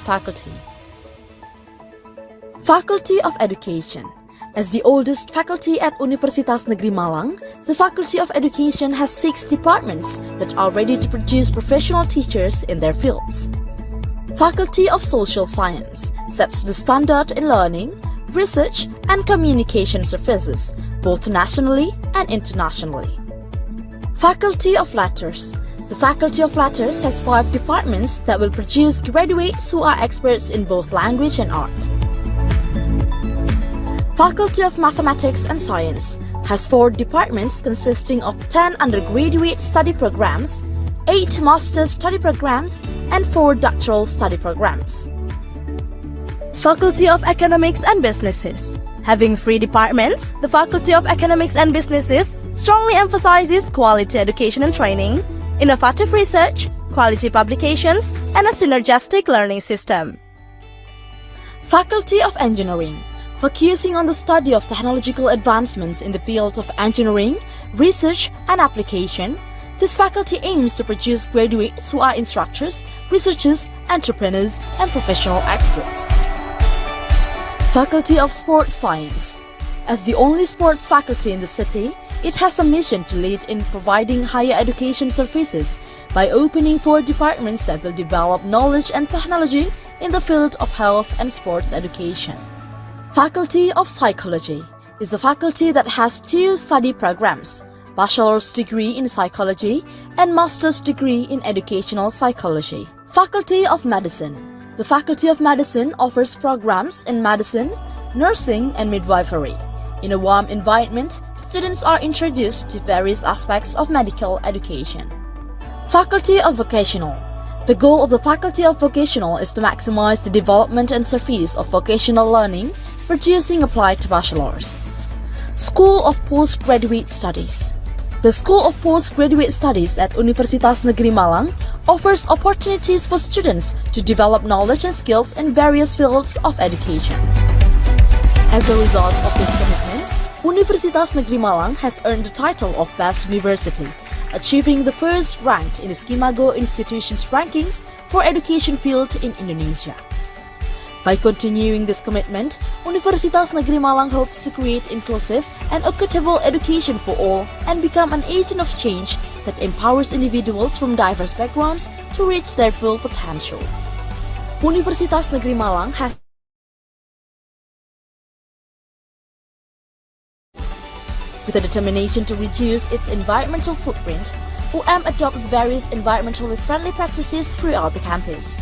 faculty. Faculty of Education. As the oldest faculty at Universitas Negeri Malang, the Faculty of Education has 6 departments that are ready to produce professional teachers in their fields. Faculty of Social Science sets the standard in learning, research, and communication services, both nationally and internationally. Faculty of Letters. The Faculty of Letters has 5 departments that will produce graduates who are experts in both language and art. Faculty of Mathematics and Science has 4 departments consisting of 10 undergraduate study programs, 8 master's study programs, and 4 doctoral study programs. Faculty of Economics and Businesses. Having 3 departments, the Faculty of Economics and Businesses strongly emphasizes quality education and training, innovative research, quality publications, and a synergistic learning system. Faculty of Engineering. Focusing on the study of technological advancements in the field of engineering, research, and application, this faculty aims to produce graduates who are instructors, researchers, entrepreneurs, and professional experts. Faculty of Sports Science. As the only sports faculty in the city, it has a mission to lead in providing higher education services by opening 4 departments that will develop knowledge and technology in the field of health and sports education. Faculty of Psychology is a faculty that has 2 study programs, bachelor's degree in psychology and master's degree in educational psychology. Faculty of Medicine. The Faculty of Medicine offers programs in medicine, nursing, and midwifery. In a warm environment, students are introduced to various aspects of medical education. Faculty of Vocational. The goal of the Faculty of Vocational is to maximize the development and service of vocational learning, producing applied bachelors. School of Postgraduate Studies. The School of Postgraduate Studies at Universitas Negeri Malang offers opportunities for students to develop knowledge and skills in various fields of education. As a result of these commitments, Universitas Negeri Malang has earned the title of Best University, achieving the first rank in the Skimago Institutions rankings for education field in Indonesia. By continuing this commitment, Universitas Negeri Malang hopes to create inclusive and equitable education for all and become an agent of change that empowers individuals from diverse backgrounds to reach their full potential. Universitas Negeri Malang has with a determination to reduce its environmental footprint, UM adopts various environmentally friendly practices throughout the campus.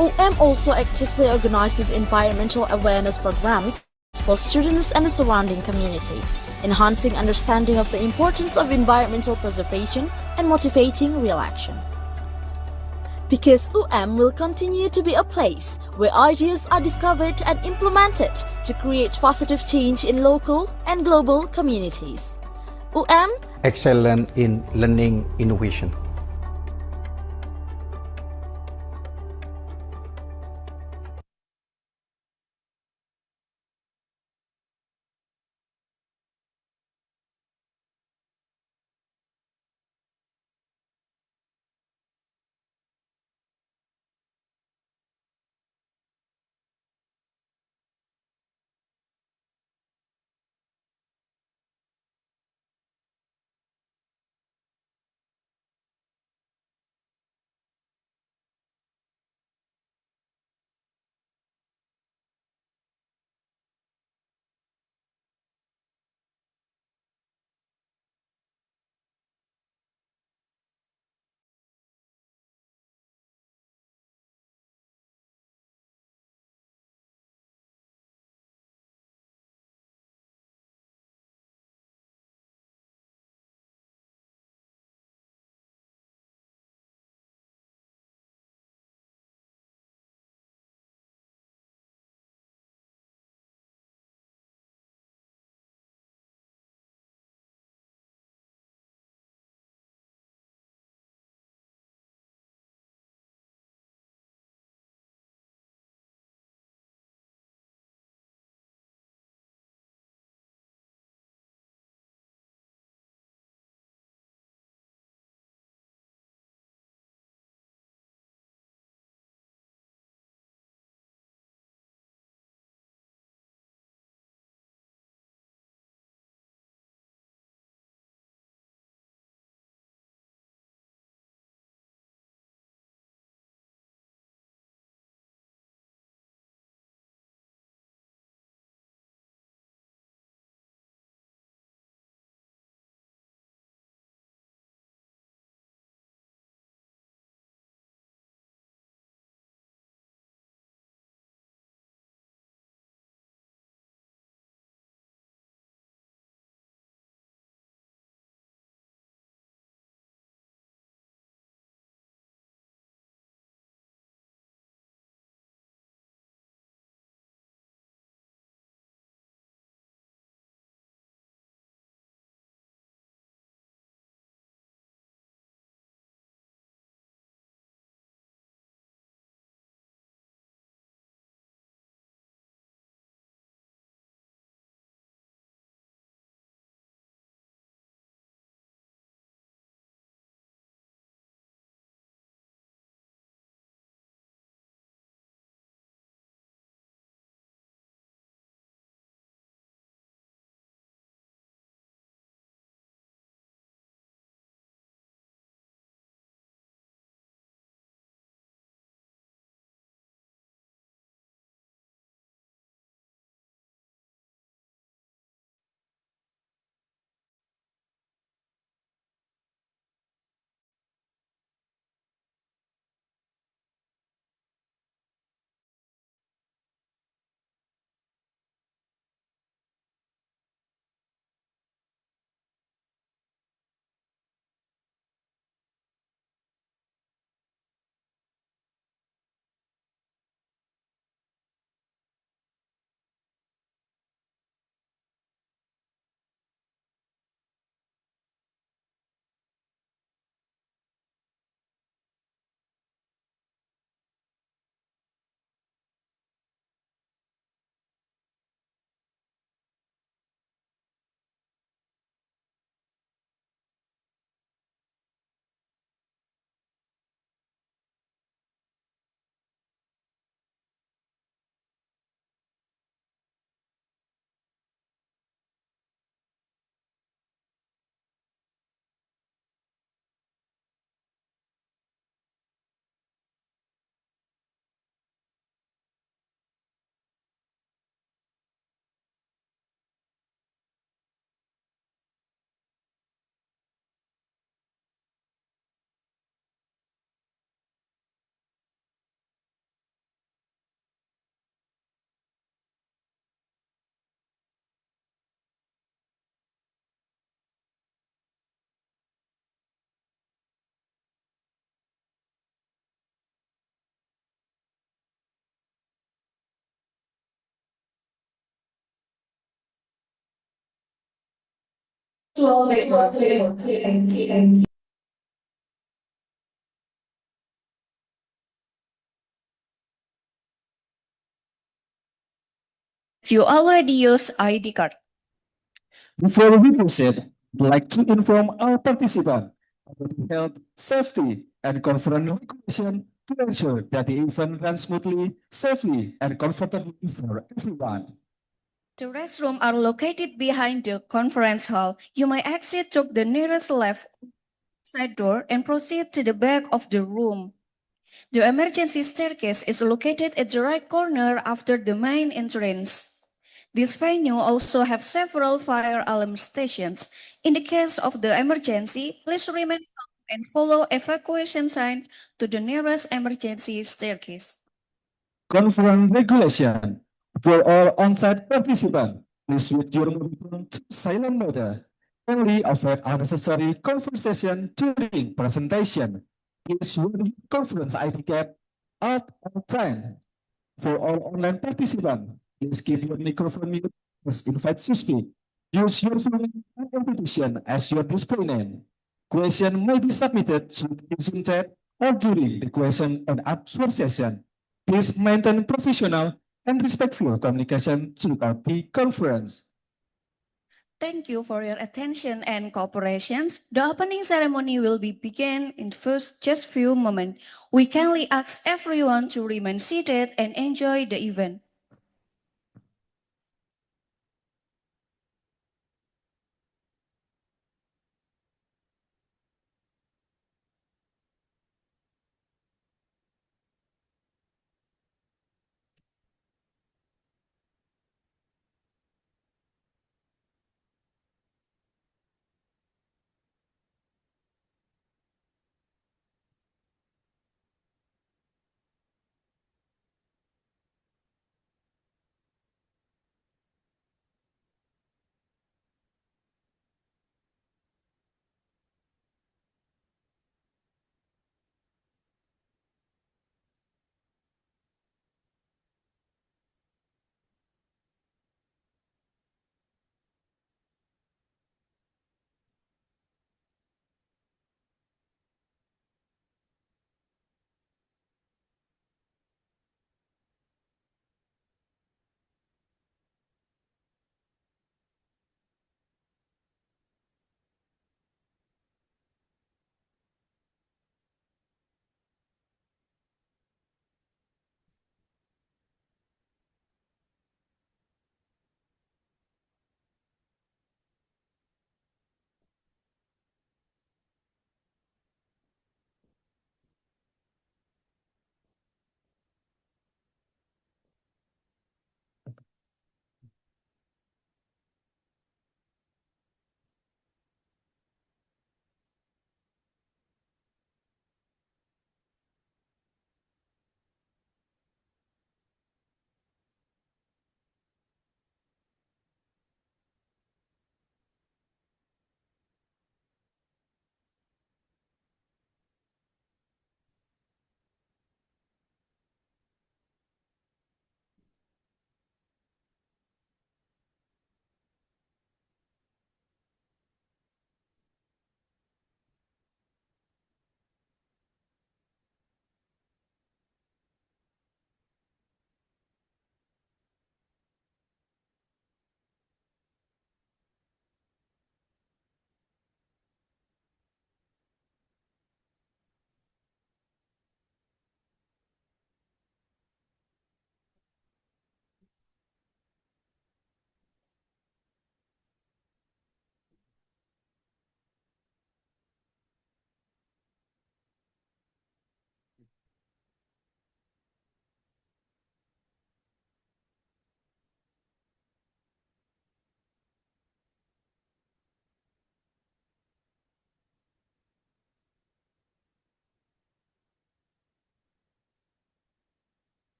UM also actively organizes environmental awareness programs for students and the surrounding community, enhancing understanding of the importance of environmental preservation and motivating real action. Because UM will continue to be a place where ideas are discovered and implemented to create positive change in local and global communities. UM excellent in learning innovation. You already use ID card. Before we proceed, I'd like to inform our participants about health, safety, and conference regulation to ensure that the event runs smoothly, safely, and comfortably for everyone. The restrooms are located behind the conference hall. You may exit through the nearest left side door and proceed to the back of the room. The emergency staircase is located at the right corner after the main entrance. This venue also has several fire alarm stations. In the case of the emergency, please remain calm and follow evacuation sign to the nearest emergency staircase. Conference regulation for all on-site participants. Please switch your mobile phone to silent mode. Only avoid unnecessary conversation during presentation. Please wear your conference ID card at all time. For all online participants, please keep your microphone muted as invite to speak. Use your full name and invitation as your display name. Question may be submitted through the Zoom chat or during the question and answer session. Please maintain professional and respectful communication throughout the conference. Thank you for your attention and cooperation. The opening ceremony will be begin in first just few moments. We kindly ask everyone to remain seated and enjoy the event.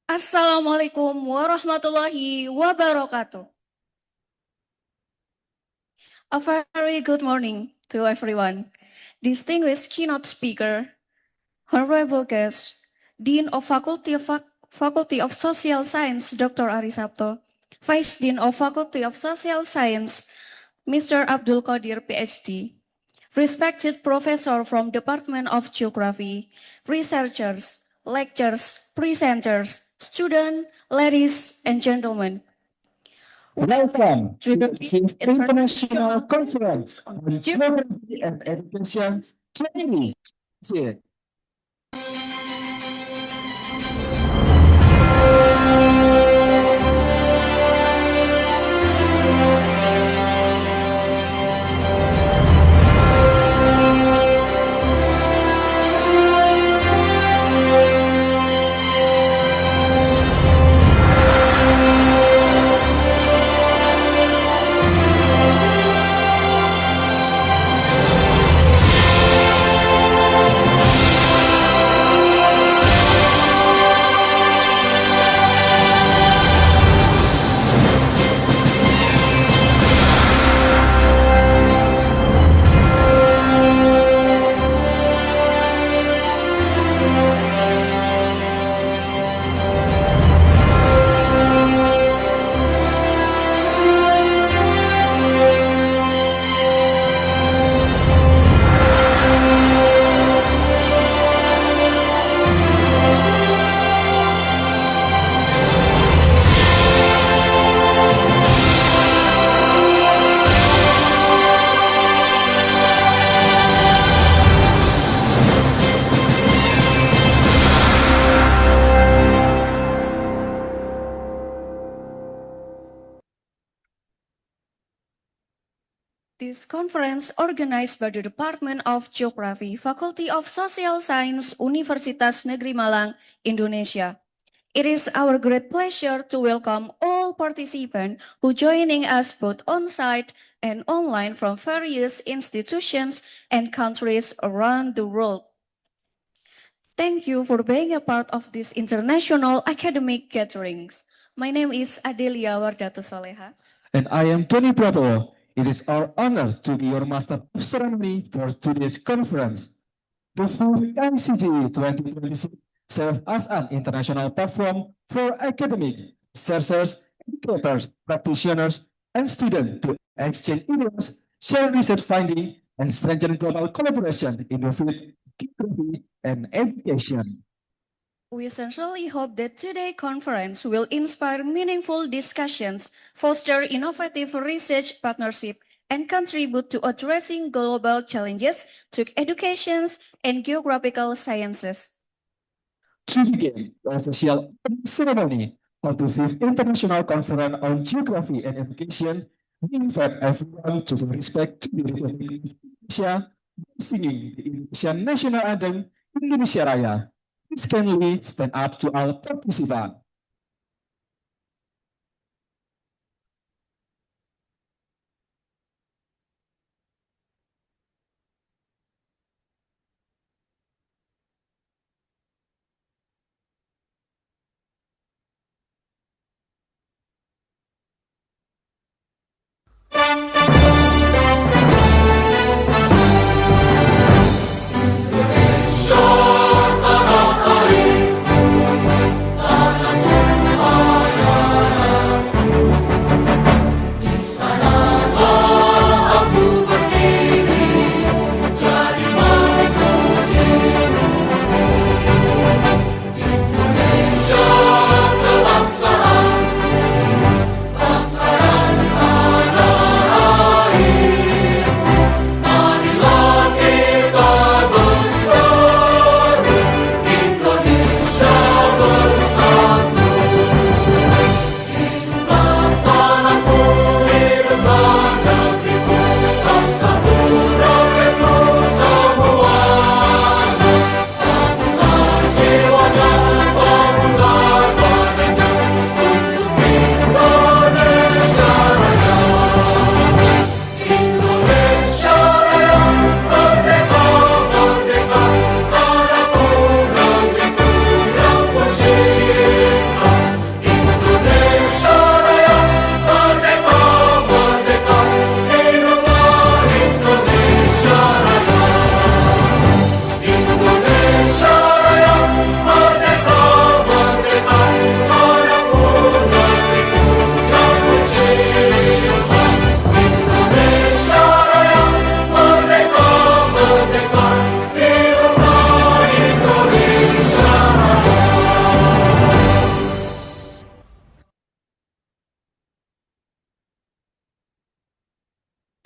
Assalamualaikum warahmatullahi wabarakatuh. A very good morning to everyone. Distinguished keynote speaker, honorable guest, Dean of Faculty of Social Science, Dr. Ari Sabto, Vice Dean of Faculty of Social Science, Mr. Abdul Qadir, PhD, respected professor from Department of Geography, researchers, lecturers, presenters, students, ladies and gentlemen. Welcome to the 5th International Conference on Geography and Education 2020. This conference organized by the Department of Geography, Faculty of Social Science, Universitas Negeri Malang, Indonesia. It is our great pleasure to welcome all participants who joining us both on-site and online from various institutions and countries around the world. Thank you for being a part of this international academic gatherings. My name is Adelia Wardatu Soleha. And I am Tony Prabowo. It is our honor to be your master of ceremony for today's conference. The full ICGE 2026 serves as an international platform for academic, researchers, educators, practitioners, and students to exchange ideas, share research findings, and strengthen global collaboration in the field of geography and education. We sincerely hope that today's conference will inspire meaningful discussions, foster innovative research partnership, and contribute to addressing global challenges to education and geographical sciences. To begin the official ceremony of the 5th International Conference on Geography and Education, we invite everyone to pay respect to the Republic of Indonesia by singing the Indonesian National Anthem, Indonesia Raya. Please kindly stand up to all participants. Indonesia tanah air, tanah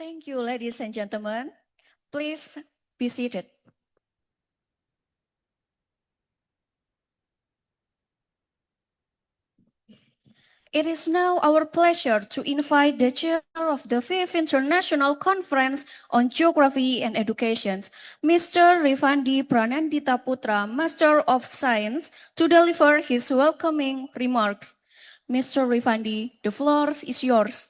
Thank you, ladies and gentlemen. Please be seated. It is now our pleasure to invite the chair of the 5th International Conference on Geography and Education, Mr. Rifandi Pranandita Putra, Master of Science, to deliver his welcoming remarks. Mr. Rifandi, the floor is yours.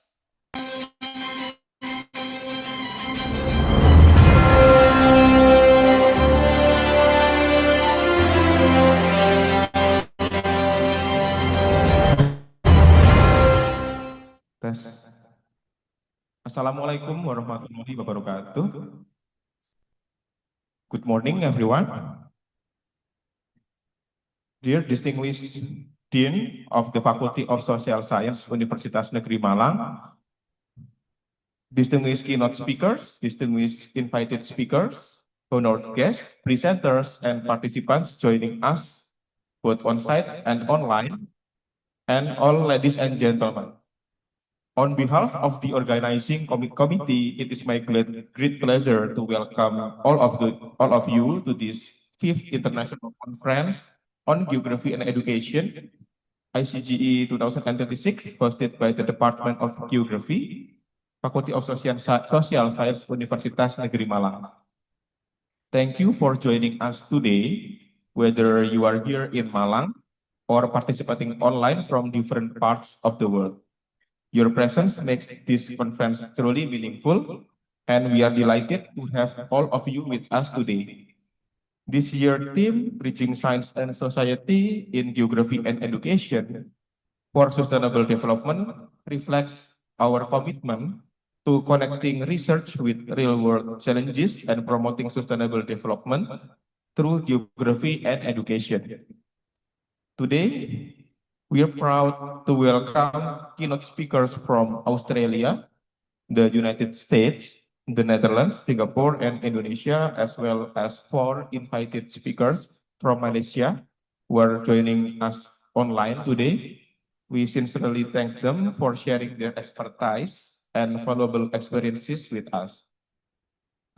Tes. Assalamualaikum warahmatullahi wabarakatuh. Good morning, everyone. Dear distinguished Dean of the Faculty of Social Science, Universitas Negeri Malang, distinguished keynote speakers, distinguished invited speakers, honored guests, presenters, and participants joining us both on-site and online, and all ladies and gentlemen. On behalf of the organizing committee, it is my great pleasure to welcome all of you to this 5th International Conference on Geography and Education, ICGE 2026, hosted by the Department of Geography, Faculty of Social Science, Universitas Negeri Malang. Thank you for joining us today, whether you are here in Malang or participating online from different parts of the world. Your presence makes this conference truly meaningful, and we are delighted to have all of you with us today. This year's theme, Bridging Science and Society in Geography and Education for Sustainable Development, reflects our commitment to connecting research with real-world challenges and promoting sustainable development through geography and education. Today, we are proud to welcome keynote speakers from Australia, the United States, the Netherlands, Singapore, and Indonesia, as well as 4 invited speakers from Malaysia who are joining us online today. We sincerely thank them for sharing their expertise and valuable experiences with us.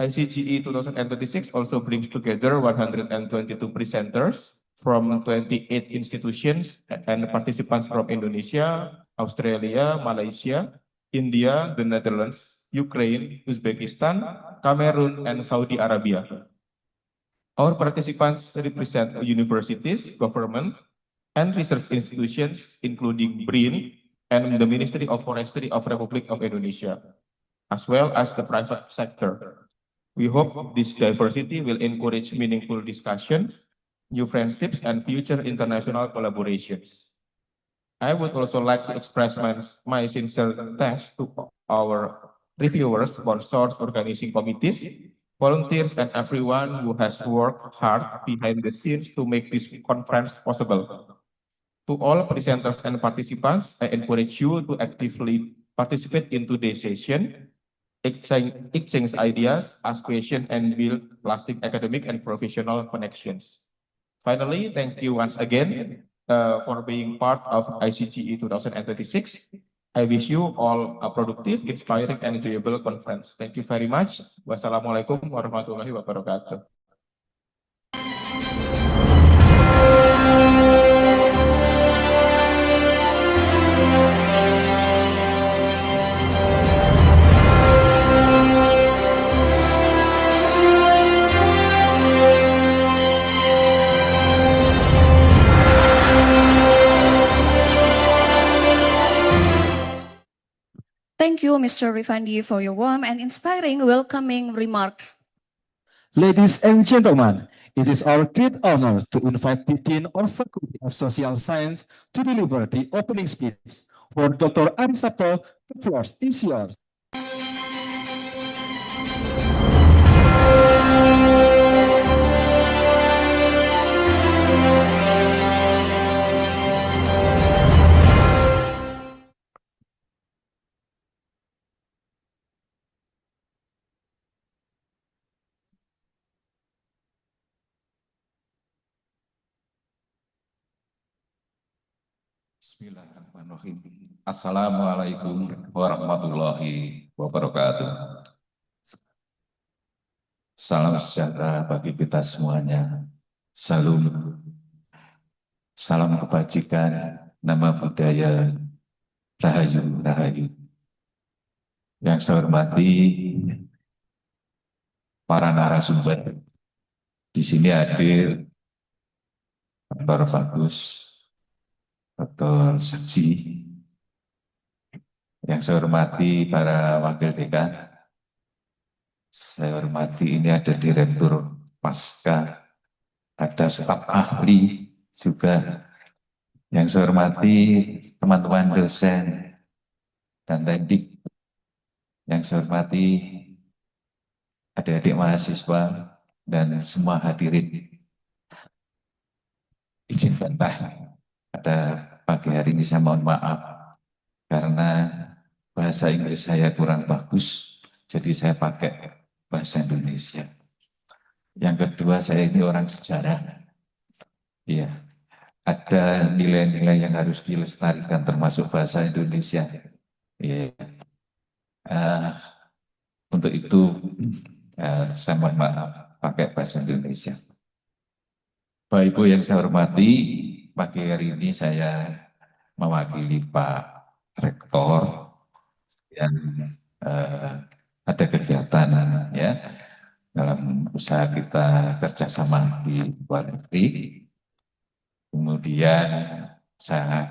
ICGE 2026 also brings together 122 presenters from 28 institutions and participants from Indonesia, Australia, Malaysia, India, the Netherlands, Ukraine, Uzbekistan, Cameroon, and Saudi Arabia. Our participants represent universities, government, and research institutions, including BRIN and the Ministry of Forestry of Republic of Indonesia, as well as the private sector. We hope this diversity will encourage meaningful discussions, new friendships, and future international collaborations. I would also like to express my sincere thanks to our reviewers, sponsors, organizing committees, volunteers, and everyone who has worked hard behind the scenes to make this conference possible. To all presenters and participants, I encourage you to actively participate in today's session, exchange ideas, ask questions, and build lasting academic and professional connections. Finally, thank you once again for being part of ICGE 2026. I wish you all a productive, inspiring, and enjoyable conference. Thank you very much. Wassalamualaikum warahmatullahi wabarakatuh. Thank you, Mr. Rifandi, for your warm and inspiring welcoming remarks. Ladies and gentlemen, it is our great honor to invite the Dean of Faculty of Social Science to deliver the opening speech. For Dr. Arisato, the floor is yours. Bismillahirrahmanirrahim. Assalamualaikum warahmatullahi wabarakatuh. Salam sejahtera bagi kita semuanya. Salam kebajikan, nama budaya, rahayu, rahayu. Yang saya hormati para narasumber di sini hadir Dr. Bagus, Dr. Saksi. Yang saya hormati para wakil dekan. Saya hormati ini ada direktur pasca, ada staf ahli juga. Yang saya hormati teman-teman dosen dan teknik. Yang saya hormati adik-adik mahasiswa dan semua hadirin. Izin bantah, pada pagi hari ini saya mohon maaf karena bahasa Inggris saya kurang bagus, jadi saya pakai bahasa Indonesia. Yang kedua, saya ini orang sejarah. Ya, ada nilai-nilai yang harus dilestarikan termasuk bahasa Indonesia. Ya. Untuk itu saya mohon maaf pakai bahasa Indonesia. Bapak Ibu yang saya hormati, pagi hari ini saya mewakili Pak Rektor yang ada kegiatan ya dalam usaha kita kerjasama di luar negeri. Kemudian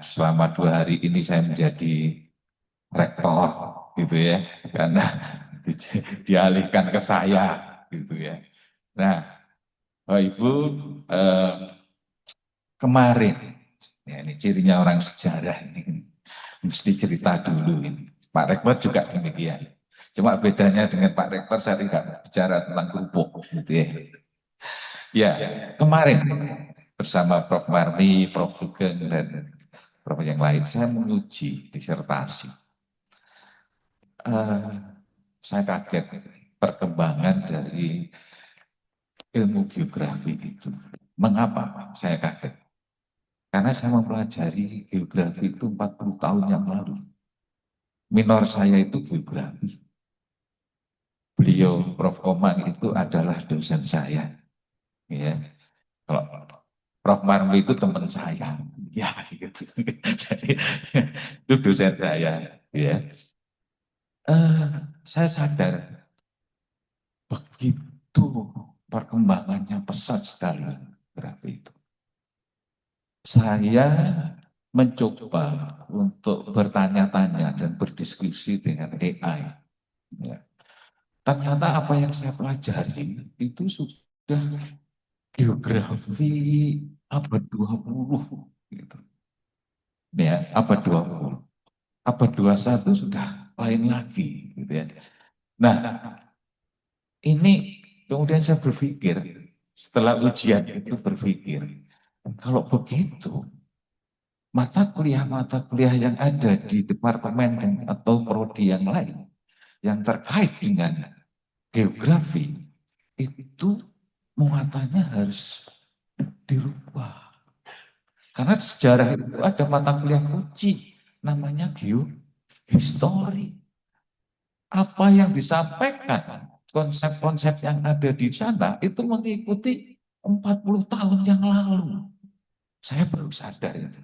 selama 2 hari ini saya menjadi rektor gitu ya, karena dialihkan ke saya gitu ya. Nah, Bapak Ibu, kemarin, ya ini cirinya orang sejarah ini, mesti cerita dulu ini. Pak Rektor juga demikian. Cuma bedanya dengan Pak Rektor saya tidak bicara tentang kerupuk gitu ya. Ya, kemarin bersama Prof. Marmi, Prof. Sugeng, dan Prof. yang lain, saya menguji disertasi. Saya kaget perkembangan dari ilmu geografi itu. Mengapa saya kaget? Karena saya mempelajari geografi itu 40 tahun yang lalu. Minor saya itu geografi. Beliau, Prof. Komang itu adalah dosen saya. Ya. Kalau Prof. Marmi itu teman saya. Ya, gitu. Jadi itu dosen saya. Ya. Saya sadar begitu perkembangannya pesat sekali geografi itu. Saya mencoba untuk bertanya-tanya dan berdiskusi dengan AI. Ya. Ternyata apa yang saya pelajari itu sudah geografi abad 20. Gitu. Ya, abad 20. Abad 21 sudah lain lagi. Gitu ya. Nah, ini kemudian saya berpikir, setelah ujian itu berpikir, kalau begitu, mata kuliah yang ada di departemen atau prodi yang lain yang terkait dengan geografi itu muatannya harus dirubah. Karena sejarah itu ada mata kuliah kunci namanya geohistory. Apa yang disampaikan, konsep-konsep yang ada di sana itu mengikuti 40 tahun yang lalu. Saya baru sadar itu.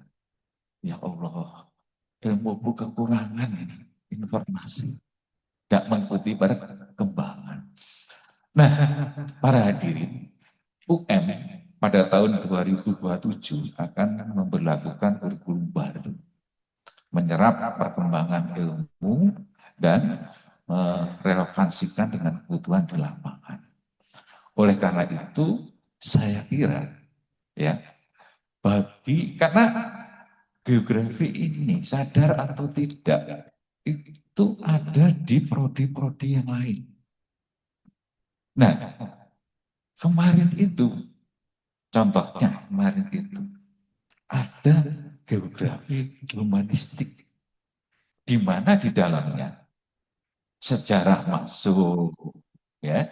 Ya Allah, ilmu kekurangan ini, informasi. Tidak mengikuti perkembangan. Nah, para hadirin, UM pada tahun 2027 akan memberlakukan kurikulum baru. Menyerap perkembangan ilmu dan merelevansikan dengan kebutuhan di lapangan. Oleh karena itu, saya kira ya, karena geografi ini sadar atau tidak itu ada di prodi-prodi yang lain. Nah, kemarin itu contohnya kemarin itu ada geografi humanistik di mana di dalamnya sejarah masuk, ya,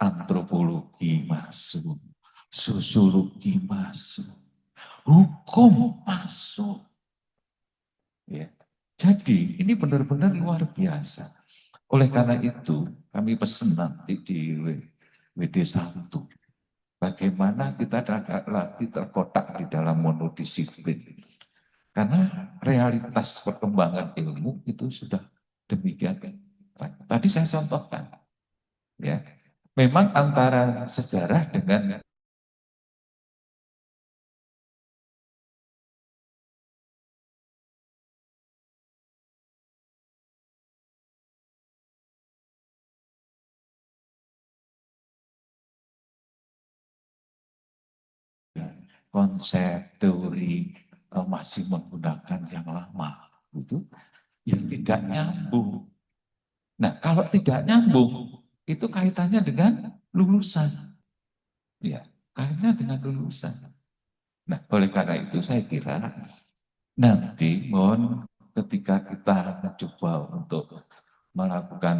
antropologi masuk, sosiologi masuk, hukum masuk. Ya. Jadi ini benar-benar luar biasa. Oleh karena itu kami pesan nanti di WD1, bagaimana kita lagi terkotak di dalam monodisiplin. Karena realitas perkembangan ilmu itu sudah demikian. Tadi saya contohkan, ya, memang antara sejarah dengan konsep teori masih menggunakan yang lama, itu yang tidak nyambung. Nah, kalau tidak nyambung, itu kaitannya dengan lulusan. Ya, kaitannya dengan lulusan. Nah, oleh karena itu saya kira nanti mohon ketika kita mencoba untuk melakukan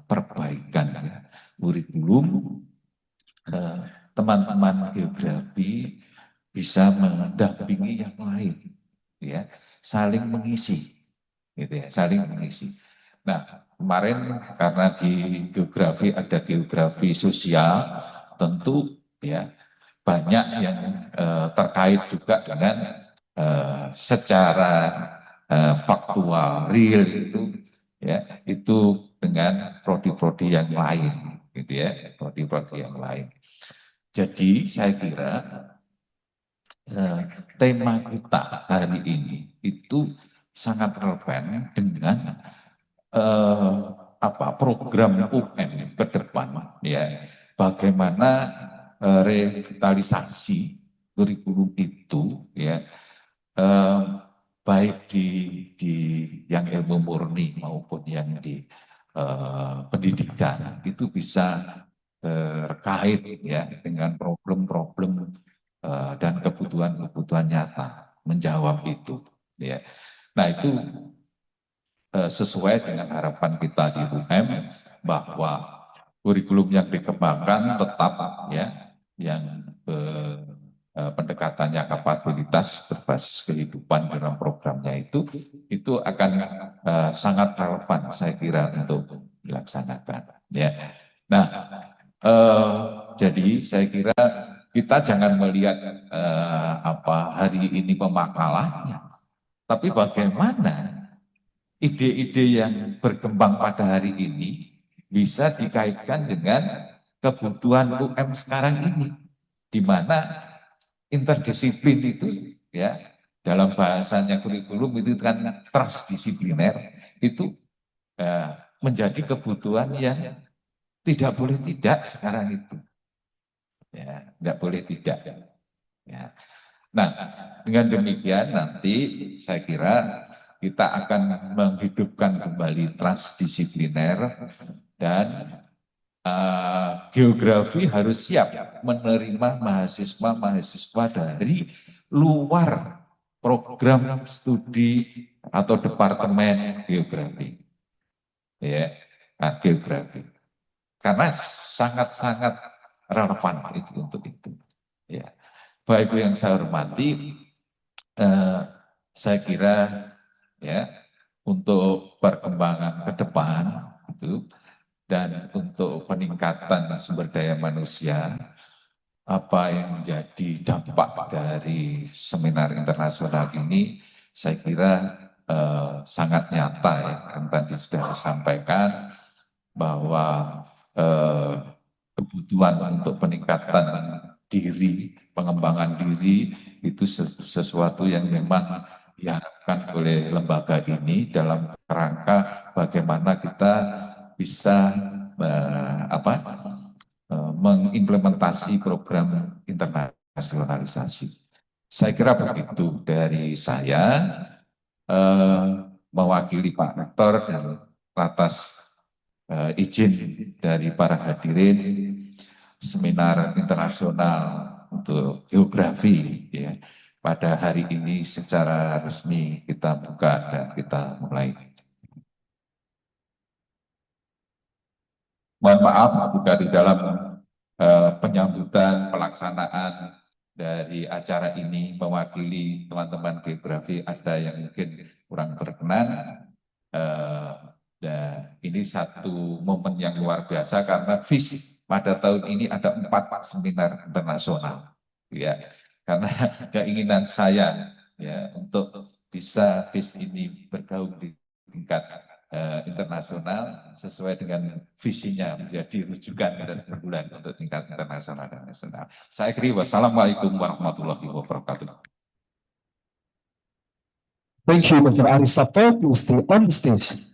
perbaikan ya, kurikulum, teman-teman geografi bisa mendampingi yang lain, ya, saling mengisi, gitu ya, saling mengisi. Nah, kemarin karena di geografi ada geografi sosial, tentu ya banyak yang terkait juga dengan secara faktual, real itu dengan prodi-prodi yang lain, gitu ya, prodi-prodi yang lain. Jadi saya kira tema kita hari ini itu sangat relevan dengan program UN ke depan, ya, bagaimana revitalisasi kurikulum itu, ya, baik di yang ilmu murni maupun yang di pendidikan itu bisa terkait ya dengan problem-problem dan kebutuhan-kebutuhan nyata, menjawab itu, ya. Nah, itu sesuai dengan harapan kita di UM bahwa kurikulum yang dikembangkan tetap ya yang pendekatannya kapabilitas berbasis kehidupan dalam programnya itu akan sangat relevan saya kira untuk dilaksanakan, ya. Nah, jadi saya kira kita jangan melihat hari ini pemakalahnya, tapi bagaimana ide-ide yang berkembang pada hari ini bisa dikaitkan dengan kebutuhan UM sekarang ini, di mana interdisiplin itu ya dalam bahasanya kurikulum itu kan transdisipliner, itu menjadi kebutuhan yang tidak boleh tidak sekarang itu, ya, nggak boleh tidak, ya. Nah, dengan demikian nanti saya kira kita akan menghidupkan kembali transdisipliner dan geografi harus siap menerima mahasiswa-mahasiswa dari luar program studi atau departemen geografi, ya, geografi, karena sangat-sangat relevan itu untuk itu, ya. Baik yang saya hormati, saya kira ya untuk perkembangan ke depan itu dan untuk peningkatan sumber daya manusia, apa yang menjadi dampak dari seminar internasional ini, saya kira sangat nyata ya, yang tadi sudah disampaikan bahwa kebutuhan untuk peningkatan diri, pengembangan diri itu sesuatu yang memang diharapkan oleh lembaga ini dalam kerangka bagaimana kita bisa mengimplementasi program internasionalisasi. Saya kira begitu dari saya, mewakili Pak Rektor dan atas izin dari para hadirin seminar internasional untuk geografi ya pada hari ini secara resmi kita buka dan kita mulai. Mohon maaf jika di dalam penyambutan pelaksanaan dari acara ini mewakili teman-teman geografi ada yang mungkin kurang kurang berkenan. Dan ini satu momen yang luar biasa karena FIS pada tahun ini ada 4 seminar internasional, ya. Karena keinginan saya ya untuk bisa FIS ini bergaung di tingkat internasional sesuai dengan visinya menjadi rujukan dan perguruan untuk tingkat internasional dan nasional. Saya kira wassalamualaikum warahmatullahi wabarakatuh. Thank you, Dr. Arisapto. Please stay on the stage.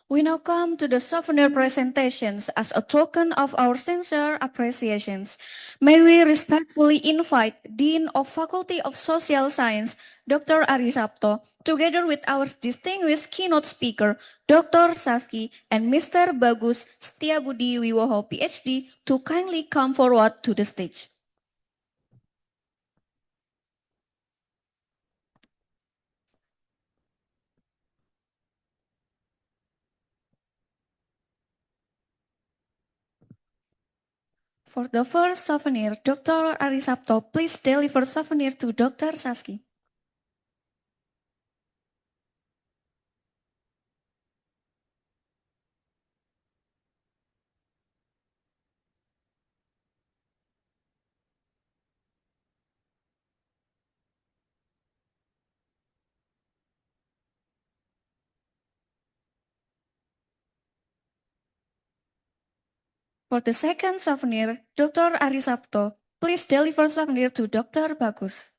We now come to the souvenir presentations as a token of our sincere appreciations. May we respectfully invite Dean of Faculty of Social Science, Dr. Arisapto, together with our distinguished keynote speaker, Dr. Saski, and Mr. Bagus Setiabudi Wiwoho, PhD, to kindly come forward to the stage. For the first souvenir, Dr. Arisapto, please deliver souvenir to Dr. Saski. For the second souvenir, Dr. Arisapto, please deliver souvenir to Dr. Bagus.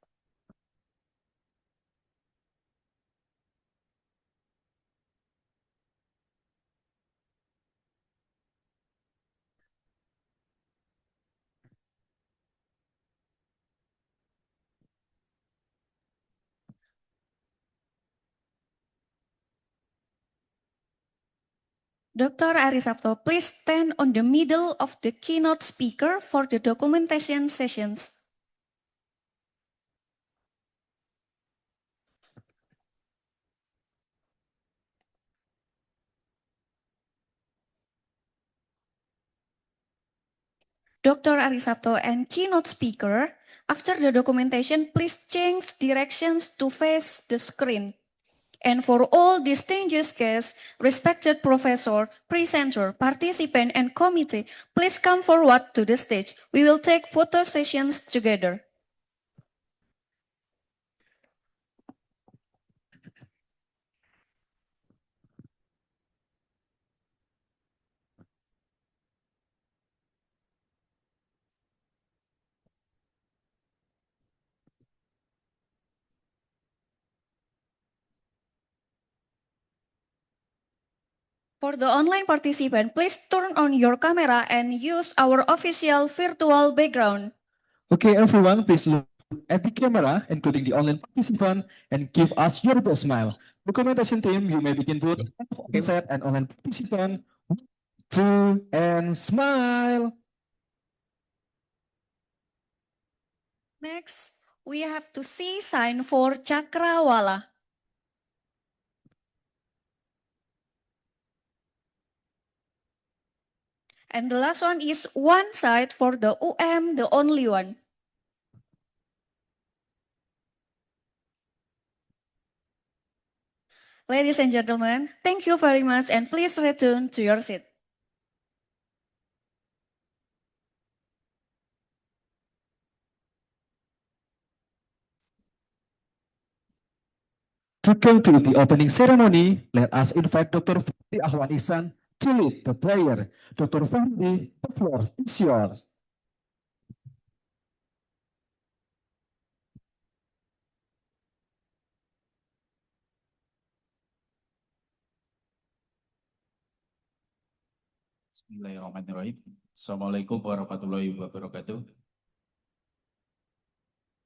Dr. Arisapto, please stand on the middle of the keynote speaker for the documentation sessions. Dr. Arisapto and keynote speaker, after the documentation, please change directions to face the screen. And for all distinguished guests, respected professor, presenter, participant, and committee, please come forward to the stage. We will take photo sessions together. For the online participant, please turn on your camera and use our official virtual background. Okay, everyone, please look at the camera, including the online participant, and give us your best smile. Documentation team, you may begin both on-site and online participant. 2, and smile. Next, we have to see sign for Cakrawala. And the last one is one side for the the only one. Ladies and gentlemen, thank you very much and please return to your seat. To conclude the opening ceremony, let us invite Dr. Fahri Ahwan Ihsan to lead the prayer. Dr. Fahri, the floor is yours. Bismillahirrahmanirrahim. Assalamualaikum warahmatullahi wabarakatuh.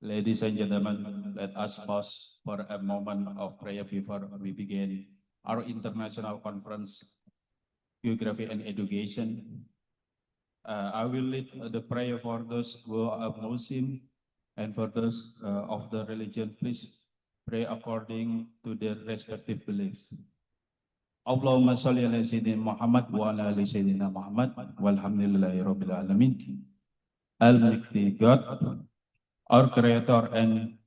Ladies and gentlemen, let us pause for a moment of prayer before we begin our international conference, Geography and Education. I will lead the prayer for those who are Muslim and for those of the religion. Please pray according to their respective beliefs. Allahumma salli ala sayyidina Muhammad wa ala ali sayyidina Muhammad walhamdulillahi rabbil alamin. Al-Mikti God. our Creator and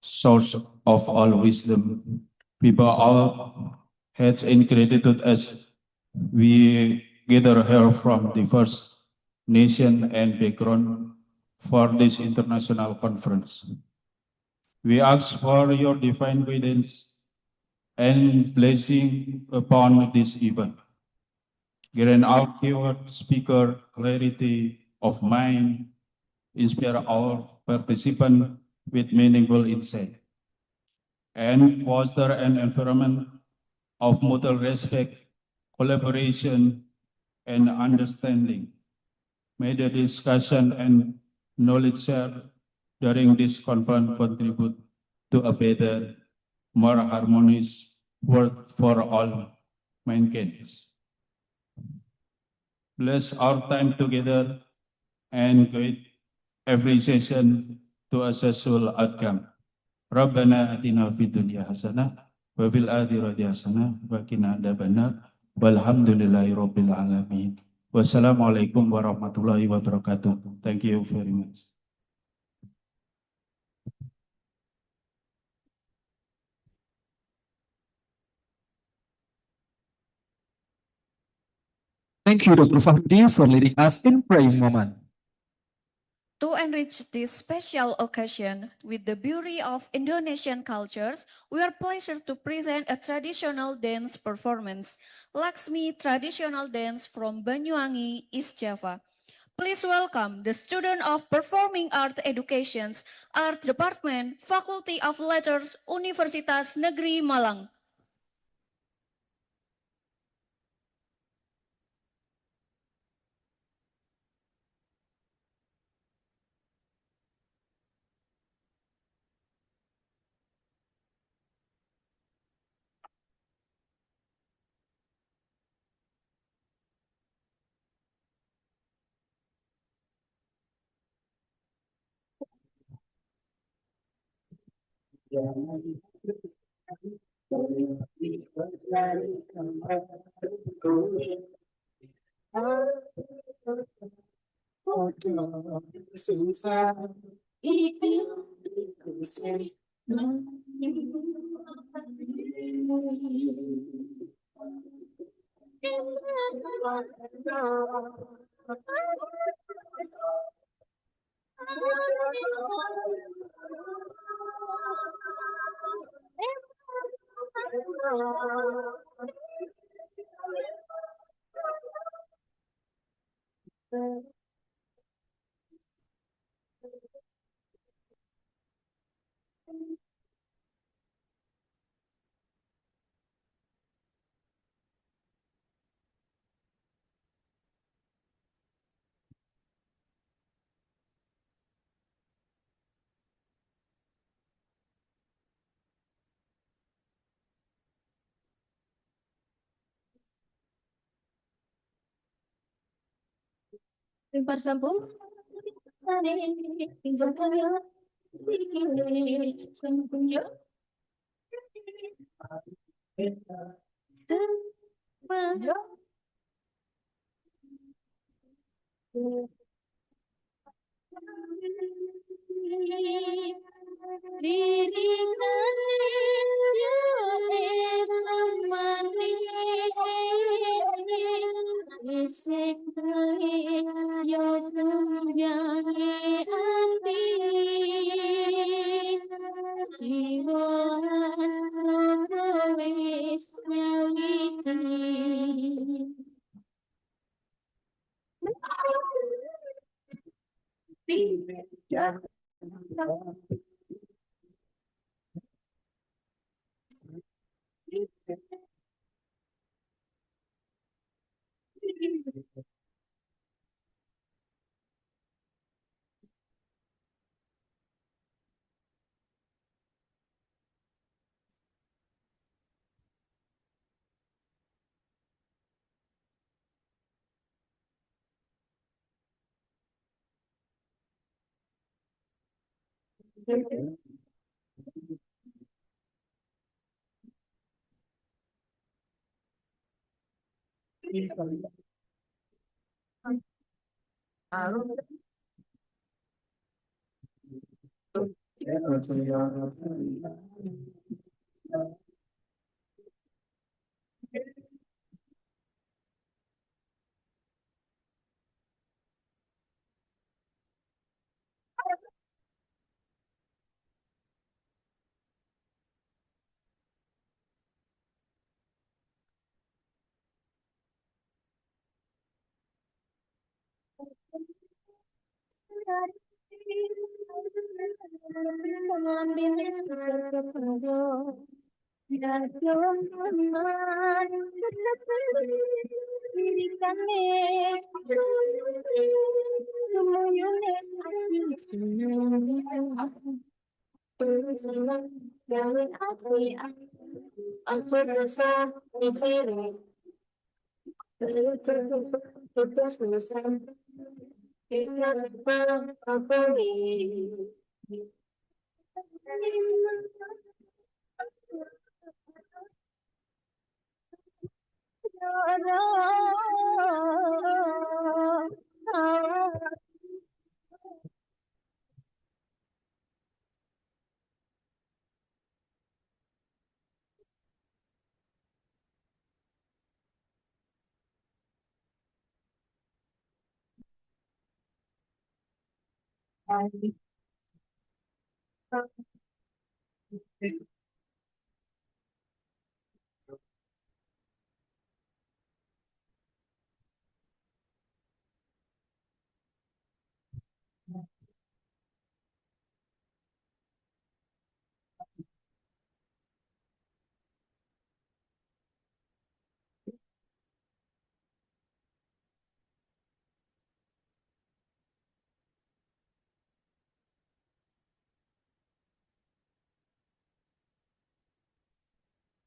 source of all wisdom. People all heads in gratitude as we gather here from diverse nation and background for this international conference. We ask for your divine guidance and blessing upon this event. Grant our keyword speaker clarity of mind, inspire all participants with meaningful insight, and foster an environment of mutual respect, collaboration, and understanding. May the discussion and knowledge shared during this conference contribute to a better, more harmonious world for all mankind. Bless our time together and guide every session to a successful outcome. Rabbana atina fid dunya hasanah wa fil akhirati hasanah wa qina adzabannar. Walhamdulillahi rabbil alamin. Wassalamualaikum warahmatullahi wabarakatuh. Thank you very much. Thank you, Dr. Fahrudi, for leading us in praying moment. To enrich this special occasion with the beauty of Indonesian cultures, we are pleased to present a traditional dance performance, Laksmi traditional dance from Banyuwangi, East Java. Please welcome the student of Performing Art Education's Art Department, Faculty of Letters, Universitas Negeri Malang.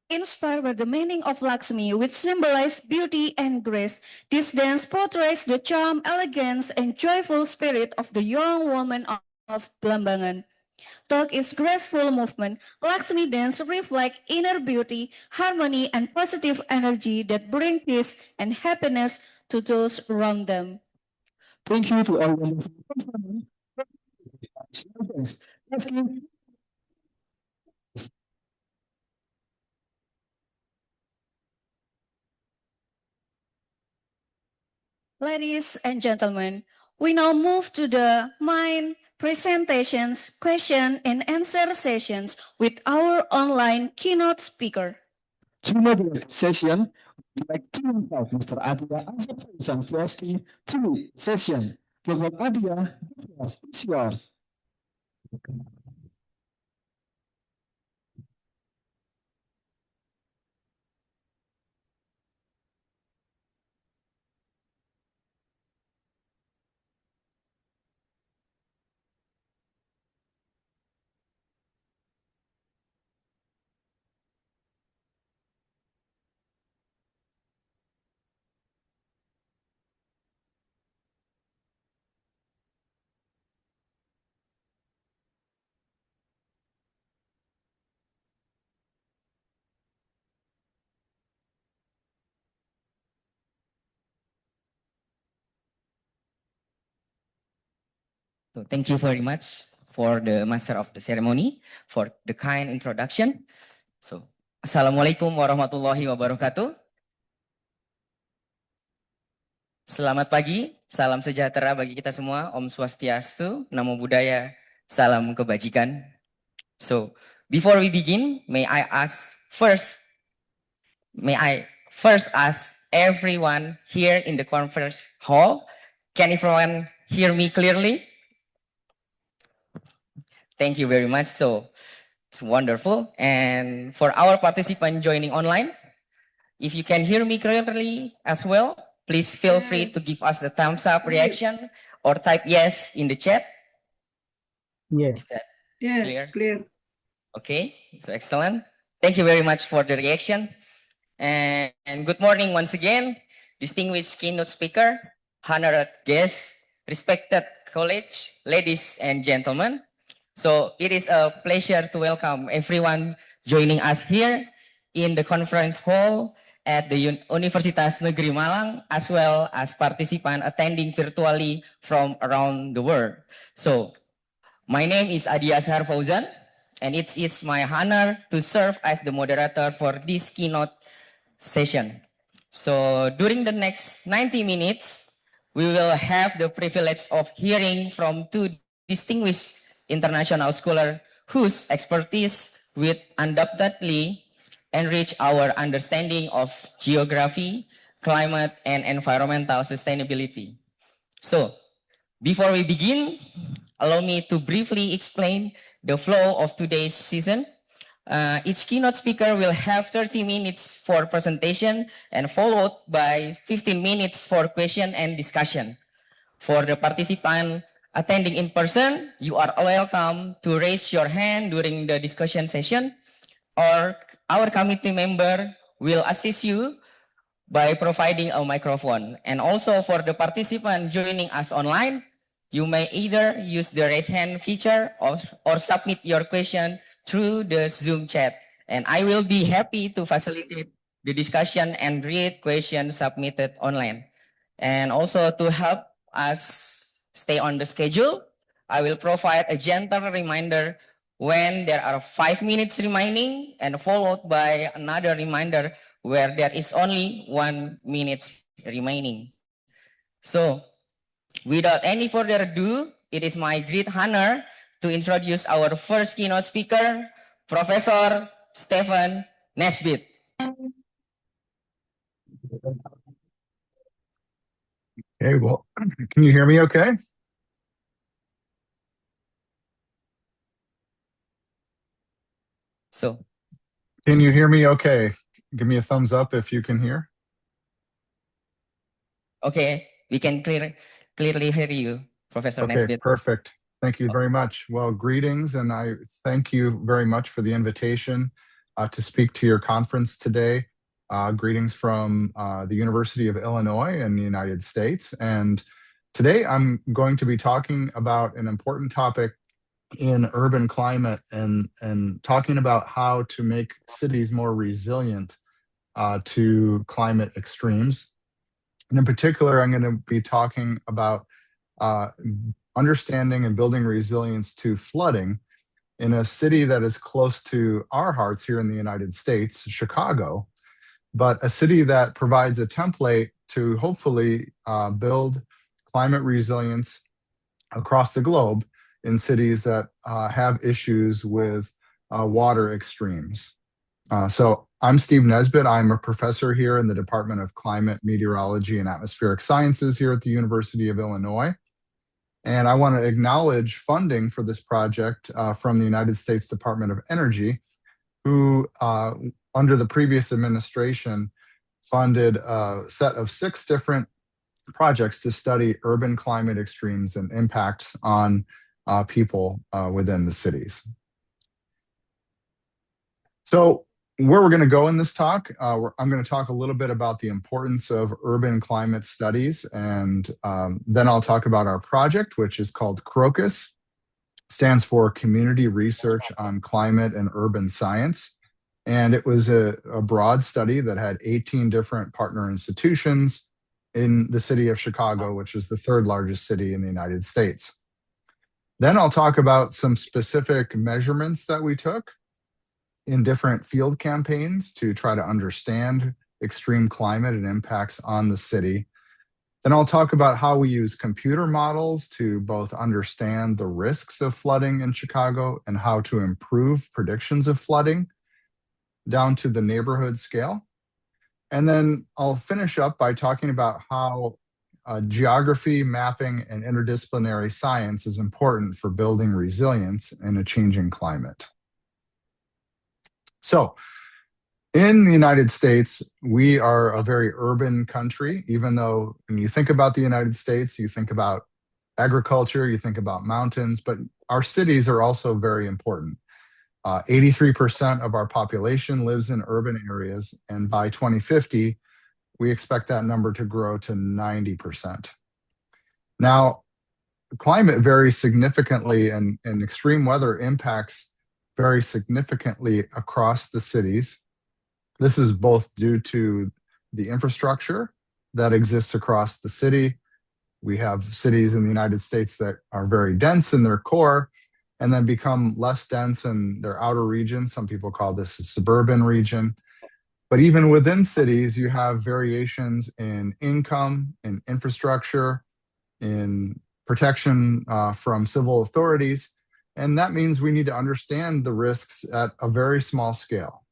Inspired by the meaning of Lakshmi, which symbolizes beauty and grace, this dance portrays the charm, elegance, and joyful spirit of the young woman of Blambangan. Though its graceful movement, Lakshmi dance reflect inner beauty, harmony, and positive energy that bring peace and happiness to those around them. Thank you to all wonderful performers. Let's give Ladies and gentlemen, we now move to the main presentations, question and answer sessions with our online keynote speaker. to moderate session. We'd like to invite Mr. Adia Azam PhD to session. Dr. Adia, the floor is yours. So thank you very much for the master of the ceremony for the kind introduction. So Assalamualaikum warahmatullahi wabarakatuh. Selamat pagi, salam sejahtera bagi kita semua. Om Swastiastu, Namo Buddhaya, salam kebajikan. So before we begin, may I first ask everyone here in the conference hall, can everyone hear me clearly? Thank you very much. So it's wonderful. And for our participant joining online, if you can hear me clearly as well, please feel free to give us the thumbs up reaction or type yes in the chat. Yes. Is that Yes, clear. okay? So excellent. Thank you very much for the reaction. And good morning once again, distinguished keynote speaker, honored guests, respected colleagues, ladies and gentlemen. So it is a pleasure to welcome everyone joining us here in the conference hall at the Universitas Negeri Malang, as well as participants attending virtually from around the world. So My name is Adi Azhar Fauzan, and it's my honor to serve as the moderator for this keynote session. So during the next 90 minutes, we will have the privilege of hearing from two distinguished international scholars whose expertise will undoubtedly enrich our understanding of geography, climate, and environmental sustainability. So, before we begin, allow me to briefly explain the flow of today's session. Each keynote speaker will have 30 minutes for presentation and followed by 15 minutes for question and discussion. For the participant attending in person, you are welcome to raise your hand during the discussion session, or our committee member will assist you by providing a microphone. And also for the participant joining us online, you may either use the raise hand feature or submit your question through the Zoom chat. And I will be happy to facilitate the discussion and read questions submitted online. And also to help us stay on the schedule, I will provide a gentle reminder when there are 5 minutes remaining and followed by another reminder where there is only 1 minute remaining. So, without any further ado, it is my great honor to introduce our first keynote speaker, Professor Stephen Nesbitt. Okay, well, can you hear me okay? So, can you hear me okay? Give me a thumbs up if you can hear. Okay, we can clearly hear you, Professor Nesbitt. Perfect. Thank you very much. Well, greetings, and I thank you very much for the invitation to speak to your conference today. Greetings from the University of Illinois in the United States. And today I'm going to be talking about an important topic in urban climate and talking about how to make cities more resilient to climate extremes. And in particular, I'm going to be talking about understanding and building resilience to flooding in a city that is close to our hearts here in the United States, Chicago, but a city that provides a template to hopefully build climate resilience across the globe in cities that have issues with water extremes. So I'm Steve Nesbitt. I'm a professor here in the Department of Climate, Meteorology, and Atmospheric Sciences here at the University of Illinois. And I want to acknowledge funding for this project from the United States Department of Energy, who, under the previous administration, funded a set of 6 different projects to study urban climate extremes and impacts on people within the cities. So where we're going to go in this talk, I'm going to talk a little bit about the importance of urban climate studies, and then I'll talk about our project, which is called CROCUS, stands for Community Research on Climate and Urban Science. And it was a broad study that had 18 different partner institutions in the city of Chicago, which is the 3rd largest city in the United States. Then I'll talk about some specific measurements that we took in different field campaigns to try to understand extreme climate and impacts on the city. Then I'll talk about how we use computer models to both understand the risks of flooding in Chicago and how to improve predictions of flooding down to the neighborhood scale. And then I'll finish up by talking about how geography, mapping, and interdisciplinary science is important for building resilience in a changing climate. So, in the United States, we are a very urban country, even though when you think about the United States, you think about agriculture, you think about mountains, but our cities are also very important. 83% of our population lives in urban areas, and by 2050, we expect that number to grow to 90%. Now, climate varies significantly, and extreme weather impacts very significantly across the cities. This is both due to the infrastructure that exists across the city. We have cities in the United States that are very dense in their core, and then become less dense in their outer regions. Some people call this a suburban region. But even within cities, you have variations in income, in infrastructure, in protection from civil authorities. And that means we need to understand the risks at a very small scale.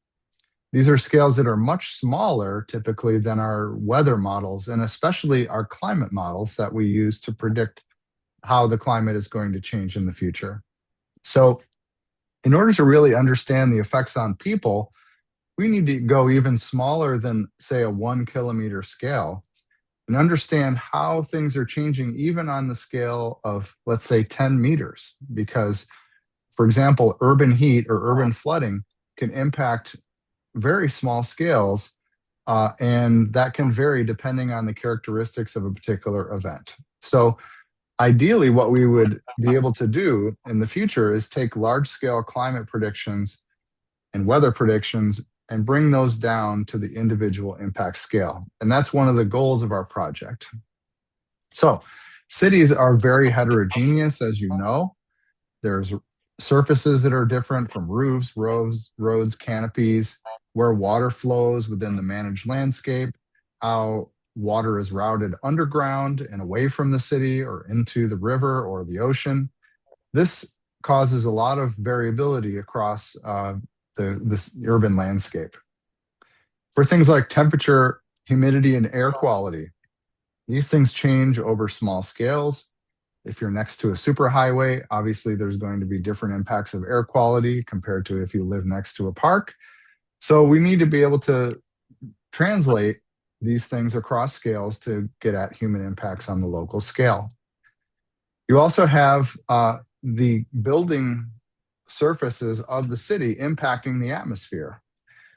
These are scales that are much smaller typically than our weather models, and especially our climate models that we use to predict how the climate is going to change in the future. So in order to really understand the effects on people, we need to go even smaller than, say, a 1 kilometer scale and understand how things are changing even on the scale of, let's say, 10 meters. Because, for example, urban heat or urban flooding can impact very small scales, and that can vary depending on the characteristics of a particular event. So ideally, what we would be able to do in the future is take large-scale climate predictions and weather predictions and bring those down to the individual impact scale. And that's one of the goals of our project. So cities are very heterogeneous, as you know. There's surfaces that are different, from roofs, roads, canopies, where water flows within the managed landscape, how water is routed underground and away from the city or into the river or the This causes a lot of variability across this urban landscape. For things like temperature, humidity, and air quality, these things change over small scales. If you're next to a superhighway, obviously there's going to be different impacts of air quality compared to if you live next to a park. So we need to be able to translate these things across scales to get at human impacts on the local scale. You also have the building surfaces of the city impacting the atmosphere.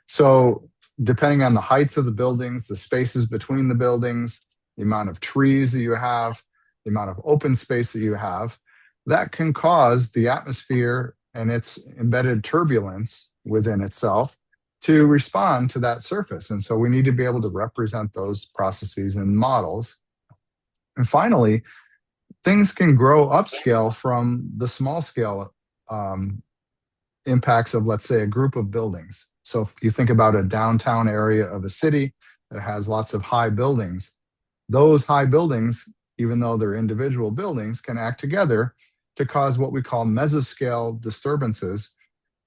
So depending on the heights of the buildings, the spaces between the buildings, the amount of trees that you have, the amount of open space that you have, that can cause the atmosphere and its embedded turbulence within itself to respond to that surface. And so we need to be able to represent those processes in models. And finally, things can grow upscale from the small scale impacts of, let's say, a group of buildings. So if you think about a downtown area of a city that has lots of high buildings, those high buildings, even though they're individual buildings, can act together to cause what we call mesoscale disturbances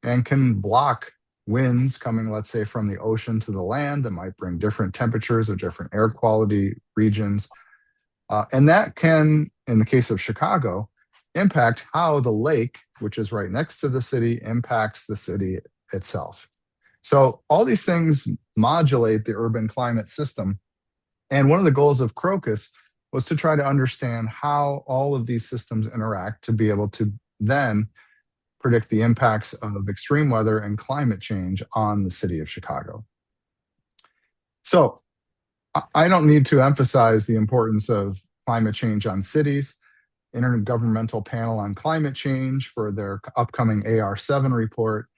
and can block winds coming, let's say, from the ocean to the land that might bring different temperatures or different air quality regions. And that can, in the case of Chicago, impact how the lake, which is right next to the city, impacts the city itself. So all these things modulate the urban climate system. And one of the goals of Crocus was to try to understand how all of these systems interact to be able to then predict the impacts of extreme weather and climate change on the city of Chicago. So I don't need to emphasize the importance of climate change on cities. Intergovernmental Panel on Climate Change, for their upcoming AR7 report,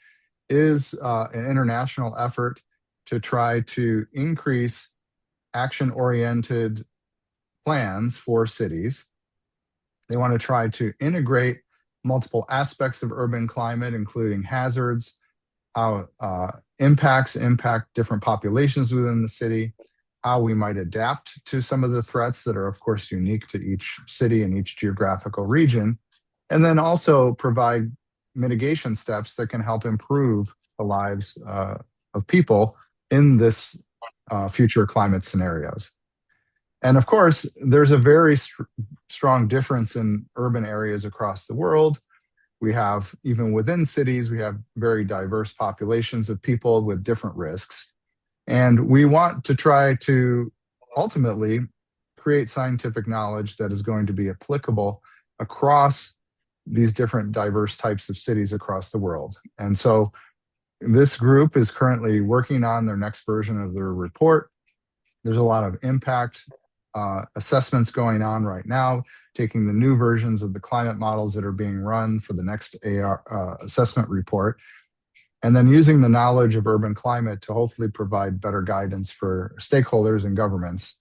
is an international effort to try to increase action-oriented plans for cities. They want to try to integrate multiple aspects of urban climate, including hazards, how impacts impact different populations within the city, how we might adapt to some of the threats that are, of course, unique to each city and each geographical region, and then also provide mitigation steps that can help improve the lives of people in this future climate scenarios. And of course, there's a very strong difference in urban areas across the world. We have, even within cities, we have very diverse populations of people with different risks. And we want to try to ultimately create scientific knowledge that is going to be applicable across these different diverse types of cities across the world. And so this group is currently working on their next version of their report. There's a lot of impact assessments going on right now, taking the new versions of the climate models that are being run for the next AR assessment report, and then using the knowledge of urban climate to hopefully provide better guidance for stakeholders and governments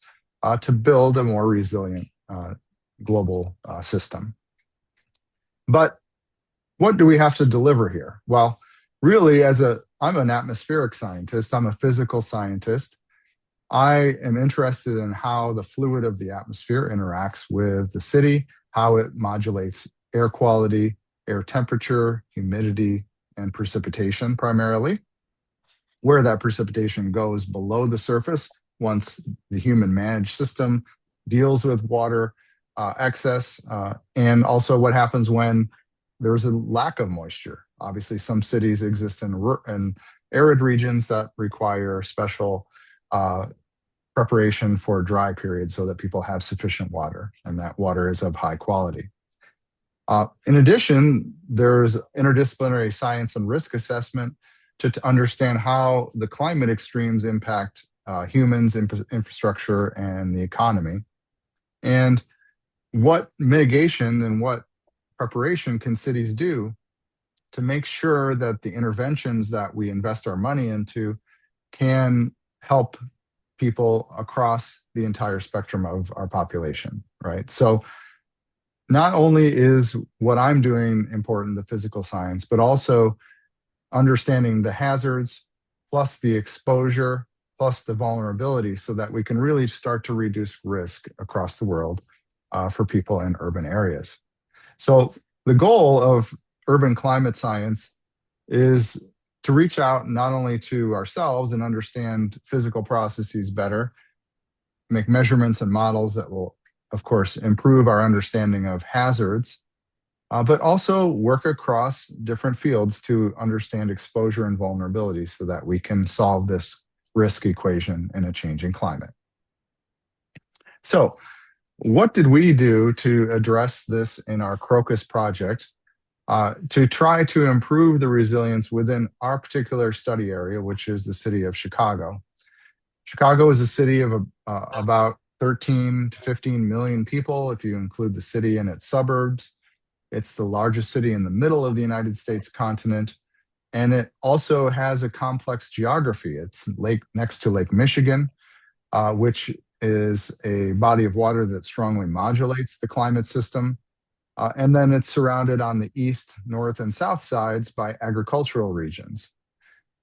to build a more resilient global system. But what do we have to deliver here? Well, really, I'm an atmospheric scientist, I'm a physical scientist. I am interested in how the fluid of the atmosphere interacts with the city, how it modulates air quality, air temperature, humidity, and precipitation primarily, where that precipitation goes below the surface once the human managed system deals with water excess, and also what happens when there's a lack of moisture. Obviously, some cities exist in arid regions that require special preparation for dry periods so that people have sufficient water, and that water is of high quality. In addition, there's interdisciplinary science and risk assessment to understand how the climate extremes impact humans, infrastructure, and the economy. And what mitigation and what preparation can cities do to make sure that the interventions that we invest our money into can help people across the entire spectrum of our population, right? So not only is what I'm doing important, the physical science, but also understanding the hazards, plus the exposure, plus the vulnerability, so that we can really start to reduce risk across the world for people in urban areas. So the goal of urban climate science is to reach out not only to ourselves and understand physical processes better, make measurements and models that will, of course, improve our understanding of hazards, but also work across different fields to understand exposure and vulnerability so that we can solve this risk equation in a changing climate. So what did we do to address this in our Crocus project to try to improve the resilience within our particular study area, which is the city of Chicago? Chicago is a city of about 13 to 15 million people, if you include the city and its suburbs. It's the largest city in the middle of the United States continent, and it also has a complex geography. It's next to Lake Michigan, which is a body of water that strongly modulates the climate system. And then it's surrounded on the east, north, and south sides by agricultural regions.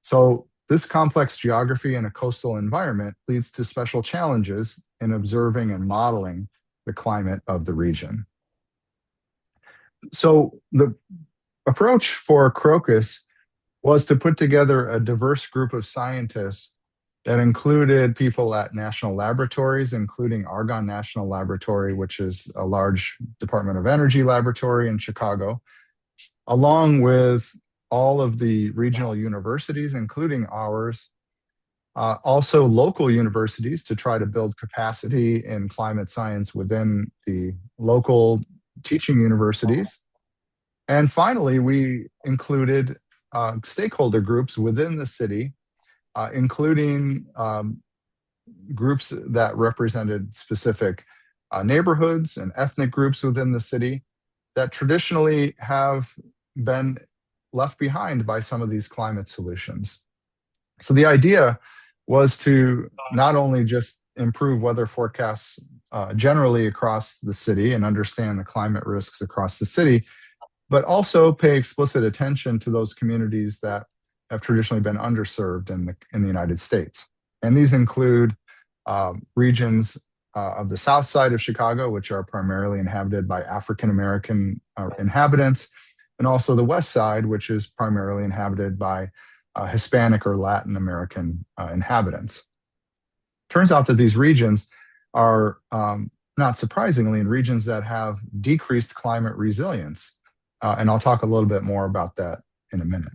So this complex geography in a coastal environment leads to special challenges in observing and modeling the climate of the region. So the approach for Crocus was to put together a diverse group of scientists that included people at national laboratories, including Argonne National Laboratory, which is a large Department of Energy laboratory in Chicago, along with all of the regional universities, including ours, also local universities to try to build capacity in climate science within the local teaching universities. And finally, we included stakeholder groups within the city, including groups that represented specific neighborhoods and ethnic groups within the city that traditionally have been left behind by some of these climate solutions. So the idea was to not only just improve weather forecasts generally across the city and understand the climate risks across the city, but also pay explicit attention to those communities that have traditionally been underserved in the United States. And these include regions of the south side of Chicago, which are primarily inhabited by African-American inhabitants, and also the west side, which is primarily inhabited by Hispanic or Latin American inhabitants. Turns out that these regions are, not surprisingly, in regions that have decreased climate resilience. And I'll talk a little bit more about that in a minute.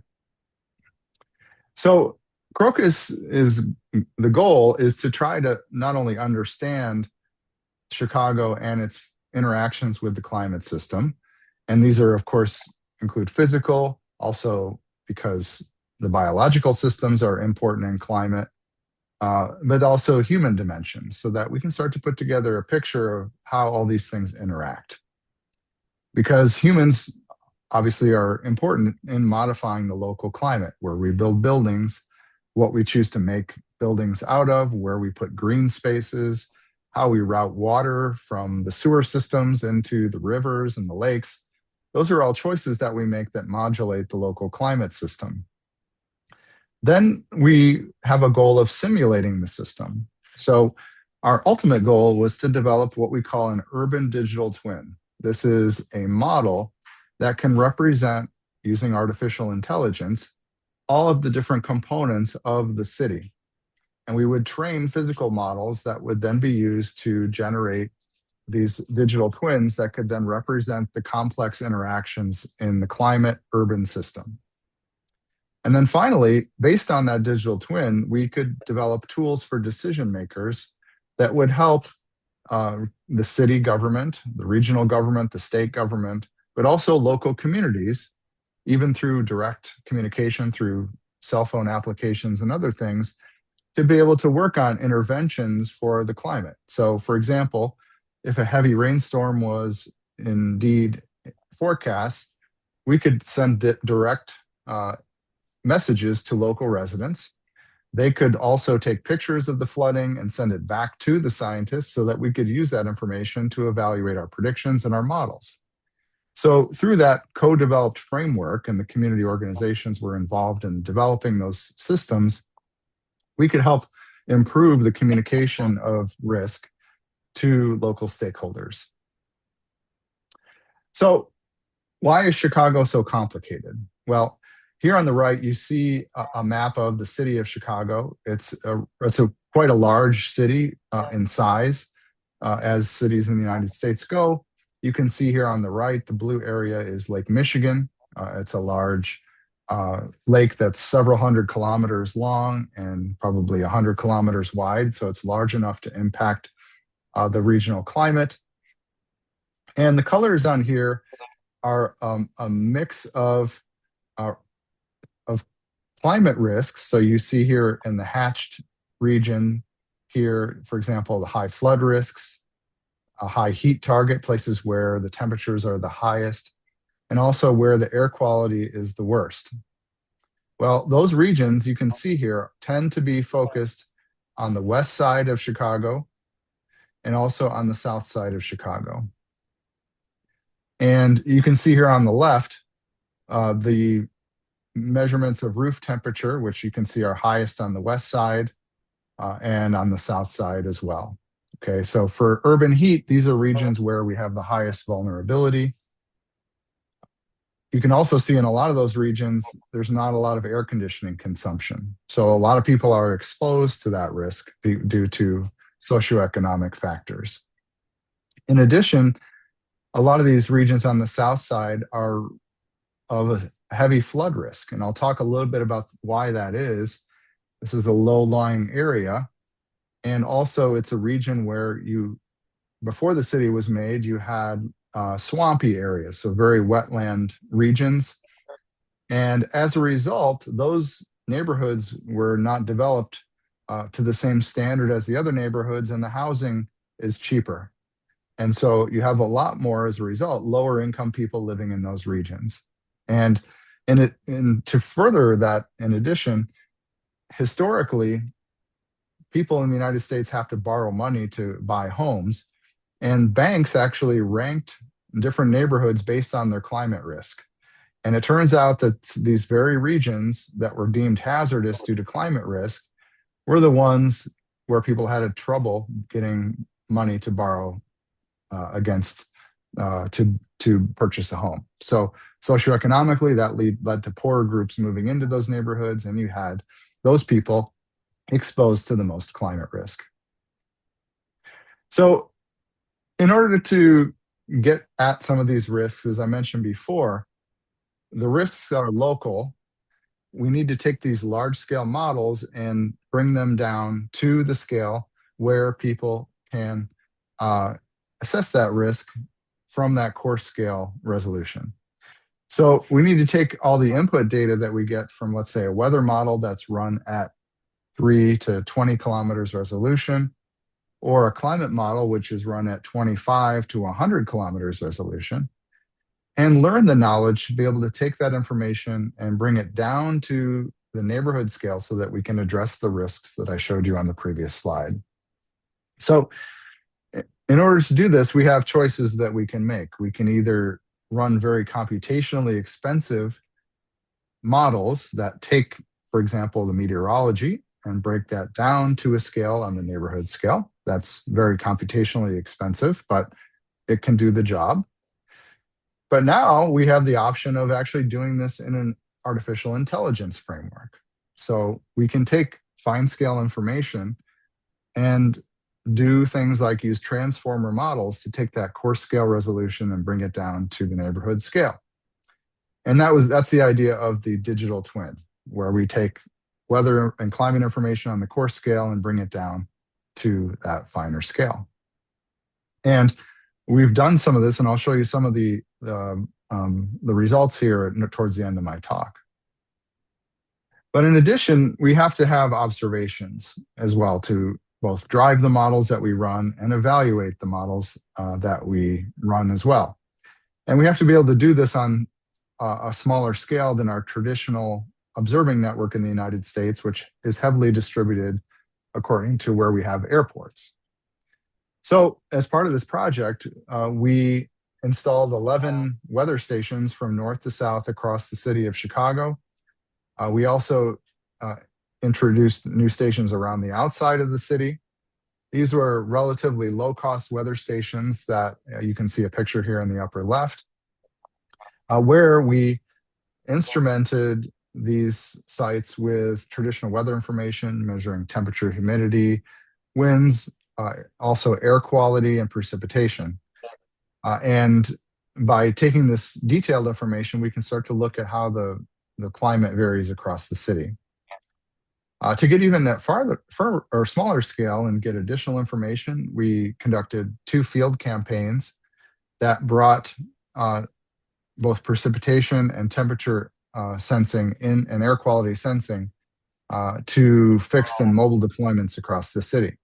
So Crocus the goal is to try to not only understand Chicago and its interactions with the climate system, and these are, of course, include physical, also because the biological systems are important in climate, but also human dimensions, so that we can start to put together a picture of how all these things interact. Because humans obviously are important in modifying the local climate, where we build buildings, what we choose to make buildings out of, where we put green spaces, how we route water from the sewer systems into the rivers and the lakes. Those are all choices that we make that modulate the local climate system. Then we have a goal of simulating the system. So our ultimate goal was to develop what we call an urban digital twin. This is a model that can represent, using artificial intelligence, all of the different components of the city. And we would train physical models that would then be used to generate these digital twins that could then represent the complex interactions in the climate urban system. And then finally, based on that digital twin, we could develop tools for decision makers that would help the city government, the regional government, the state government, but also local communities, even through direct communication through cell phone applications and other things, to be able to work on interventions for the climate. So for example, if a heavy rainstorm was indeed forecast, we could send direct messages to local residents. They could also take pictures of the flooding and send it back to the scientists so that we could use that information to evaluate our predictions and our models. So through that co-developed framework, and the community organizations were involved in developing those systems, we could help improve the communication of risk to local stakeholders. So why is Chicago so complicated? Well, here on the right, you see a map of the city of Chicago. It's quite a large city in size as cities in the United States go. You can see here on the right, the blue area is Lake Michigan. It's a large lake that's several hundred kilometers long and probably 100 kilometers wide. So it's large enough to impact the regional climate. And the colors on here are a mix of climate risks. So you see here in the hatched region here, for example, the high flood risks, a high heat target, places where the temperatures are the highest, and also where the air quality is the worst. Well, those regions you can see here tend to be focused on the west side of Chicago and also on the south side of Chicago. And you can see here on the left, the measurements of roof temperature, which you can see are highest on the west side and on the south side as well. Okay, so for urban heat, these are regions where we have the highest vulnerability. You can also see in a lot of those regions, there's not a lot of air conditioning consumption. So a lot of people are exposed to that risk due to socioeconomic factors. In addition, a lot of these regions on the south side are of a heavy flood risk. And I'll talk a little bit about why that is. This is a low-lying area. And also it's a region where before the city was made, you had swampy areas, so very wetland regions. And as a result, those neighborhoods were not developed to the same standard as the other neighborhoods, and the housing is cheaper. And so you have a lot more, as a result, lower income people living in those regions. And to further that, in addition, historically, people in the United States have to borrow money to buy homes, and banks actually ranked different neighborhoods based on their climate risk. And it turns out that these very regions that were deemed hazardous due to climate risk were the ones where people had trouble getting money to borrow to purchase a home. So socioeconomically, that led to poorer groups moving into those neighborhoods, and you had those people exposed to the most climate risk. So in order to get at some of these risks, as I mentioned before, the risks are local. We need to take these large-scale models and bring them down to the scale where people can assess that risk from that coarse scale resolution. So we need to take all the input data that we get from, let's say, a weather model that's run at 3 to 20 kilometers resolution, or a climate model which is run at 25 to 100 kilometers resolution, and learn the knowledge to be able to take that information and bring it down to the neighborhood scale so that we can address the risks that I showed you on the previous slide. So in order to do this, we have choices that we can make. We can either run very computationally expensive models that take, for example, the meteorology and break that down to a scale on the neighborhood scale. That's very computationally expensive, but it can do the job. But now we have the option of actually doing this in an artificial intelligence framework. So we can take fine scale information and do things like use transformer models to take that coarse scale resolution and bring it down to the neighborhood scale. And that's the idea of the digital twin, where we take weather and climate information on the coarse scale and bring it down to that finer scale. And we've done some of this, and I'll show you some of the results here towards the end of my talk. But in addition, we have to have observations as well to both drive the models that we run and evaluate the models that we run as well. And we have to be able to do this on a smaller scale than our traditional observing network in the United States, which is heavily distributed according to where we have airports. So as part of this project, we installed 11 weather stations from north to south across the city of Chicago. We also introduced new stations around the outside of the city. These were relatively low-cost weather stations that you can see a picture here in the upper left, where we instrumented these sites with traditional weather information, measuring temperature, humidity, winds, also air quality and precipitation. And by taking this detailed information, we can start to look at how the climate varies across the city. To get even at farther or smaller scale and get additional information, we conducted 2 field campaigns that brought both precipitation and temperature sensing and air quality sensing to fixed and mobile deployments across the city.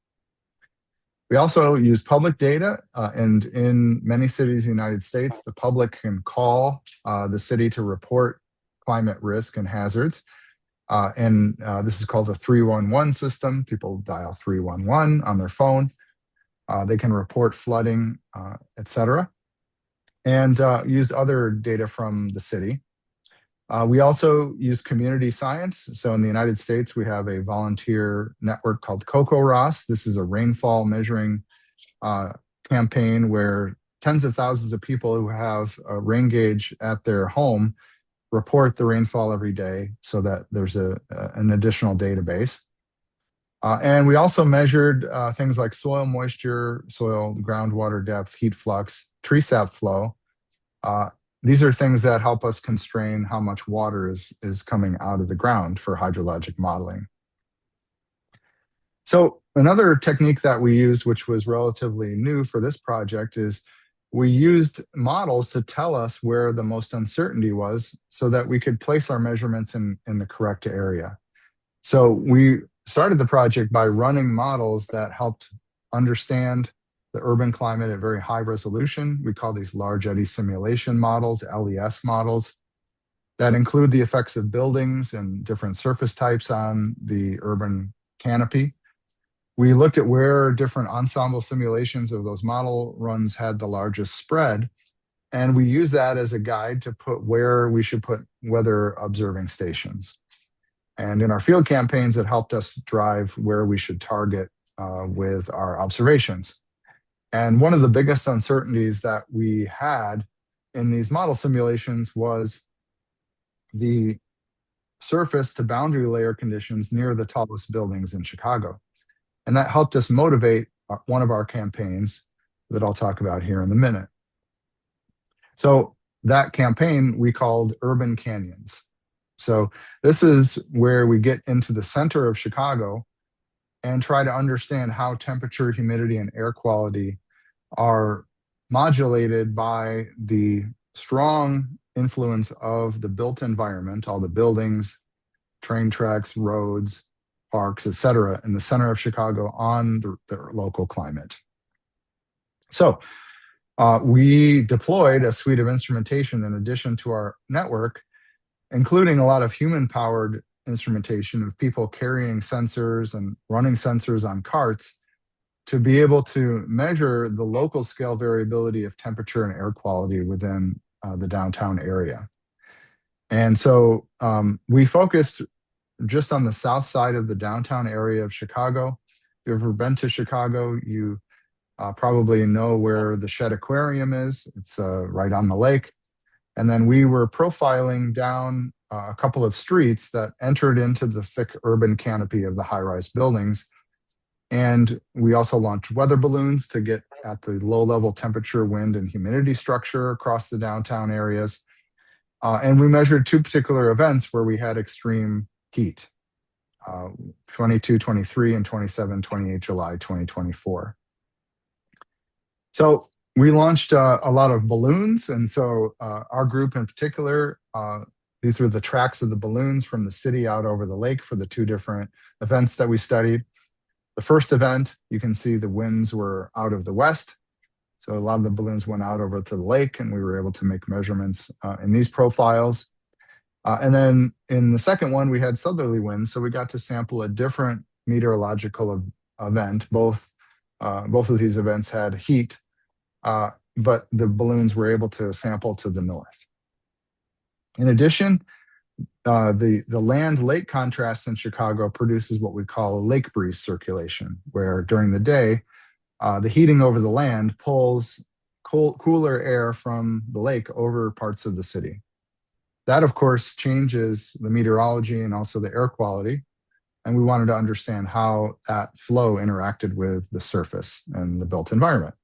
We also use public data, and in many cities in the United States, the public can call the city to report climate risk and hazards. This is called a 311 system. People dial 311 on their phone. They can report flooding, etc., and use other data from the city. We also use community science. So in the United States, we have a volunteer network called CocoRoss. This is a rainfall measuring campaign where tens of thousands of people who have a rain gauge at their home report the rainfall every day so that there's an additional database. And we also measured things like soil moisture, soil groundwater depth, heat flux, tree sap flow. These are things that help us constrain how much water is coming out of the ground for hydrologic modeling. So another technique that we use, which was relatively new for this project, is we used models to tell us where the most uncertainty was so that we could place our measurements in the correct area. So we started the project by running models that helped understand the urban climate at very high resolution. We call these large eddy simulation models, LES models, that include the effects of buildings and different surface types on the urban canopy. We looked at where different ensemble simulations of those model runs had the largest spread, and we used that as a guide to put where we should put weather observing stations. And in our field campaigns, it helped us drive where we should target with our observations. And one of the biggest uncertainties that we had in these model simulations was the surface to boundary layer conditions near the tallest buildings in Chicago. And that helped us motivate one of our campaigns that I'll talk about here in a minute. So that campaign we called Urban Canyons. So this is where we get into the center of Chicago and try to understand how temperature, humidity, and air quality are modulated by the strong influence of the built environment, all the buildings, train tracks, roads, parks, etc., in the center of Chicago on the local climate. So we deployed a suite of instrumentation in addition to our network, including a lot of human-powered instrumentation of people carrying sensors and running sensors on carts to be able to measure the local scale variability of temperature and air quality within the downtown area. And so we focused just on the south side of the downtown area of Chicago. If you've ever been to Chicago, you probably know where the Shedd Aquarium is. It's right on the lake. And then we were profiling down a couple of streets that entered into the thick urban canopy of the high-rise buildings. And we also launched weather balloons to get at the low-level temperature, wind, and humidity structure across the downtown areas. And we measured two particular events where we had extreme heat, 22-23 and 27-28 July 2024. So we launched a lot of balloons. And so our group in particular, these were the tracks of the balloons from the city out over the lake for the two different events that we studied. The first event, you can see the winds were out of the west. So a lot of the balloons went out over to the lake, and we were able to make measurements in these profiles. And then in the second one, we had southerly winds. So we got to sample a different meteorological event. Both of these events had heat, but the balloons were able to sample to the north. In addition, the land-lake contrast in Chicago produces what we call a lake breeze circulation, where during the day, the heating over the land pulls cooler air from the lake over parts of the city. That, of course, changes the meteorology and also the air quality. And we wanted to understand how that flow interacted with the surface and the built environment.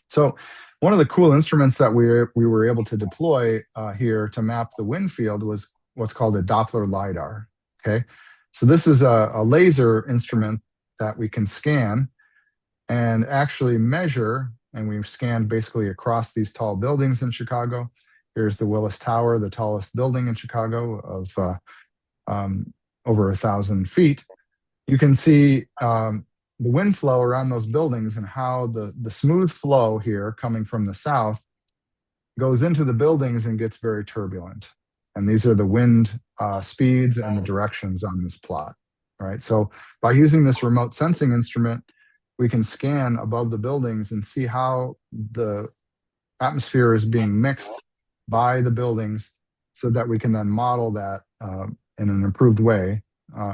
So one of the cool instruments that we were able to deploy here to map the wind field was what's called a Doppler LiDAR. Okay, so this is a laser instrument that we can scan and actually measure, and we've scanned basically across these tall buildings in Chicago. Here's the Willis Tower, the tallest building in Chicago of over 1,000 feet. You can see the wind flow around those buildings and how the smooth flow here coming from the south goes into the buildings and gets very turbulent. And these are the wind speeds and the directions on this plot, right? So by using this remote sensing instrument, we can scan above the buildings and see how the atmosphere is being mixed by the buildings so that we can then model that in an improved way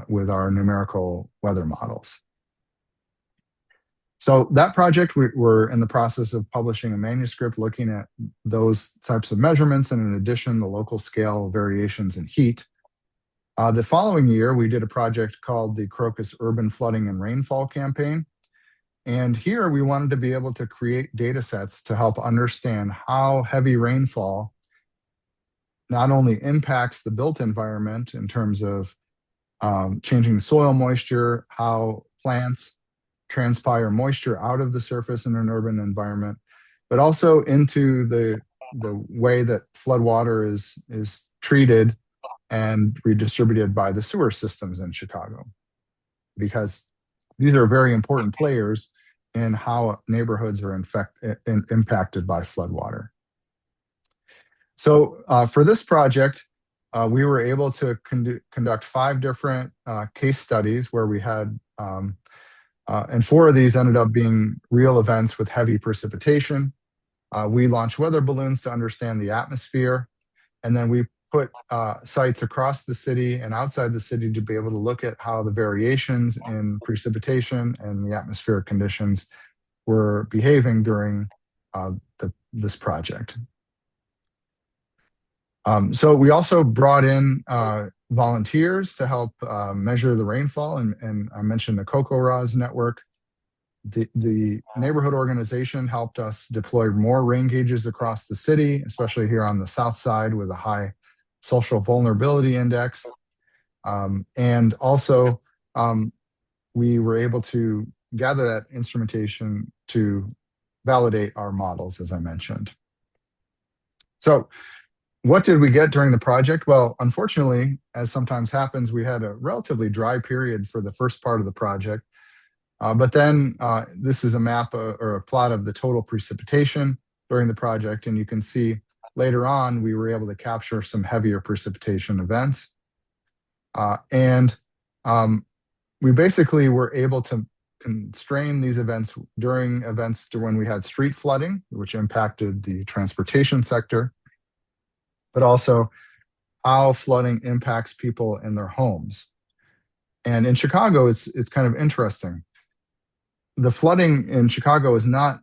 with our numerical weather models. So that project, we're in the process of publishing a manuscript looking at those types of measurements, and in addition, the local scale variations in heat. The following year, we did a project called the Crocus Urban Flooding and Rainfall Campaign. And here we wanted to be able to create data sets to help understand how heavy rainfall not only impacts the built environment in terms of changing soil moisture, how plants transpire moisture out of the surface in an urban environment, but also into the way that floodwater is treated and redistributed by the sewer systems in Chicago. Because these are very important players in how neighborhoods are impacted by floodwater. So for this project, we were able to conduct 5 different case studies where we had, and 4 of these ended up being real events with heavy precipitation. We launched weather balloons to understand the atmosphere, and then we put sites across the city and outside the city to be able to look at how the variations in precipitation and the atmospheric conditions were behaving during this project. So we also brought in volunteers to help measure the rainfall, and I mentioned the CocoRAS network. The neighborhood organization helped us deploy more rain gauges across the city, especially here on the south side with a high social vulnerability index. And also, we were able to gather that instrumentation to validate our models, as I mentioned. So what did we get during the project? Well, unfortunately, as sometimes happens, we had a relatively dry period for the first part of the project. But then this is a map or a plot of the total precipitation during the project. And you can see later on, we were able to capture some heavier precipitation events. And we basically were able to constrain these events during events when we had street flooding, which impacted the transportation sector, but also how flooding impacts people in their homes. And in Chicago, it's kind of interesting. The flooding in Chicago is not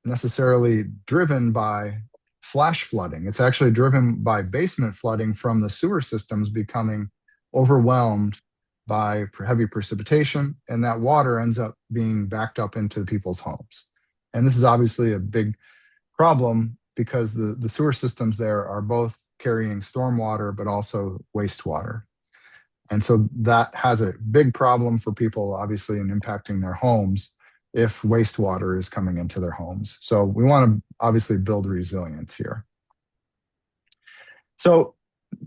necessarily driven by flash flooding. It's actually driven by basement flooding from the sewer systems becoming overwhelmed by heavy precipitation, and that water ends up being backed up into people's homes. And this is obviously a big problem because the sewer systems there are both carrying stormwater but also wastewater. And so that has a big problem for people, obviously, in impacting their homes if wastewater is coming into their homes. So we want to obviously build resilience here. So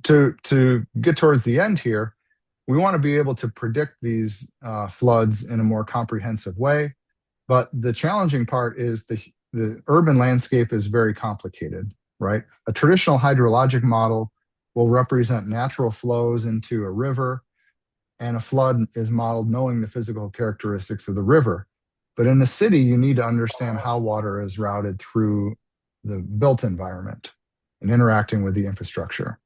to get towards the end here, we want to be able to predict these floods in a more comprehensive way. But the challenging part is the urban landscape is very complicated, right? A traditional hydrologic model will represent natural flows into a river, and a flood is modeled knowing the physical characteristics of the river. But in the city, you need to understand how water is routed through the built environment and interacting with the infrastructure.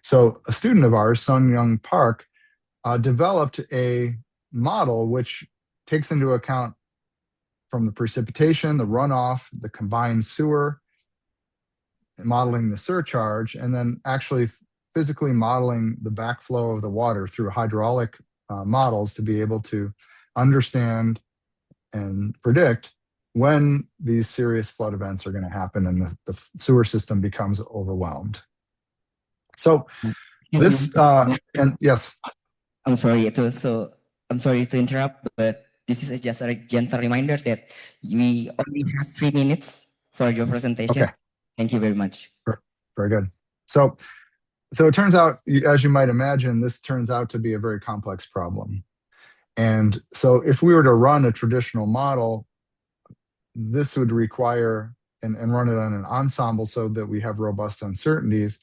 So a student of ours, Sun Young Park, developed a model which takes into account from the precipitation, the runoff, the combined sewer, modeling the surcharge, and then actually physically modeling the backflow of the water through hydraulic models to be able to understand and predict when these serious flood events are going to happen and the sewer system becomes overwhelmed. So this, and yes. I'm sorry to interrupt, but this is just a gentle reminder that we only have 3 minutes for your presentation. Okay. Thank you very much. Very good. So it turns out, as you might imagine, this turns out to be a very complex problem. And so if we were to run a traditional model, this would require, and run it on an ensemble so that we have robust uncertainties.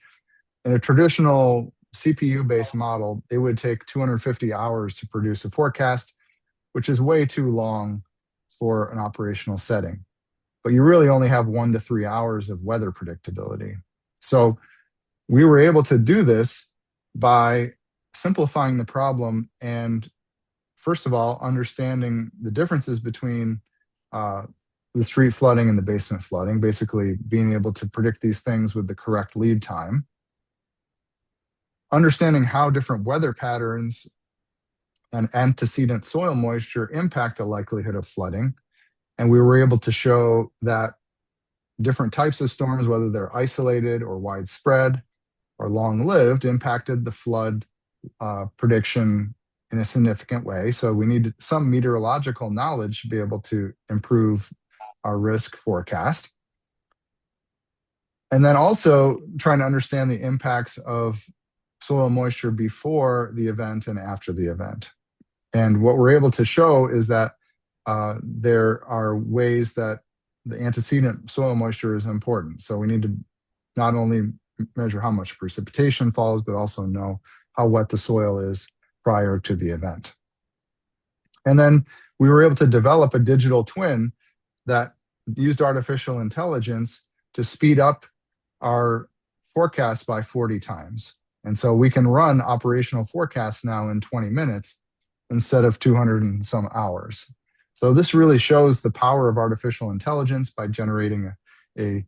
In a traditional CPU-based model, it would take 250 hours to produce a forecast, which is way too long for an operational setting. But you really only have 1 to 3 hours of weather predictability. So we were able to do this by simplifying the problem and, first of all, understanding the differences between the street flooding and the basement flooding, basically being able to predict these things with the correct lead time. Understanding how different weather patterns and antecedent soil moisture impact the likelihood of flooding. And we were able to show that different types of storms, whether they're isolated or widespread or long-lived, impacted the flood prediction in a significant way. So we need some meteorological knowledge to be able to improve our risk forecast. And then also trying to understand the impacts of soil moisture before the event and after the event. And what we're able to show is that there are ways that the antecedent soil moisture is important. So we need to not only measure how much precipitation falls, but also know how wet the soil is prior to the event. And then we were able to develop a digital twin that used artificial intelligence to speed up our forecast by 40 times. And so we can run operational forecasts now in 20 minutes instead of 200 and some hours. So this really shows the power of artificial intelligence by generating a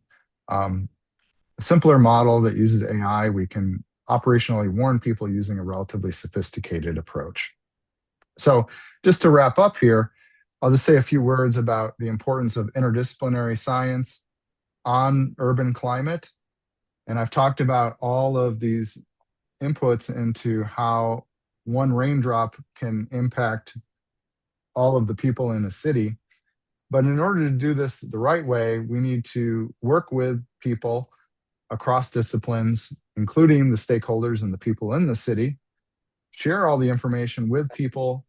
simpler model that uses AI. We can operationally warn people using a relatively sophisticated approach. So just to wrap up here, I'll just say a few words about the importance of interdisciplinary science on urban climate. And I've talked about all of these inputs into how one raindrop can impact all of the people in a city. But in order to do this the right way, we need to work with people across disciplines, including the stakeholders and the people in the city, share all the information with people,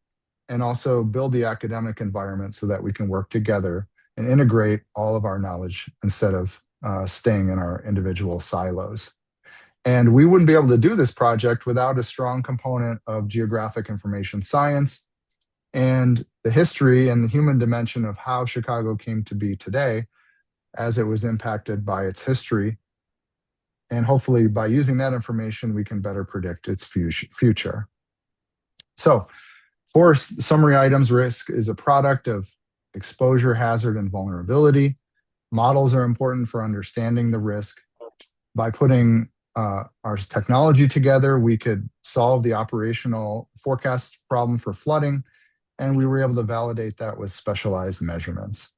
and also build the academic environment so that we can work together and integrate all of our knowledge instead of staying in our individual silos. And we wouldn't be able to do this project without a strong component of geographic information science and the history and the human dimension of how Chicago came to be today as it was impacted by its history. And hopefully by using that information, we can better predict its future. So for summary items, risk is a product of exposure, hazard, and vulnerability. Models are important for understanding the risk. By putting our technology together, we could solve the operational forecast problem for flooding, and we were able to validate that with specialized measurements.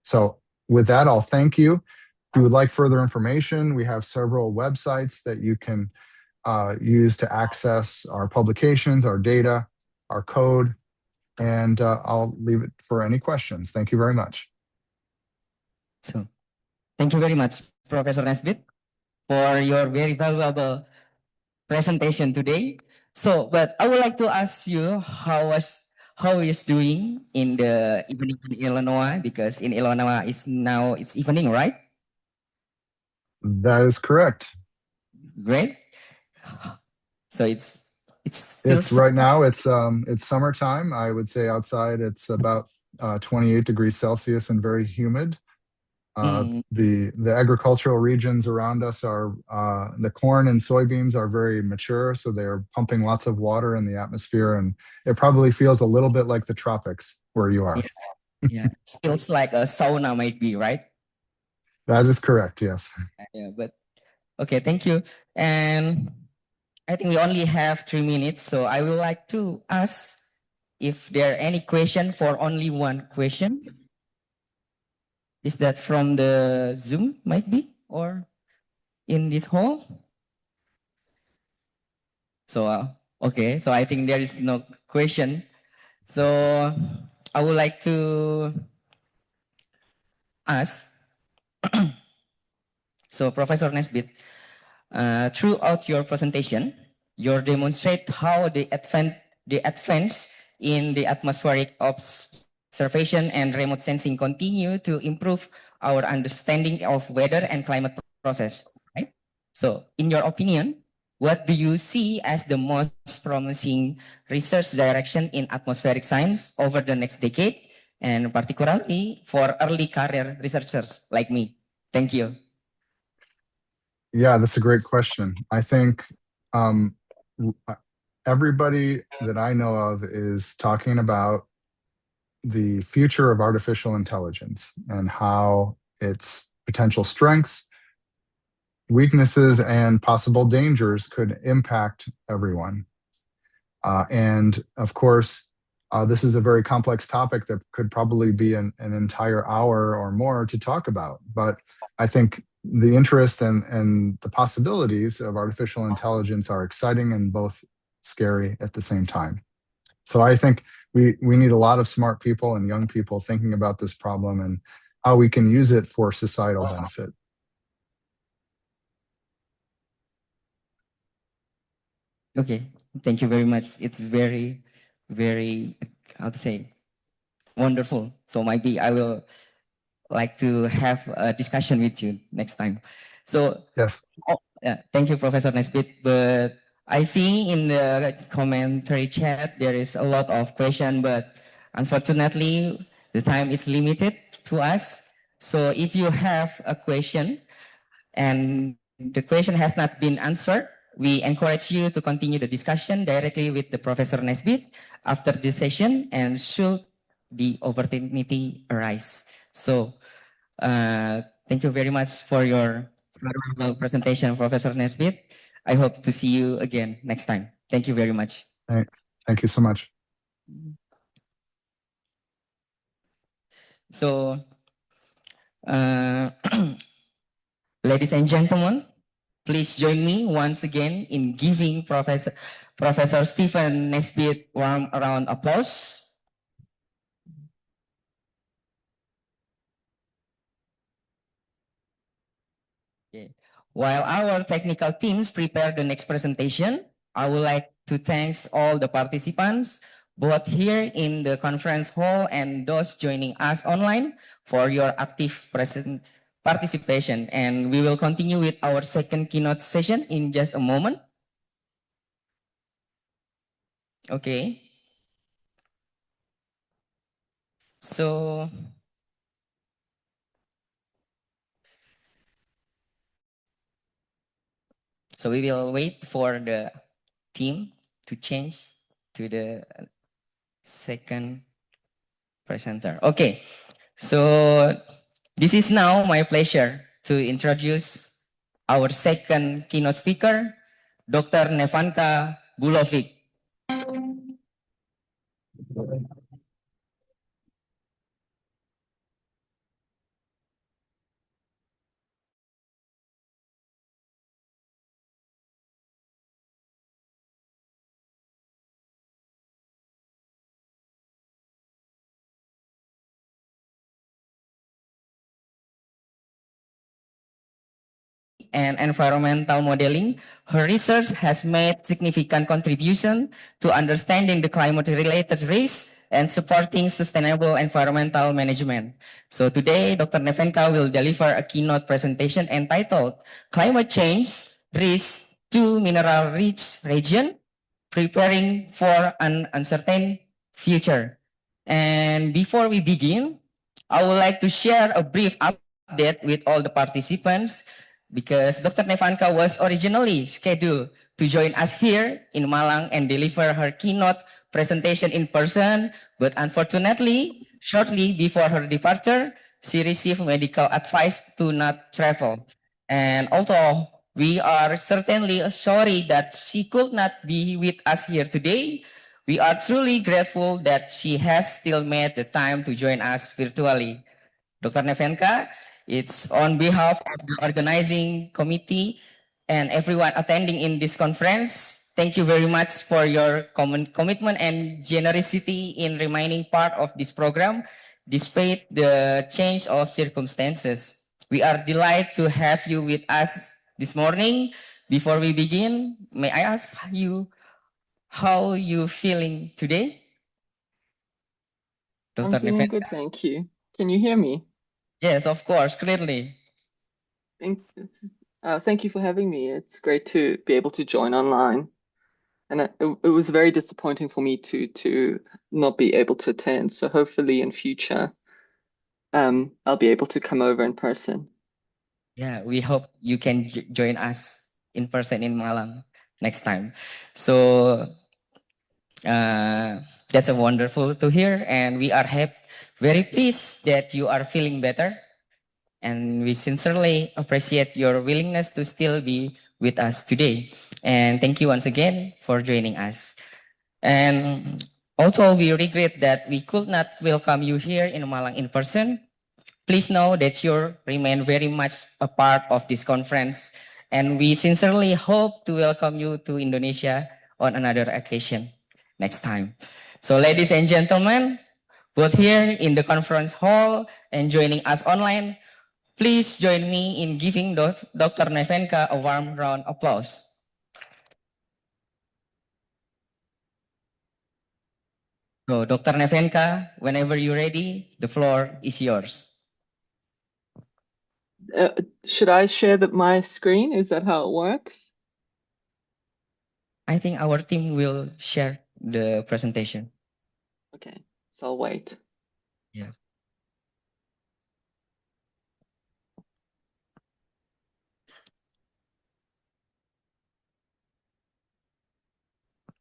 So with that, I'll thank you. If you would like further information, we have several websites that you can use to access our publications, our data, our code, and I'll leave it for any questions. Thank you very much. So, thank you very much, Professor Nesbit, for your very valuable presentation today. So, but I would like to ask you how is doing in the evening in Illinois, because in Illinois it's evening, right? That is correct. Great. So it's still right now. It's summertime. I would say outside it's about 28 degrees Celsius and very humid. The agricultural regions around us are the corn and soybeans are very mature, so they're pumping lots of water in the atmosphere, and it probably feels a little bit like the tropics where you are. Yeah, it feels like a sauna might be, right? That is correct, yes. Yeah, but okay, thank you. And I think we only have 3 minutes, so I would like to ask if there are any question for only one question. Is that from the Zoom might be, or in this hall? So, okay, so I think there is no question. So I would like to ask, so Professor Nesbit, throughout your presentation, you demonstrate how the advance in the atmospheric observation and remote sensing continue to improve our understanding of weather and climate process, right? So in your opinion, what do you see as the most promising research direction in atmospheric science over the next decade, and particularly for early career researchers like me? Thank you. Yeah, that's a great question. I think everybody that I know of is talking about the future of artificial intelligence and how its potential strengths, weaknesses, and possible dangers could impact everyone. And of course, this is a very complex topic that could probably be an entire hour or more to talk about. But I think the interest and the possibilities of artificial intelligence are exciting and both scary at the same time. So I think we need a lot of smart people and young people thinking about this problem and how we can use it for societal benefit. Okay, thank you very much. It's very, very, how to say, wonderful. So maybe I will like to have a discussion with you next time. So yes, yeah, thank you, Professor Nesbit. But I see in the commentary chat there is a lot of question, but unfortunately the time is limited to us. So if you have a question and the question has not been answered, we encourage you to continue the discussion directly with the Professor Nesbit after this session and should the opportunity arise. So thank you very much for your presentation, Professor Nesbit. I hope to see you again next time. Thank you very much. Thank you so much. So, ladies and gentlemen, please join me once again in giving Professor Stephen Nesbit warm round of applause. Okay. While our technical teams prepare the next presentation, I would like to thank all the participants, both here in the conference hall and those joining us online, for your active participation. And we will continue with our second keynote session in just a moment. Okay. So we will wait for the team to change to the second presenter. Okay, so this is now my pleasure to introduce our second keynote speaker, Dr. Nevanka Bulovic. And environmental modeling, her research has made significant contribution to understanding the climate-related risks and supporting sustainable environmental management. So today, Dr. Nevenka will deliver a keynote presentation entitled Climate Change Risks to Mineral-Rich Region, Preparing for an Uncertain Future. And before we begin, I would like to share a brief update with all the participants because Dr. Nevanka was originally scheduled to join us here in Malang and deliver her keynote presentation in person, but unfortunately, shortly before her departure, she received medical advice to not travel. And although we are certainly sorry that she could not be with us here today, we are truly grateful that she has still made the time to join us virtually. Dr. Nevenka, it's on behalf of the organizing committee and everyone attending in this conference. Thank you very much for your commitment and generosity in remaining part of this program, despite the change of circumstances. We are delighted to have you with us this morning. Before we begin, may I ask you how you feeling today? I'm feeling good, thank you. Can you hear me? Yes, of course, clearly. Thank you for having me. It's great to be able to join online. And it was very disappointing for me to not be able to attend. So hopefully in future, I'll be able to come over in person. Yeah, we hope you can join us in person in Malang next time. So that's a wonderful to hear, and we are very pleased that you are feeling better. And we sincerely appreciate your willingness to still be with us today. And thank you once again for joining us. And although we regret that we could not welcome you here in Malang in person, please know that you remain very much a part of this conference. And we sincerely hope to welcome you to Indonesia on another occasion next time. So ladies and gentlemen, both here in the conference hall and joining us online, please join me in giving Dr. Nevenka a warm round of applause. So, Dr. Nevenka, whenever you're ready, the floor is yours. Should I share my screen? Is that how it works? I think our team will share the presentation. Okay, so I'll wait. Yeah.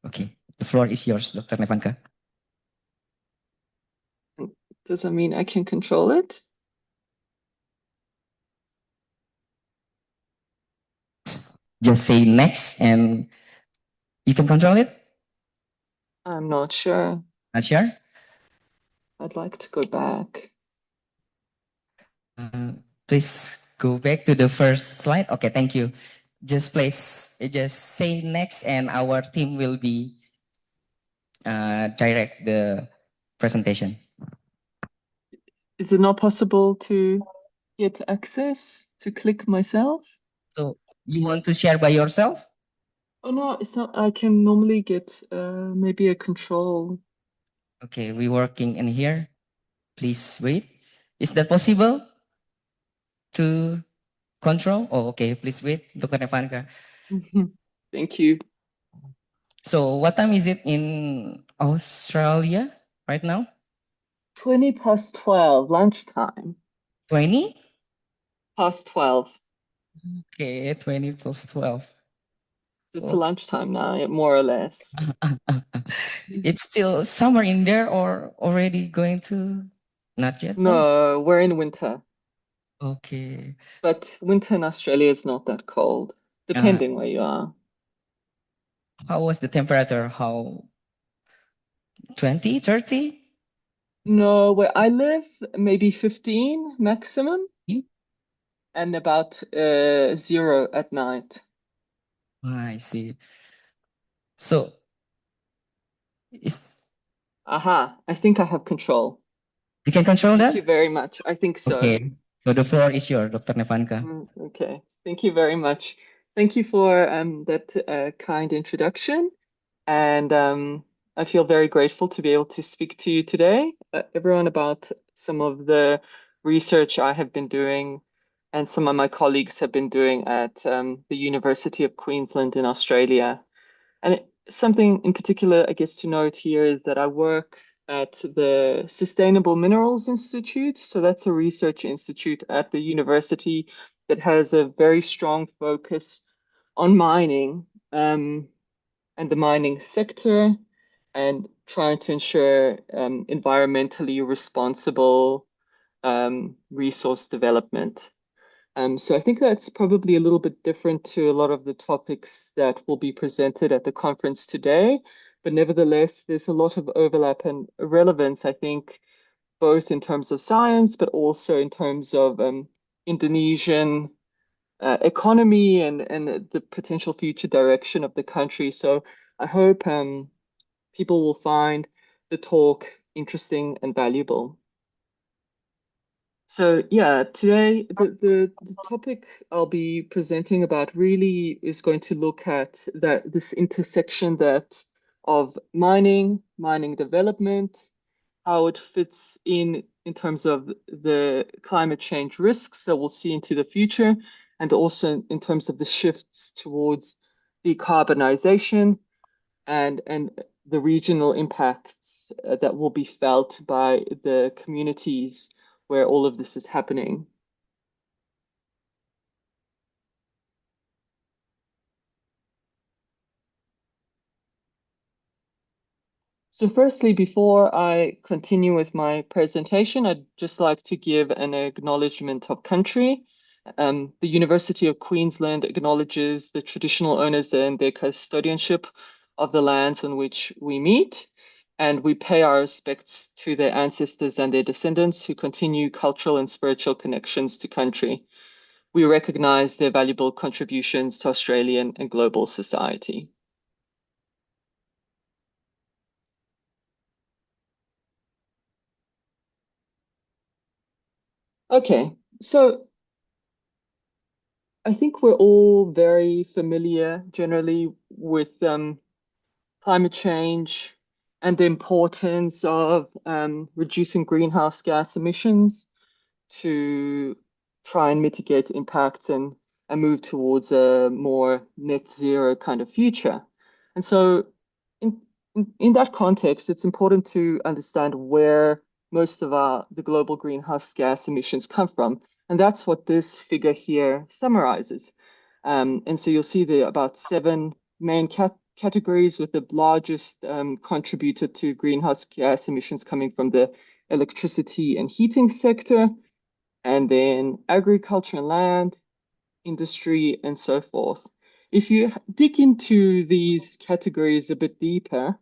Okay, the floor is yours, Dr. Nevenka. Does that mean I can control it? Just say next and you can control it? I'm not sure. Not sure? I'd like to go back. Please go back to the first slide. Okay, thank you. Just say next and our team will be direct the presentation. Is it not possible to get access to click myself? So you want to share by yourself? Oh no, it's not. I can normally get maybe a control. Okay, we're working in here. Please wait. Is that possible to control? Oh, okay. Please wait, Dr. Nevanka. Thank you. So what time is it in Australia right now? 20 past 12, lunchtime. 20? Past 12. Okay, 20 plus 12. It's Oh. lunchtime now, more or less. It's still summer in there or already going to? Not yet? No, we're in winter. Okay. But winter in Australia is not that cold, depending where you are. How was the temperature? How 20, 30? No, where I live, maybe 15 maximum, and about 0 at night. I see. So, is Aha, I think I have control. you can control Thank that? you very much. I think so. Okay. So the floor is yours, Dr. Nevanka. Okay, thank you very much. Thank you for that kind introduction. And I feel very grateful to be able to speak to you today, everyone, about some of the research I have been doing and some of my colleagues have been doing at the University of Queensland in Australia. And something in particular, I guess, to note here is that I work at the Sustainable Minerals Institute. So that's a research institute at the university that has a very strong focus on mining and the mining sector and trying to ensure environmentally responsible resource development. So I think that's probably a little bit different to a lot of the topics that will be presented at the conference today. But nevertheless, there's a lot of overlap and relevance, I think, both in terms of science, but also in terms of Indonesian economy and the potential future direction of the country. So I hope people will find the talk interesting and valuable. So yeah, today the topic I'll be presenting about really is going to look at this intersection of mining development, how it fits in terms of the climate change risks that we'll see into the future, and also in terms of the shifts towards decarbonization and the regional impacts that will be felt by the communities where all of this is happening. So firstly, before I continue with my presentation, I'd just like to give an acknowledgement of country. The University of Queensland acknowledges the traditional owners and their custodianship of the lands on which we meet, and we pay our respects to their ancestors and their descendants who continue cultural and spiritual connections to country. We recognize their valuable contributions to Australian and global society. Okay, so I think we're all very familiar generally with climate change and the importance of reducing greenhouse gas emissions to try and mitigate impacts and move towards a more net zero kind of future. And so in that context, it's important to understand where most of the global greenhouse gas emissions come from. And that's what this figure here summarizes. And so you'll see there are about 7 main categories, with the largest contributor to greenhouse gas emissions coming from the electricity and heating sector, and then agriculture and land, industry, and so forth. If you dig into these categories a bit deeper,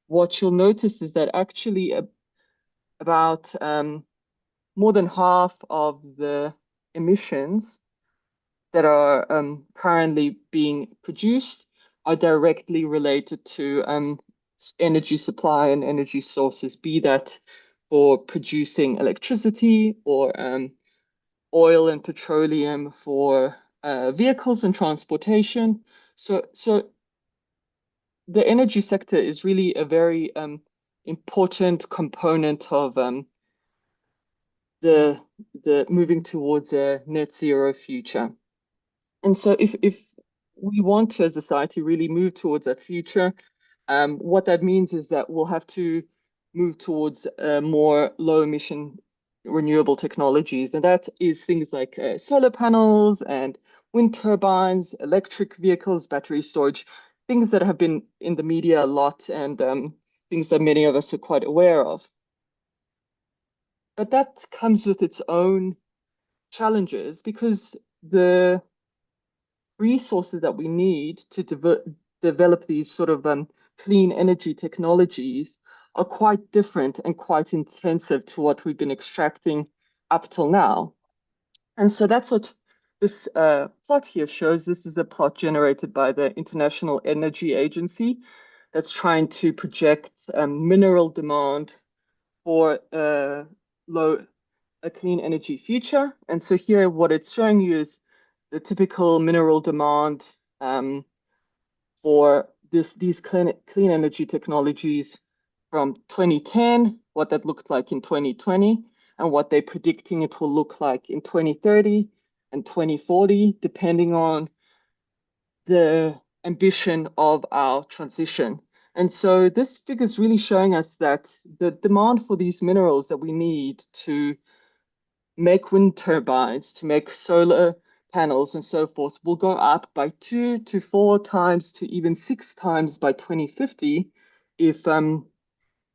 what you'll notice is that actually about more than half of the emissions that are currently being produced are directly related to energy supply and energy sources, be that for producing electricity or oil and petroleum for vehicles and transportation. So the energy sector is really a very important component of the moving towards a net zero future. And so if we want to, as a society, really move towards that future, what that means is that we'll have to move towards more low emission renewable technologies. And that is things like solar panels and wind turbines, electric vehicles, battery storage, things that have been in the media a lot and things that many of us are quite aware of. But that comes with its own challenges because the resources that we need to develop these sort of clean energy technologies are quite different and quite intensive to what we've been extracting up till now. And so that's what this plot here shows. This is a plot generated by the International Energy Agency that's trying to project mineral demand for a clean energy future. And so here what it's showing you is the typical mineral demand for these clean energy technologies from 2010, what that looked like in 2020, and what they're predicting it will look like in 2030 and 2040, depending on the ambition of our transition. And so this figure is really showing us that the demand for these minerals that we need to make wind turbines, to make solar panels and so forth will go up by 2 to 4 times to even 6 times by 2050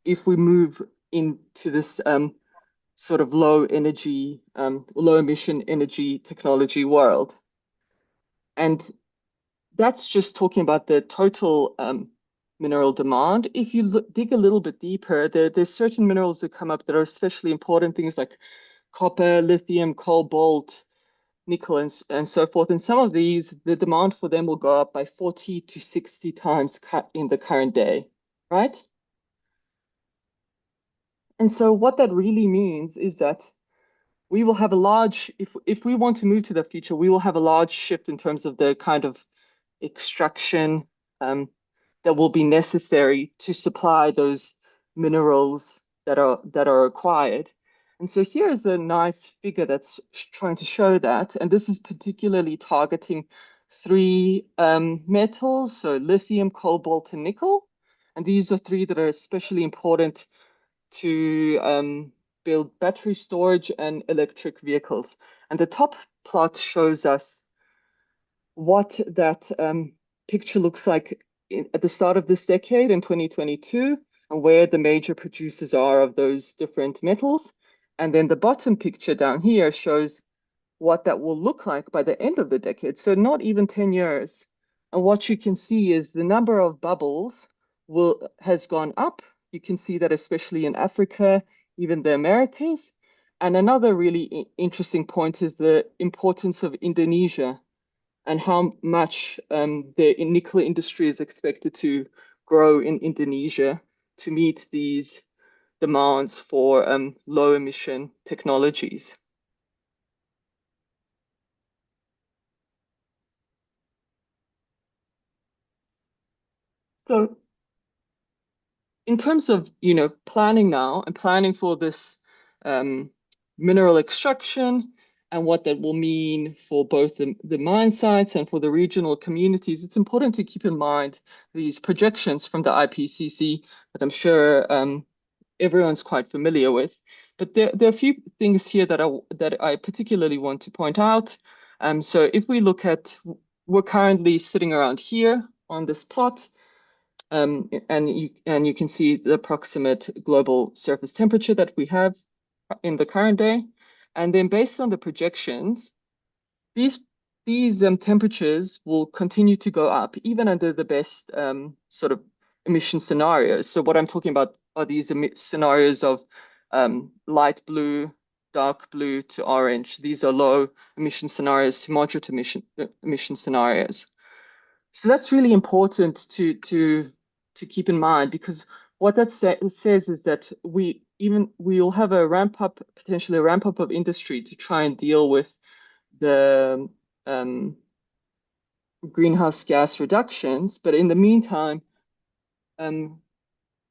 if we move into this sort of low emission energy technology world. And that's just talking about the total mineral demand. If you dig a little bit deeper, there's certain minerals that come up that are especially important, things like copper, lithium, cobalt, nickel, and so forth. And some of these, the demand for them will go up by 40 to 60 times in the current day, right? And so what that really means is that we will have a large, if we want to move to the future, we will have a large shift in terms of the kind of extraction that will be necessary to supply those minerals that are required. And so here is a nice figure that's trying to show that. And this is particularly targeting 3 metals, so lithium, cobalt, and nickel. And these are 3 that are especially important to build battery storage and electric vehicles. And the top plot shows us what that picture looks like at the start of this decade in 2022, and where the major producers are of those different metals. And then the bottom picture down here shows what that will look like by the end of the decade, so not even 10 years. And what you can see is the number of bubbles has gone up. You can see that especially in Africa, even the Americas. And another really interesting point is the importance of Indonesia and how much the nickel industry is expected to grow in Indonesia to meet these demands for low emission technologies. So in terms of, planning now and planning for this mineral extraction and what that will mean for both the mine sites and for the regional communities, it's important to keep in mind these projections from the IPCC that I'm sure everyone's quite familiar with. But there are a few things here that I particularly want to point out. So if we look at, we're currently sitting around here on this plot, and you can see the approximate global surface temperature that we have in the current day. And then based on the projections, these temperatures will continue to go up even under the best sort of emission scenarios. So what I'm talking about are these scenarios of light blue, dark blue to orange. These are low emission scenarios to moderate emission scenarios. So that's really important to keep in mind, because what that says is that we'll have potentially a ramp up of industry to try and deal with the greenhouse gas reductions. But in the meantime,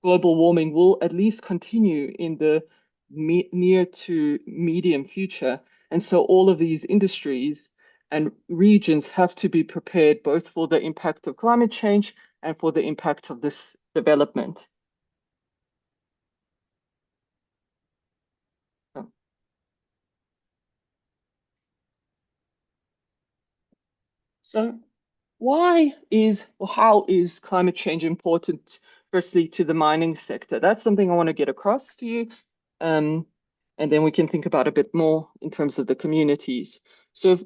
global warming will at least continue in the near to medium future. And so all of these industries and regions have to be prepared both for the impact of climate change and for the impact of this development. So how is climate change important, firstly, to the mining sector? That's something I want to get across to you. And then we can think about a bit more in terms of the communities. So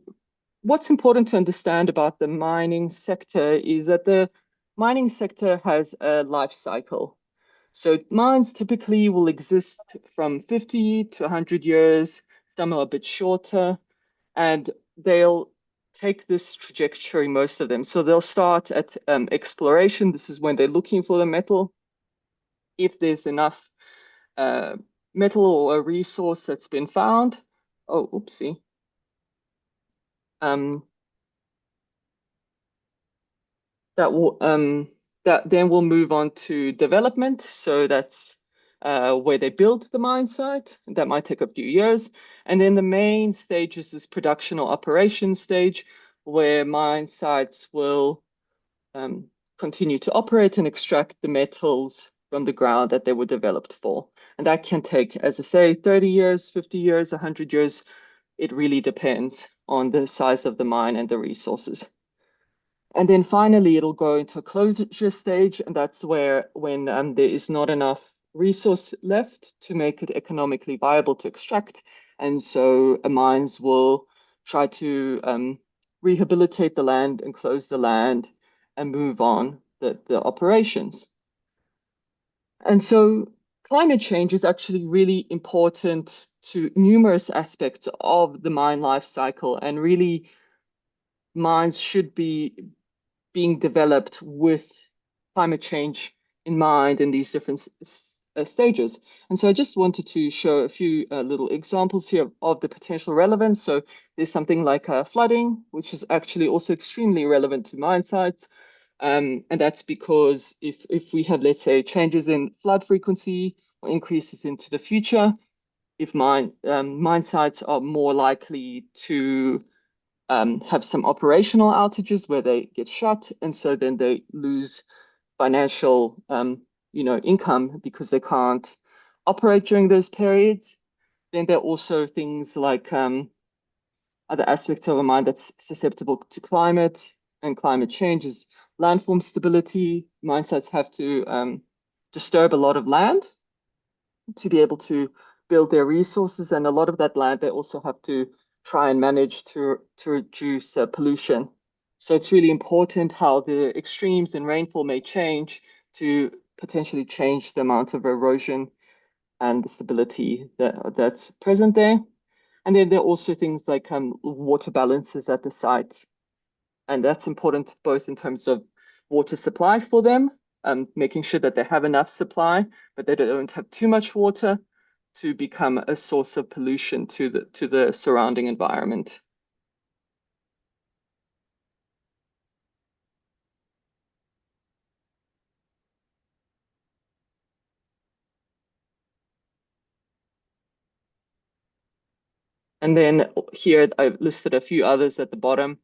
what's important to understand about the mining sector is that the mining sector has a life cycle. So mines typically will exist from 50 to 100 years, some are a bit shorter, and they'll take this trajectory, most of them. So they'll start at exploration. This is when they're looking for the metal. If there's enough metal or a resource that's been found, oh, oopsie. That then will move on to development. So that's where they build the mine site. That might take a few years. And then the main stage is this production or operation stage, where mine sites will continue to operate and extract the metals from the ground that they were developed for. And that can take, as I say, 30 years, 50 years, 100 years. It really depends on the size of the mine and the resources. And then finally, it'll go into a closure stage, and that's where when there is not enough resource left to make it economically viable to extract. And so mines will try to rehabilitate the land and close the land and move on the operations. And so climate change is actually really important to numerous aspects of the mine life cycle, and really mines should be being developed with climate change in mind in these different stages. And so I just wanted to show a few little examples here of the potential relevance. So there's something like flooding, which is actually also extremely relevant to mine sites. And that's because if we have, let's say, changes in flood frequency or increases into the future, if mine sites are more likely to have some operational outages where they get shut, and so then they lose financial income because they can't operate during those periods. Then there are also things like other aspects of a mine that's susceptible to climate and climate change is landform stability. Mine sites have to disturb a lot of land to be able to build their resources, and a lot of that land they also have to try and manage to reduce pollution. So it's really important how the extremes in rainfall may change to potentially change the amount of erosion and the stability that's present there. And then there are also things like water balances at the site. And that's important both in terms of water supply for them, making sure that they have enough supply, but they don't have too much water to become a source of pollution to the surrounding environment. And then here I've listed a few others at the bottom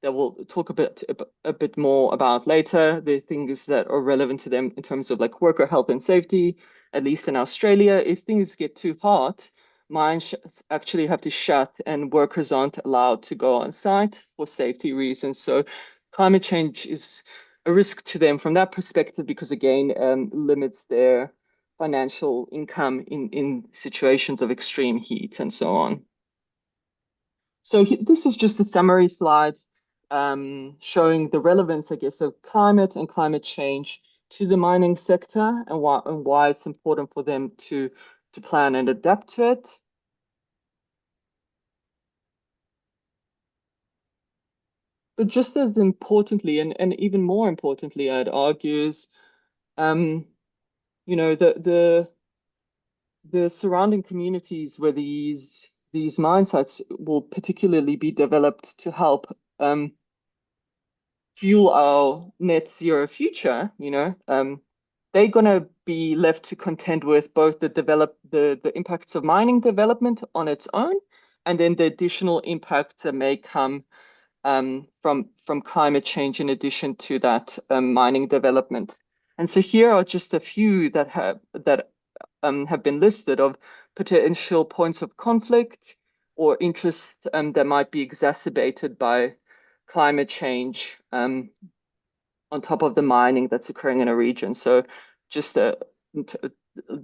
that we'll talk a bit more about later. The things that are relevant to them in terms of like worker health and safety, at least in Australia. If things get too hot, mines actually have to shut and workers aren't allowed to go on site for safety reasons. So climate change is a risk to them from that perspective because, again, limits their financial income in situations of extreme heat and so on. So this is just a summary slide showing the relevance, I guess, of climate and climate change to the mining sector and why it's important for them to plan and adapt to it. But just as importantly, and even more importantly, I'd argue is, the surrounding communities where these mine sites will particularly be developed to help fuel our net zero future, they're going to be left to contend with both the impacts of mining development on its own, and then the additional impacts that may come from climate change in addition to that mining development. And so here are just a few that have been listed of potential points of conflict or interest that might be exacerbated by climate change on top of the mining that's occurring in a region. So just the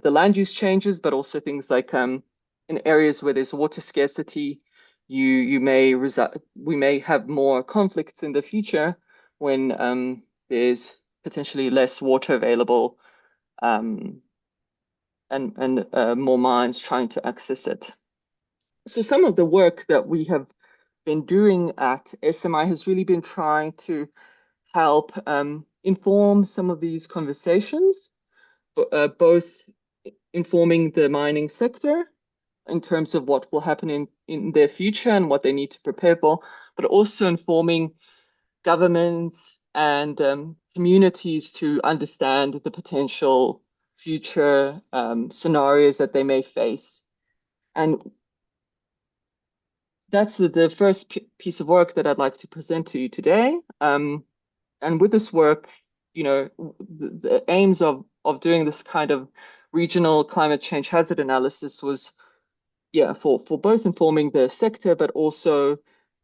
land use changes, but also things like in areas where there's water scarcity, we may have more conflicts in the future when there's potentially less water available and more mines trying to access it. So some of the work that we have been doing at SMI has really been trying to help inform some of these conversations, both informing the mining sector in terms of what will happen in their future and what they need to prepare for, but also informing governments and communities to understand the potential future scenarios that they may face. And that's the first piece of work that I'd like to present to you today. And with this work, the aims of doing this kind of regional climate change hazard analysis was, for both informing the sector, but also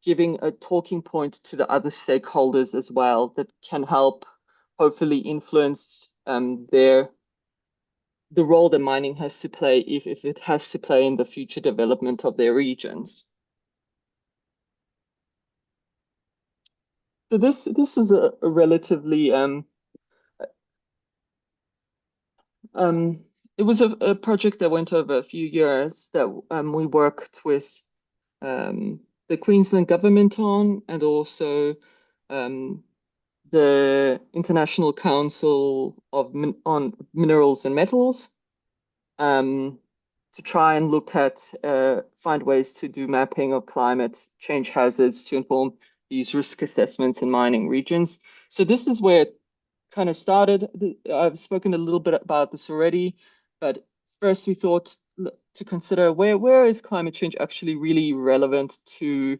giving a talking point to the other stakeholders as well that can help hopefully influence the role that mining has to play if it has to play in the future development of their regions. So this is a relatively it was a project that went over a few years that we worked with the Queensland government on, and also the International Council on Minerals and Metals, to try and look at find ways to do mapping of climate change hazards to inform these risk assessments in mining regions. So this is where it kind of started. I've spoken a little bit about this already, but first we thought to consider where is climate change actually really relevant to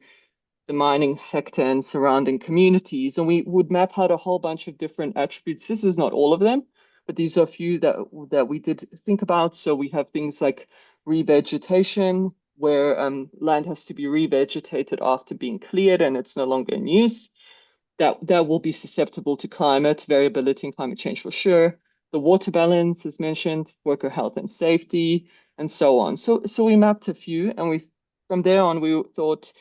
the mining sector and surrounding communities. And we would map out a whole bunch of different attributes. This is not all of them, but these are a few that we did think about. So we have things like revegetation, where land has to be revegetated after being cleared and it's no longer in use. That will be susceptible to climate variability and climate change for sure. The water balance is mentioned, worker health and safety, and so on. So we mapped a few, and from there on we thought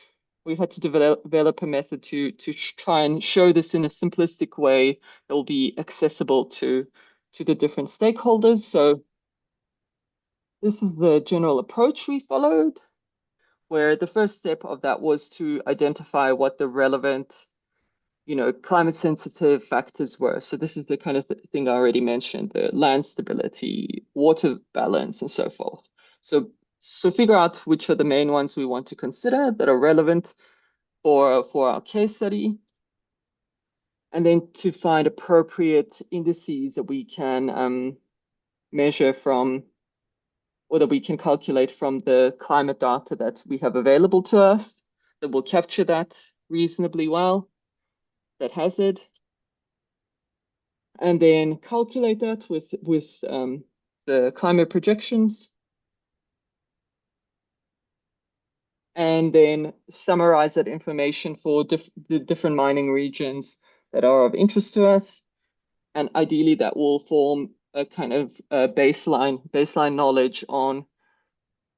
we had to develop a method to try and show this in a simplistic way that will be accessible to the different stakeholders. So this is the general approach we followed, where the first step of that was to identify what the relevant, climate sensitive factors were. So this is the kind of thing I already mentioned, the land stability, water balance, and so forth. So figure out which are the main ones we want to consider that are relevant for our case study, and then to find appropriate indices that we can measure from, or that we can calculate from the climate data that we have available to us that will capture that reasonably well, that hazard, and then calculate that with the climate projections, and then summarize that information for the different mining regions that are of interest to us. And ideally that will form a kind of baseline knowledge on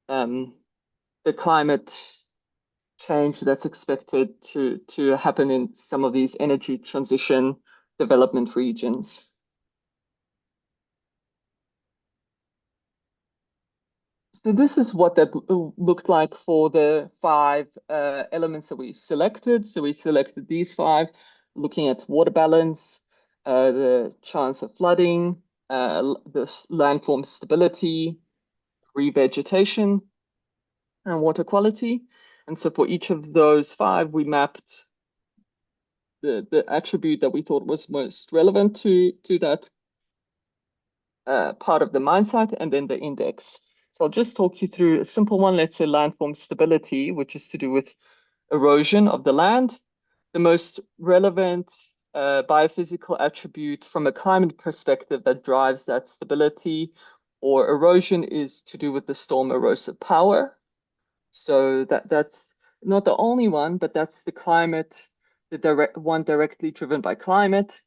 the climate change that's expected to happen in some of these energy transition development regions. So this is what that looked like for the 5 elements that we selected. So we selected these 5, looking at water balance, the chance of flooding, the landform stability, revegetation, and water quality. And so for each of those 5, we mapped the attribute that we thought was most relevant to that part of the mine site, and then the index. So I'll just talk you through a simple one. Let's say landform stability, which is to do with erosion of the land. The most relevant biophysical attribute from a climate perspective that drives that stability or erosion is to do with the storm erosive power. So that's not the only one, but that's the the one directly driven by climate.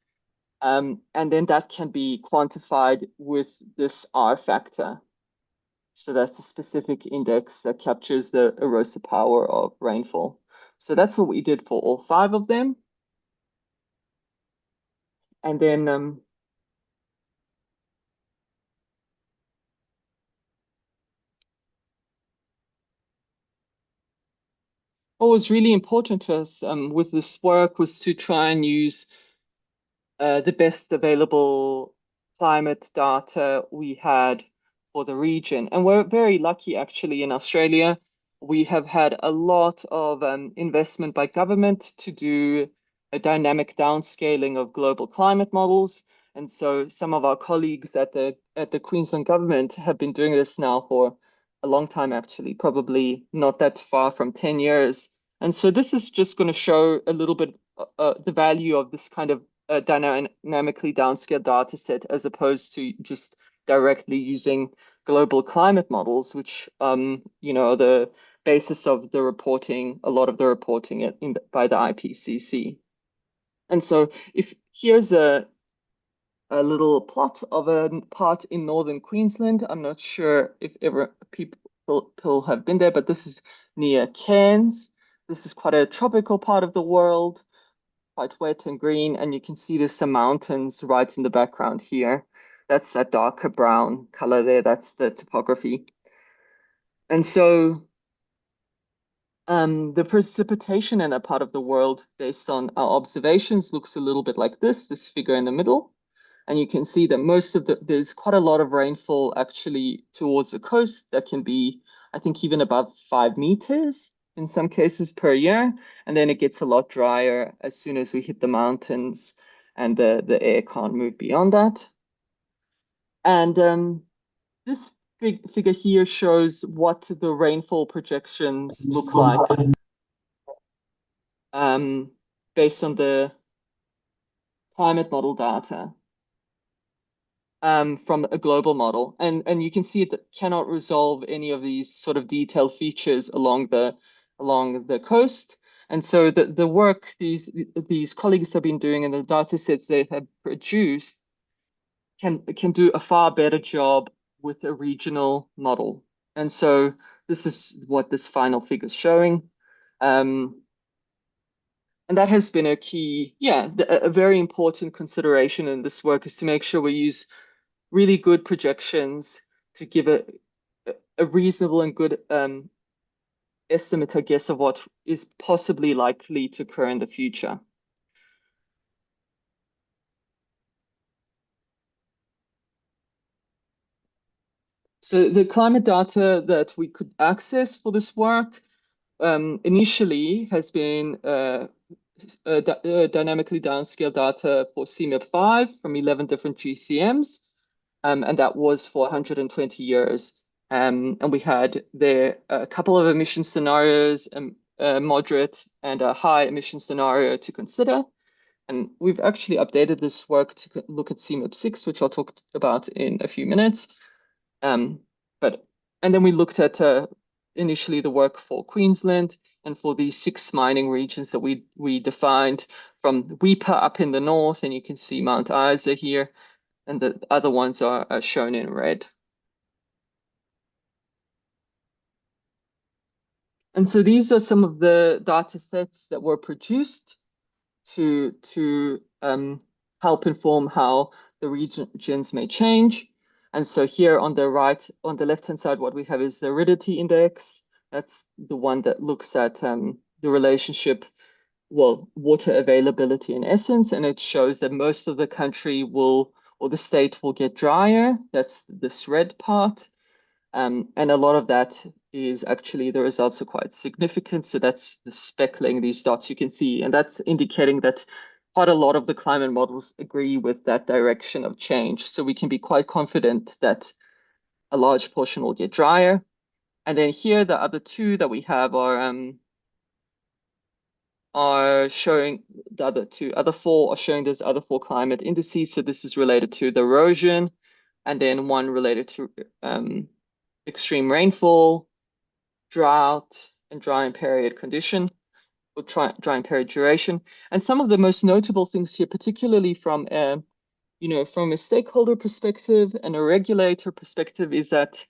And then that can be quantified with this R factor. So that's a specific index that captures the erosive power of rainfall. So that's what we did for all 5 of them. And then what was really important to us with this work was to try and use the best available climate data we had for the region. And we're very lucky, actually, in Australia. We have had a lot of investment by government to do a dynamic downscaling of global climate models. And so some of our colleagues at the Queensland government have been doing this now for a long time, actually, probably not that far from 10 years. And so this is just going to show a little bit the value of this kind of dynamically downscaled data set as opposed to just directly using global climate models, which you know, are the basis of the reporting, a lot of the reporting by the IPCC. And so if here's a little plot of a part in northern Queensland. I'm not sure if ever people have been there, but this is near Cairns. This is quite a tropical part of the world, quite wet and green, and you can see there's some mountains right in the background here. That's that darker brown color there, that's the topography. And so the precipitation in that part of the world, based on our observations, looks a little bit like this figure in the middle. And you can see that there's quite a lot of rainfall actually towards the coast that can be, I think, even above 5 meters in some cases per year. And then it gets a lot drier as soon as we hit the mountains and the air can't move beyond that. And this figure here shows what the rainfall projections look like based on the climate model data. From a global model, and you can see it cannot resolve any of these sort of detailed features along the coast. And so the work these colleagues have been doing and the data sets they have produced can do a far better job with a regional model. And so this is what this final figure is showing. And that has been a key, a very important consideration in this work is to make sure we use really good projections to give a reasonable and good estimate, I guess, of what is possibly likely to occur in the future. So the climate data that we could access for this work initially has been dynamically downscaled data for CMIP5 from 11 different GCMs. And that was for 120 years. And we had there a couple of emission scenarios, a moderate and a high emission scenario to consider. And we've actually updated this work to look at CMIP6, which I'll talk about in a few minutes. And then we looked at initially the work for Queensland and for the 6 mining regions that we defined from Weipa up in the north, and you can see Mount Isa here, and the other ones are shown in red. And so these are some of the data sets that were produced to help inform how the regions may change. And so here on the left-hand side, what we have is the aridity index. That's the one that looks at the relationship, well, water availability in essence, and it shows that most of the country or the state will get drier. That's this red part. And a lot of that is actually, the results are quite significant. So that's the speckling, these dots you can see, and that's indicating that quite a lot of the climate models agree with that direction of change. So we can be quite confident that a large portion will get drier. And then here, the other 2 that we have are showing the other 4 are showing those other 4 climate indices. So this is related to the erosion, and then one related to extreme rainfall, drought, and dry and period condition. or drying period duration. And some of the most notable things here, particularly from from a stakeholder perspective and a regulator perspective, is that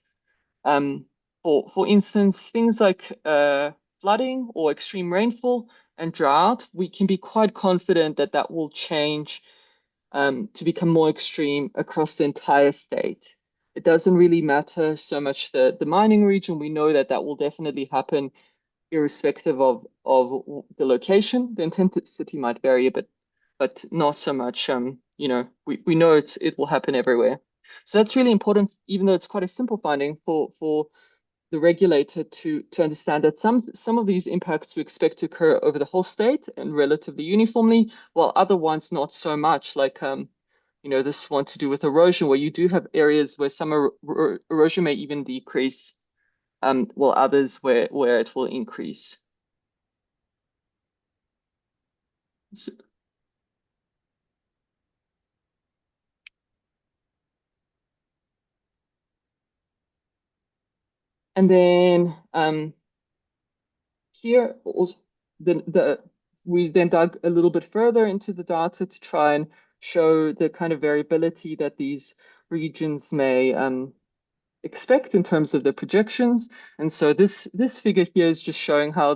for instance, things like flooding or extreme rainfall and drought, we can be quite confident that that will change to become more extreme across the entire state. It doesn't really matter so much the mining region. We know that that will definitely happen irrespective of the location. The intensity might vary a bit, but not so much. We know it will happen everywhere. So that's really important, even though it's quite a simple finding for the regulator to understand that some of these impacts we expect to occur over the whole state and relatively uniformly, while other ones not so much, like this one to do with erosion, where you do have areas where some erosion may even decrease, while others where it will increase. So, and then here also we then dug a little bit further into the data to try and show the kind of variability that these regions may expect in terms of the projections. And so this figure here is just showing how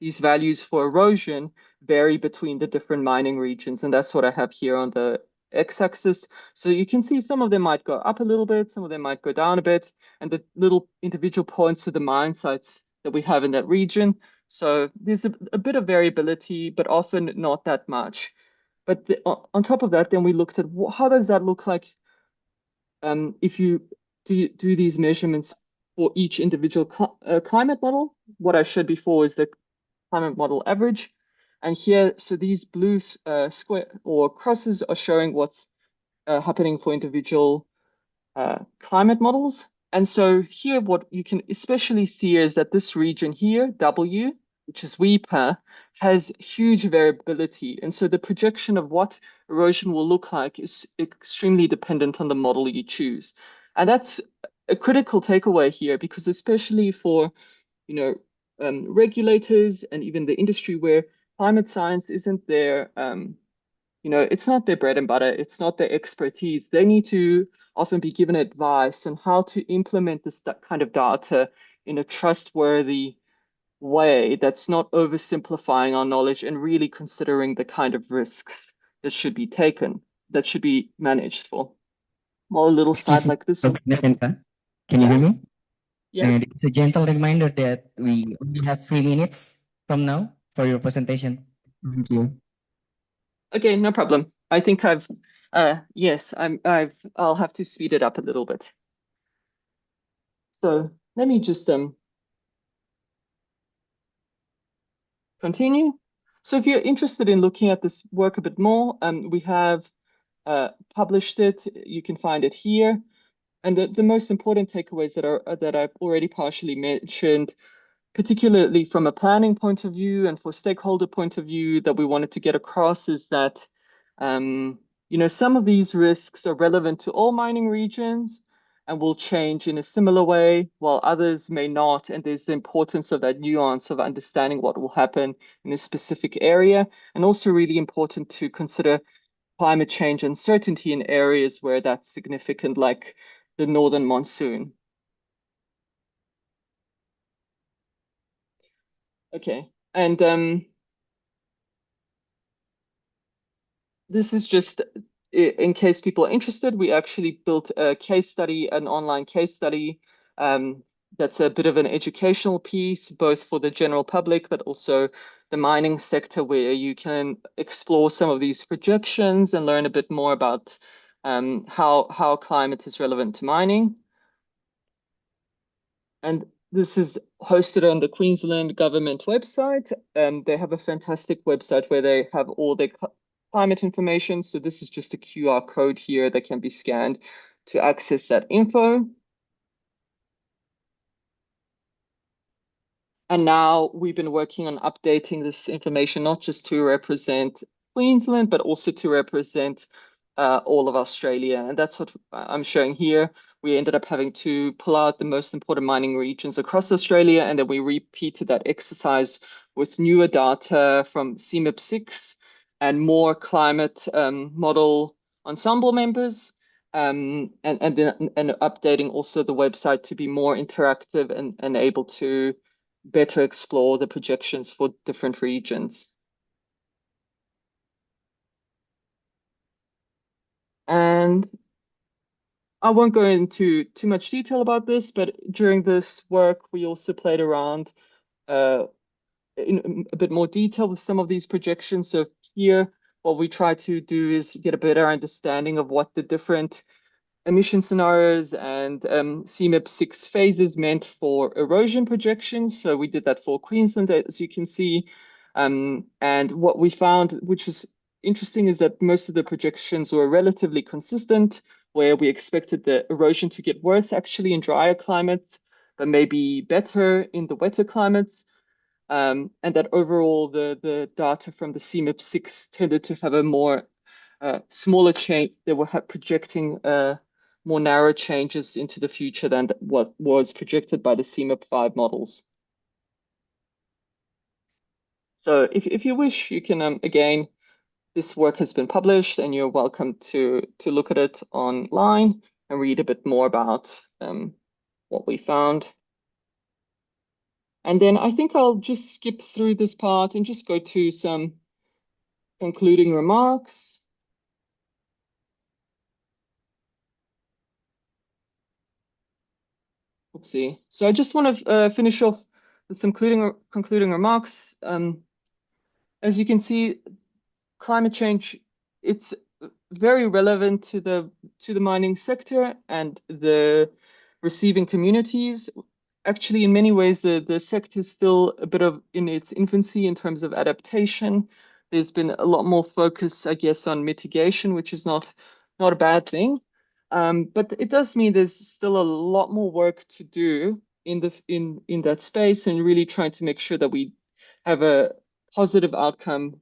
these values for erosion vary between the different mining regions. And that's what I have here on the x-axis. So you can see some of them might go up a little bit, some of them might go down a bit, and the little individual points to the mine sites that we have in that region. So there's a bit of variability, but often not that much. But on top of that, then we looked at how does that look like if you do these measurements for each individual climate model. What I showed before is the climate model average. And here, so these blue square or crosses are showing what's happening for individual climate models. And so here, what you can especially see is that this region here, W, which is WEPA, has huge variability. And so the projection of what erosion will look like is extremely dependent on the model you choose. And that's a critical takeaway here, because especially for, regulators and even the industry where climate science isn't their, it's not their bread and butter, it's not their expertise. They need to often be given advice on how to implement this kind of data in a trustworthy way that's not oversimplifying our knowledge and really considering the kind of risks that should be taken, that should be managed for. Well, a little Excuse side me, like this. Can you hear me? Yeah. And it's a gentle reminder that we only have 3 minutes from now for your presentation. Thank you. Okay, no problem. I think yes, I'll have to speed it up a little bit. So let me just continue. So if you're interested in looking at this work a bit more, we have published it. You can find it here. And the most important takeaways that I've already partially mentioned, particularly from a planning point of view and for stakeholder point of view, that we wanted to get across is that some of these risks are relevant to all mining regions and will change in a similar way, while others may not. And there's the importance of that nuance of understanding what will happen in a specific area, and also really important to consider climate change uncertainty in areas where that's significant, like the northern monsoon. Okay, and this is just in case people are interested. We actually built a case study, an online case study. That's a bit of an educational piece, both for the general public, but also the mining sector, where you can explore some of these projections and learn a bit more about how climate is relevant to mining. And this is hosted on the Queensland government website. They have a fantastic website where they have all their climate information. So this is just a QR code here that can be scanned to access that info. And now we've been working on updating this information, not just to represent Queensland, but also to represent all of Australia. And that's what I'm showing here. We ended up having to pull out the most important mining regions across Australia, and then we repeated that exercise with newer data from CMIP6 and more climate model ensemble members, and updating also the website to be more interactive and able to better explore the projections for different regions. And I won't go into too much detail about this, but during this work, we also played around in a bit more detail with some of these projections. So here, what we try to do is get a better understanding of what the different emission scenarios and CMIP6 phases meant for erosion projections. So we did that for Queensland, as you can see. And what we found, which was interesting, is that most of the projections were relatively consistent, where we expected the erosion to get worse actually in drier climates, but maybe better in the wetter climates. And that overall the data from the CMIP6 tended to have a more smaller change. They were projecting more narrow changes into the future than what was projected by the CMIP5 models. So if you wish, you can, again, this work has been published and you're welcome to look at it online and read a bit more about what we found. And then I think I'll just skip through this part and just go to some concluding remarks. Oopsie. So I just want to finish off with some concluding remarks. As you can see, climate change, it's very relevant to the mining sector and the receiving communities. Actually, in many ways, the sector is still a bit of in its infancy in terms of adaptation. There's been a lot more focus, I guess, on mitigation, which is not a bad thing. But it does mean there's still a lot more work to do in that space, and really trying to make sure that we have a positive outcome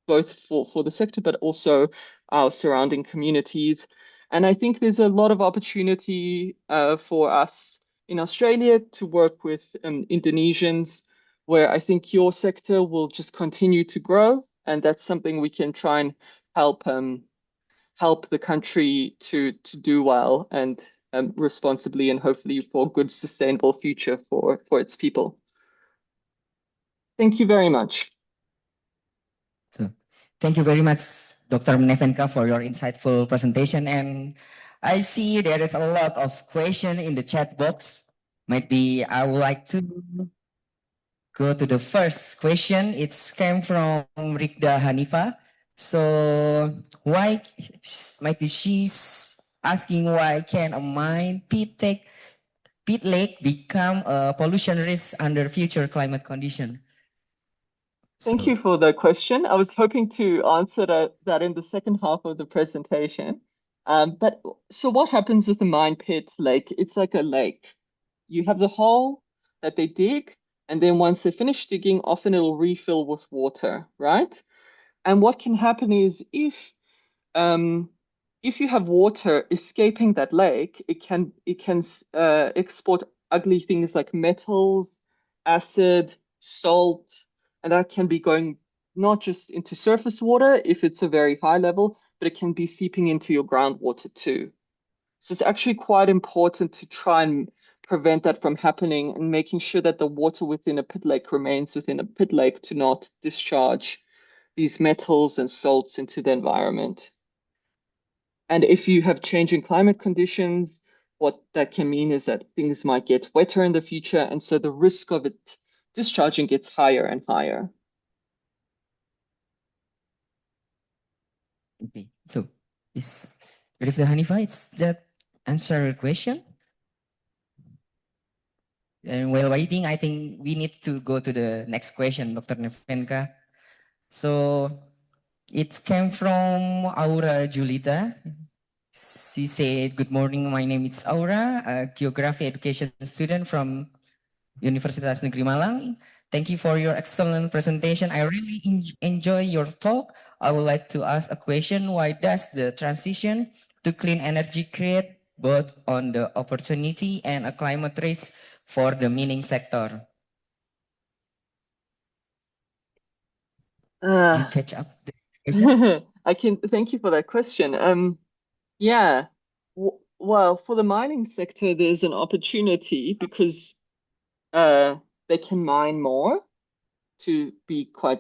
both for the sector, but also our surrounding communities. And I think there's a lot of opportunity for us in Australia to work with Indonesians, where I think your sector will just continue to grow, and that's something we can try and help the country to do well and responsibly, and hopefully for a good sustainable future for its people. Thank you very much. So, thank you very much, Dr. Nevenka, for your insightful presentation. And I see there is a lot of question in the chat box. Maybe I would like to go to the first question. It's came from Rifda Hanifa. So why might be she's asking why can a mine pit lake become a pollution risk under future climate condition? Thank you for the question. I was hoping to answer that in the second half of the presentation. But so what happens with the mine pit lake? It's like a lake. You have the hole that they dig, and then once they finish digging, often it'll refill with water, right? And what can happen is if you have water escaping that lake, it can export ugly things like metals, acid, salt, and that can be going not just into surface water if it's a very high level, but it can be seeping into your groundwater too. So it's actually quite important to try and prevent that from happening, and making sure that the water within a pit lake remains within a pit lake to not discharge these metals and salts into the environment. And if you have changing climate conditions, what that can mean is that things might get wetter in the future, and so the risk of it discharging gets higher and higher. Okay, so is Rifda Hanifa, is that answer your question? And while waiting, I think we need to go to the next question, Dr. Nevenka. So it came from Aura Julita. She said, "Good morning, my name is Aura, a geography education student from Universitas Negeri Malang. Thank you for your excellent presentation. I really enjoy your talk. I would like to ask a question. Why does the transition to clean energy create both on the opportunity and a climate risk for the mining sector?" you Uh, catch up the question? Thank you for that question. Yeah. Well, for the mining sector, there's an opportunity because they can mine more, to be quite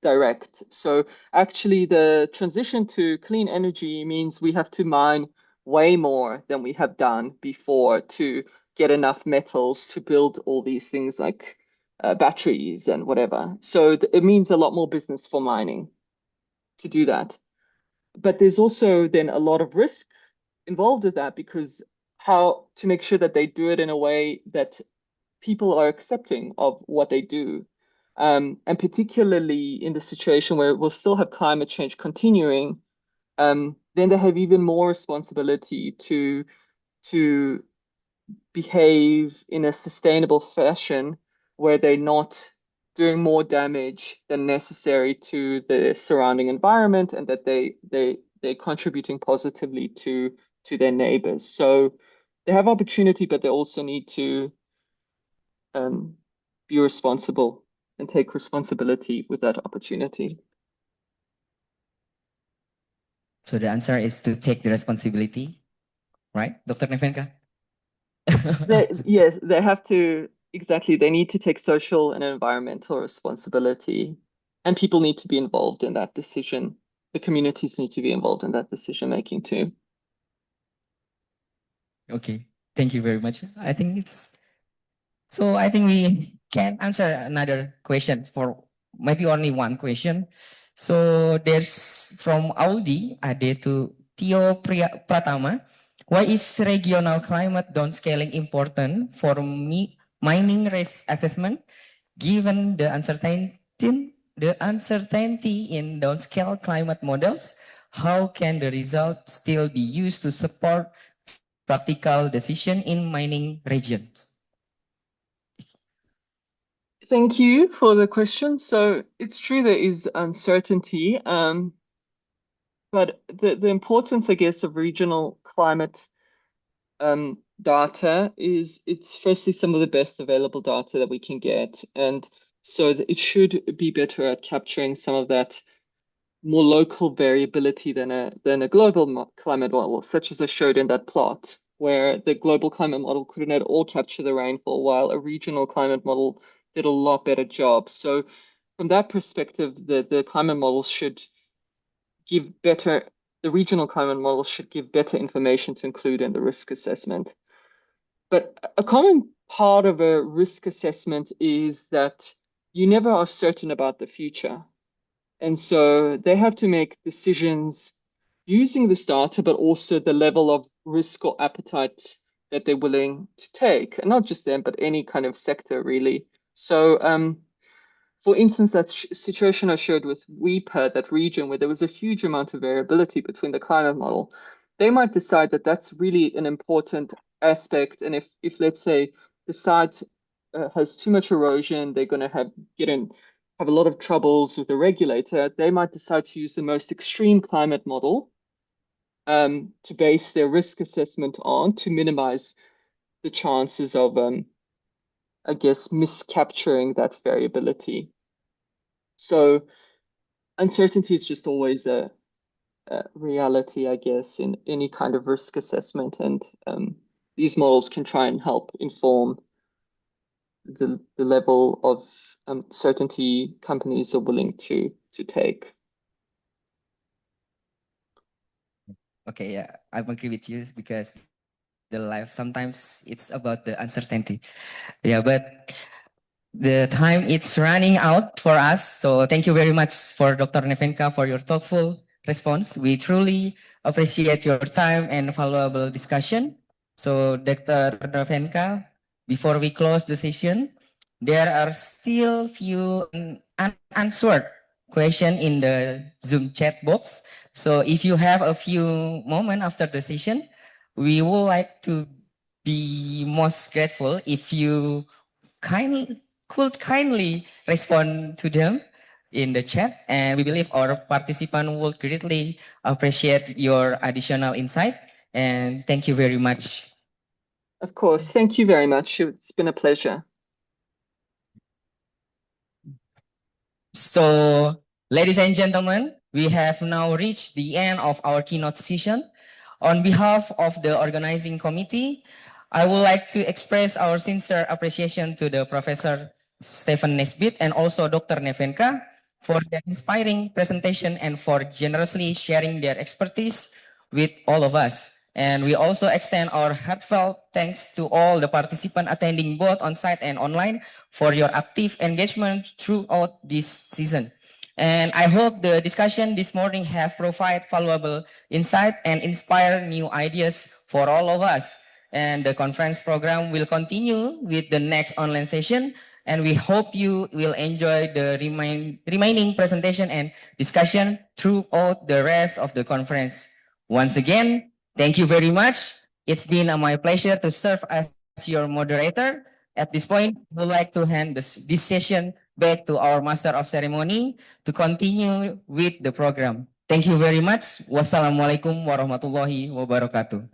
direct. So actually, the transition to clean energy means we have to mine way more than we have done before to get enough metals to build all these things like batteries and whatever. So it means a lot more business for mining to do that. But there's also then a lot of risk involved with that, because how to make sure that they do it in a way that people are accepting of what they do. And particularly in the situation where we'll still have climate change continuing, then they have even more responsibility to behave in a sustainable fashion where they're not doing more damage than necessary to the surrounding environment, and that they're contributing positively to their neighbors. So they have opportunity, but they also need to be responsible and take responsibility with that opportunity. So the answer is to take the responsibility, right, Dr. Nevenka? Yes, they have to, exactly. They need to take social and environmental responsibility, and people need to be involved in that decision. The communities need to be involved in that decision making too. Okay, thank you very much. I think we can answer another question, for maybe only one question. So there's from Audi Ade to Tio Pratama. Why is regional climate downscaling important for mining risk assessment, given the uncertainty in downscale climate models? How can the result still be used to support practical decision in mining regions? Thank you for the question. So it's true there is uncertainty, but the importance, I guess, of regional climate data is it's firstly some of the best available data that we can get. And so it should be better at capturing some of that more local variability than a global climate model, such as I showed in that plot, where the global climate model couldn't at all capture the rainfall, while a regional climate model did a lot better job. So from that perspective, the climate models should give better, the regional climate models should give better information to include in the risk assessment. But a common part of a risk assessment is that you never are certain about the future. And so they have to make decisions using this data, but also the level of risk or appetite that they're willing to take. And not just them, but any kind of sector, really. So for instance, that situation I showed with WEPA, that region where there was a huge amount of variability between the climate model, they might decide that that's really an important aspect. And if let's say the site has too much erosion, they're going to have a lot of troubles with the regulator. They might decide to use the most extreme climate model to base their risk assessment on, to minimize the chances of, I guess, miscapturing that variability. So uncertainty is just always a reality, I guess, in any kind of risk assessment. And these models can try and help inform the level of certainty companies are willing to take. Okay, yeah, I agree with you, because the life sometimes it's about the uncertainty. Yeah, but the time it's running out for us. So thank you very much for Dr. Nevenka for your thoughtful response. We truly appreciate your time and valuable discussion. So Dr. Nevenka, before we close the session, there are still few unanswered questions in the Zoom chat box. So if you have a few moments after the session, we would like to be most grateful if you could kindly respond to them in the chat, and we believe our participant will greatly appreciate your additional insight. And thank you very much. Of course. Thank you very much. It's been a pleasure. So Ladies and gentlemen, we have now reached the end of our keynote session. On behalf of the organizing committee, I would like to express our sincere appreciation to the Professor Stephen Nesbitt and also Dr. Nevenka for their inspiring presentation and for generously sharing their expertise with all of us. And we also extend our heartfelt thanks to all the participants attending both on-site and online for your active engagement throughout this season. And I hope the discussion this morning have provided valuable insight and inspire new ideas for all of us. And the conference program will continue with the next online session. And we hope you will enjoy the remaining presentation and discussion throughout the rest of the conference. Once again, thank you very much. It's been my pleasure to serve as your moderator. At this point, I would like to hand this session back to our Master of Ceremony to continue with the program. Thank you very much. Wassalamualaikum warahmatullahi wabarakatuh.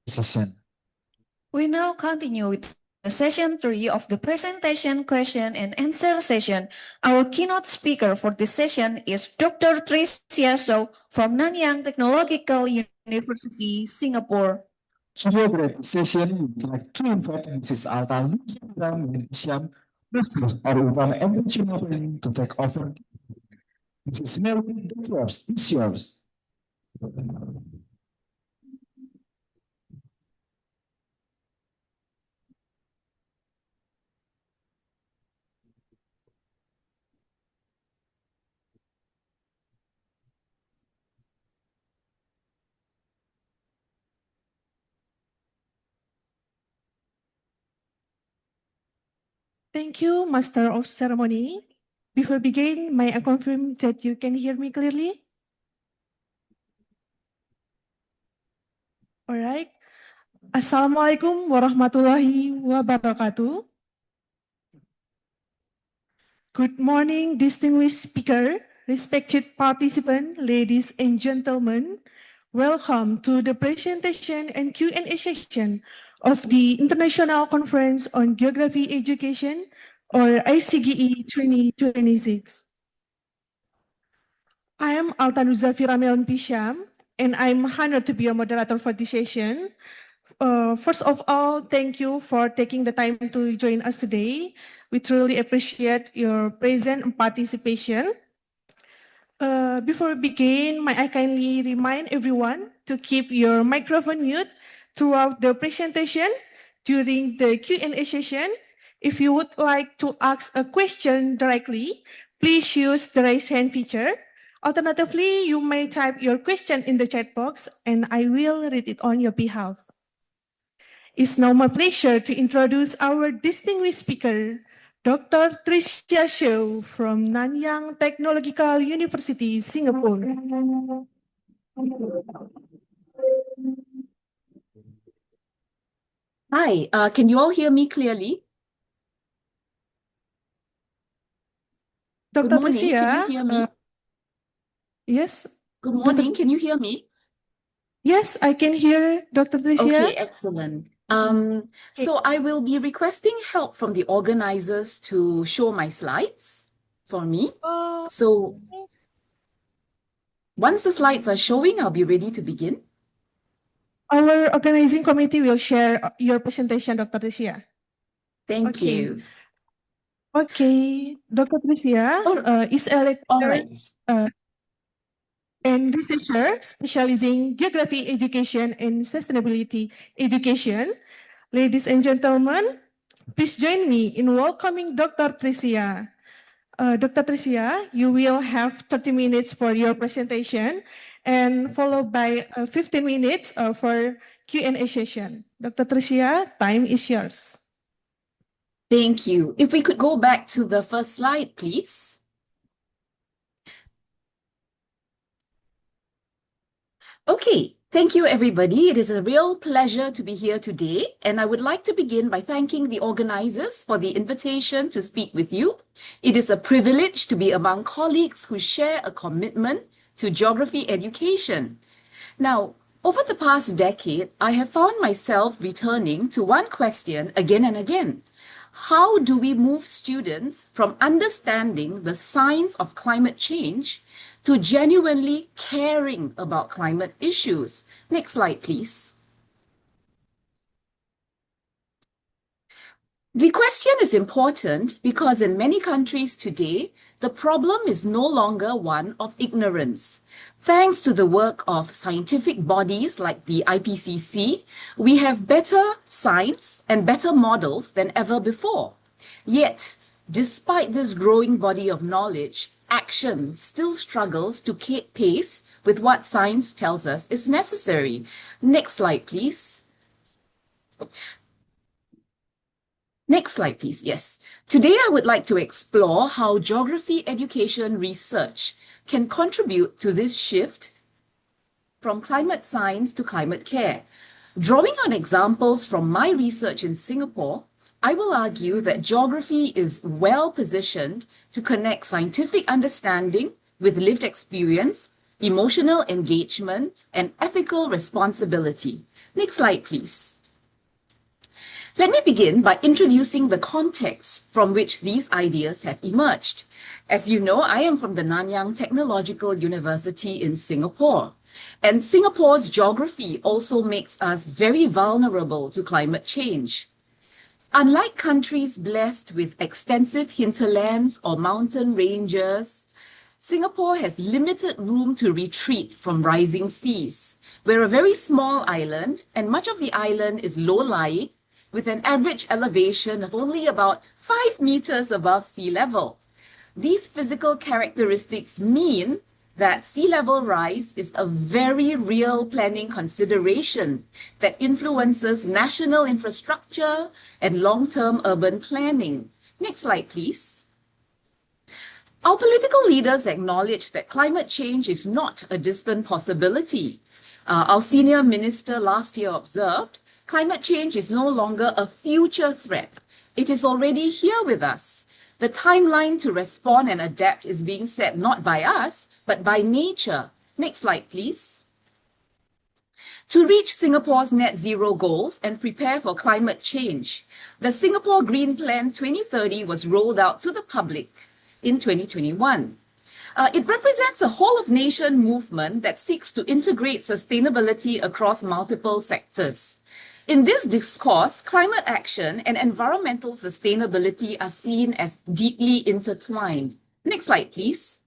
Session. We now continue with session 3 of the presentation, question and answer session. Our keynote speaker for this session is Dr. Tricia So from Nanyang Technological University, Singapore. To moderate the session, we'd like to invite Mrs. Alta Lucian, Master of Urban Energy Modeling to take over. Mrs. Melvin, the floor is yours. Thank you, Master of Ceremony. Before begin, may I confirm that you can hear me clearly? All right. Assalamualaikum warahmatullahi wabarakatuh. Good morning, distinguished speaker, respected participants, ladies and gentlemen. Welcome to the presentation and Q&A session of the International Conference on Geography Education, or ICGE 2026. I am Altanuza Firamelon Pisham, and I'm honored to be a moderator for this session. First of all, thank you for taking the time to join us today. We truly appreciate your presence and participation. Before we begin, may I kindly remind everyone to keep your microphone mute throughout the presentation. During the Q&A session, if you would like to ask a question directly, please use the raise hand feature. Alternatively, you may type your question in the chat box and I will read it on your behalf. It's now my pleasure to introduce our distinguished speaker, Dr. Tricia So from Nanyang Technological University, Singapore. Hi, can you all hear me clearly? Dr. Good morning, Tricia, can you hear me? Yes. Good morning, can you hear me? Yes, I can hear Dr. Tricia. Okay, excellent. So I will be requesting help from the organizers to show my slides for me. So once the slides are showing, I'll be ready to begin. Our organizing committee will share your presentation, Dr. Tricia. Thank you. Okay, Dr. Tricia is a lecturer and researcher specializing geography education and sustainability education. Ladies and gentlemen, please join me in welcoming Dr. Tricia. Dr. Tricia, you will have 30 minutes for your presentation and followed by 15 minutes for Q&A session. Dr. Tricia, time is yours. Thank you. If we could go back to the first slide, please. Okay, Thank you, everybody. It is a real pleasure to be here today, and I would like to begin by thanking the organizers for the invitation to speak with you. It is a privilege to be among colleagues who share a commitment to geography education. Now, over the past decade, I have found myself returning to one question again and again. How do we move students from understanding the science of climate change to genuinely caring about climate issues? Next slide, please. The question is important because in many countries today, the problem is no longer one of ignorance. Thanks to the work of scientific bodies like the IPCC, we have better science and better models than ever before. Yet, despite this growing body of knowledge, action still struggles to keep pace with what science tells us is necessary. Next slide, please. Next slide, please. Yes. Today, I would like to explore how geography education research can contribute to this shift from climate science to climate care. Drawing on examples from my research in Singapore, I will argue that geography is well positioned to connect scientific understanding with lived experience, emotional engagement, and ethical responsibility. Next slide, please. Let me begin by introducing the context from which these ideas have emerged. As you know, I am from the Nanyang Technological University in Singapore, and Singapore's geography also makes us very vulnerable to climate change. Unlike countries blessed with extensive hinterlands or mountain ranges, Singapore has limited room to retreat from rising seas. We're a very small island, and much of the island is low-lying, with an average elevation of only about 5 meters above sea level. These physical characteristics mean that sea level rise is a very real planning consideration that influences national infrastructure and long-term urban planning. Next slide, please. Our political leaders acknowledge that climate change is not a distant possibility. Our senior minister last year observed, climate change is no longer a future threat. It is already here with us. The timeline to respond and adapt is being set not by us, but by nature. Next slide, please. To reach Singapore's net zero goals and prepare for climate change, the Singapore Green Plan 2030 was rolled out to the public in 2021. It represents a whole-of-nation movement that seeks to integrate sustainability across multiple sectors. In this discourse, climate action and environmental sustainability are seen as deeply intertwined. Next slide, please.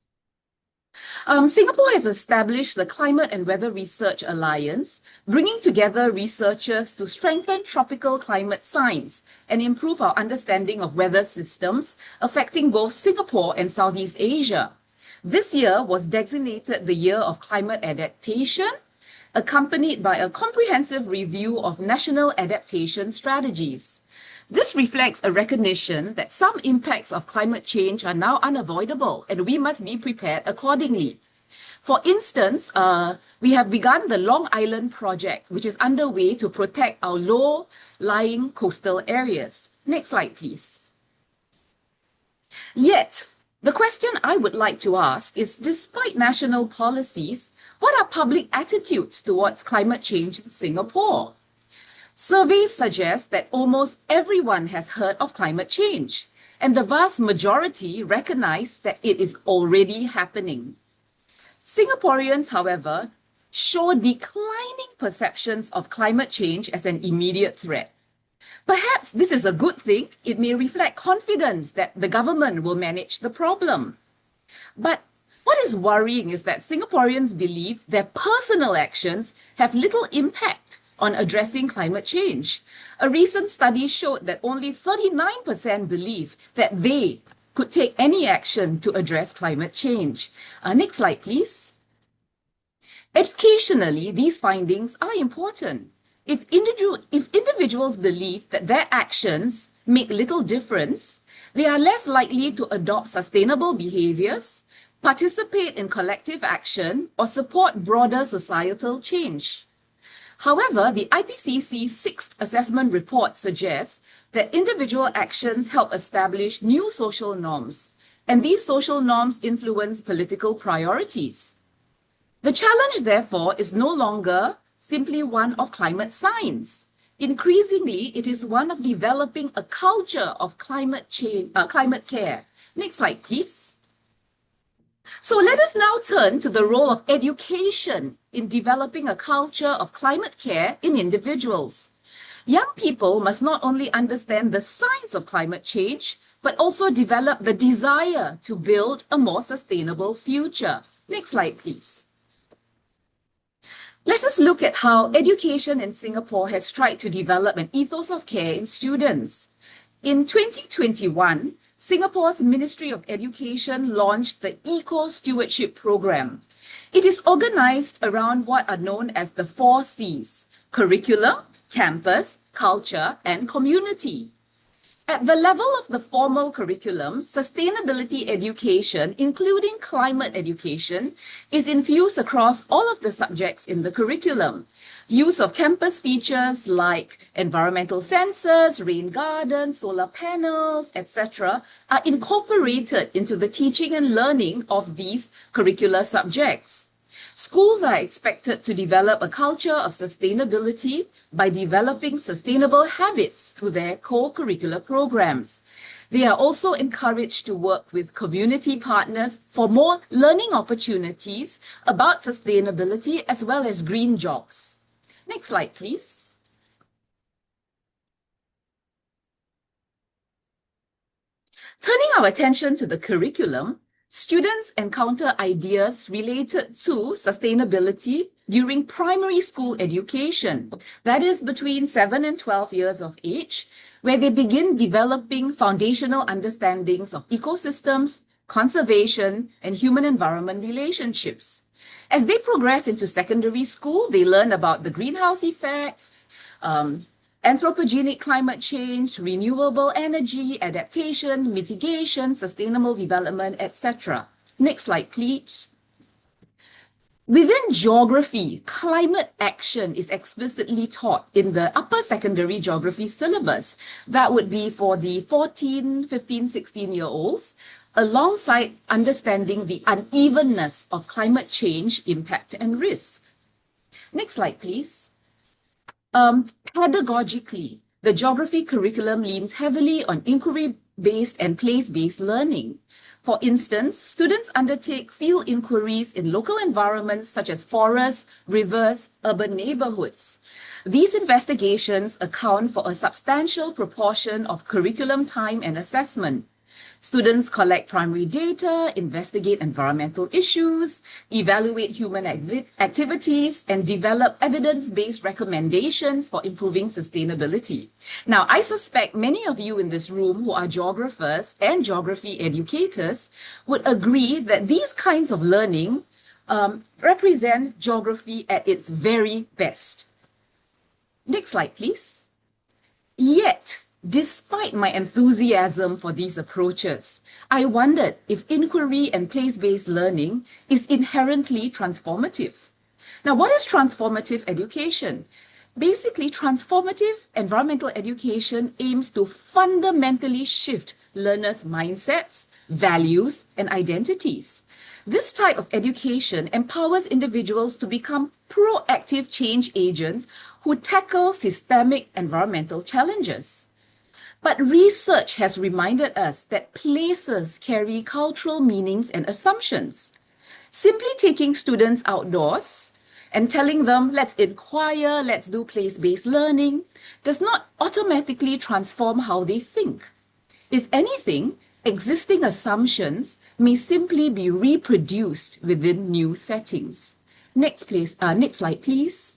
Singapore has established the Climate and Weather Research Alliance, bringing together researchers to strengthen tropical climate science and improve our understanding of weather systems affecting both Singapore and Southeast Asia. This year was designated the Year of Climate Adaptation, accompanied by a comprehensive review of national adaptation strategies. This reflects a recognition that some impacts of climate change are now unavoidable and we must be prepared accordingly. For instance, we have begun the Long Island project, which is underway to protect our low-lying coastal areas. Next slide, please. Yet, the question I would like to ask is, despite national policies, what are public attitudes towards climate change in Singapore? Surveys suggest that almost everyone has heard of climate change, and the vast majority recognize that it is already happening. Singaporeans, however, show declining perceptions of climate change as an immediate threat. Perhaps this is a good thing. It may reflect confidence that the government will manage the problem. But what is worrying is that Singaporeans believe their personal actions have little impact on addressing climate change. A recent study showed that only 39% believe that they could take any action to address climate change. Next slide, please. Educationally, these findings are important. If individuals believe that their actions make little difference, they are less likely to adopt sustainable behaviors, participate in collective action, or support broader societal change. However, the IPCC's sixth assessment report suggests that individual actions help establish new social norms, and these social norms influence political priorities. The challenge, therefore, is no longer simply one of climate science. Increasingly, it is one of developing a culture of climate care. Next slide, please. So let us now turn to the role of education in developing a culture of climate care in individuals. Young people must not only understand the science of climate change, but also develop the desire to build a more sustainable future. Next slide, please. Let us look at how education in Singapore has tried to develop an ethos of care in students. In 2021, Singapore's Ministry of Education launched the Eco Stewardship Program. It is organized around what are known as the 4 Cs: curriculum, campus, culture, and community. At the level of the formal curriculum, sustainability education, including climate education, is infused across all of the subjects in the curriculum. Use of campus features like environmental sensors, rain gardens, solar panels, etc. are incorporated into the teaching and learning of these curricular subjects. Schools are expected to develop a culture of sustainability by developing sustainable habits through their co-curricular programs. They are also encouraged to work with community partners for more learning opportunities about sustainability as well as green jobs. Next slide, please. Turning our attention to the curriculum, students encounter ideas related to sustainability during primary school education, that is between 7 and 12 years of age, where they begin developing foundational understandings of ecosystems, conservation, and human-environment relationships. As they progress into secondary school, they learn about the greenhouse effect, anthropogenic climate change, renewable energy, adaptation, mitigation, sustainable development, etc. Next slide, please. Within geography, climate action is explicitly taught in the upper secondary geography syllabus. That would be for the 14, 15, 16-year-olds, alongside understanding the unevenness of climate change impact and risk. Next slide, please. Pedagogically, the geography curriculum leans heavily on inquiry-based and place-based learning. For instance, students undertake field inquiries in local environments such as forests, rivers, urban neighborhoods. These investigations account for a substantial proportion of curriculum time and assessment. Students collect primary data, investigate environmental issues, evaluate human activities, and develop evidence-based recommendations for improving sustainability. Now, I suspect many of you in this room who are geographers and geography educators would agree that these kinds of learning represent geography at its very best. Next slide, please. Yet, despite my enthusiasm for these approaches, I wondered if inquiry and place-based learning is inherently transformative. Now, what is transformative education? Basically, transformative environmental education aims to fundamentally shift learners' mindsets, values, and identities. This type of education empowers individuals to become proactive change agents who tackle systemic environmental challenges. But research has reminded us that places carry cultural meanings and assumptions. Simply taking students outdoors and telling them, let's inquire, let's do place-based learning, does not automatically transform how they think. If anything, existing assumptions may simply be reproduced within new settings. Next slide, please.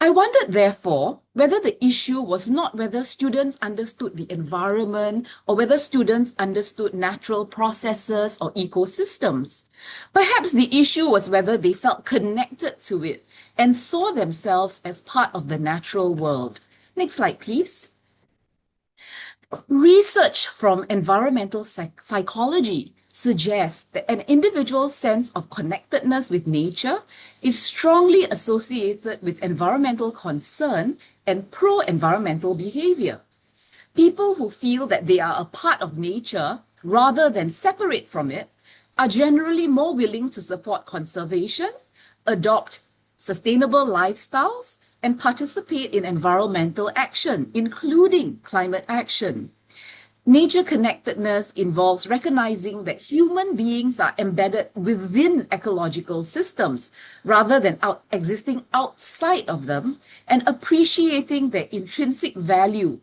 I wondered, therefore, whether the issue was not whether students understood the environment or whether students understood natural processes or ecosystems. Perhaps the issue was whether they felt connected to it and saw themselves as part of the natural world. Next slide, please. Research from environmental psychology suggests that an individual's sense of connectedness with nature is strongly associated with environmental concern and pro-environmental behavior. People who feel that they are a part of nature rather than separate from it are generally more willing to support conservation, adopt sustainable lifestyles, and participate in environmental action, including climate action. Nature connectedness involves recognizing that human beings are embedded within ecological systems rather than existing outside of them, and appreciating their intrinsic value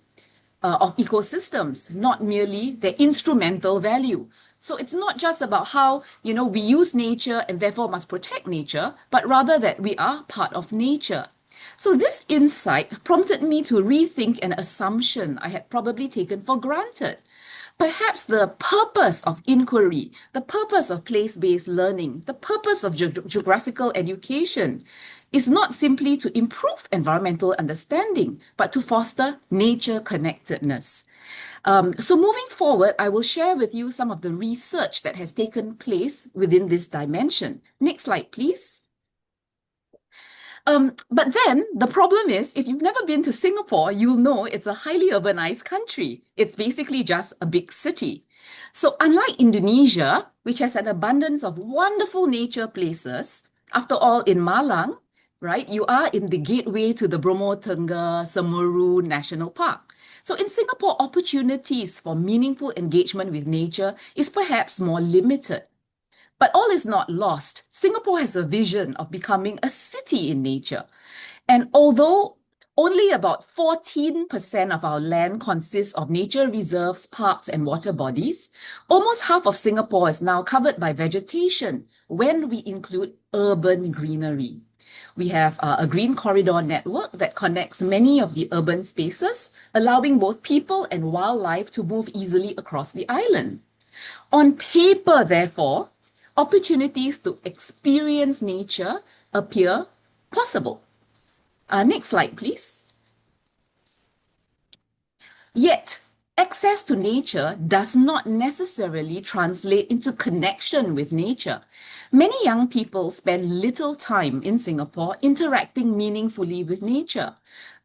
of ecosystems, not merely their instrumental value. So it's not just about how, we use nature and therefore must protect nature, but rather that we are part of nature. So this insight prompted me to rethink an assumption I had probably taken for granted. Perhaps the purpose of inquiry, the purpose of place-based learning, the purpose of geographical education is not simply to improve environmental understanding, but to foster nature connectedness. So moving forward, I will share with you some of the research that has taken place within this dimension. Next slide, please. But then the problem is, if you've never been to Singapore, you'll know it's a highly urbanized country. It's basically just a big city. So unlike Indonesia, which has an abundance of wonderful nature places, after all, in Malang, right, you are in the gateway to the Bromo Tengah Semeru National Park. So in Singapore, opportunities for meaningful engagement with nature is perhaps more limited. But all is not lost. Singapore has a vision of becoming a city in nature. And although only about 14% of our land consists of nature reserves, parks, and water bodies, almost half of Singapore is now covered by vegetation when we include urban greenery. We have a green corridor network that connects many of the urban spaces, allowing both people and wildlife to move easily across the island. On paper, therefore, opportunities to experience nature appear possible. Next slide, please. Yet, access to nature does not necessarily translate into connection with nature. Many young people spend little time in Singapore interacting meaningfully with nature.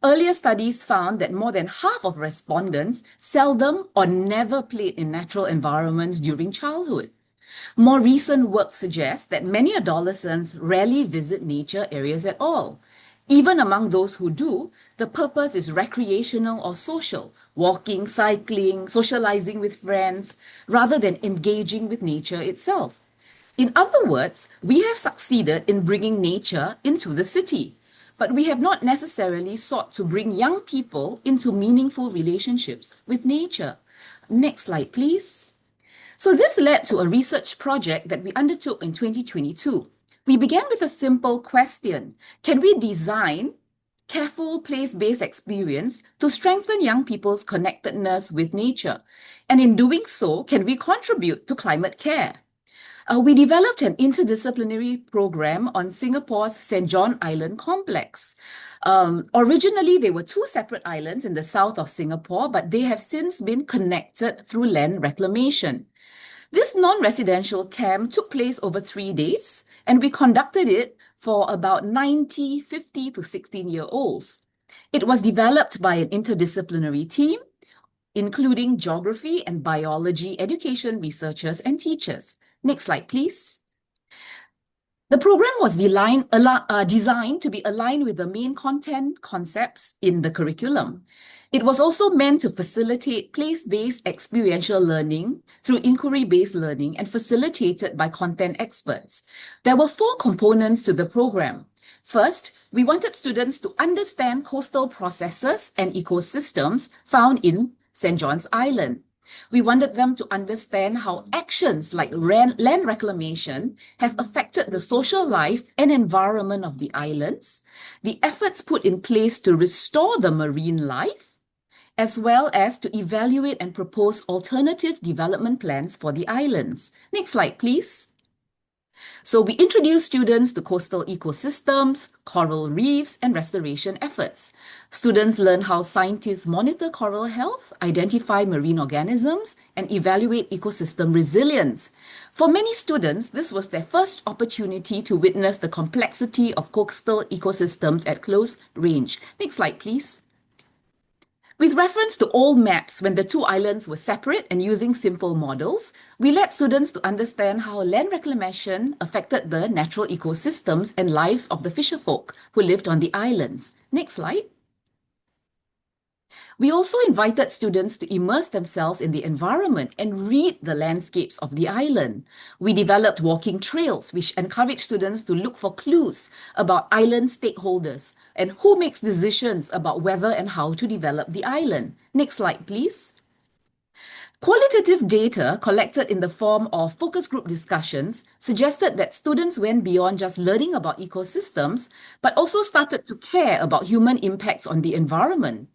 Earlier studies found that more than half of respondents seldom or never played in natural environments during childhood. More recent work suggests that many adolescents rarely visit nature areas at all. Even among those who do, the purpose is recreational or social, walking, cycling, socializing with friends, rather than engaging with nature itself. In other words, we have succeeded in bringing nature into the city, but we have not necessarily sought to bring young people into meaningful relationships with nature. Next slide, please. So this led to a research project that we undertook in 2022. We began with a simple question: can we design careful place-based experience to strengthen young people's connectedness with nature? And in doing so, can we contribute to climate care? We developed an interdisciplinary program on Singapore's St. John Island complex. Originally, there were two separate islands in the south of Singapore, but they have since been connected through land reclamation. This non-residential camp took place over 3 days, and we conducted it for about 90, 50 to 16-year-olds. It was developed by an interdisciplinary team, including geography and biology education researchers and teachers. Next slide, please. The program was designed to be aligned with the main content concepts in the curriculum. It was also meant to facilitate place-based experiential learning through inquiry-based learning and facilitated by content experts. There were 4 components to the program. First, we wanted students to understand coastal processes and ecosystems found in St. John's Island. We wanted them to understand how actions like land reclamation have affected the social life and environment of the islands, the efforts put in place to restore the marine life, as well as to evaluate and propose alternative development plans for the islands. Next slide, please. So we introduced students to coastal ecosystems, coral reefs, and restoration efforts. Students learn how scientists monitor coral health, identify marine organisms, and evaluate ecosystem resilience. For many students, this was their first opportunity to witness the complexity of coastal ecosystems at close range. Next slide, please. With reference to old maps when the two islands were separate and using simple models, we led students to understand how land reclamation affected the natural ecosystems and lives of the fisherfolk who lived on the islands. Next slide. We also invited students to immerse themselves in the environment and read the landscapes of the island. We developed walking trails, which encouraged students to look for clues about island stakeholders and who makes decisions about whether and how to develop the island. Next slide, please. Qualitative data collected in the form of focus group discussions suggested that students went beyond just learning about ecosystems, but also started to care about human impacts on the environment.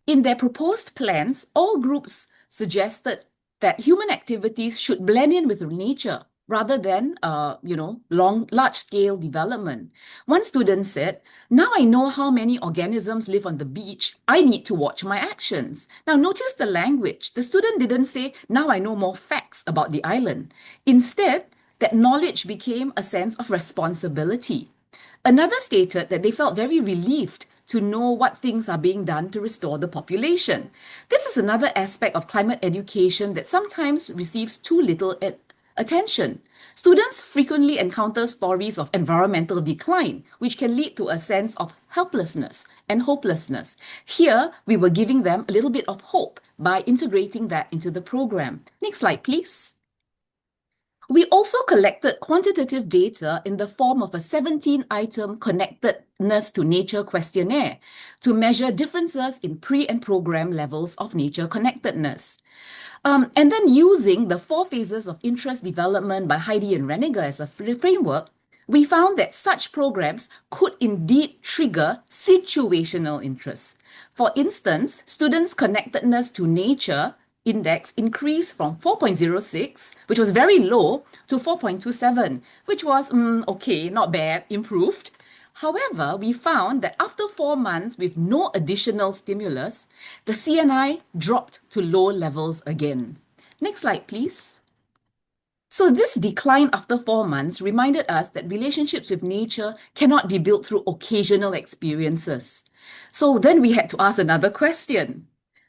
In their proposed plans, all groups suggested that human activities should blend in with nature rather than, large-scale development. One student said, "Now I know how many organisms live on the beach. I need to watch my actions." Now notice the language. The student didn't say, "Now I know more facts about the island." Instead, that knowledge became a sense of responsibility. Another stated that they felt very relieved to know what things are being done to restore the population. This is another aspect of climate education that sometimes receives too little attention. Students frequently encounter stories of environmental decline, which can lead to a sense of helplessness and hopelessness. Here, we were giving them a little bit of hope by integrating that into the program. Next slide, please. We also collected quantitative data in the form of a 17-item connectedness to nature questionnaire to measure differences in pre- and program levels of nature connectedness. And then using the 4 phases of interest development by Heidi and Reniger as a framework, we found that such programs could indeed trigger situational interest. For instance, students' connectedness to nature index increased from 4.06, which was very low, to 4.27, which was, okay, not bad, improved. However, we found that after 4 months with no additional stimulus, the CNI dropped to low levels again. Next slide, please. So this decline after 4 months reminded us that relationships with nature cannot be built through occasional experiences. So then we had to ask another question.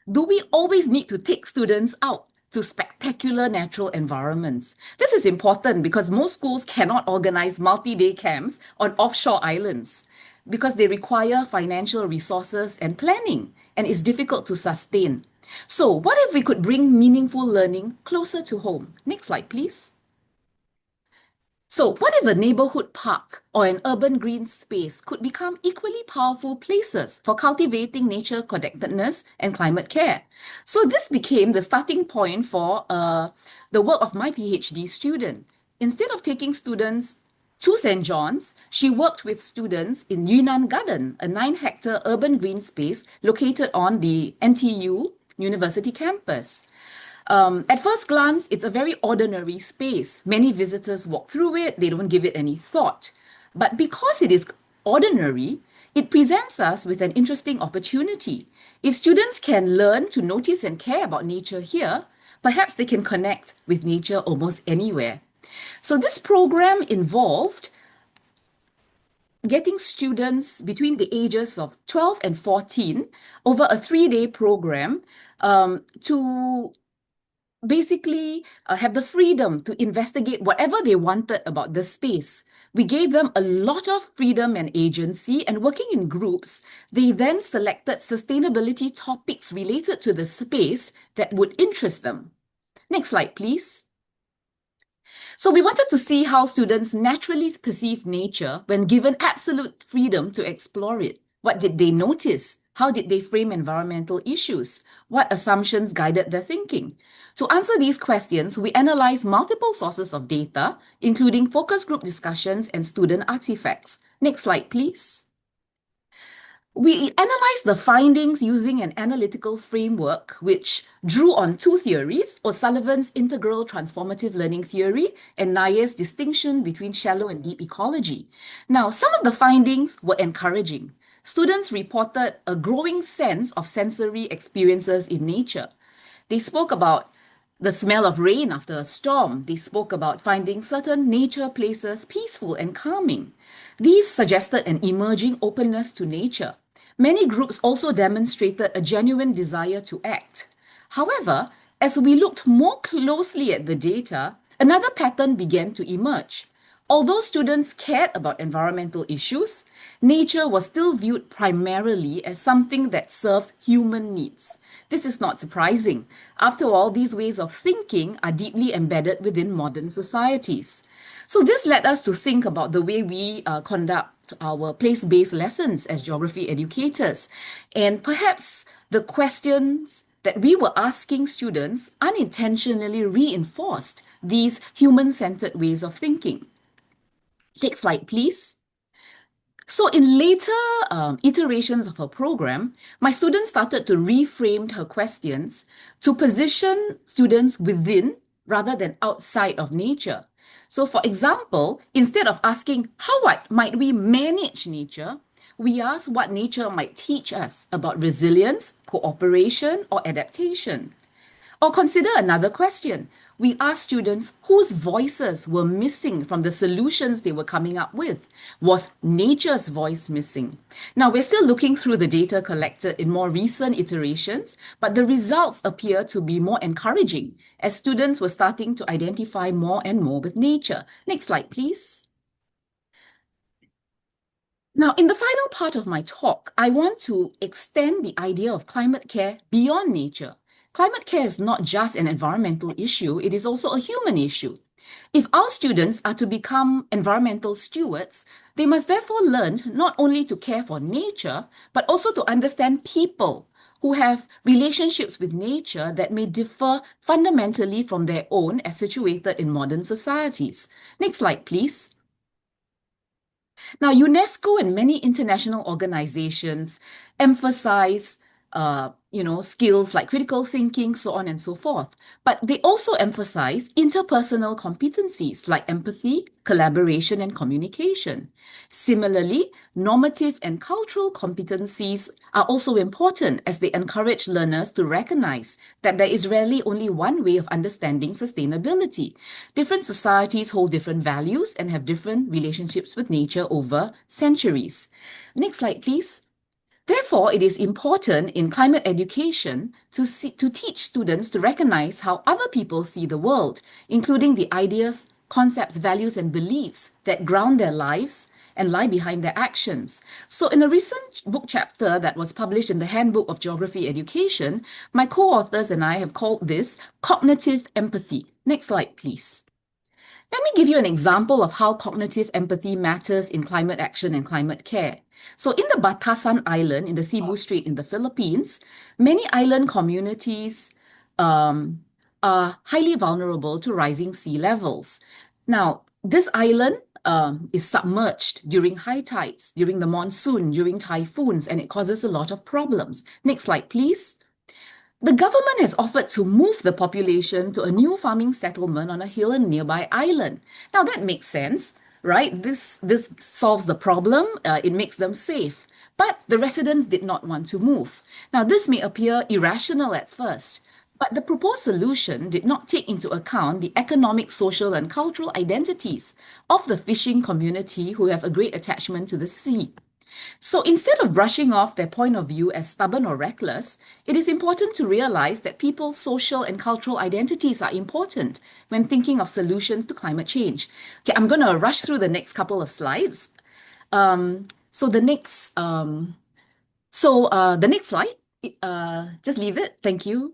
Do we always need to take students out to spectacular natural environments? This is important because most schools cannot organize multi-day camps on offshore islands because they require financial resources and planning, and it's difficult to sustain. So what if we could bring meaningful learning closer to home? Next slide, please. So what if a neighborhood park or an urban green space could become equally powerful places for cultivating nature connectedness and climate care? So this became the starting point for the work of my PhD student. Instead of taking students to St. John's, she worked with students in Yunnan Garden, a 9-hectare urban green space located on the NTU University campus. At first glance, it's a very ordinary space. Many visitors walk through it, they don't give it any thought. But because it is ordinary, it presents us with an interesting opportunity. If students can learn to notice and care about nature here, perhaps they can connect with nature almost anywhere. So this program involved getting students between the ages of 12 and 14 over a 3-day program to basically have the freedom to investigate whatever they wanted about the space. We gave them a lot of freedom and agency, and working in groups, they then selected sustainability topics related to the space that would interest them. Next slide, please. So we wanted to see how students naturally perceive nature when given absolute freedom to explore it. What did they notice? How did they frame environmental issues? What assumptions guided their thinking? To answer these questions, we analyzed multiple sources of data, including focus group discussions and student artifacts. Next slide, please. We analyzed the findings using an analytical framework which drew on two theories, O'Sullivan's integral transformative learning theory and Nayer's distinction between shallow and deep ecology. Now, some of the findings were encouraging. Students reported a growing sense of sensory experiences in nature. They spoke about the smell of rain after a storm. They spoke about finding certain nature places peaceful and calming. These suggested an emerging openness to nature. Many groups also demonstrated a genuine desire to act. However, as we looked more closely at the data, another pattern began to emerge. Although students cared about environmental issues, nature was still viewed primarily as something that serves human needs. This is not surprising. After all, these ways of thinking are deeply embedded within modern societies. So this led us to think about the way we conduct our place-based lessons as geography educators. And perhaps the questions that we were asking students unintentionally reinforced these human-centered ways of thinking. Next slide, please. So in later iterations of her program, my students started to reframe her questions to position students within rather than outside of nature. So for example, instead of asking, how might we manage nature? We asked what nature might teach us about resilience, cooperation, or adaptation. Or consider another question. We asked students whose voices were missing from the solutions they were coming up with. Was nature's voice missing? Now, we're still looking through the data collected in more recent iterations, but the results appear to be more encouraging as students were starting to identify more and more with nature. Next slide, please. Now, in the final part of my talk, I want to extend the idea of climate care beyond nature. Climate care is not just an environmental issue, it is also a human issue. If our students are to become environmental stewards, they must therefore learn not only to care for nature, but also to understand people who have relationships with nature that may differ fundamentally from their own as situated in modern societies. Next slide, please. Now, UNESCO and many international organizations emphasize skills like critical thinking, so on and so forth. But they also emphasize interpersonal competencies like empathy, collaboration, and communication. Similarly, normative and cultural competencies are also important as they encourage learners to recognize that there is rarely only one way of understanding sustainability. Different societies hold different values and have different relationships with nature over centuries. Next slide, please. Therefore, it is important in climate education to teach students to recognize how other people see the world, including the ideas, concepts, values, and beliefs that ground their lives and lie behind their actions. So in a recent book chapter that was published in the Handbook of Geography Education, my co-authors and I have called this cognitive empathy. Next slide, please. Let me give you an example of how cognitive empathy matters in climate action and climate care. So in the Batasan Island in the Cebu Strait in the Philippines, many island communities are highly vulnerable to rising sea levels. Now, this island is submerged during high tides, during the monsoon, during typhoons, and it causes a lot of problems. Next slide, please. The government has offered to move the population to a new farming settlement on a hill and nearby island. Now that makes sense, right? This solves the problem, it makes them safe. But the residents did not want to move. Now this may appear irrational at first, but the proposed solution did not take into account the economic, social, and cultural identities of the fishing community who have a great attachment to the sea. So instead of brushing off their point of view as stubborn or reckless, it is important to realize that people's social and cultural identities are important when thinking of solutions to climate change. Okay, I'm going to rush through the next couple of slides. The next slide, just leave it. Thank you.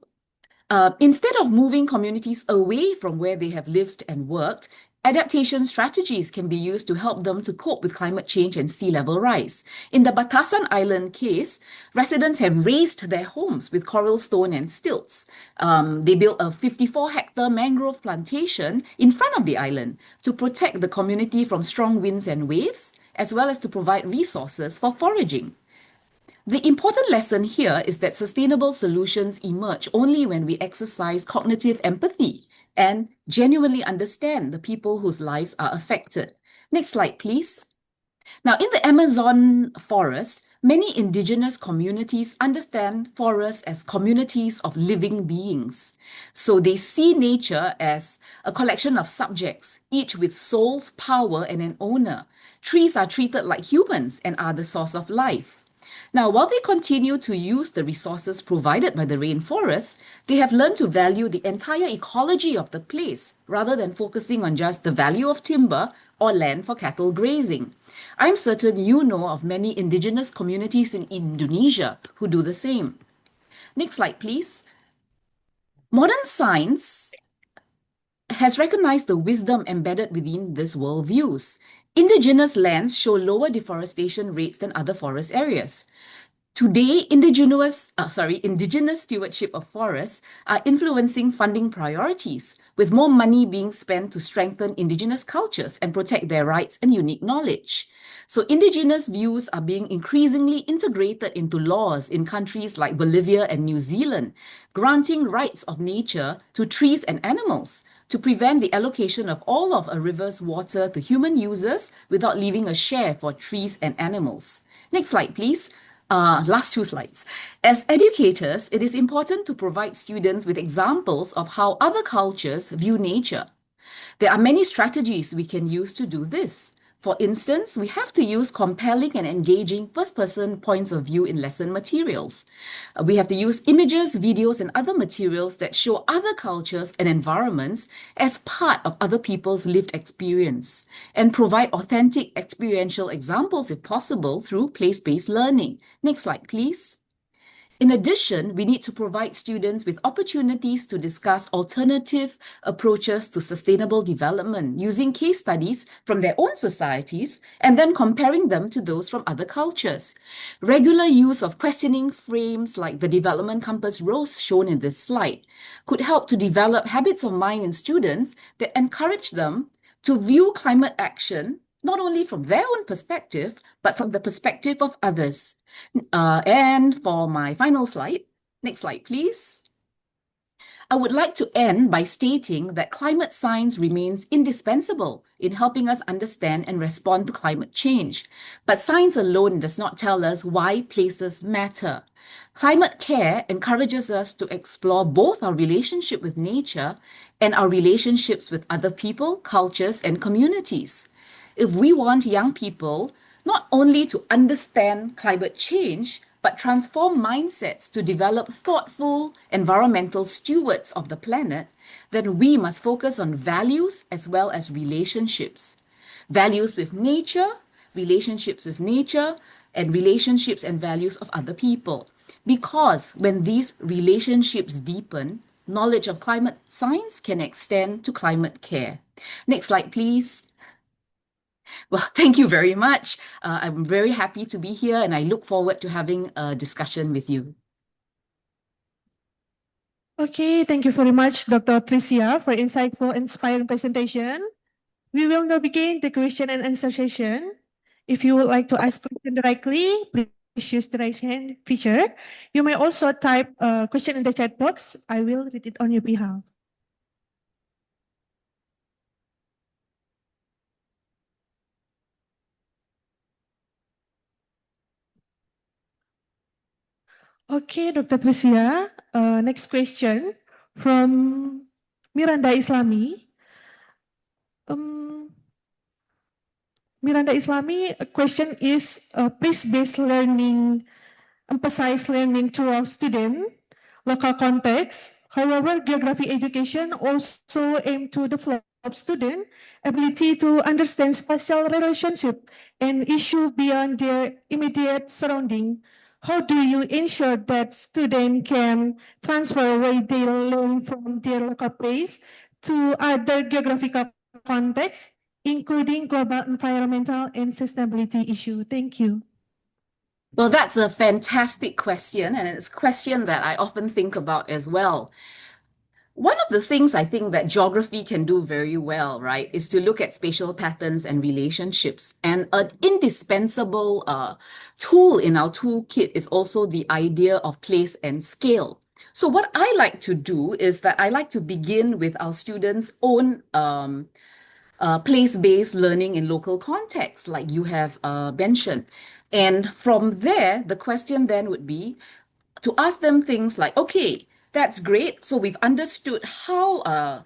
Instead of moving communities away from where they have lived and worked, adaptation strategies can be used to help them to cope with climate change and sea level rise. In the Batasan Island case, residents have raised their homes with coral stone and stilts. They built a 54-hectare mangrove plantation in front of the island to protect the community from strong winds and waves, as well as to provide resources for foraging. The important lesson here is that sustainable solutions emerge only when we exercise cognitive empathy and genuinely understand the people whose lives are affected. Next slide, please. Now, in the Amazon forest, many indigenous communities understand forests as communities of living beings. So they see nature as a collection of subjects, each with souls, power, and an owner. Trees are treated like humans and are the source of life. Now, while they continue to use the resources provided by the rainforest, they have learned to value the entire ecology of the place rather than focusing on just the value of timber or land for cattle grazing. I'm certain you know of many indigenous communities in Indonesia who do the same. Next slide, please. Modern science has recognized the wisdom embedded within these worldviews. Indigenous lands show lower deforestation rates than other forest areas. Today, indigenous stewardship of forests are influencing funding priorities, with more money being spent to strengthen indigenous cultures and protect their rights and unique knowledge. So indigenous views are being increasingly integrated into laws in countries like Bolivia and New Zealand, granting rights of nature to trees and animals to prevent the allocation of all of a river's water to human users without leaving a share for trees and animals. Next slide, please. Last two slides. As educators, it is important to provide students with examples of how other cultures view nature. There are many strategies we can use to do this. For instance, we have to use compelling and engaging first-person points of view in lesson materials. We have to use images, videos, and other materials that show other cultures and environments as part of other people's lived experience, and provide authentic experiential examples if possible through place-based learning. Next slide, please. In addition, we need to provide students with opportunities to discuss alternative approaches to sustainable development using case studies from their own societies and then comparing them to those from other cultures. Regular use of questioning frames like the development compass rose shown in this slide could help to develop habits of mind in students that encourage them to view climate action not only from their own perspective, but from the perspective of others. And for my final slide, next slide, please. I would like to end by stating that climate science remains indispensable in helping us understand and respond to climate change. But science alone does not tell us why places matter. Climate care encourages us to explore both our relationship with nature and our relationships with other people, cultures, and communities. If we want young people not only to understand climate change, but transform mindsets to develop thoughtful environmental stewards of the planet, then we must focus on values as well as relationships. Values with nature, relationships with nature, and relationships and values of other people. Because when these relationships deepen, knowledge of climate science can extend to climate care. Next slide, please. Well, thank you very much. I'm very happy to be here and I look forward to having a discussion with you. Okay, thank you very much, Dr. Tricia, for insightful, inspiring presentation. We will now begin the question and answer session. If you would like to ask question directly, please use the raise hand feature. You may also type a question in the chat box. I will read it on your behalf. Okay, Dr. Tricia. Next question from Miranda Islami. Miranda Islami, question is, place-based learning emphasize learning throughout student, local context. However, geography education also aim to develop student ability to understand spatial relationship and issue beyond their immediate surrounding. How do you ensure that students can transfer what they learn from their local place to other geographical contexts, including global environmental and sustainability issue? Thank you. Well, that's a fantastic question, and it's a question that I often think about as well. One of the things I think that geography can do very well, right, is to look at spatial patterns and relationships. And an indispensable tool in our toolkit is also the idea of place and scale. So what I like to do is that I like to begin with our students' own place-based learning in local context, like you have mentioned. And from there, the question then would be, to ask them things like, okay, that's great. So we've understood how,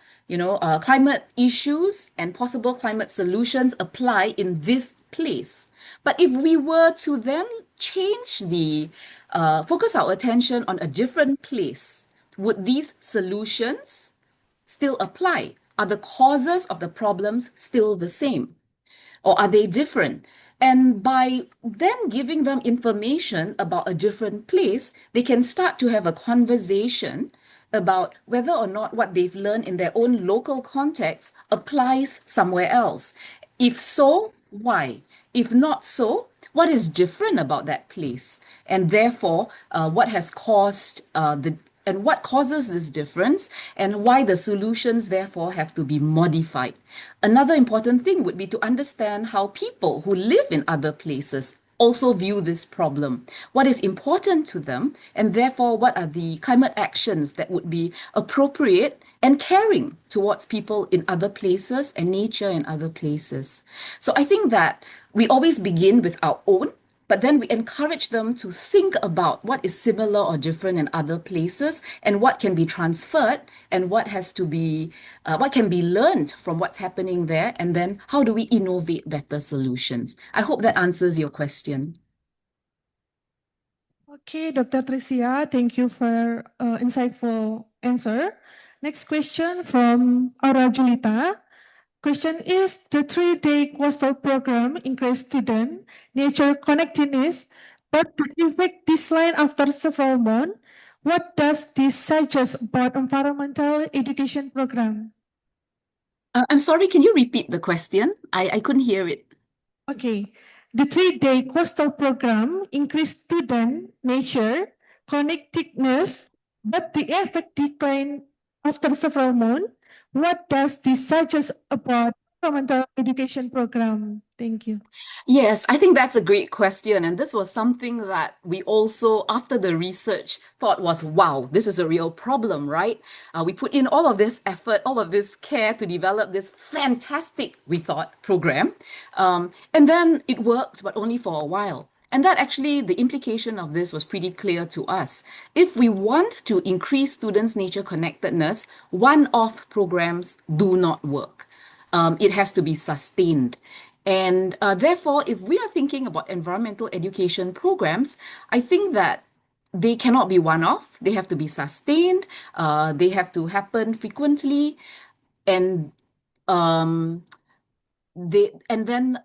climate issues and possible climate solutions apply in this place. But if we were to then change focus our attention on a different place, would these solutions still apply? Are the causes of the problems still the same? Or are they different? And by then giving them information about a different place, they can start to have a conversation about whether or not what they've learned in their own local context applies somewhere else. If so, why? If not so, what is different about that place? And therefore, what has caused and what causes this difference, and why the solutions therefore have to be modified. Another important thing would be to understand how people who live in other places also view this problem. What is important to them, and therefore what are the climate actions that would be appropriate and caring towards people in other places and nature in other places. So I think that we always begin with our own, but then we encourage them to think about what is similar or different in other places and what can be transferred and what can be learned from what's happening there, and then how do we innovate better solutions. I hope that answers your question. Okay, Dr. Tricia, thank you for insightful answer. Next question from Aura Julita. Question is, the 3-day coastal program increased student nature connectedness, but the effect decline after several months. What does this suggest about environmental education program? I'm sorry, can you repeat the question? I couldn't hear it. Okay. The 3-day coastal program increased student nature connectedness, but the effect declined after several months. What does this suggest about environmental education program? Thank you. Yes, I think that's a great question. And this was something that we also, after the research, thought was, wow, this is a real problem, right? We put in all of this effort, all of this care to develop this fantastic, we thought, program. And then it worked, but only for a while. And that actually, the implication of this was pretty clear to us. If we want to increase students' nature connectedness, one-off programs do not work. It has to be sustained. And therefore, if we are thinking about environmental education programs, I think that they cannot be one-off. They have to be sustained. They have to happen frequently, and then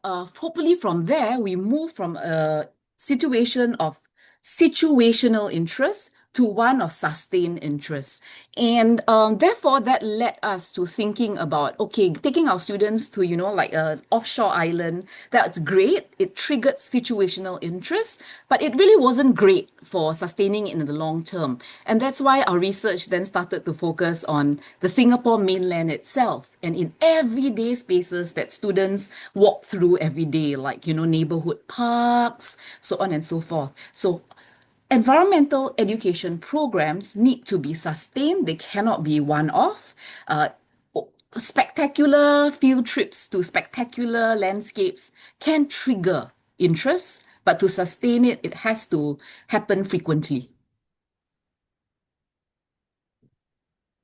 hopefully from there we move from a situation of situational interest to one of sustained interest. And therefore that led us to thinking about, okay, taking our students to, like an offshore island. That's great. It triggered situational interest, but it really wasn't great for sustaining it in the long term. And that's why our research then started to focus on the Singapore mainland itself and in everyday spaces that students walk through every day, like, neighborhood parks, so on and so forth. So environmental education programs need to be sustained. They cannot be one-off. Spectacular field trips to spectacular landscapes can trigger interest, but to sustain it, it has to happen frequently.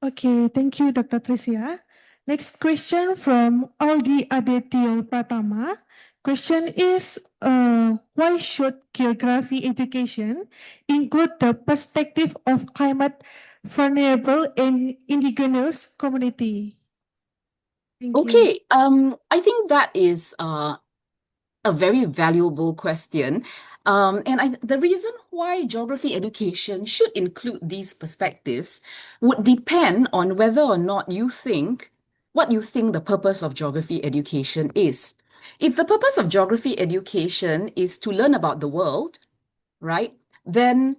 Okay, thank you, Dr. Tricia. Next question from Aldi Adetio Pratama. Question is, why should geography education include the perspective of climate vulnerable and indigenous community? Thank Okay, you. I think that is a very valuable question. And the reason why geography education should include these perspectives would depend on whether or not what you think the purpose of geography education is. If the purpose of geography education is to learn about the world, right, then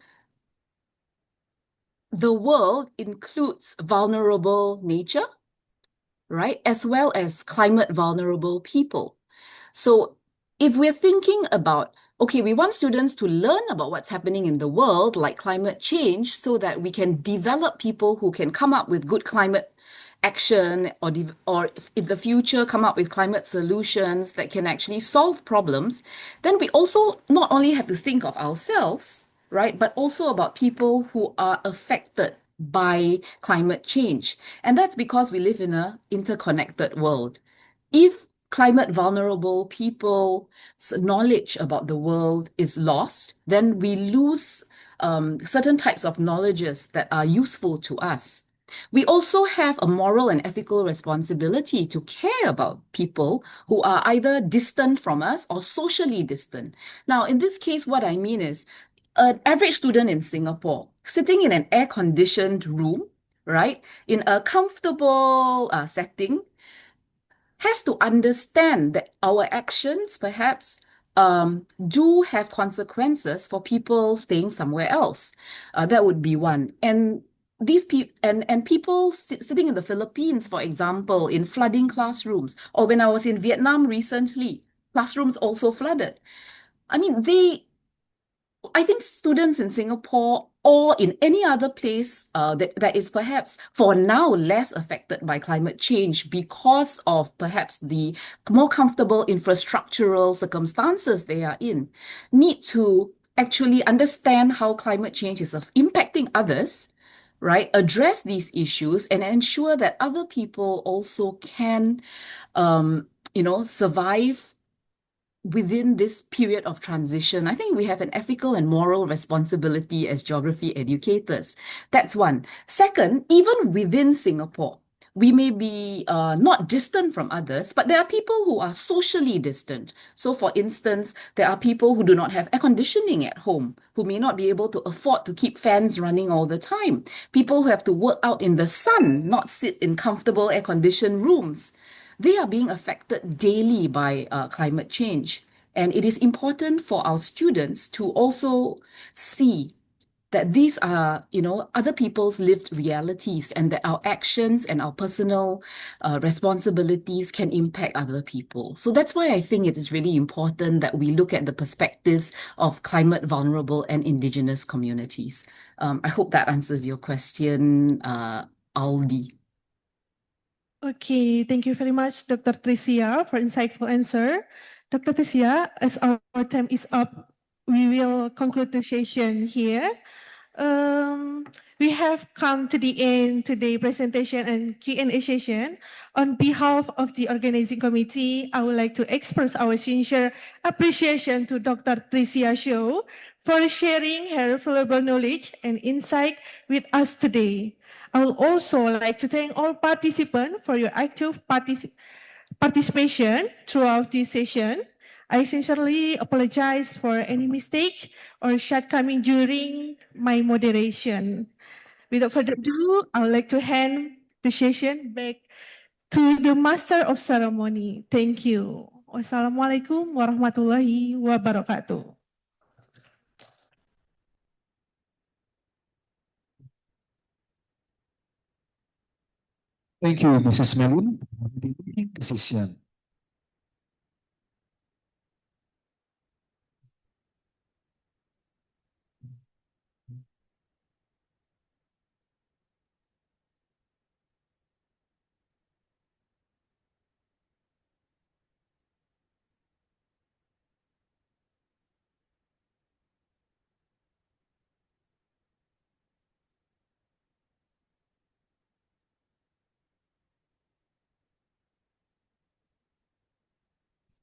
the world includes vulnerable nature, right, as well as climate vulnerable people. So if we're thinking about, okay, we want students to learn about what's happening in the world, like climate change, so that we can develop people who can come up with good climate action, or in the future come up with climate solutions that can actually solve problems, then we also not only have to think of ourselves, right, but also about people who are affected by climate change. And that's because we live in an interconnected world. If climate vulnerable people's knowledge about the world is lost, then we lose certain types of knowledges that are useful to us. We also have a moral and ethical responsibility to care about people who are either distant from us or socially distant. Now, in this case, what I mean is an average student in Singapore sitting in an air-conditioned room, right, in a comfortable setting, has to understand that our actions perhaps do have consequences for people staying somewhere else. That would be one. And these people and people sitting in the Philippines, for example, in flooding classrooms, or when I was in Vietnam recently, classrooms also flooded. I mean, I think students in Singapore or in any other place that is perhaps for now less affected by climate change because of perhaps the more comfortable infrastructural circumstances they are in, need to actually understand how climate change is impacting others, right? Address these issues and ensure that other people also can, survive within this period of transition. I think we have an ethical and moral responsibility as geography educators. That's one. Second, even within Singapore, we may be not distant from others, but there are people who are socially distant. So, for instance, there are people who do not have air conditioning at home, who may not be able to afford to keep fans running all the time. People who have to work out in the sun, not sit in comfortable air-conditioned rooms. They are being affected daily by climate change. And it is important for our students to also see that these are, other people's lived realities, and that our actions and our personal responsibilities can impact other people. So that's why I think it is really important that we look at the perspectives of climate vulnerable and indigenous communities. I hope that answers your question, Aldi. Okay, thank you very much, Dr. Tricia, for insightful answer. Dr. Tricia, as our time is up, we will conclude the session here. We have come to the end today presentation and Q&A session. On behalf of the organizing committee, I would like to express our sincere appreciation to Dr. Tricia Show for sharing her valuable knowledge and insight with us today. I would also like to thank all participants for your active participation throughout this session. I sincerely apologize for any mistake or shortcoming during my moderation. Without further ado, I would like to hand the session back to the Master of Ceremony. Thank you. Wassalamualaikum warahmatullahi wabarakatuh. Thank you, Mrs. Melun, for the decision.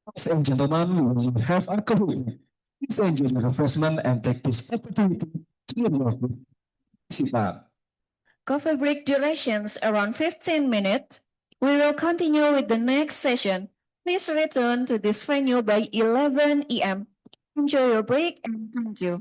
Ladies and gentlemen, we will have a coffee. Please enjoy the refreshment and take this opportunity to develop with participant. Coffee break durations around 15 minutes. We will continue with the next session. Please return to this venue by 11 a.m. Enjoy your break and thank you.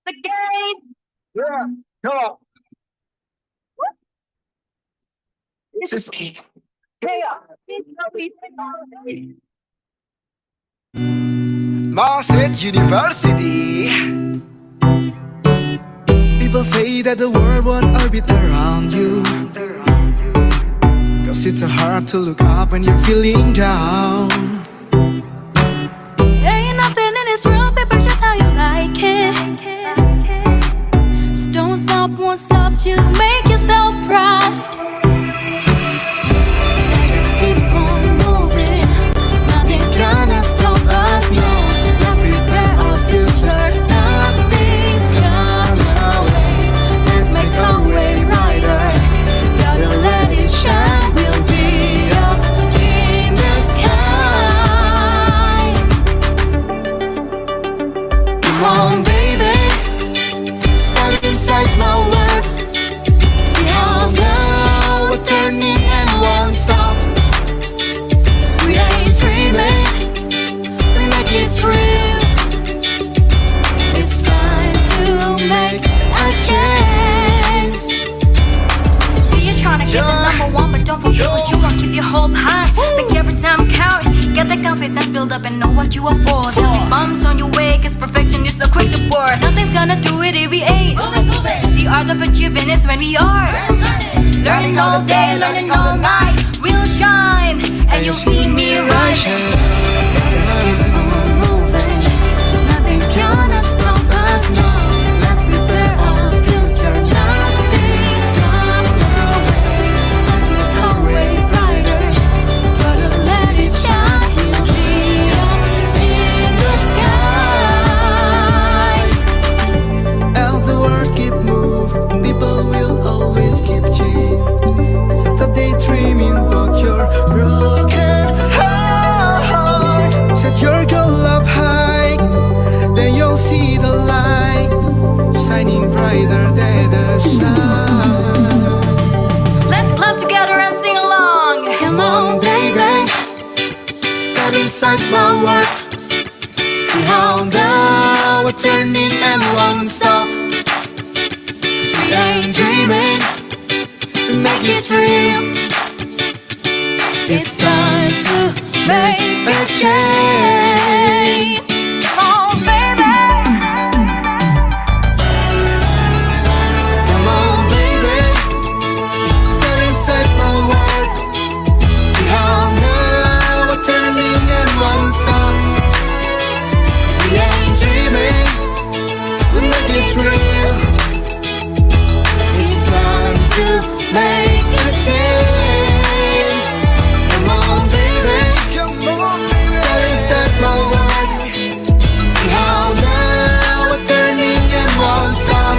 The game! Yeah, come on. This is Malang State University. People say that the world won't orbit around you, 'cause it's so hard to look up when you're feeling down. Ain't nothing in this world, paper just how you like it. So don't stop, won't stop till you make yourself proud. Let's just keep on moving. Nothing's gonna stop us, no. Let's prepare our future. Nothing's gonna waste. Let's make our way brighter. Gotta let it shine. We'll be up in the sky. Come on, baby, step inside my world. See how now we're turning and won't stop. 'Cause we ain't dreaming, we make it real. It's time to make a change. See, you're trying to get the number one, but don't forget what you want. Keep your hope high, make every time count. Get the confidence build up and know what you are for. There'll be bumps on your way, 'cause perfection is so quick to pour. Nothing's gonna do it if we ain't. The art of achieving is when we are learning all day, learning all night. We'll shine, and you'll see me rising. Let's keep on moving. Nothing's gonna stop us now. Let's prepare our future. Nothing's gonna wait. Let's make our way brighter. Gotta let it shine. We'll be up in the sky. As the world keep moving, people will always keep changing. So stop daydreaming about your broken heart. Set your goal up high, then you'll see the light shining brighter than the sun. Let's clap together and sing along. Come on, baby, Step inside my world. See how now we're turning and won't stop. 'Cause we ain't dreaming, we make it real. it's time to make a change. Come on, baby. Come on, baby, step inside my world. See how now we're turning and won't stop. 'Cause we ain't dreaming, we make it real. It's time to make a change. Come on, baby, step inside my world. See how now we're turning and won't stop.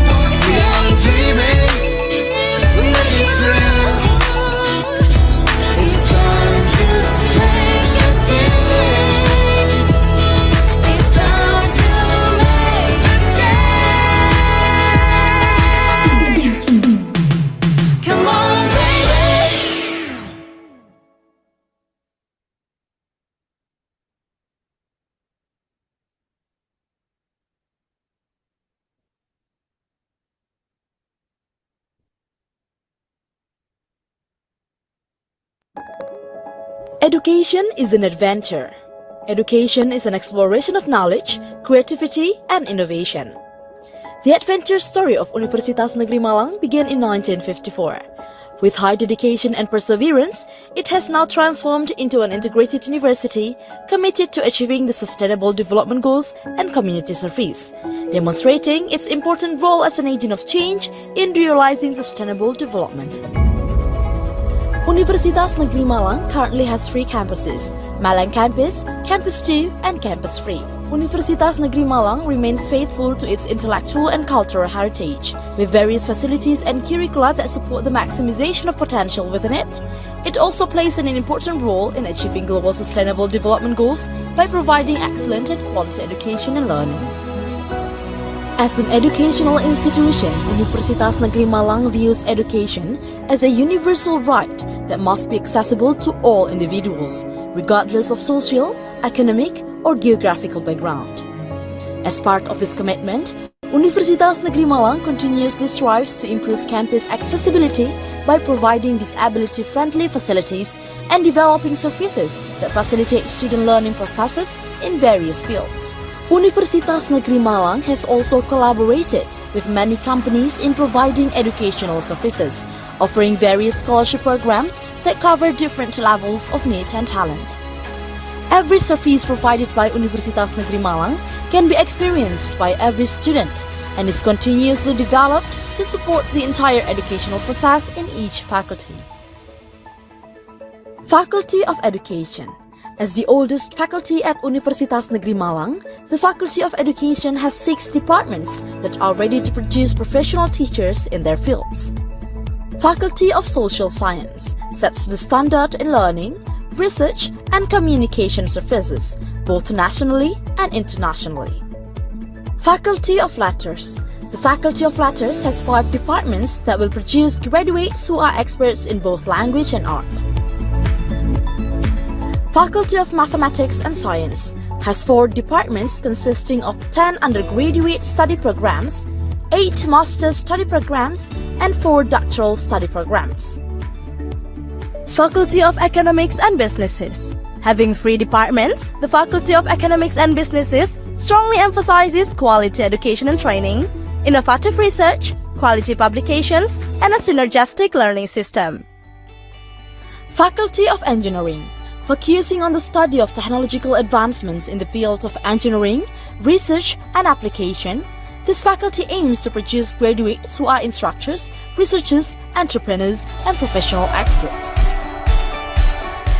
'Cause we ain't dreaming, we make it real. It's time to make a change. It's time to make a change. Come on, baby. Education is an adventure. Education is an exploration of knowledge, creativity, and innovation. The adventure story of Universitas Negeri Malang began in 1954. With high dedication and perseverance, it has now transformed into an integrated university committed to achieving the Sustainable Development Goals and community service, demonstrating its important role as an agent of change in realizing sustainable development. Universitas Negeri Malang currently has 3 campuses: Malang Campus, Campus 2, and Campus 3. Universitas Negeri Malang remains faithful to its intellectual and cultural heritage, with various facilities and curricula that support the maximization of potential within it. It also plays an important role in achieving global sustainable development goals by providing excellent and quality education and learning. As an educational institution, Universitas Negeri Malang views education as a universal right that must be accessible to all individuals, regardless of social, economic, or geographical background. As part of this commitment, Universitas Negeri Malang continuously strives to improve campus accessibility by providing disability-friendly facilities and developing services that facilitate student learning processes in various fields. Universitas Negeri Malang has also collaborated with many companies in providing educational services, offering various scholarship programs that cover different levels of need and talent. Every service provided by Universitas Negeri Malang can be experienced by every student and is continuously developed to support the entire educational process in each faculty. Faculty of Education. As the oldest faculty at Universitas Negeri Malang, the Faculty of Education has 6 departments that are ready to produce professional teachers in their fields. Faculty of Social Science sets the standard in learning, research, and communication services, both nationally and internationally. Faculty of Letters. The Faculty of Letters has 5 departments that will produce graduates who are experts in both language and art. Faculty of Mathematics and Science has 4 departments consisting of 10 undergraduate study programs, 8 master's study programs, and 4 doctoral study programs. Faculty of Economics and Businesses. Having 3 departments, the Faculty of Economics and Businesses strongly emphasizes quality education and training, innovative research, quality publications, and a synergistic learning system. Faculty of Engineering. Focusing on the study of technological advancements in the field of engineering, research, and application, this faculty aims to produce graduates who are instructors, researchers, entrepreneurs, and professional experts.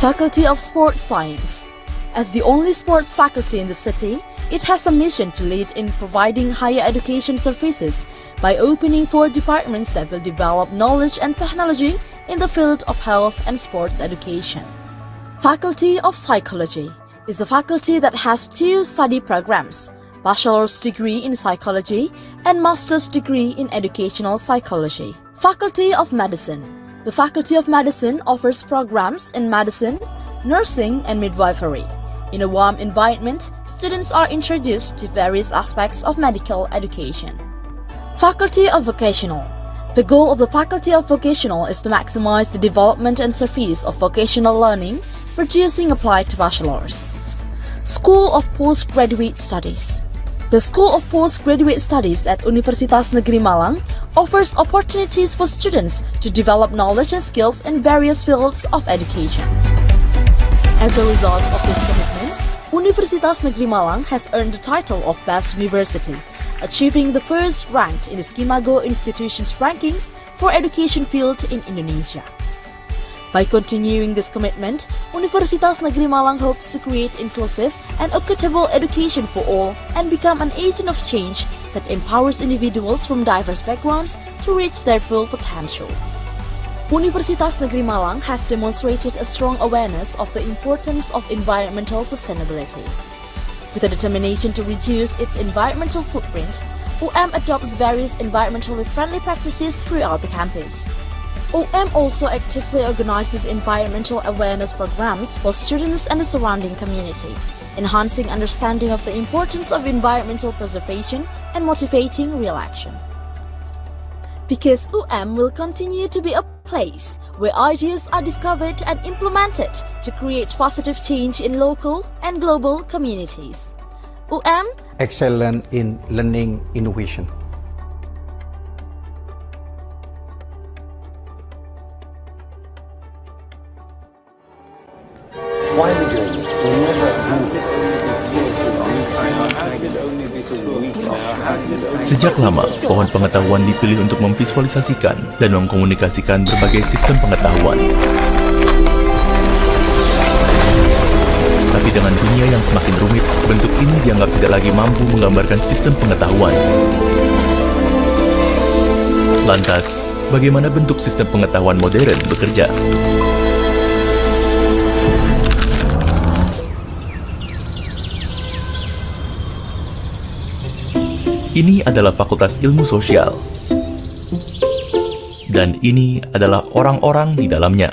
Faculty of Sports Science. As the only sports faculty in the city, it has a mission to lead in providing higher education services by opening 4 departments that will develop knowledge and technology in the field of health and sports education. Faculty of Psychology is a faculty that has 2 study programs, bachelor's degree in psychology and master's degree in educational psychology. Faculty of Medicine. The Faculty of Medicine offers programs in medicine, nursing, and midwifery. In a warm environment, students are introduced to various aspects of medical education. Faculty of Vocational. The goal of the Faculty of Vocational is to maximize the development and service of vocational learning, producing applied bachelors. School of Postgraduate Studies. The School of Postgraduate Studies at Universitas Negeri Malang offers opportunities for students to develop knowledge and skills in various fields of education. As a result of these commitments, Universitas Negeri Malang has earned the title of Best University, achieving the first rank in the Skimago Institutions rankings for education field in Indonesia. By continuing this commitment, Universitas Negeri Malang hopes to create inclusive and equitable education for all and become an agent of change that empowers individuals from diverse backgrounds to reach their full potential. Universitas Negeri Malang has demonstrated a strong awareness of the importance of environmental sustainability. With a determination to reduce its environmental footprint, UM adopts various environmentally friendly practices throughout the campus. UM also actively organizes environmental awareness programs for students and the surrounding community, enhancing understanding of the importance of environmental preservation and motivating real action. Because UM will continue to be a place where ideas are discovered and implemented to create positive change in local and global communities. UM excellent in learning innovation. Why are we doing this? We'll never do this. Sejak lama, pohon pengetahuan dipilih untuk memvisualisasikan dan mengkomunikasikan berbagai sistem pengetahuan. Tapi dengan dunia yang semakin rumit, bentuk ini dianggap tidak lagi mampu menggambarkan sistem pengetahuan. Lantas, bagaimana bentuk sistem pengetahuan modern bekerja? Ini adalah Fakultas Ilmu Sosial. Dan ini adalah orang-orang di dalamnya.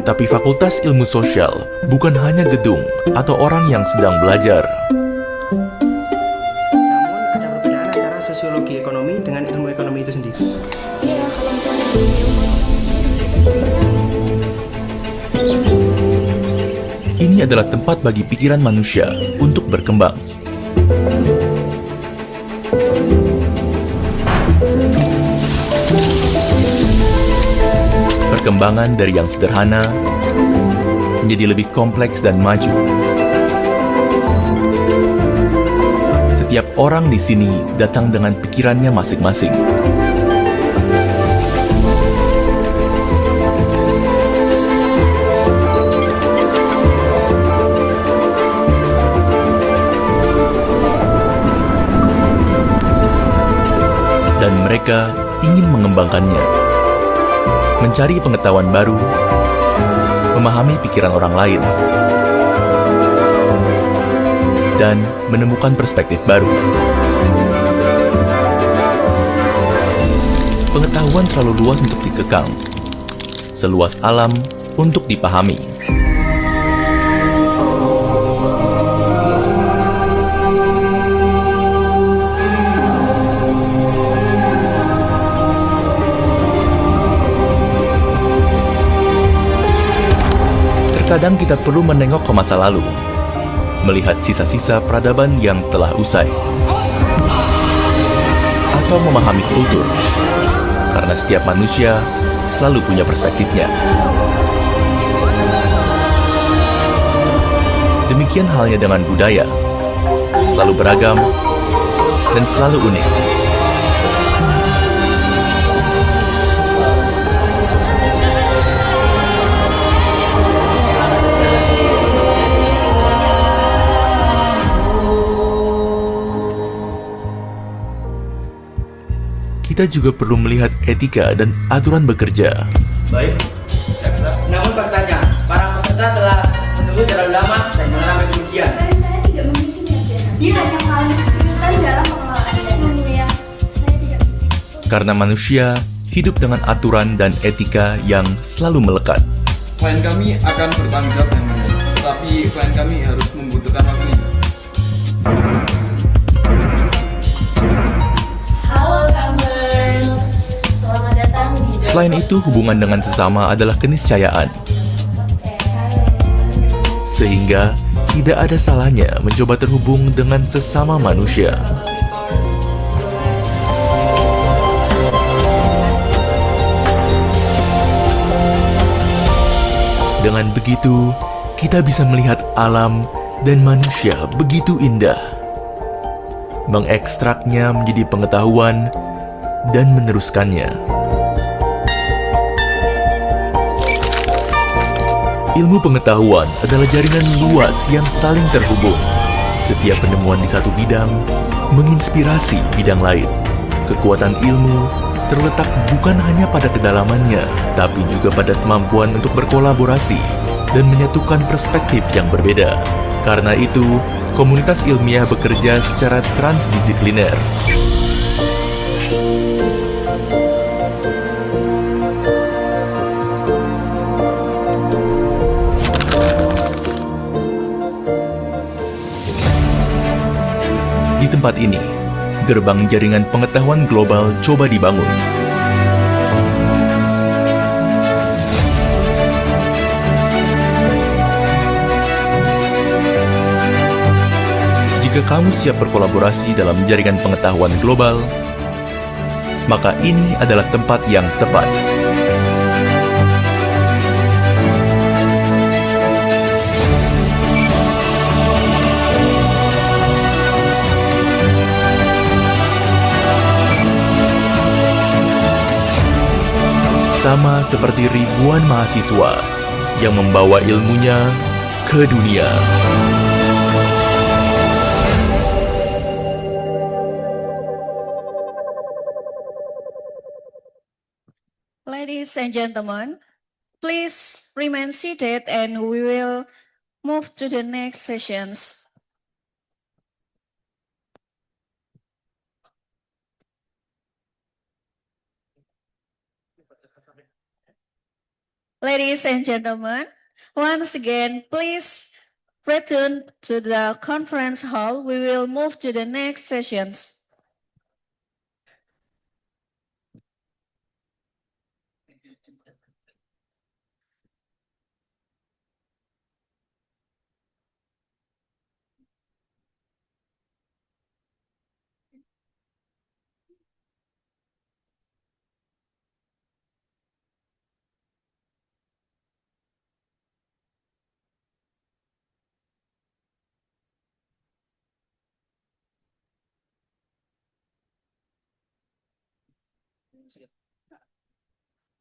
Tapi Fakultas Ilmu Sosial bukan hanya gedung atau orang yang sedang belajar. Namun ada perbedaan antara sosiologi ekonomi dengan ilmu ekonomi itu sendiri. Iya, kalau misalnya Ini adalah tempat bagi pikiran manusia untuk berkembang. Perkembangan dari yang sederhana menjadi lebih kompleks dan maju. Setiap orang di sini datang dengan pikirannya masing-masing. Dan mereka ingin mengembangkannya, mencari pengetahuan baru, memahami pikiran orang lain, dan menemukan perspektif baru. Pengetahuan terlalu luas untuk dikekang, seluas alam untuk dipahami. Terkadang kita perlu menengok ke masa lalu, melihat sisa-sisa peradaban yang telah usai, atau memahami kultur, karena setiap manusia selalu punya perspektifnya. Demikian halnya dengan budaya, selalu beragam dan selalu unik. Kita juga perlu melihat etika dan aturan bekerja. Baik, jaksa. Namun faktanya, para peserta telah menunggu terlalu lama dan mengalami kerugian. Saya tidak memilikinya. Dia hanya mengalami kesulitan dalam pengelolaannya. Mulia, saya tidak. Karena manusia hidup dengan aturan dan etika yang selalu melekat. Klien kami akan bertanggung jawab yang mulia, tapi klien kami harus membutuhkan waktu. Selain itu, hubungan dengan sesama adalah keniscayaan. Sehingga tidak ada salahnya mencoba terhubung dengan sesama manusia. Dengan begitu, kita bisa melihat alam dan manusia begitu indah, mengekstraknya menjadi pengetahuan dan meneruskannya. Ilmu pengetahuan adalah jaringan luas yang saling terhubung. Setiap penemuan di satu bidang menginspirasi bidang lain. Kekuatan ilmu terletak bukan hanya pada kedalamannya, tapi juga pada kemampuan untuk berkolaborasi dan menyatukan perspektif yang berbeda. Karena itu, komunitas ilmiah bekerja secara transdisipliner. Di tempat ini, gerbang jaringan pengetahuan global coba dibangun. Jika kamu siap berkolaborasi dalam jaringan pengetahuan global, maka ini adalah tempat yang tepat. Sama seperti ribuan mahasiswa yang membawa ilmunya ke dunia. Ladies and gentlemen, please remain seated and we will move to the next sessions. Ladies and gentlemen, once again, please return to the conference hall. We will move to the next sessions.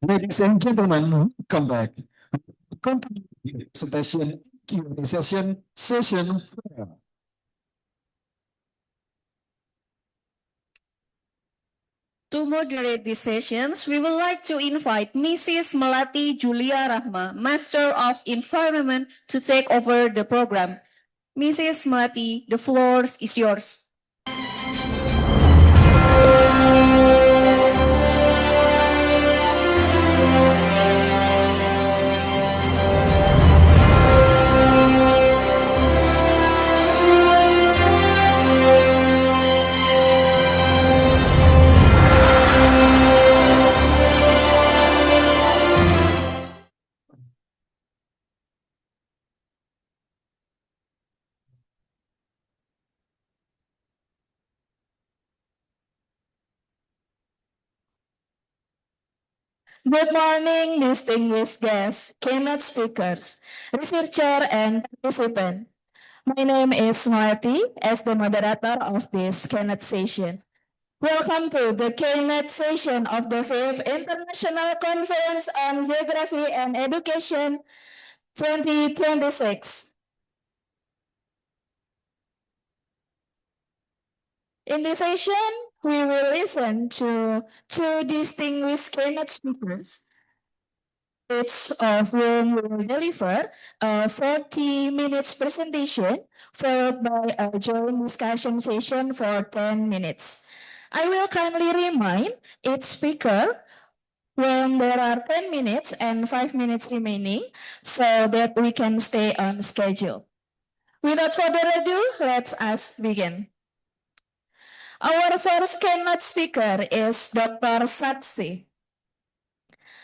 Ladies and gentlemen, come back. Continue the presentation Q&A session 4. To moderate these sessions, we would like to invite Mrs. Melati Julia Rahma, Master of Environment, to take over the program. Mrs. Melati, the floor is yours. Good morning, distinguished guests, keynote speakers, researcher, and participant. My name is Melati, as the moderator of this keynote session. Welcome to the keynote session of the 5th International Conference on Geography and Education 2026. In this session, we will listen to two distinguished keynote speakers, each of whom will deliver a 40 minutes presentation followed by a joint discussion session for 10 minutes. I will kindly remind each speaker when there are 10 minutes and 5 minutes remaining so that we can stay on schedule. Without further ado, let us begin. Our first keynote speaker is Dr. Satsi,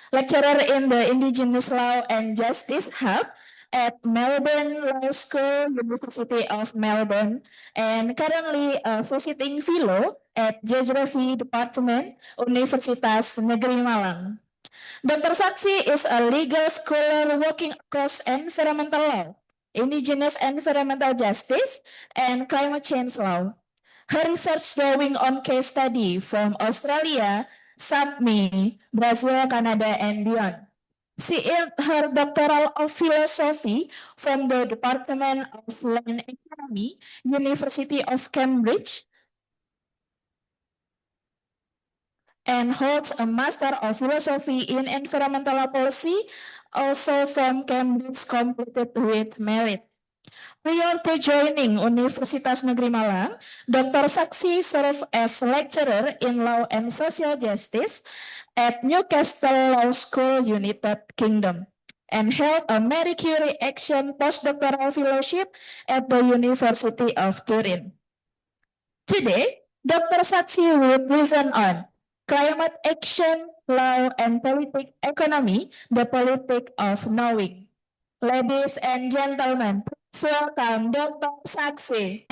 lecturer in the Indigenous Law and Justice Hub at Melbourne Law School, University of Melbourne, and currently a visiting fellow at Geography Department, Universitas Negeri Malang. Dr. Satsi is a legal scholar working across environmental law, indigenous environmental justice, and climate change law. Her research drawing on case study from Australia, SAPMI, Brazil, Canada, and beyond. She earned her doctoral of philosophy from the Department of Land Economy, University of Cambridge, and holds a Master of Philosophy in Environmental Policy, also from Cambridge, completed with merit. Prior to joining Universitas Negeri Malang, Dr. Satsi served as lecturer in Law and Social Justice at Newcastle Law School, United Kingdom, and held a Marie Curie Action postdoctoral fellowship at the University of Turin. Today, Dr. Satsi will present on climate action, law, and politic economy, the politic of knowing. Ladies and gentlemen, please welcome Dr. Satsi.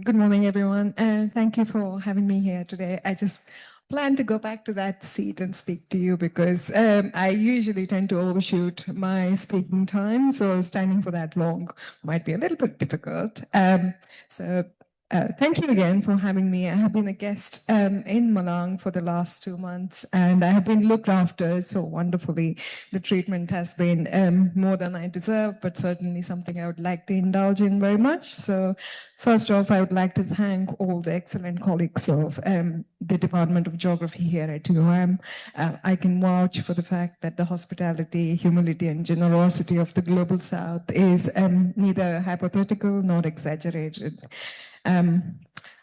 Good morning, everyone. Thank you for having me here today. I just plan to go back to that seat and speak to you because I usually tend to overshoot my speaking time, so standing for that long might be a little bit difficult. So Thank you again for having me. I have been a guest in Malang for the last 2 months, and I have been looked after so wonderfully. The treatment has been more than I deserve, but certainly something I would like to indulge in very much. So first off, I would like to thank all the excellent colleagues of the Department of Geography here at UM. I can vouch for the fact that the hospitality, humility, and generosity of the Global South is neither hypothetical nor exaggerated.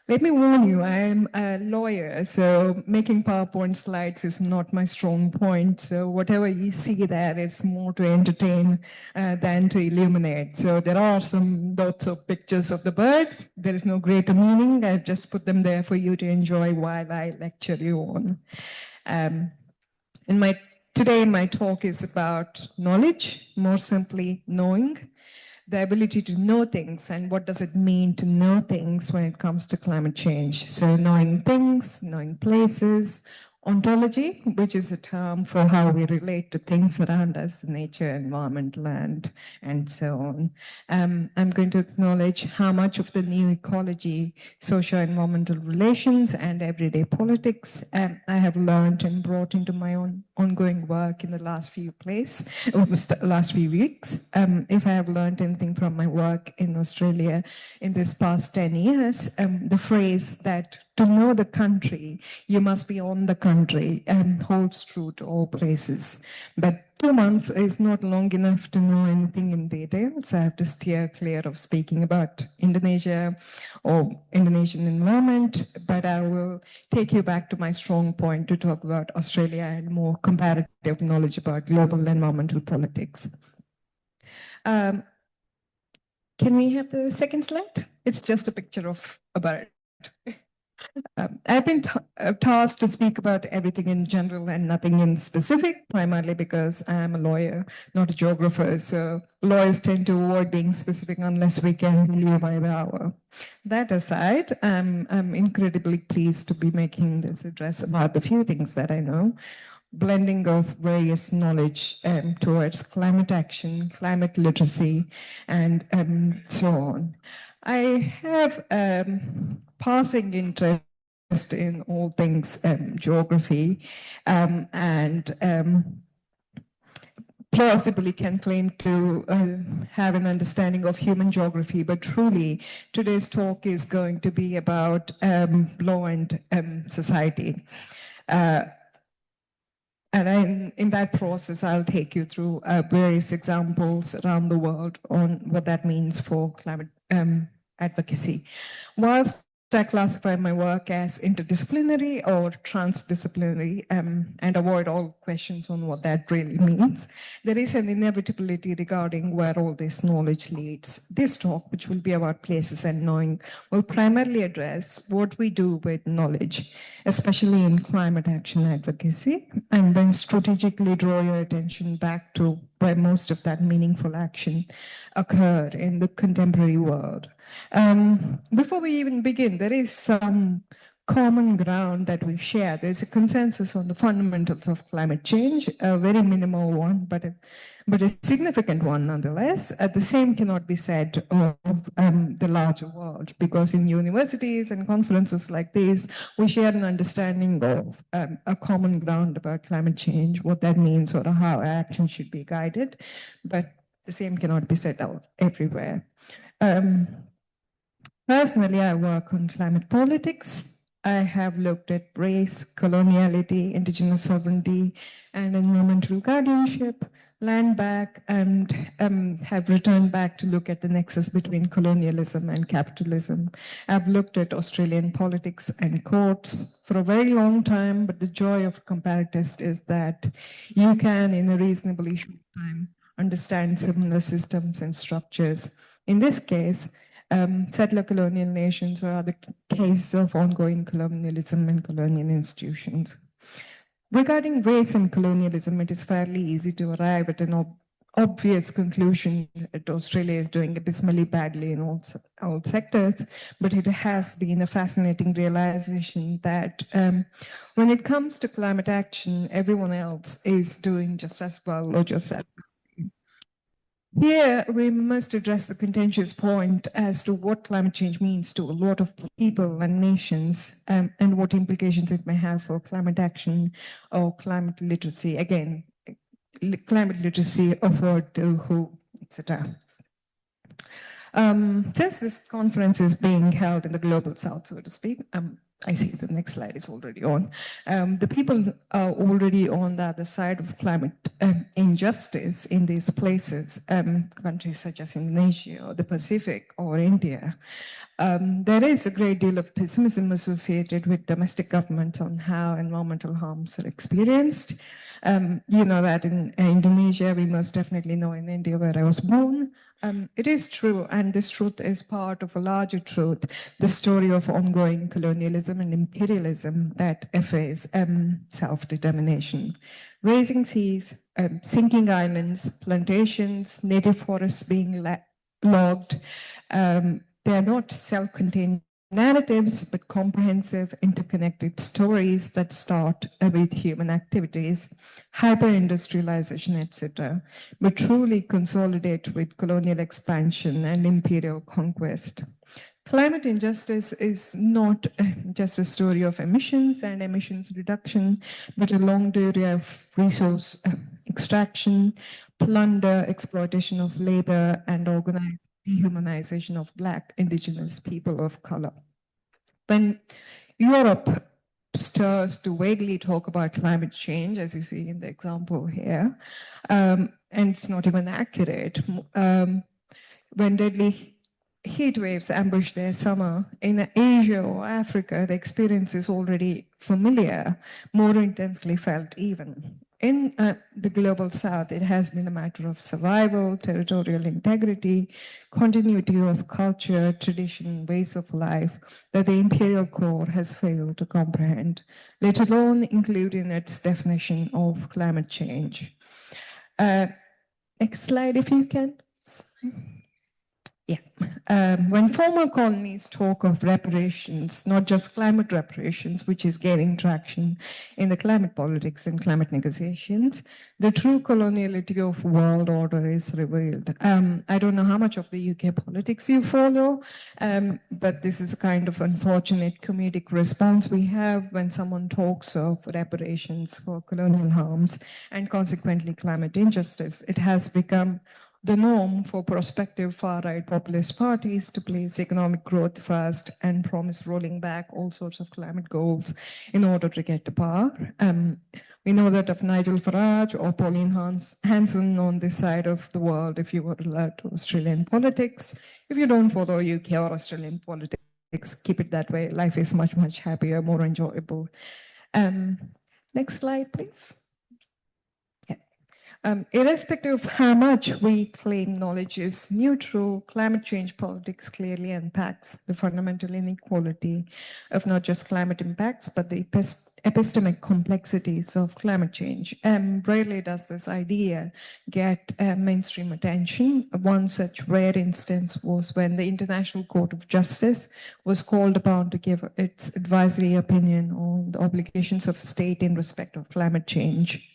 Let me warn you, I'm a lawyer, so making PowerPoint slides is not my strong point. So whatever you see there is more to entertain than to illuminate. So there are some lots of pictures of the birds. There is no greater meaning. I've just put them there for you to enjoy while I lecture you on. Today my talk is about knowledge, more simply knowing. The ability to know things and what does it mean to know things when it comes to climate change. So knowing things, knowing places, ontology, which is a term for how we relate to things around us, nature, environment, land, and so on. I'm going to acknowledge how much of the new ecology, socio-environmental relations, and everyday politics I have learned and brought into my own ongoing work in the last few weeks. If I have learned anything from my work in Australia in this past 10 years, the phrase that to know the country, you must be on the country, holds true to all places. But 2 months is not long enough to know anything in detail, so I have to steer clear of speaking about Indonesia or Indonesian environment, but I will take you back to my strong point to talk about Australia and more comparative knowledge about global environmental politics. Can we have the second slide? It's just a picture of a bird. I've been tasked to speak about everything in general and nothing in specific, primarily because I'm a lawyer, not a geographer. So lawyers tend to avoid being specific unless we can live by the hour. That aside, I'm incredibly pleased to be making this address about the few things that I know. Blending of various knowledge towards climate action, climate literacy, and so on. I have passing interest in all things geography and plausibly can claim to have an understanding of human geography, but truly today's talk is going to be about law and society. And in that process, I'll take you through various examples around the world on what that means for climate advocacy. Whilst I classify my work as interdisciplinary or transdisciplinary and avoid all questions on what that really means, there is an inevitability regarding where all this knowledge leads. This talk, which will be about places and knowing, will primarily address what we do with knowledge, especially in climate action advocacy, and then strategically draw your attention back to where most of that meaningful action occurred in the contemporary world. Before we even begin, there is some common ground that we share. There's a consensus on the fundamentals of climate change, a very minimal one, but a significant one nonetheless. The same cannot be said of the larger world, because in universities and conferences like these, we share an understanding of a common ground about climate change, what that means, or how action should be guided, but the same cannot be said out everywhere. Personally, I work on climate politics. I have looked at race, coloniality, indigenous sovereignty, and environmental guardianship, land back, and have returned back to look at the nexus between colonialism and capitalism. I've looked at Australian politics and courts for a very long time, but the joy of a comparatist is that you can, in a reasonably short time, understand similar systems and structures. In this case, settler colonial nations or other cases of ongoing colonialism and colonial institutions. Regarding race and colonialism, it is fairly easy to arrive at an obvious conclusion that Australia is doing abysmally badly in all sectors, but it has been a fascinating realization that when it comes to climate action, everyone else is doing just as well or just as Here, we must address the contentious point as to what climate change means to a lot of people and nations, and what implications it may have for climate action or climate literacy. Again, climate literacy offered to who, etc. Since this conference is being held in the global south, so to speak, I see the next slide is already on. The people are already on the other side of climate injustice in these places, countries such as Indonesia or the Pacific or India. There is a great deal of pessimism associated with domestic governments on how environmental harms are experienced. You know that in Indonesia, we most definitely know in India where I was born. It is true, and this truth is part of a larger truth, the story of ongoing colonialism and imperialism that effaces self-determination. Raising seas, sinking islands, plantations, native forests being logged, they are not self-contained narratives, but comprehensive, interconnected stories that start with human activities, hyper-industrialization, etc., but truly consolidate with colonial expansion and imperial conquest. Climate injustice is not just a story of emissions and emissions reduction, but a long story of resource extraction, plunder, exploitation of labor, and organized dehumanization of Black, indigenous people of color. When Europe stirs to vaguely talk about climate change, as you see in the example here, and it's not even accurate, when deadly heat waves ambush their summer, in Asia or Africa, the experience is already familiar, more intensely felt even. In the global south, it has been a matter of survival, territorial integrity, continuity of culture, tradition, ways of life that the imperial core has failed to comprehend, let alone include in its definition of climate change. Next slide, if you can. Yeah. When former colonies talk of reparations, not just climate reparations, which is gaining traction in the climate politics and climate negotiations, the true coloniality of world order is revealed. I don't know how much of the UK politics you follow, but this is a kind of unfortunate comedic response we have when someone talks of reparations for colonial harms and consequently climate injustice. It has become the norm for prospective far-right populist parties to place economic growth first and promise rolling back all sorts of climate goals in order to get to power. We know that of Nigel Farage or Pauline Hanson on this side of the world, if you were allowed to Australian politics. If you don't follow UK or Australian politics, keep it that way. Life is much, much happier, more enjoyable. Next slide, please. Irrespective of how much we claim knowledge is neutral, climate change politics clearly unpacks the fundamental inequality of not just climate impacts, but the epistemic complexities of climate change. Rarely does this idea get mainstream attention. One such rare instance was when the International Court of Justice was called upon to give its advisory opinion on the obligations of state in respect of climate change.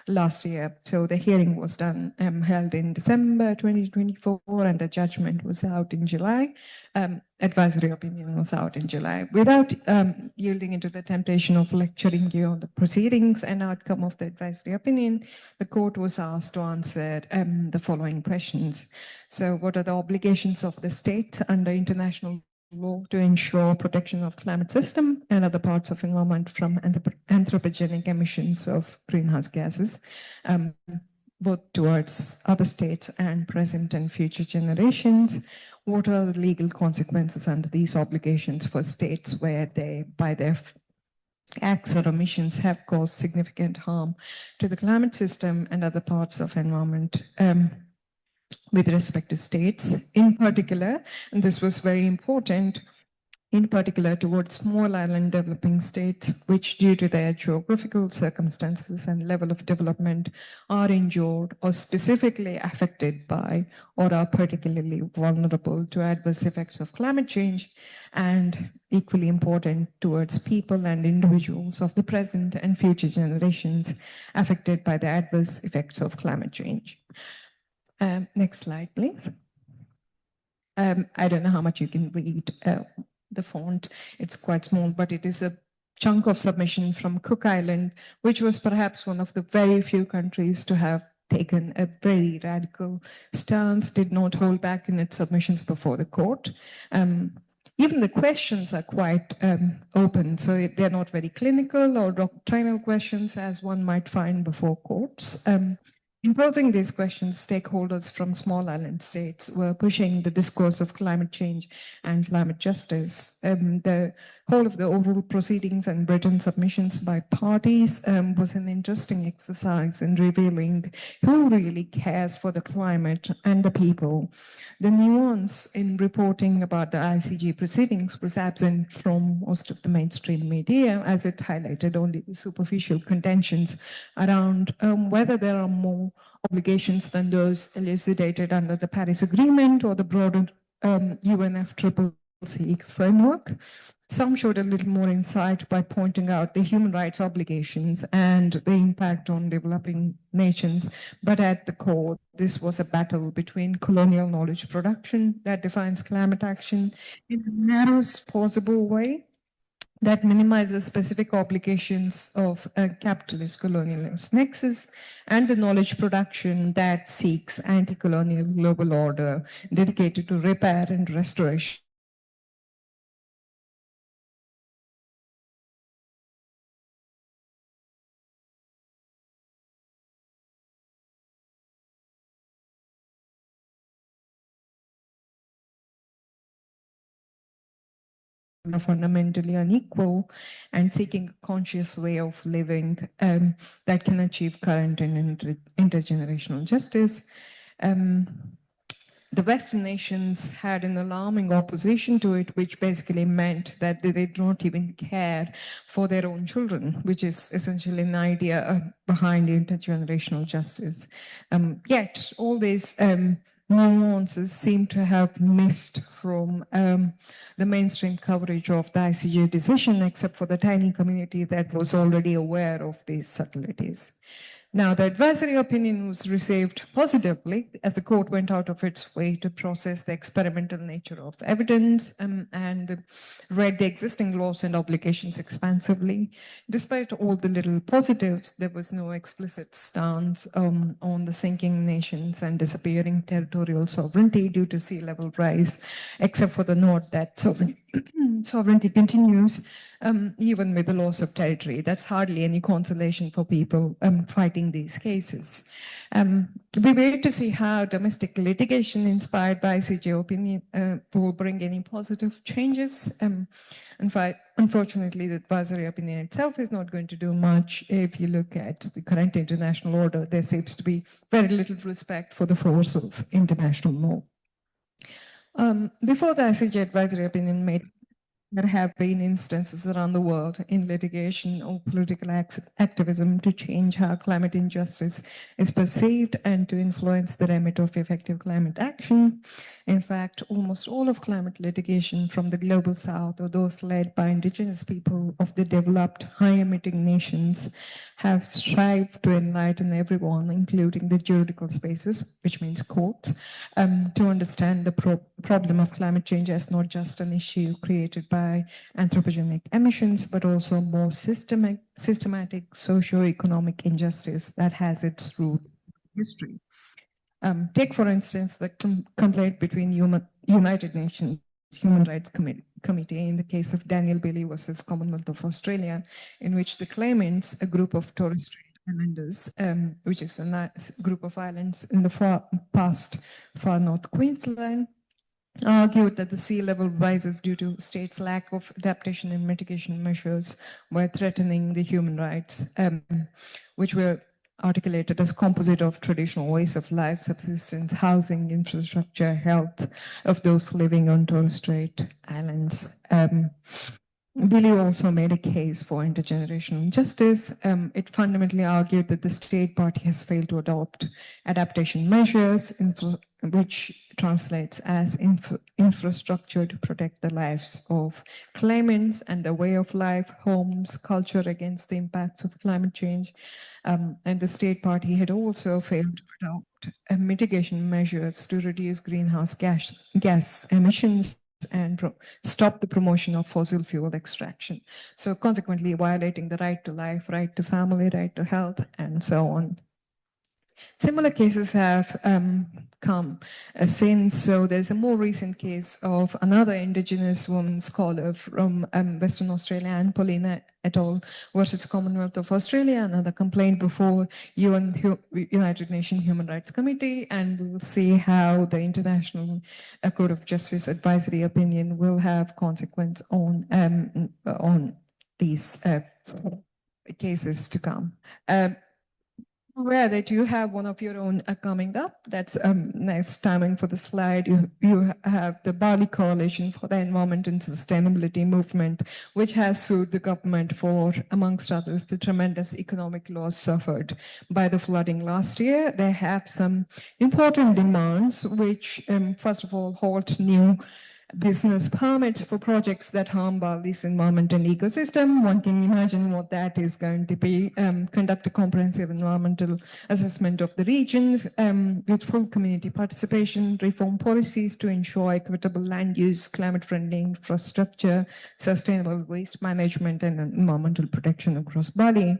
Last year. So the hearing was held in December 2024, and the judgment was out in July. Advisory opinion was out in July. Without yielding into the temptation of lecturing you on the proceedings and outcome of the advisory opinion, the court was asked to answer the following questions. So what are the obligations of the state under international law to ensure protection of climate system and other parts of environment from anthropogenic emissions of greenhouse gases, both towards other states and present and future generations? What are the legal consequences under these obligations for states where they, by their acts or omissions, have caused significant harm to the climate system and other parts of environment? With respect to states, in particular, and this was very important, in particular towards small island developing states, which due to their geographical circumstances and level of development are injured or specifically affected by or are particularly vulnerable to adverse effects of climate change, and equally important towards people and individuals of the present and future generations affected by the adverse effects of climate change. Next slide, please. I don't know how much you can read the font. It's quite small, but it is a chunk of submission from Cook Island, which was perhaps one of the very few countries to have taken a very radical stance, did not hold back in its submissions before the court. Even the questions are quite open, so they're not very clinical or doctrinal questions as one might find before courts. In posing these questions, stakeholders from small island states were pushing the discourse of climate change and climate justice. The whole of the oral proceedings and written submissions by parties was an interesting exercise in revealing who really cares for the climate and the people. The nuance in reporting about the ICGE proceedings was absent from most of the mainstream media, as it highlighted only the superficial contentions around whether there are more obligations than those elucidated under the Paris Agreement or the broader UNFCCC framework. Some showed a little more insight by pointing out the human rights obligations and the impact on developing nations. But at the core, this was a battle between colonial knowledge production that defines climate action in the narrowest possible way that minimizes specific obligations of a capitalist colonialist nexus, and the knowledge production that seeks anti-colonial global order dedicated to repair and restoration. Are fundamentally unequal, and seeking a conscious way of living that can achieve current and intergenerational justice. The Western nations had an alarming opposition to it, which basically meant that they did not even care for their own children, which is essentially an idea behind intergenerational justice. Yet, all these nuances seem to have missed from the mainstream coverage of the ICGE decision, except for the tiny community that was already aware of these subtleties. Now, the advisory opinion was received positively as the court went out of its way to process the experimental nature of evidence and read the existing laws and obligations expansively. Despite all the little positives, there was no explicit stance on the sinking nations and disappearing territorial sovereignty due to sea level rise, except for the note that sovereignty continues even with the loss of territory. That's hardly any consolation for people fighting these cases. We wait to see how domestic litigation inspired by ICGE opinion will bring any positive changes. Unfortunately, the advisory opinion itself is not going to do much. If you look at the current international order, there seems to be very little respect for the force of international law. Before the ICGE advisory opinion made, there have been instances around the world in litigation or political activism to change how climate injustice is perceived and to influence the remit of effective climate action. In fact, almost all of climate litigation from the global south or those led by indigenous people of the developed high-emitting nations have strived to enlighten everyone, including the juridical spaces, which means courts, to understand the problem of climate change as not just an issue created by anthropogenic emissions, but also more systematic socio-economic injustice that has its root in history. Take, for instance, the complaint between United Nations Human Rights Committee in the case of Daniel Bailey versus Commonwealth of Australia, in which the claimants, a group of Torres Strait Islanders, which is a group of islands in the far north Queensland, argued that the sea level rises due to states' lack of adaptation and mitigation measures were threatening the human rights, which were articulated as composite of traditional ways of life, subsistence, housing, infrastructure, health of those living on Torres Strait Islands. Billy also made a case for intergenerational justice. It fundamentally argued that the state party has failed to adopt adaptation measures, which translates as infrastructure to protect the lives of claimants and the way of life, homes, culture against the impacts of climate change. And the state party had also failed to adopt mitigation measures to reduce greenhouse gas emissions and stop the promotion of fossil fuel extraction. So consequently violating the right to life, right to family, right to health, and so on. Similar cases have come since. So there's a more recent case of another Indigenous woman scholar from Western Australia, Anne Paulina et al. Versus Commonwealth of Australia, another complaint before United Nations Human Rights Committee, and we'll see how the International Court of Justice advisory opinion will have consequence on these cases to come. Aware that you have one of your own coming up. That's nice timing for the slide. You have the Bali Coalition for the Environment and Sustainability Movement, which has sued the government for, amongst others, the tremendous economic loss suffered by the flooding last year. They have some important demands, which, first of all, halt new business permits for projects that harm Bali's environment and ecosystem. One can imagine what that is going to be. Conduct a comprehensive environmental assessment of the regions with full community participation, reform policies to ensure equitable land use, climate-friendly infrastructure, sustainable waste management, and environmental protection across Bali,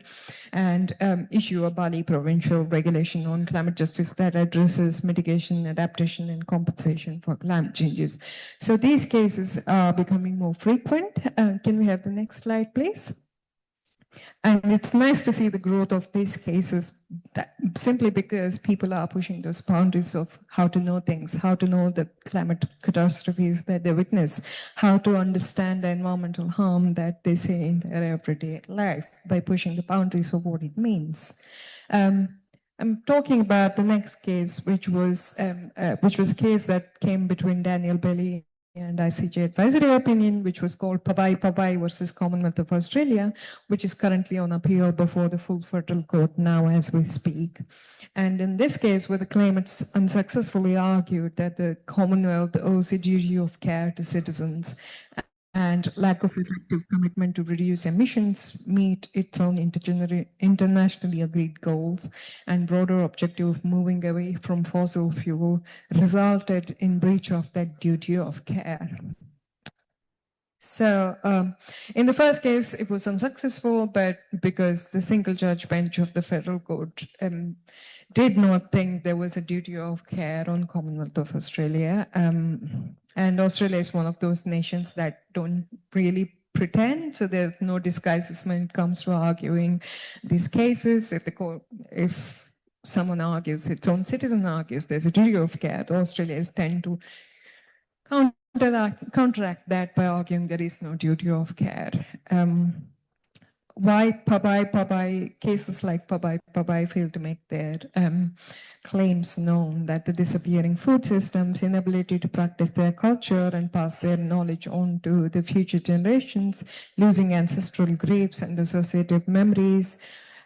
and issue a Bali provincial regulation on climate justice that addresses mitigation, adaptation, and compensation for climate changes. So these cases are becoming more frequent. Can we have the next slide, please? And it's nice to see the growth of these cases simply because people are pushing those boundaries of how to know things, how to know the climate catastrophes that they witness, how to understand the environmental harm that they see in their everyday life by pushing the boundaries of what it means. I'm talking about the next case, which was a case that came between Daniel Bailey and ICGE advisory opinion, which was called Pabai versus Commonwealth of Australia, which is currently on appeal before the full federal court now as we speak. And in this case, where the claimants unsuccessfully argued that the Commonwealth owes a duty of care to citizens and lack of effective commitment to reduce emissions, meet its own internationally agreed goals, and broader objective of moving away from fossil fuel resulted in breach of that duty of care. So in the first case, it was unsuccessful, but because the single judge bench of the federal court did not think there was a duty of care on Commonwealth of Australia. And Australia is one of those nations that don't really pretend, so there's no disguises when it comes to arguing these cases. If someone argues, its own citizen argues, there's a duty of care, Australians tend to counteract that by arguing there is no duty of care. Why Pabai, cases like Pabai fail to make their claims known, that the disappearing food systems, inability to practice their culture and pass their knowledge on to the future generations, losing ancestral griefs and associated memories,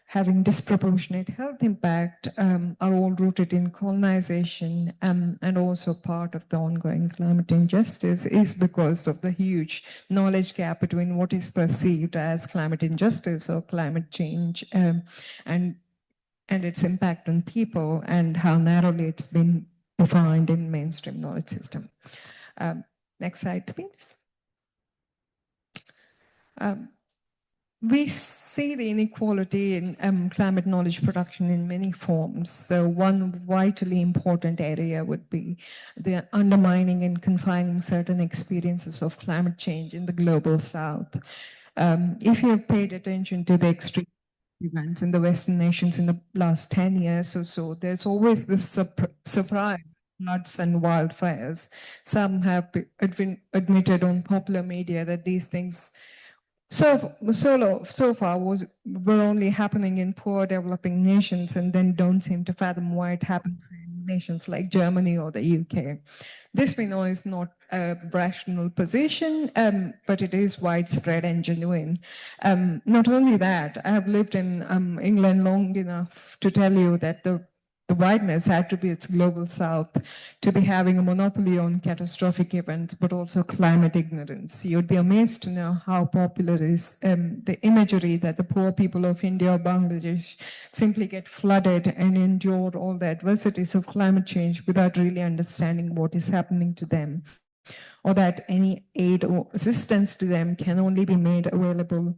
having disproportionate health impact, are all rooted in colonization, and also part of the ongoing climate injustice is because of the huge knowledge gap between what is perceived as climate injustice or climate change and its impact on people and how narrowly it's been defined in mainstream knowledge system. Next slide, please. We see the inequality in climate knowledge production in many forms. So one vitally important area would be the undermining and confining certain experiences of climate change in the global south. If you have paid attention to the extreme events in the Western nations in the last 10 years or so, there's always this surprise. Floods and wildfires. Some have admitted on popular media that these things so far were only happening in poor developing nations and then don't seem to fathom why it happens in nations like Germany or the UK. This we know is not a rational position, but it is widespread and genuine. Not only that, I have lived in England long enough to tell you that the whiteness attributes global south to be having a monopoly on catastrophic events, but also climate ignorance. You'd be amazed to know how popular is the imagery that the poor people of India or Bangladesh simply get flooded and endure all the adversities of climate change without really understanding what is happening to them, or that any aid or assistance to them can only be made available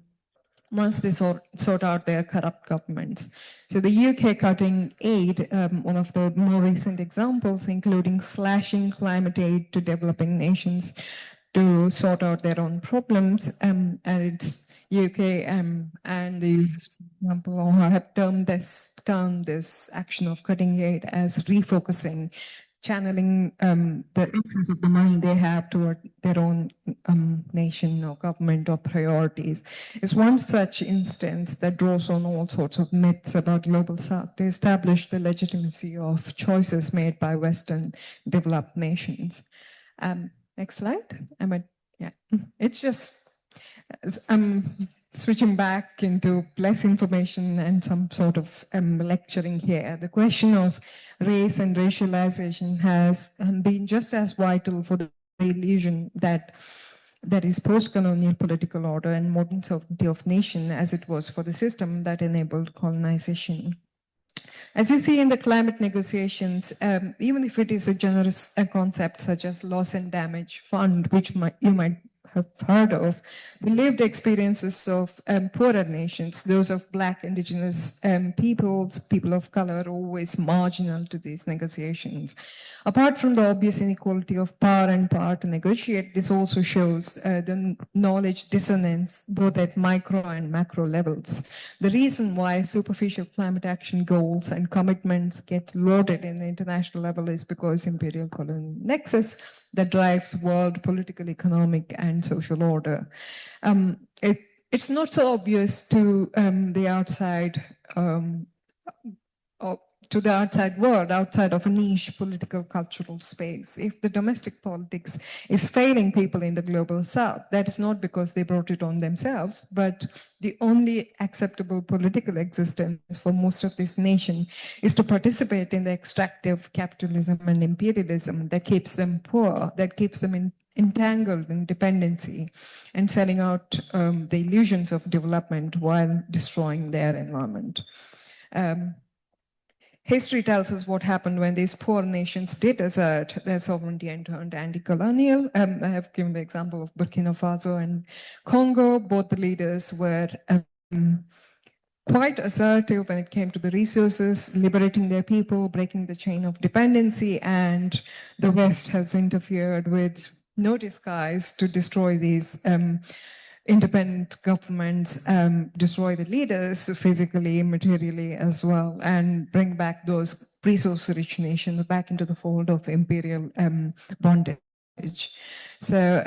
once they sort out their corrupt governments. So the UK cutting aid, one of the more recent examples, including slashing climate aid to developing nations to sort out their own problems, and it's UK and the US, for example, have termed this action of cutting aid as refocusing, channeling the excess of the money they have toward their own nation or government or priorities, is one such instance that draws on all sorts of myths about global south to establish the legitimacy of choices made by Western developed nations. Next slide. It's just, I'm switching back into less information and some sort of lecturing here. The question of race and racialization has been just as vital for the illusion that is post-colonial political order and modern sovereignty of nation as it was for the system that enabled colonization. As you see in the climate negotiations, even if it is a generous concept such as loss and damage fund, which you might have heard of, the lived experiences of poorer nations, those of Black, Indigenous peoples, people of color, are always marginal to these negotiations. Apart from the obvious inequality of power and power to negotiate, this also shows the knowledge dissonance both at micro and macro levels. The reason why superficial climate action goals and commitments get loaded in the international level is because imperial colonial nexus that drives world political, economic, and social order. It's not so obvious to the outside world, outside of a niche political cultural space. If the domestic politics is failing people in the global south, that is not because they brought it on themselves, but the only acceptable political existence for most of this nation is to participate in the extractive capitalism and imperialism that keeps them poor, that keeps them entangled in dependency and selling out the illusions of development while destroying their environment. History tells us what happened when these poor nations did assert their sovereignty and turned anti-colonial. I have given the example of Burkina Faso and Congo. Both the leaders were quite assertive when it came to the resources, liberating their people, breaking the chain of dependency, and the West has interfered with no disguise to destroy these independent governments, destroy the leaders physically, materially as well, and bring back those resource-rich nations back into the fold of imperial bondage. So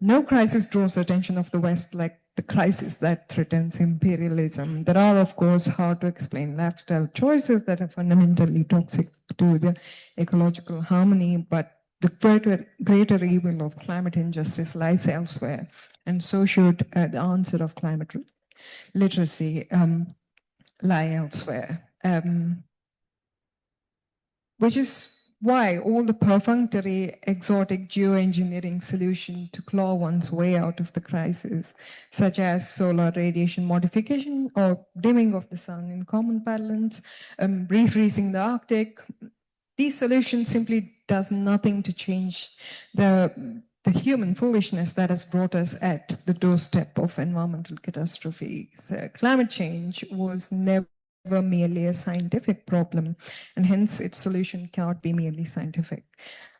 no crisis draws attention of the West like the crisis that threatens imperialism. There are, of course, hard to explain lifestyle choices that are fundamentally toxic to the ecological harmony, but the greater evil of climate injustice lies elsewhere. And so should the answer of climate literacy lie elsewhere. Which is why all the perfunctory, exotic geoengineering solution to claw one's way out of the crisis, such as solar radiation modification or dimming of the sun in common parlance, refreezing the Arctic, these solutions simply does nothing to change the human foolishness that has brought us at the doorstep of environmental catastrophe. So climate change was never merely a scientific problem, and hence its solution cannot be merely scientific.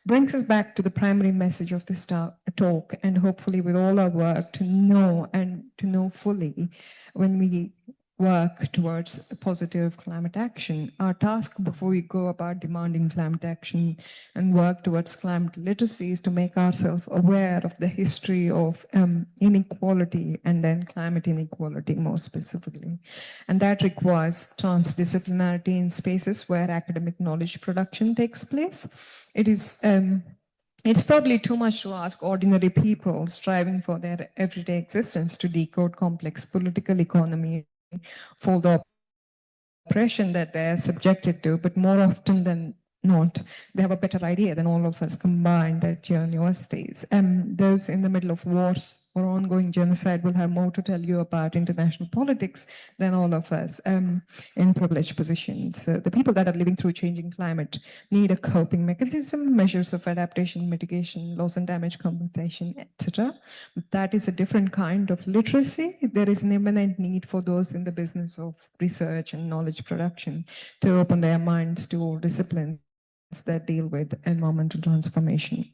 Brings us back to the primary message of this talk, and hopefully with all our work to know and to know fully when we work towards positive climate action. Our task before we go about demanding climate action and work towards climate literacy is to make ourselves aware of the history of inequality and then climate inequality more specifically. And that requires transdisciplinarity in spaces where academic knowledge production takes place. It's probably too much to ask ordinary people striving for their everyday existence to decode complex political economy for the oppression that they're subjected to, but more often than not, they have a better idea than all of us combined at universities. Those in the middle of wars or ongoing genocide will have more to tell you about international politics than all of us in privileged positions. The people that are living through changing climate need a coping mechanism, measures of adaptation, mitigation, loss and damage compensation, etc. That is a different kind of literacy. There is an imminent need for those in the business of research and knowledge production to open their minds to all disciplines that deal with environmental transformation.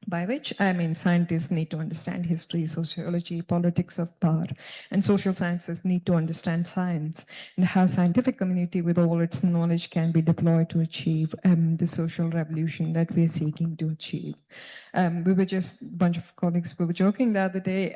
By which I mean scientists need to understand history, sociology, politics of power, and social sciences need to understand science and how scientific community with all its knowledge can be deployed to achieve the social revolution that we're seeking to achieve. We were just, a bunch of colleagues, we were joking the other day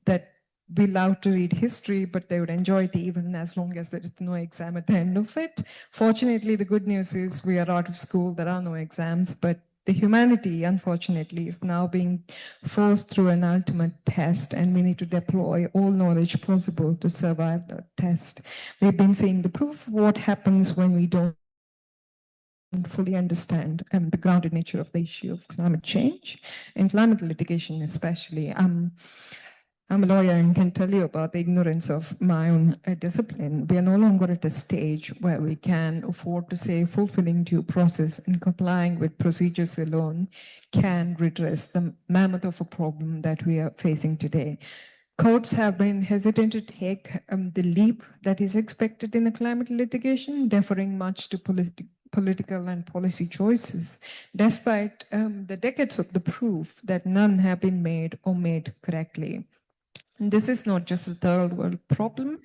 that we love to read history, but they would enjoy it even as long as there is no exam at the end of it. Fortunately, the good news is we are out of school, there are no exams, but the humanity, unfortunately, is now being forced through an ultimate test, and we need to deploy all knowledge possible to survive the test. We've been seeing the proof of what happens when we don't fully understand the grounded nature of the issue of climate change and climate litigation especially. I'm a lawyer and can tell you about the ignorance of my own discipline. We are no longer at a stage where we can afford to say fulfilling due process and complying with procedures alone can redress the mammoth of a problem that we are facing today. Courts have been hesitant to take the leap that is expected in the climate litigation, deferring much to political and policy choices, despite the decades of the proof that none have been made or made correctly. And this is not just a third world problem.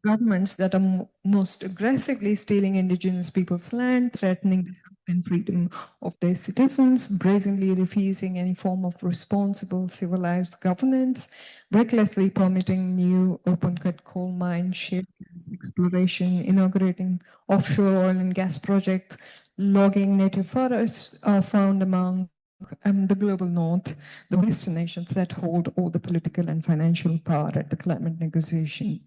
Governments that are most aggressively stealing indigenous people's land, threatening the health and freedom of their citizens, brazenly refusing any form of responsible civilized governance, recklessly permitting new open-cut coal mine shale gas exploration, inaugurating offshore oil and gas projects, logging native forests are found among the global north, the Western nations that hold all the political and financial power at the climate negotiation.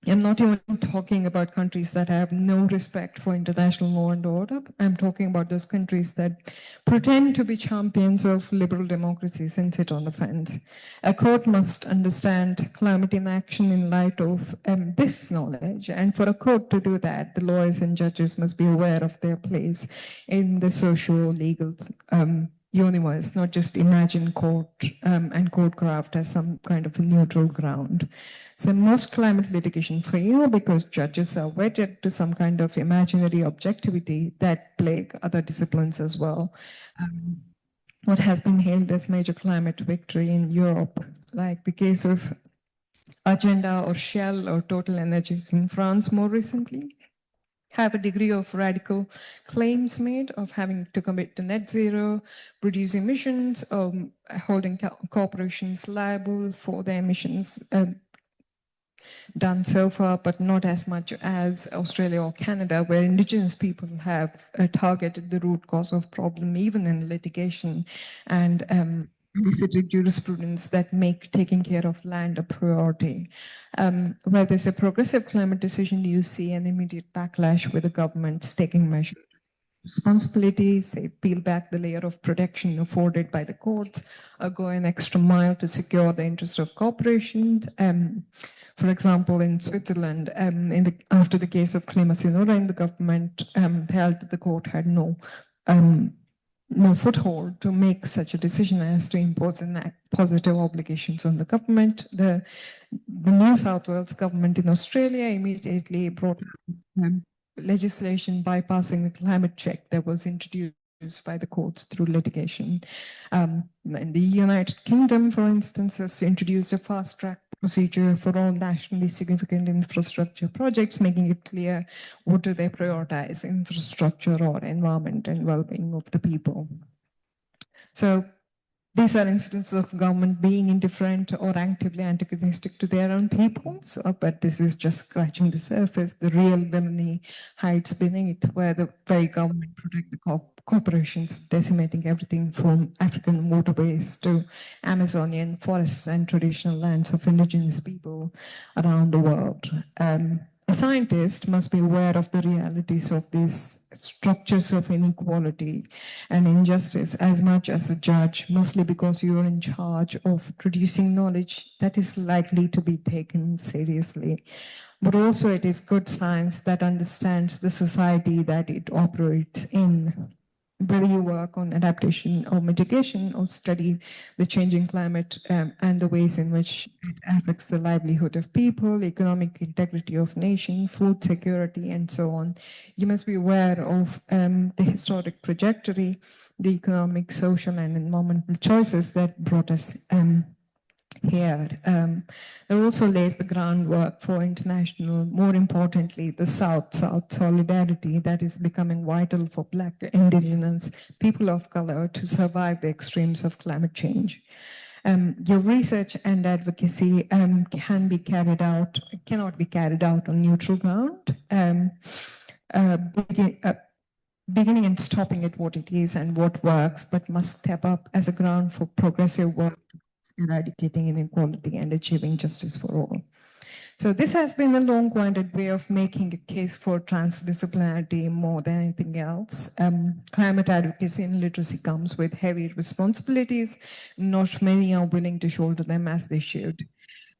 I'm not even talking about countries that have no respect for international law and order. I'm talking about those countries that pretend to be champions of liberal democracies and sit on the fence. A court must understand climate inaction in light of this knowledge. And for a court to do that, the lawyers and judges must be aware of their place in the socio-legal universe, not just imagine court and courtcraft as some kind of a neutral ground. So most climate litigation fail because judges are wedded to some kind of imaginary objectivity that plague other disciplines as well. What has been hailed as major climate victory in Europe, like the case of Agenda or Shell or Total Energies in France more recently, have a degree of radical claims made of having to commit to net zero, reduce emissions, holding corporations liable for their emissions done so far, but not as much as Australia or Canada, where indigenous people have targeted the root cause of problem, even in litigation, and elicited jurisprudence that make taking care of land a priority. Where there's a progressive climate decision, you see an immediate backlash with the governments taking measures. Responsibility, say, peel back the layer of protection afforded by the courts, or go an extra mile to secure the interest of corporations. For example, in Switzerland, after the case of Clima Sinora, the government held that the court had no foothold to make such a decision as to impose positive obligations on the government. The New South Wales government in Australia immediately brought legislation bypassing the climate check that was introduced by the courts through litigation. In the United Kingdom, for instance, has introduced a fast-track procedure for all nationally significant infrastructure projects, making it clear what do they prioritize, infrastructure or environment and well-being of the people. So these are instances of government being indifferent or actively antagonistic to their own people. So, but this is just scratching the surface. The real villainy hides beneath, where the very government protect the corporations, decimating everything from African waterways to Amazonian forests and traditional lands of indigenous people around the world. A scientist must be aware of the realities of these structures of inequality and injustice as much as a judge, mostly because you are in charge of producing knowledge that is likely to be taken seriously. But also it is good science that understands the society that it operates in. Whether you work on adaptation or mitigation or study the changing climate and the ways in which it affects the livelihood of people, economic integrity of nation, food security, and so on, you must be aware of the historic trajectory, the economic, social, and environmental choices that brought us here. It also lays the groundwork for international, more importantly, the South-South solidarity that is becoming vital for Black, Indigenous, people of color to survive the extremes of climate change. Your research and advocacy cannot be carried out on neutral ground. Beginning and stopping at what it is and what works, but must step up as a ground for progressive work, eradicating inequality and achieving justice for all. So this has been a long-winded way of making a case for transdisciplinarity more than anything else. Climate advocacy and literacy comes with heavy responsibilities. Not many are willing to shoulder them as they should.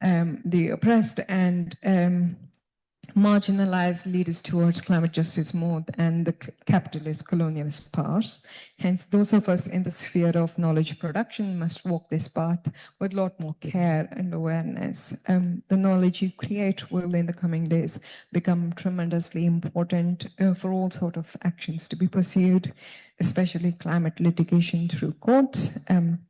The oppressed and marginalized lead us towards climate justice more than the capitalist colonialist powers. Hence, those of us in the sphere of knowledge production must walk this path with a lot more care and awareness. The knowledge you create will, in the coming days, become tremendously important for all sorts of actions to be pursued, especially climate litigation through courts.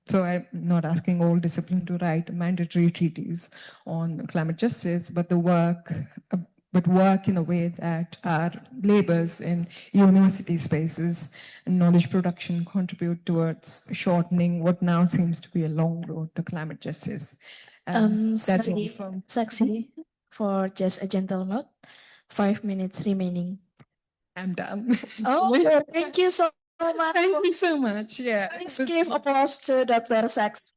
So I'm not asking all discipline to write mandatory treaties on climate justice, but work in a way that our labors in university spaces and knowledge production contribute towards shortening what now seems to be a long road to climate justice. That's all from Saksi, for just a gentle note, 5 minutes remaining. I'm done. Oh, thank you so much. Thank you so much. Yeah. Please give applause to Dr. Saksi.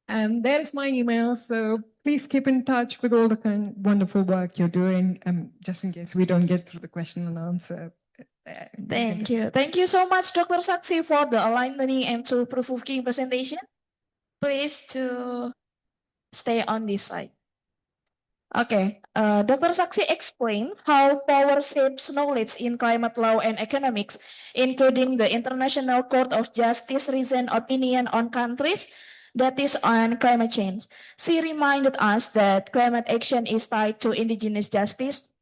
And there is my email, so please keep in touch with all the wonderful work you're doing, just in case we don't get through the question and answer. Thank you. Thank you so much, Dr. Saksi, for the aligned learning and thought-provoking presentation. Please to stay on this side. Okay, Dr. Saksi explained how power shapes knowledge in climate law and economics, including the International Court of Justice recent opinion on countries that is on climate change. She reminded us that climate action is tied to indigenous justice,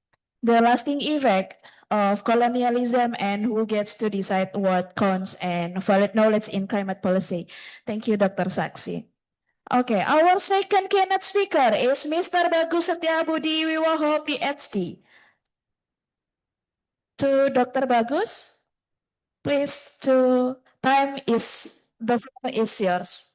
the lasting effect of colonialism, and who gets to decide what counts and valid knowledge in climate policy. Thank you, Dr. Saksi. Okay, our second keynote speaker is Mr. Bagus Setiabudi Wiwoho, PhD. To Dr. Bagus, please, the floor is yours.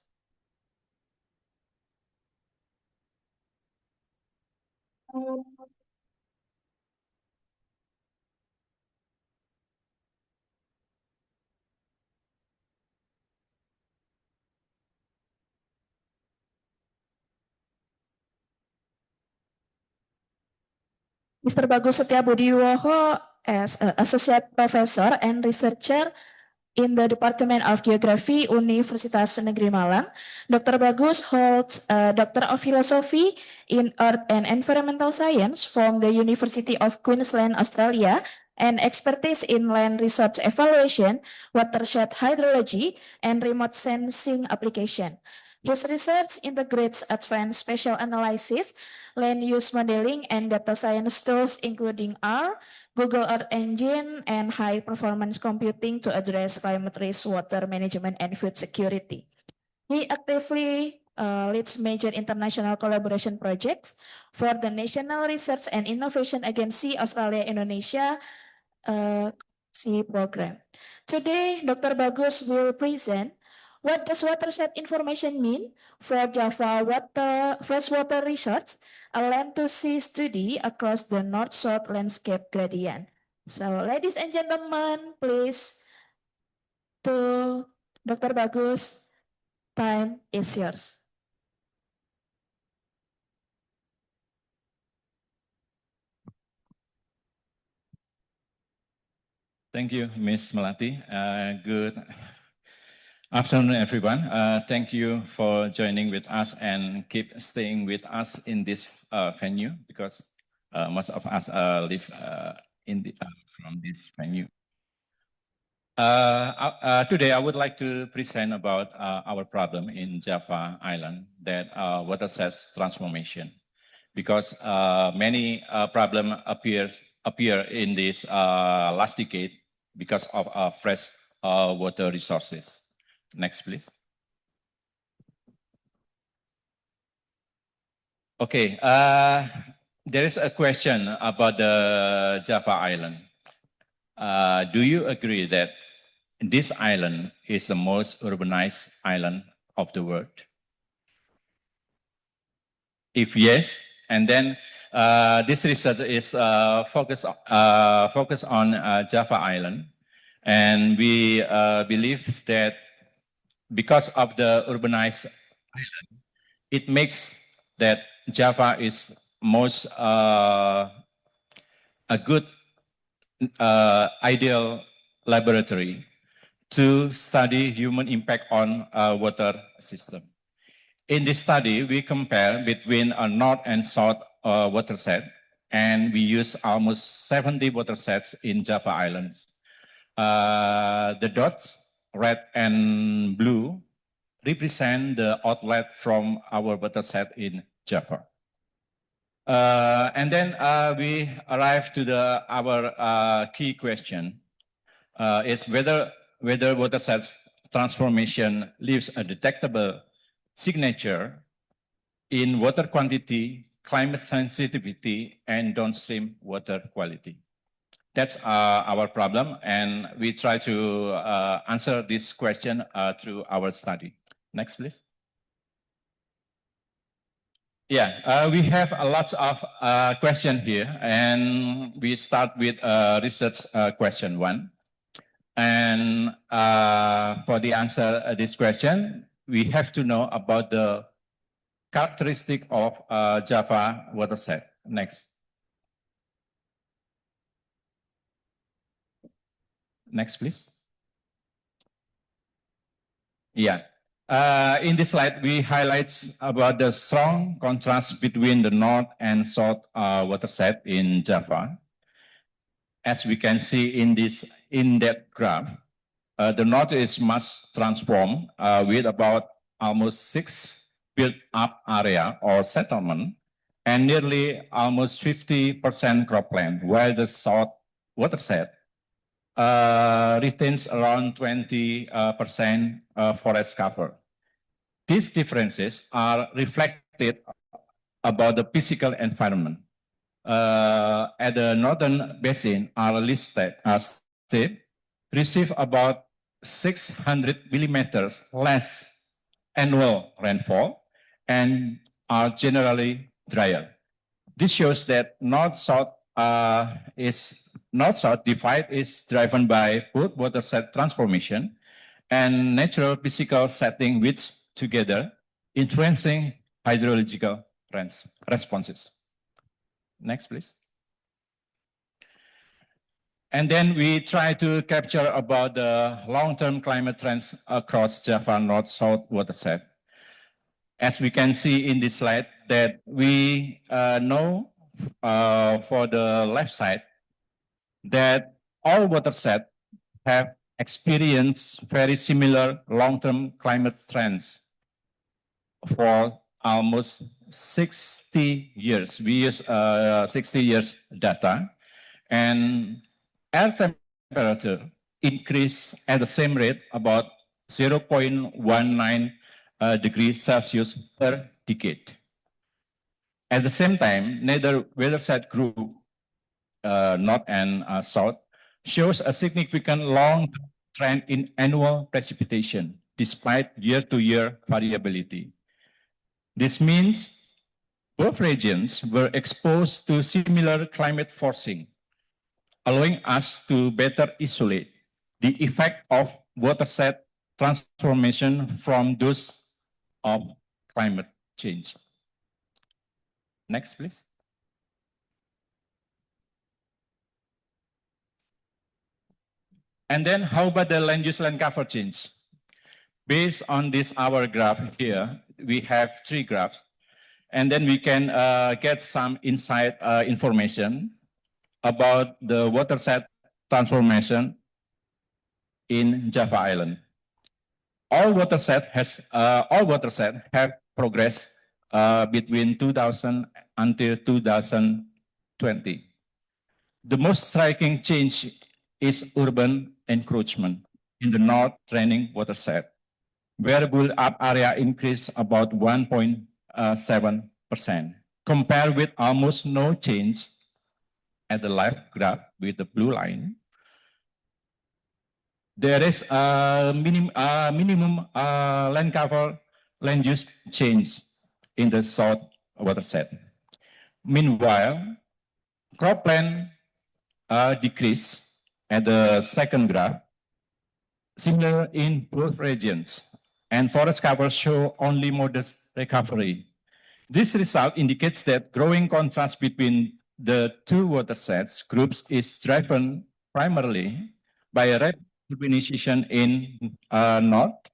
Mr. Bagus Setiabudi Wiwoho as an associate professor and researcher in the Department of Geography, Universitas Negeri Malang. Dr. Bagus holds a Doctor of Philosophy in Earth and Environmental Science from the University of Queensland, Australia, and expertise in land resource evaluation, watershed hydrology, and remote sensing application. His research integrates advanced spatial analysis, land use modeling, and data science tools including R, Google Earth Engine, and high-performance computing to address climate risk, water management, and food security. He actively leads major international collaboration projects for the National Research and Innovation Agency Australia Indonesia program. Today, Dr. Bagus will present what does watershed information mean for Java freshwater research, a land-to-sea study across the north-south landscape gradient. So, ladies and gentlemen, please to Dr. Bagus, time is yours. Thank you, Ms. Melati. Good afternoon, everyone. Thank you for joining with us and keep staying with us in this venue because most of us live from this venue. Today, I would like to present about our problem in Java Island, that watershed transformation, because many problems appear in this last decade because of fresh water resources. Next, please. Okay, there is a question about the Java Island. Do you agree that this island is the most urbanized island of the world? If yes, and then this research is focused on Java Island, and we believe that because of the urbanized island, it makes that Java is most a good ideal laboratory to study human impact on water system. In this study, we compare between a north and south watershed, and we use almost 70 watersheds in Java Islands. The dots, red and blue, represent the outlet from our watershed in Java. And then we arrive to our key question, is whether watershed transformation leaves a detectable signature in water quantity, climate sensitivity, and downstream water quality. That's our problem, and we try to answer this question through our study. Next, please. Yeah, we have a lot of questions here, and we start with research question 1. And for the answer this question, we have to know about the characteristic of Java watershed. Next. Next, please. Yeah. In this slide, we highlight about the strong contrast between the north and south watershed in Java. As we can see in that graph, the north is much transformed with about almost 6 built-up area or settlement and nearly almost 50% cropland, while the south watershed retains around 20% forest cover. These differences are reflected about the physical environment. At the northern basin, our listed state receive about 600 millimeters less annual rainfall and are generally drier. This shows that north-south divide is driven by both watershed transformation and natural physical setting, which together influencing hydrological responses. Next, please. And then we try to capture about the long-term climate trends across Java north-south watershed. As we can see in this slide, that we know for the left side that all watersheds have experienced very similar long-term climate trends for almost 60 years. We use 60 years data, and air temperature increased at the same rate, about 0.19 degrees Celsius per decade. At the same time, neither watershed group, north and south, shows a significant long trend in annual precipitation, despite year-to-year variability. This means both regions were exposed to similar climate forcing, allowing us to better isolate the effect of watershed transformation from those of climate change. Next, please. And then how about the land use land cover change? Based on this our graph here, we have 3 graphs. And then we can get some inside information about the watershed transformation in Java Island. All watershed have progressed between 2000 until 2020. The most striking change is urban encroachment in the north draining watershed, where build-up area increased about 1.7%, compared with almost no change at the left graph with the blue line. There is a minimum land cover land use change in the south watershed. Meanwhile, cropland decrease at the second graph, similar in both regions, and forest cover show only modest recovery. This result indicates that growing contrast between the 2 watersheds groups is driven primarily by a rapid urbanization in north,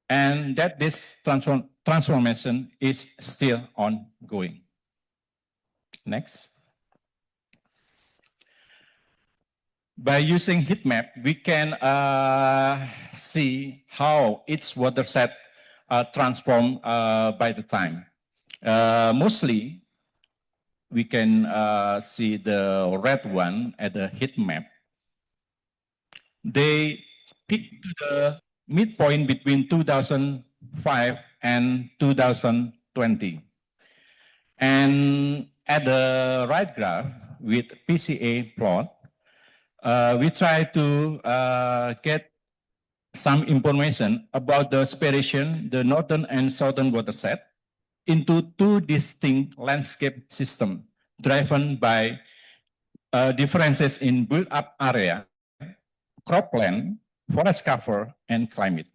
and that this transformation is still ongoing. Next. By using heat map, we can see how each watershed transform by the time. Mostly, we can see the red one at the heat map. They peak to the midpoint between 2005 and 2020. And at the right graph with PCA plot, we try to get some information about the separation, the northern and southern watershed, into 2 distinct landscape systems driven by differences in build-up area, cropland, forest cover, and climate.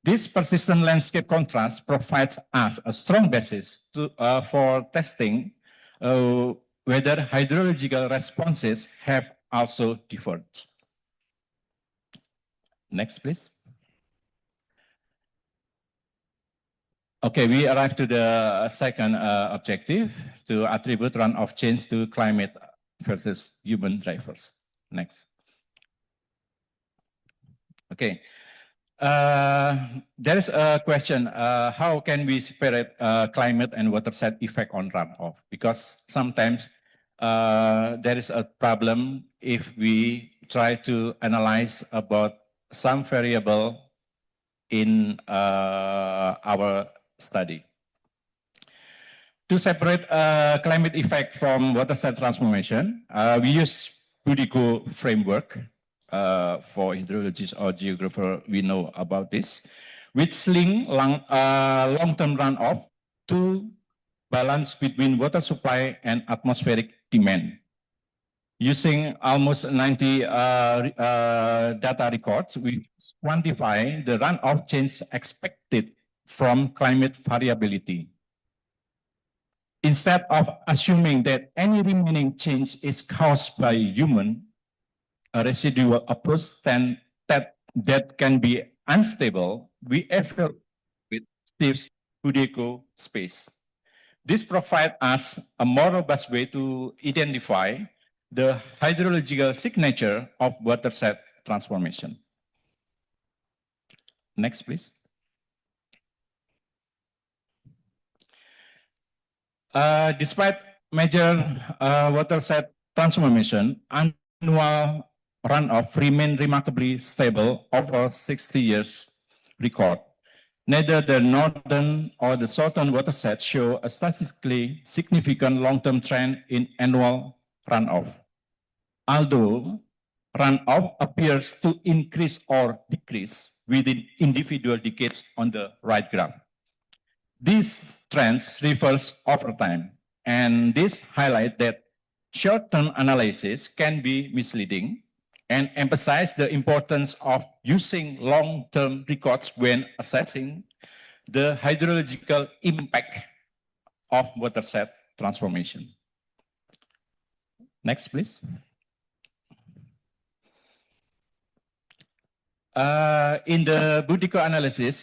This persistent landscape contrast provides us a strong basis for testing whether hydrological responses have also differed. Next, please. Okay, we arrived to the second objective, to attribute runoff change to climate versus human drivers. Next. Okay. There is a question, how can we separate climate and watershed effect on runoff? Because sometimes there is a problem if we try to analyze about some variable in our study. To separate climate effect from watershed transformation, we use Budico framework. For hydrologists or geographers, we know about this, which link long-term runoff to balance between water supply and atmospheric demand. Using almost 90 data records, we quantify the runoff change expected from climate variability. Instead of assuming that any remaining change is caused by human, a residual approach that can be unstable, we evaluate with Steve's Budico space. This provides us a more robust way to identify the hydrological signature of watershed transformation. Next, please. Despite major watershed transformation, annual runoff remain remarkably stable over 60 years record. Neither the northern or the southern watersheds show a statistically significant long-term trend in annual runoff, although runoff appears to increase or decrease within individual decades on the right graph. These trends reverse over time, and this highlights that short-term analysis can be misleading and emphasize the importance of using long-term records when assessing the hydrological impact of watershed transformation. Next, please. In the Budico analysis,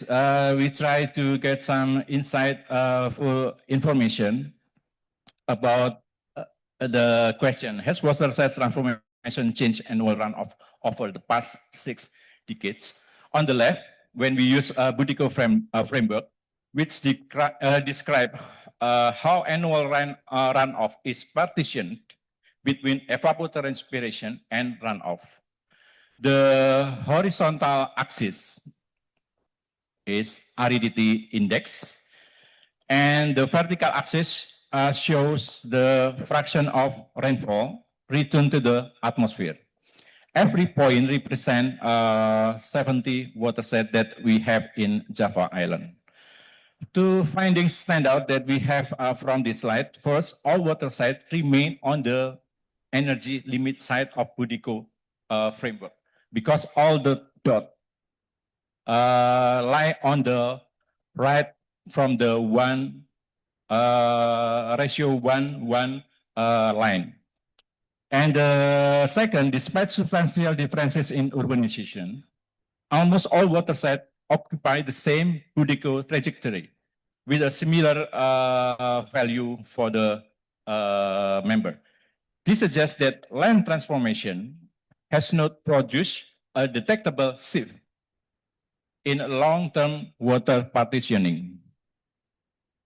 we try to get some insightful information about the question, has watershed transformation changed annual runoff over the past 6 decades? On the left, when we use a Budico framework, which describe how annual runoff is partitioned between evapotranspiration and runoff. The horizontal axis is aridity index, and the vertical axis shows the fraction of rainfall returned to the atmosphere. Every point represents 70 watershed that we have in Java Island. Two findings stand out that we have from this slide. First, all watersheds remain on the energy limit side of Budico framework, because all the dots lie on the right from the ratio 1:1 line. And second, despite substantial differences in urbanization, almost all watersheds occupy the same Budico trajectory with a similar value for the member. This suggests that land transformation has not produced a detectable shift in long-term water partitioning.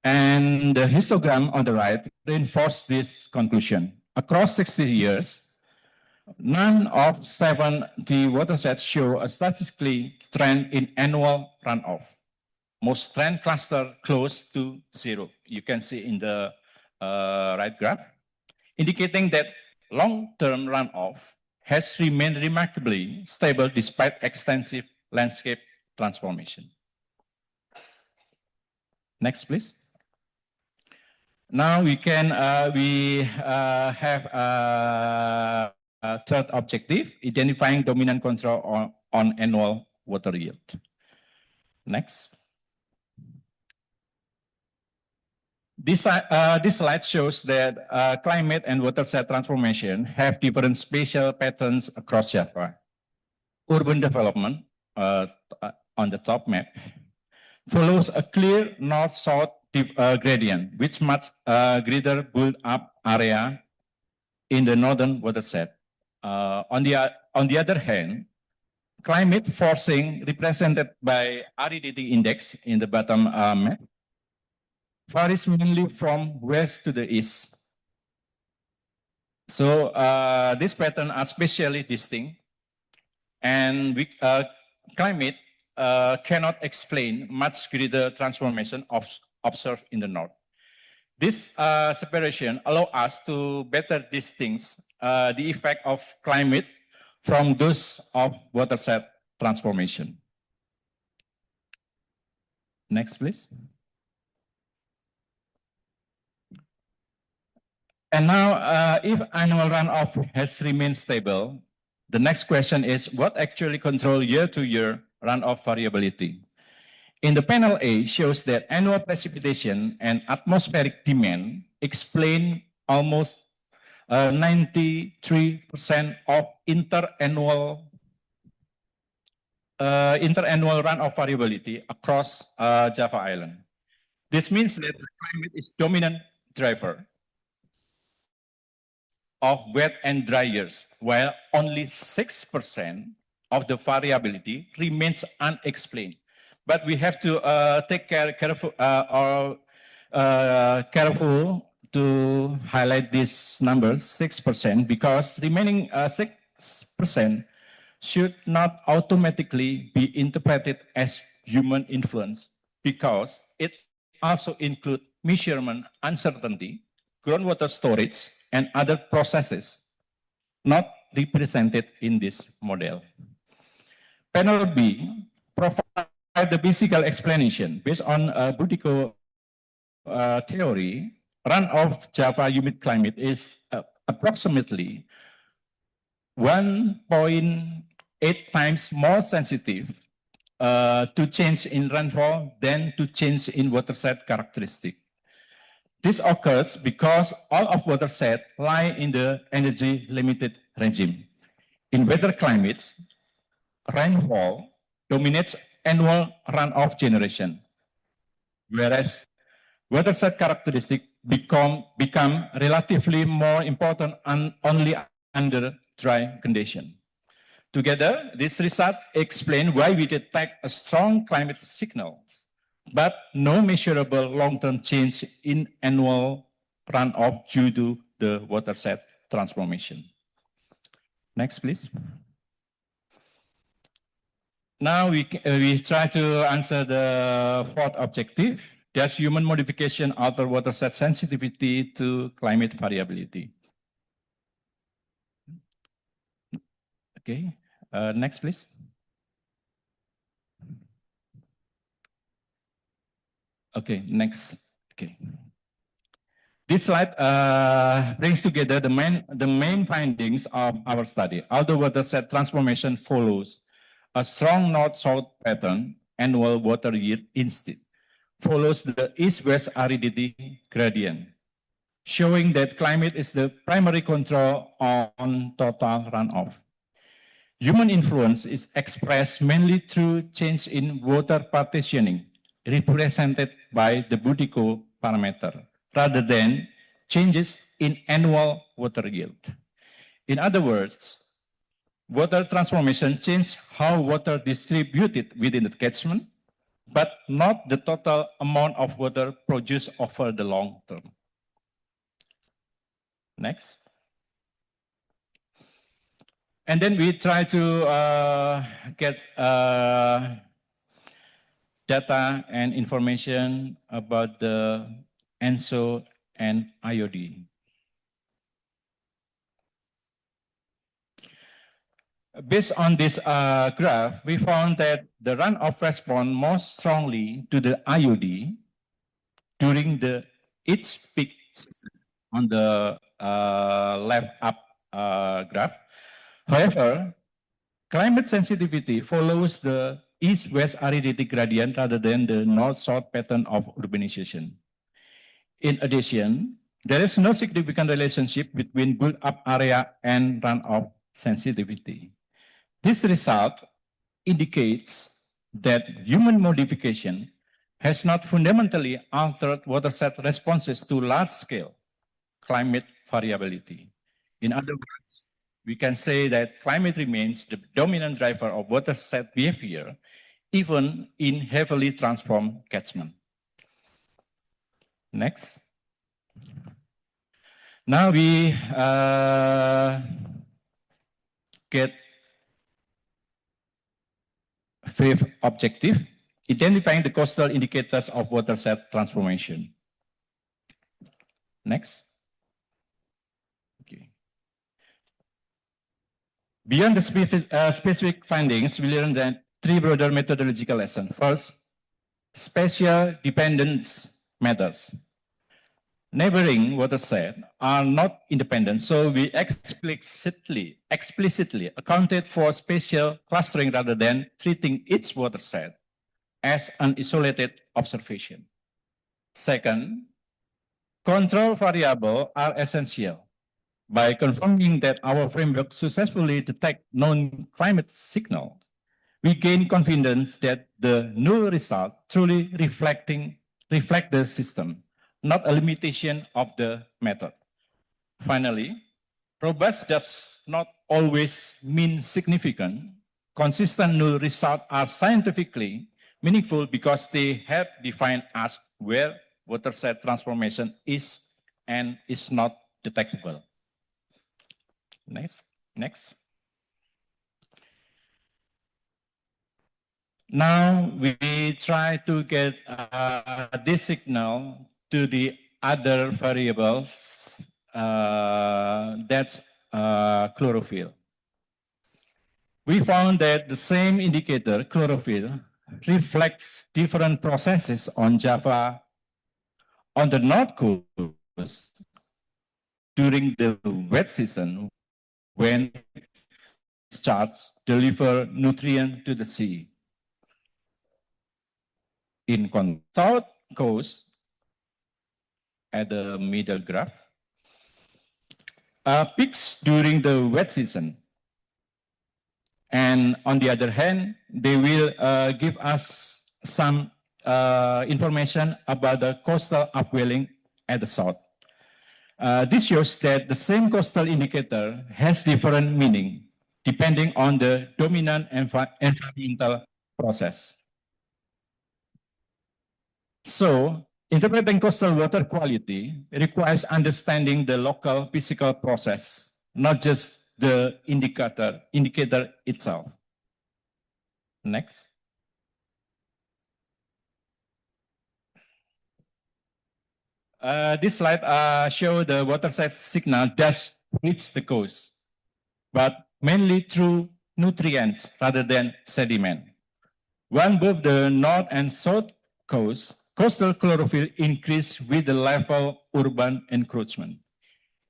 And the histogram on the right reinforces this conclusion. Across 60 years, none of 70 watersheds show a statistically trend in annual runoff. Most trend cluster close to 0. You can see in the right graph, indicating that long-term runoff has remained remarkably stable despite extensive landscape transformation. Next, please. Now we have a third objective, identifying dominant control on annual water yield. Next. This slide shows that climate and watershed transformation have different spatial patterns across Java. Urban development, on the top map, follows a clear north-south gradient, which much greater build-up area in the northern watershed. On the other hand, climate forcing, represented by aridity index in the bottom map, varies mainly from west to the east. So this pattern are spatially distinct, and climate cannot explain much greater transformation observed in the north. This separation allows us to better distinguish the effect of climate from those of watershed transformation. Next, please. And now, if annual runoff has remained stable, the next question is, what actually controls year-to-year runoff variability? In the panel A shows that annual precipitation and atmospheric demand explain almost 93% of interannual runoff variability across Java Island. This means that the climate is dominant driver of wet and dry years, while only 6% of the variability remains unexplained. But we have to take careful to highlight this number, 6%, because remaining 6% should not automatically be interpreted as human influence, because it also includes measurement uncertainty, groundwater storage, and other processes not represented in this model. Panel B provides the basic explanation based on Butiko theory. Runoff Java humid climate is approximately 1.8 times more sensitive to change in rainfall than to change in watershed characteristic. This occurs because all of watershed lie in the energy limited regime. In weather climates, rainfall dominates annual runoff generation, whereas watershed characteristics become relatively more important only under dry condition. Together, this result explains why we detect a strong climate signal, but no measurable long-term change in annual runoff due to the watershed transformation. Next, please. Now we try to answer the fourth objective. Does human modification alter watershed sensitivity to climate variability? Okay, next please. Okay, next. Okay. This slide brings together the main findings of our study. Although watershed transformation follows a strong north-south pattern, annual water yield instead follows the east-west aridity gradient, showing that climate is the primary control on total runoff. Human influence is expressed mainly through change in water partitioning, represented by the Butiko parameter, rather than changes in annual water yield. In other words, water transformation changes how water distributed within the catchment, but not the total amount of water produced over the long term. Next. And then we try to get data and information about the ENSO and IOD. Based on this graph, we found that the runoff responds most strongly to the IOD during its peak on the left up graph. However, climate sensitivity follows the east-west aridity gradient rather than the north-south pattern of urbanization. In addition, there is no significant relationship between built-up area and runoff sensitivity. This result indicates that human modification has not fundamentally altered watershed responses to large-scale climate variability. In other words, we can say that climate remains the dominant driver of watershed behavior, even in heavily transformed catchment. Next. Now we get fifth objective, identifying the coastal indicators of watershed transformation. Next. Okay. Beyond the specific findings, we learned that three broader methodological lessons. First, spatial dependence matters. Neighboring watershed are not independent, so we explicitly accounted for spatial clustering rather than treating each watershed as an isolated observation. Second, control variables are essential. By confirming that our framework successfully detects known climate signals, we gain confidence that the null result truly reflect the system, not a limitation of the method. Finally, robust does not always mean significant. Consistent null results are scientifically meaningful because they help define us where watershed transformation is and is not detectable. Next. Now we try to get this signal to the other variables, that's chlorophyll. We found that the same indicator, chlorophyll, reflects different processes on Java on the North Coast during the wet season when it starts deliver nutrient to the sea. In South Coast, at the middle graph, peaks during the wet season. And on the other hand, they will give us some information about the coastal upwelling at the south. This shows that the same coastal indicator has different meaning depending on the dominant environmental process. So, interpreting coastal water quality requires understanding the local physical process, not just the indicator itself. Next. This slide shows the watershed signal does reach the coast, but mainly through nutrients rather than sediment. When both the north and south coast, coastal chlorophyll increase with the level urban encroachment,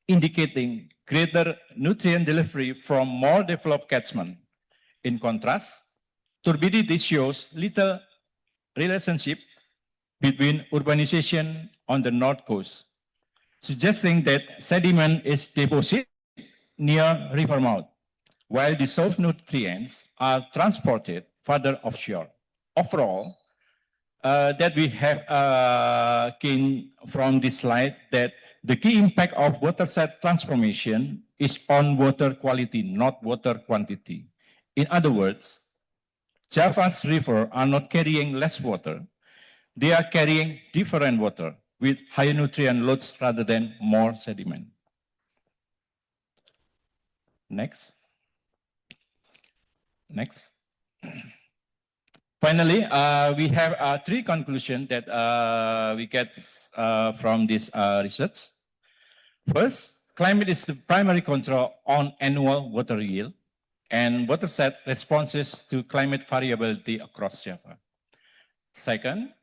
indicating greater nutrient delivery from more developed catchment. In contrast, turbidity shows little relationship between urbanization on the north coast, suggesting that sediment is deposited near river mouth, while dissolved nutrients are transported further offshore. Overall, that we have gained from this slide that the key impact of watershed transformation is on water quality, not water quantity. In other words, Java's rivers are not carrying less water, they are carrying different water with higher nutrient loads rather than more sediment. Next. Next. Finally, we have three conclusions that we get from this research. First, climate is the primary control on annual water yield and watershed responses to climate variability across Java. Second,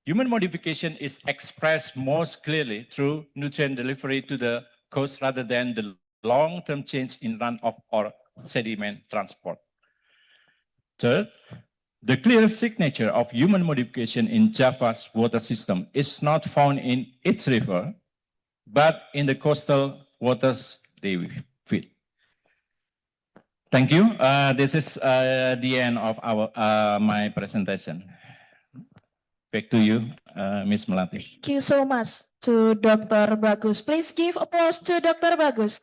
human modification is expressed most clearly through nutrient delivery to the coast rather than the long-term change in runoff or sediment transport. Third, the clear signature of human modification in Java's water system is not found in its river, but in the coastal waters they feed. Thank you. This is the end of my presentation. Back to you, Ms. Melati. Thank you so much to Dr. Bagus. Please give applause to Dr. Bagus.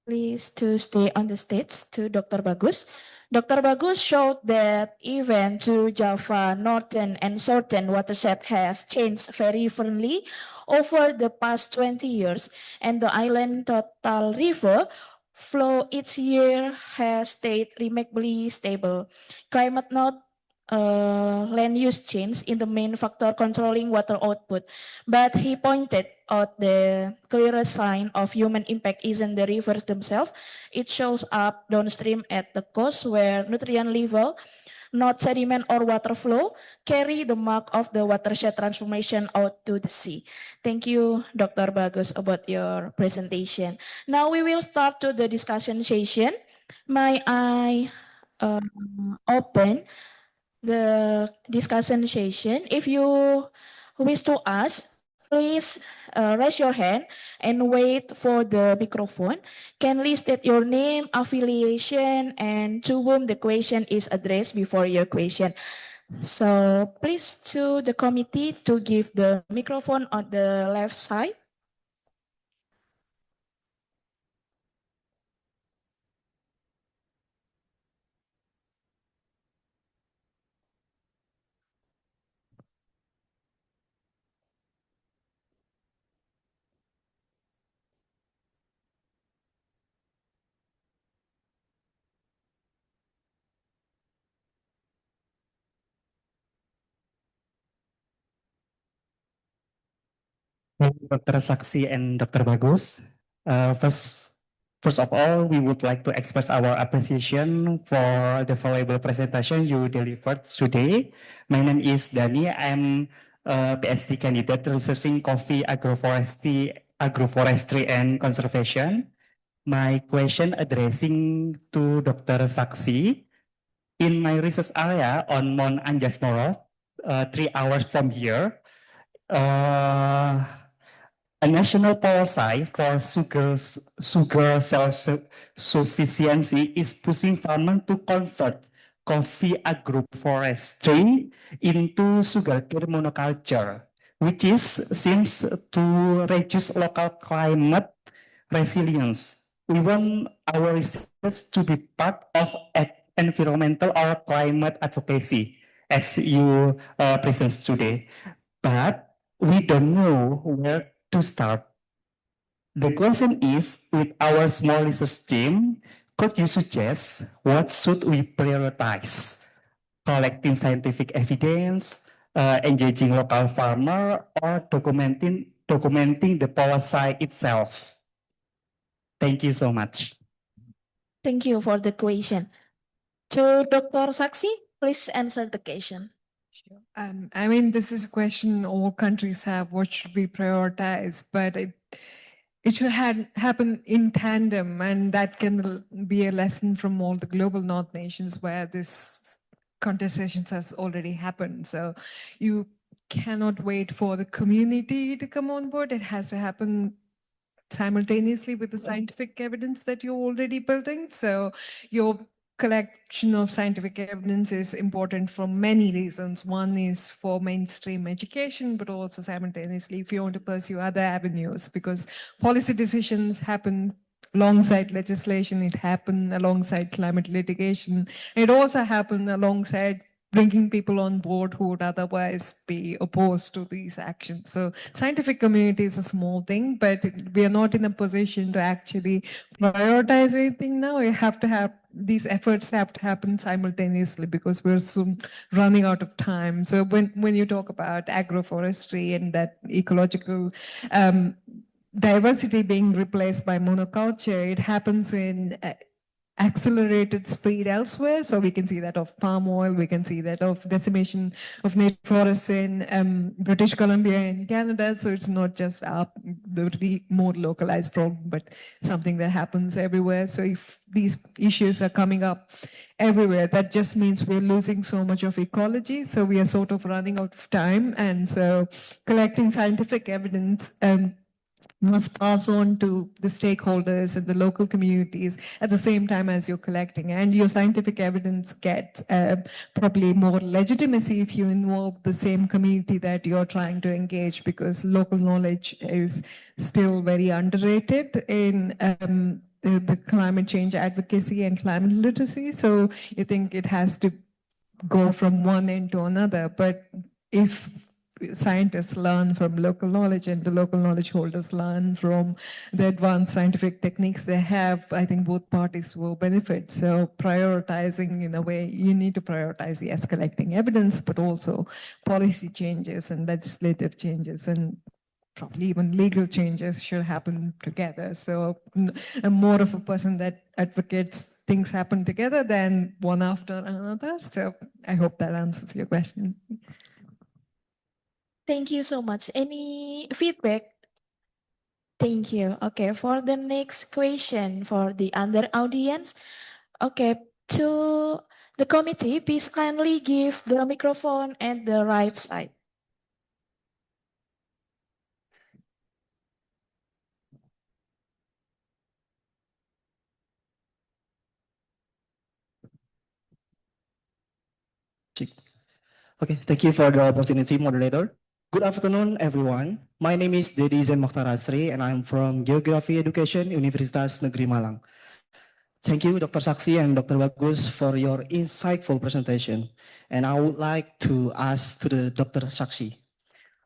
Please to stay on the stage to Dr. Bagus. Dr. Bagus showed that even to Java, northern and southern watershed has changed very friendly over the past 20 years, and the island total river flow each year has stayed remarkably stable. Climate not land use change in the main factor controlling water output, but he pointed out the clearest sign of human impact isn't the rivers themselves. It shows up downstream at the coast where nutrient level, not sediment or water flow, carry the mark of the watershed transformation out to the sea. Thank you, Dr. Bagus, about your presentation. Now we will start to the discussion session. May I open the discussion session. If you wish to ask, please raise your hand and wait for the microphone. Kindly state your name, affiliation, and to whom the question is addressed before your question. So please to the committee to give the microphone on the left side. Dr. Saksi and Dr. Bagus. First of all, we would like to express our appreciation for the valuable presentation you delivered today. My name is Dani. I'm a PhD candidate researching coffee agroforestry and conservation. My question addressing to Dr. Saksi. In my research area on Mount Anjas Moro, 3 hours from here, a national policy for sugar self-sufficiency is pushing farmers to convert coffee agroforestry into sugarcane monoculture, which seems to reduce local climate resilience. We want our research to be part of environmental or climate advocacy, as you present today. But we don't know where to start. The question is, with our small research team, could you suggest what should we prioritize? Collecting scientific evidence, engaging local farmer, or documenting the policy itself? Thank you so much. Thank you for the question. To Dr. Saksi, please answer the question. I mean, this is a question all countries have, what should be prioritized, but it should happen in tandem, and that can be a lesson from all the global North nations where this contestations has already happened. So you cannot wait for the community to come on board. It has to happen simultaneously with the scientific evidence that you're already building. So your collection of scientific evidence is important for many reasons. One is for mainstream education, but also simultaneously if you want to pursue other avenues, because policy decisions happen alongside legislation, it happened alongside climate litigation. It also happened alongside bringing people on board who would otherwise be opposed to these actions. So scientific community is a small thing, but we are not in a position to actually prioritize anything now. We have to have these efforts have to happen simultaneously because we're soon running out of time. So when you talk about agroforestry and that ecological diversity being replaced by monoculture, it happens in accelerated speed elsewhere. So we can see that of palm oil, we can see that of decimation of native forests in British Columbia and Canada. So it's not just the more localized problem, but something that happens everywhere. So if these issues are coming up everywhere, that just means we're losing so much of ecology. So we are sort of running out of time. And so collecting scientific evidence must pass on to the stakeholders and the local communities at the same time as you're collecting. And your scientific evidence gets probably more legitimacy if you involve the same community that you're trying to engage, because local knowledge is still very underrated in the climate change advocacy and climate literacy. So you think it has to go from one end to another. But if scientists learn from local knowledge and the local knowledge holders learn from the advanced scientific techniques they have, I think both parties will benefit. So prioritizing, in a way, you need to prioritize, yes, collecting evidence, but also policy changes and legislative changes and probably even legal changes should happen together. So I'm more of a person that advocates things happen together than one after another. So I hope that answers your question. Thank you so much. Any feedback? Thank you. Okay, for the next question for the other audience. Okay, to the committee, please kindly give the microphone at the right side. Okay, thank you for the opportunity, moderator. Good afternoon, everyone. My name is Dedi Zain Mokhtar Asri, and I'm from Geography Education, Universitas Negeri Malang. Thank you, Dr. Saksi and Dr. Bagus, for your insightful presentation. And I would like to ask to the Dr. Saksi.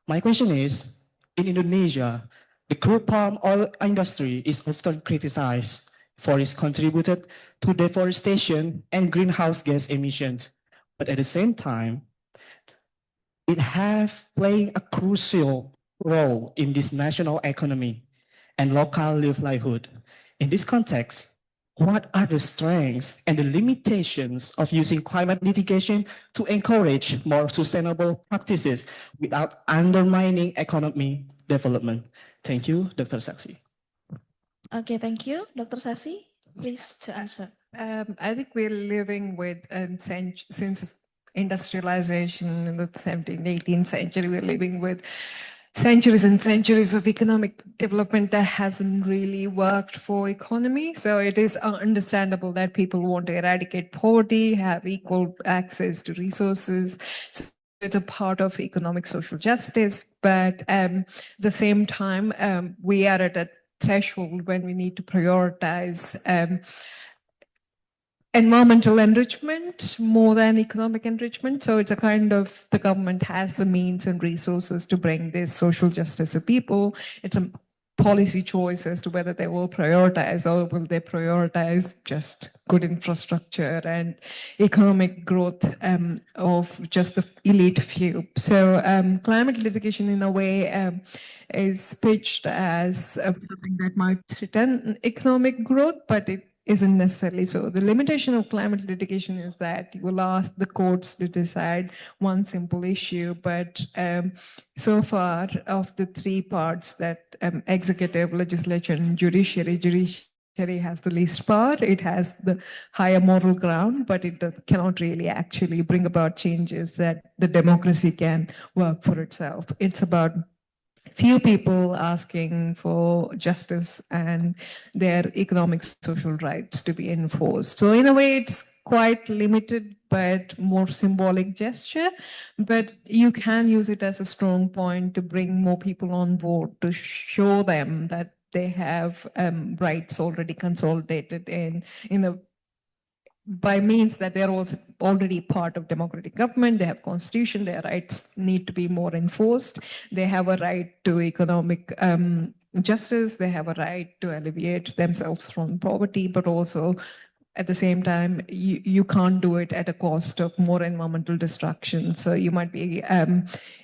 My question is, in Indonesia, the crude palm oil industry is often criticized for its contributed to deforestation and greenhouse gas emissions. But at the same time, it have playing a crucial role in this national economy and local livelihood. In this context, what are the strengths and the limitations of using climate litigation to encourage more sustainable practices without undermining economic development? Thank you, Dr. Saksi. Okay, thank you. Dr. Sasi, please to answer. I think we're living with, since industrialization in the 17th, 18th century, we're living with centuries and centuries of economic development that hasn't really worked for economy. So it is understandable that people want to eradicate poverty, have equal access to resources. So it's a part of economic social justice, but at the same time, we are at a threshold when we need to prioritize environmental enrichment more than economic enrichment. So it's a kind of, the government has the means and resources to bring this social justice to people. It's a policy choice as to whether they will prioritize, or will they prioritize just good infrastructure and economic growth of just the elite few. So climate litigation in a way is pitched as something that might threaten economic growth, but it isn't necessarily so. The limitation of climate litigation is that you will ask the courts to decide one simple issue, but so far of the three parts, that executive, legislature, and judiciary has the least power. It has the higher moral ground, but it cannot really actually bring about changes that the democracy can work for itself. It's about few people asking for justice and their economic social rights to be enforced. So in a way, it's quite limited, but more symbolic gesture. But you can use it as a strong point to bring more people on board, to show them that they have rights already consolidated in a by means that they're also already part of democratic government. They have constitution, their rights need to be more enforced. They have a right to economic justice. They have a right to alleviate themselves from poverty, but also at the same time, you can't do it at a cost of more environmental destruction. So you might be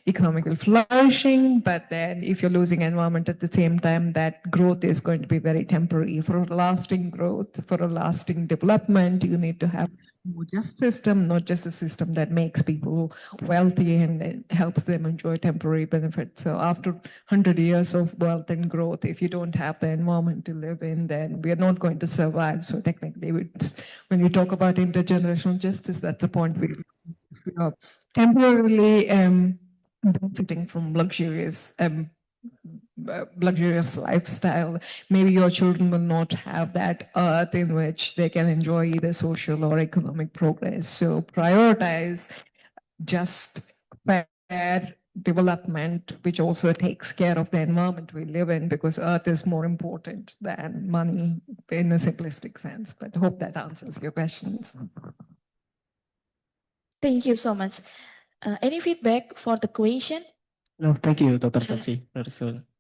economical flourishing, but then if you're losing environment at the same time, that growth is going to be very temporary. For a lasting growth, for a lasting development, you need to have a more just system, not just a system that makes people wealthy and helps them enjoy temporary benefits. So after 100 years of wealth and growth, if you don't have the environment to live in, then we are not going to survive. So technically, when we talk about intergenerational justice, that's the point we are temporarily benefiting from luxurious lifestyle. Maybe your children will not have that earth in which they can enjoy either social or economic progress. So prioritize just fair development, which also takes care of the environment we live in, because earth is more important than money in a simplistic sense. But I hope that answers your questions. Thank you so much. Any feedback for the question? No, thank you, Dr. Saksi.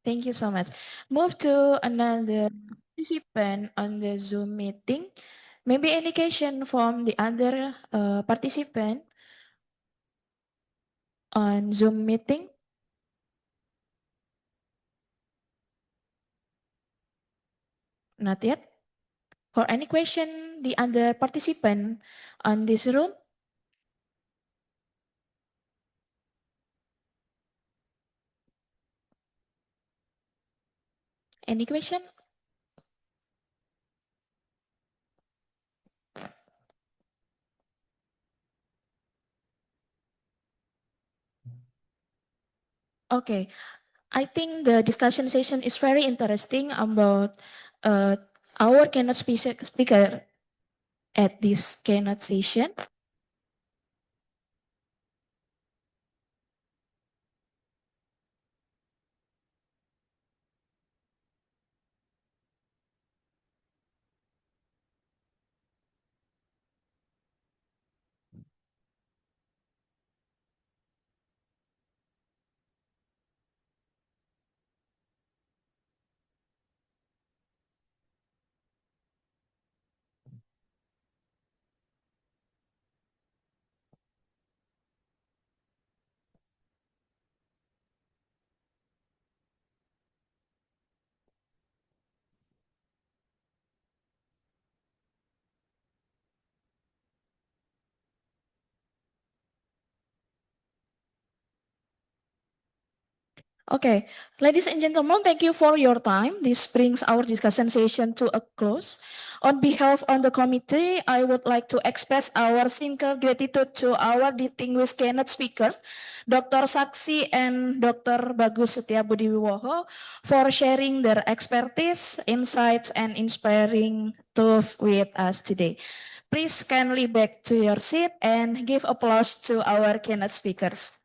Thank you so much. Move to another participant on the Zoom meeting. Maybe any question from the other participant on Zoom meeting? Not yet. For any question, the other participant on this room? Any question? Okay, I think the discussion session is very interesting about our keynote speaker at this keynote session. Okay, ladies and gentlemen, thank you for your time. This brings our discussion session to a close. On behalf of the committee, I would like to express our sincere gratitude to our distinguished keynote speakers, Dr. Saksi and Dr. Bagus Setiabudiwiwoho, for sharing their expertise, insights, and inspiring thoughts with us today. Please kindly back to your seat and give applause to our keynote speakers.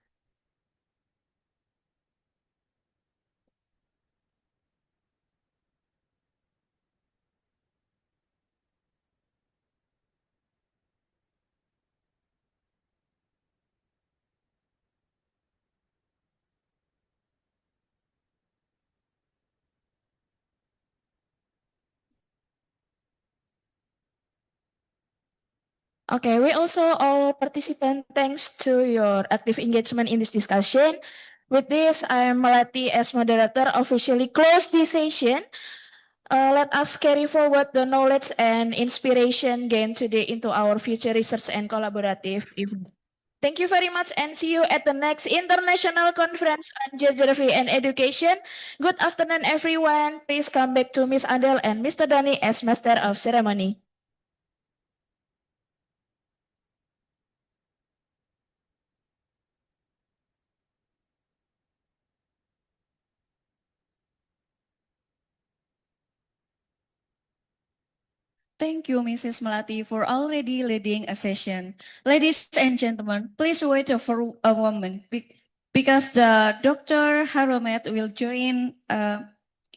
Okay, we also all participants, thanks to your active engagement in this discussion. With this, I am Melati as moderator officially close this session. Let us carry forward the knowledge and inspiration gained today into our future research and collaborative event. Thank you very much and see you at the next International Conference on Geography and Education. Good afternoon, everyone. Please come back to Ms. Adel and Mr. Dani as Master of Ceremony. Thank you, Mrs. Melati, for already leading a session. Ladies and gentlemen, please wait for a moment because the Dr. Haromet will join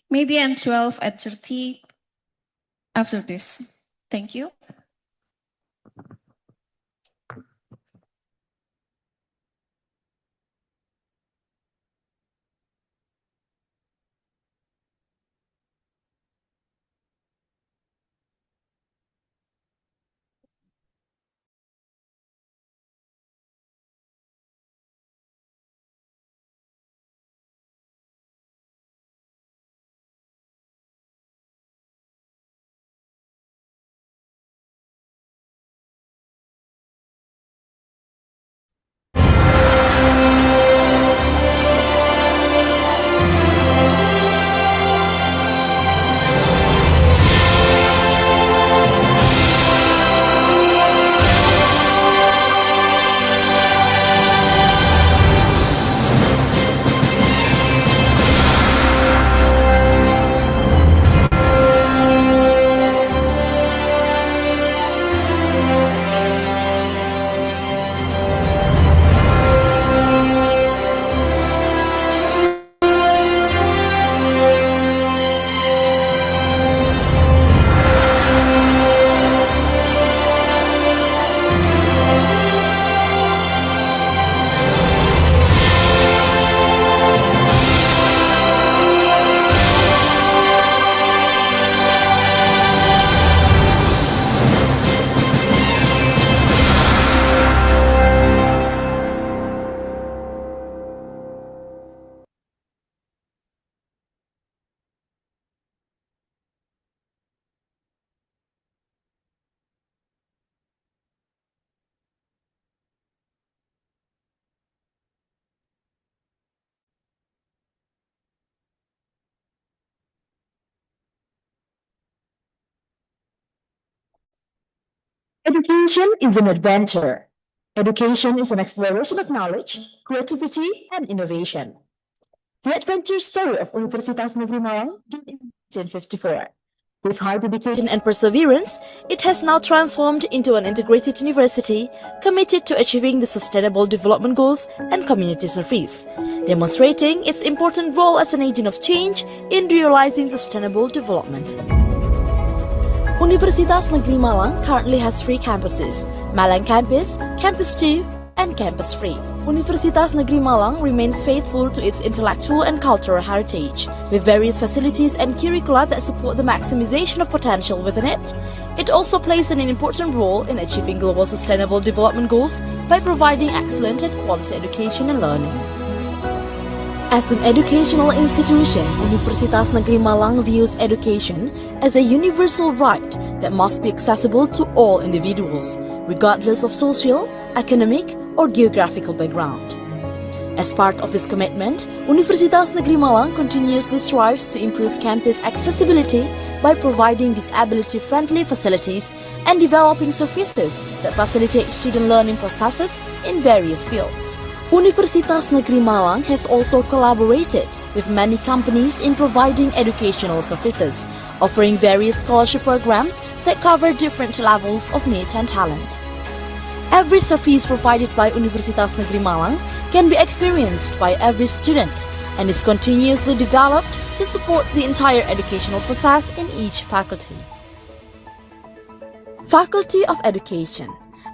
maybe at 12:30 after this. Thank you. Education is an adventure. Education is an exploration of knowledge, creativity, and innovation. The adventure story of Universitas Negeri Malang began in 1954. With high dedication and perseverance, it has now transformed into an integrated university committed to achieving the Sustainable Development Goals and community service, demonstrating its important role as an agent of change in realizing sustainable development. Universitas Negeri Malang currently has 3 campuses: Malang Campus, Campus 2, and Campus 3. Universitas Negeri Malang remains faithful to its intellectual and cultural heritage, with various facilities and curricula that support the maximization of potential within it. It also plays an important role in achieving global sustainable development goals by providing excellent and quality education and learning. As an educational institution, Universitas Negeri Malang views education as a universal right that must be accessible to all individuals, regardless of social, economic, or geographical background. As part of this commitment, Universitas Negeri Malang continuously strives to improve campus accessibility by providing disability-friendly facilities and developing services that facilitate student learning processes in various fields. Universitas Negeri Malang has also collaborated with many companies in providing educational services, offering various scholarship programs that cover different levels of need and talent. Every service provided by Universitas Negeri Malang can be experienced by every student and is continuously developed to support the entire educational process in each faculty. Faculty of Education.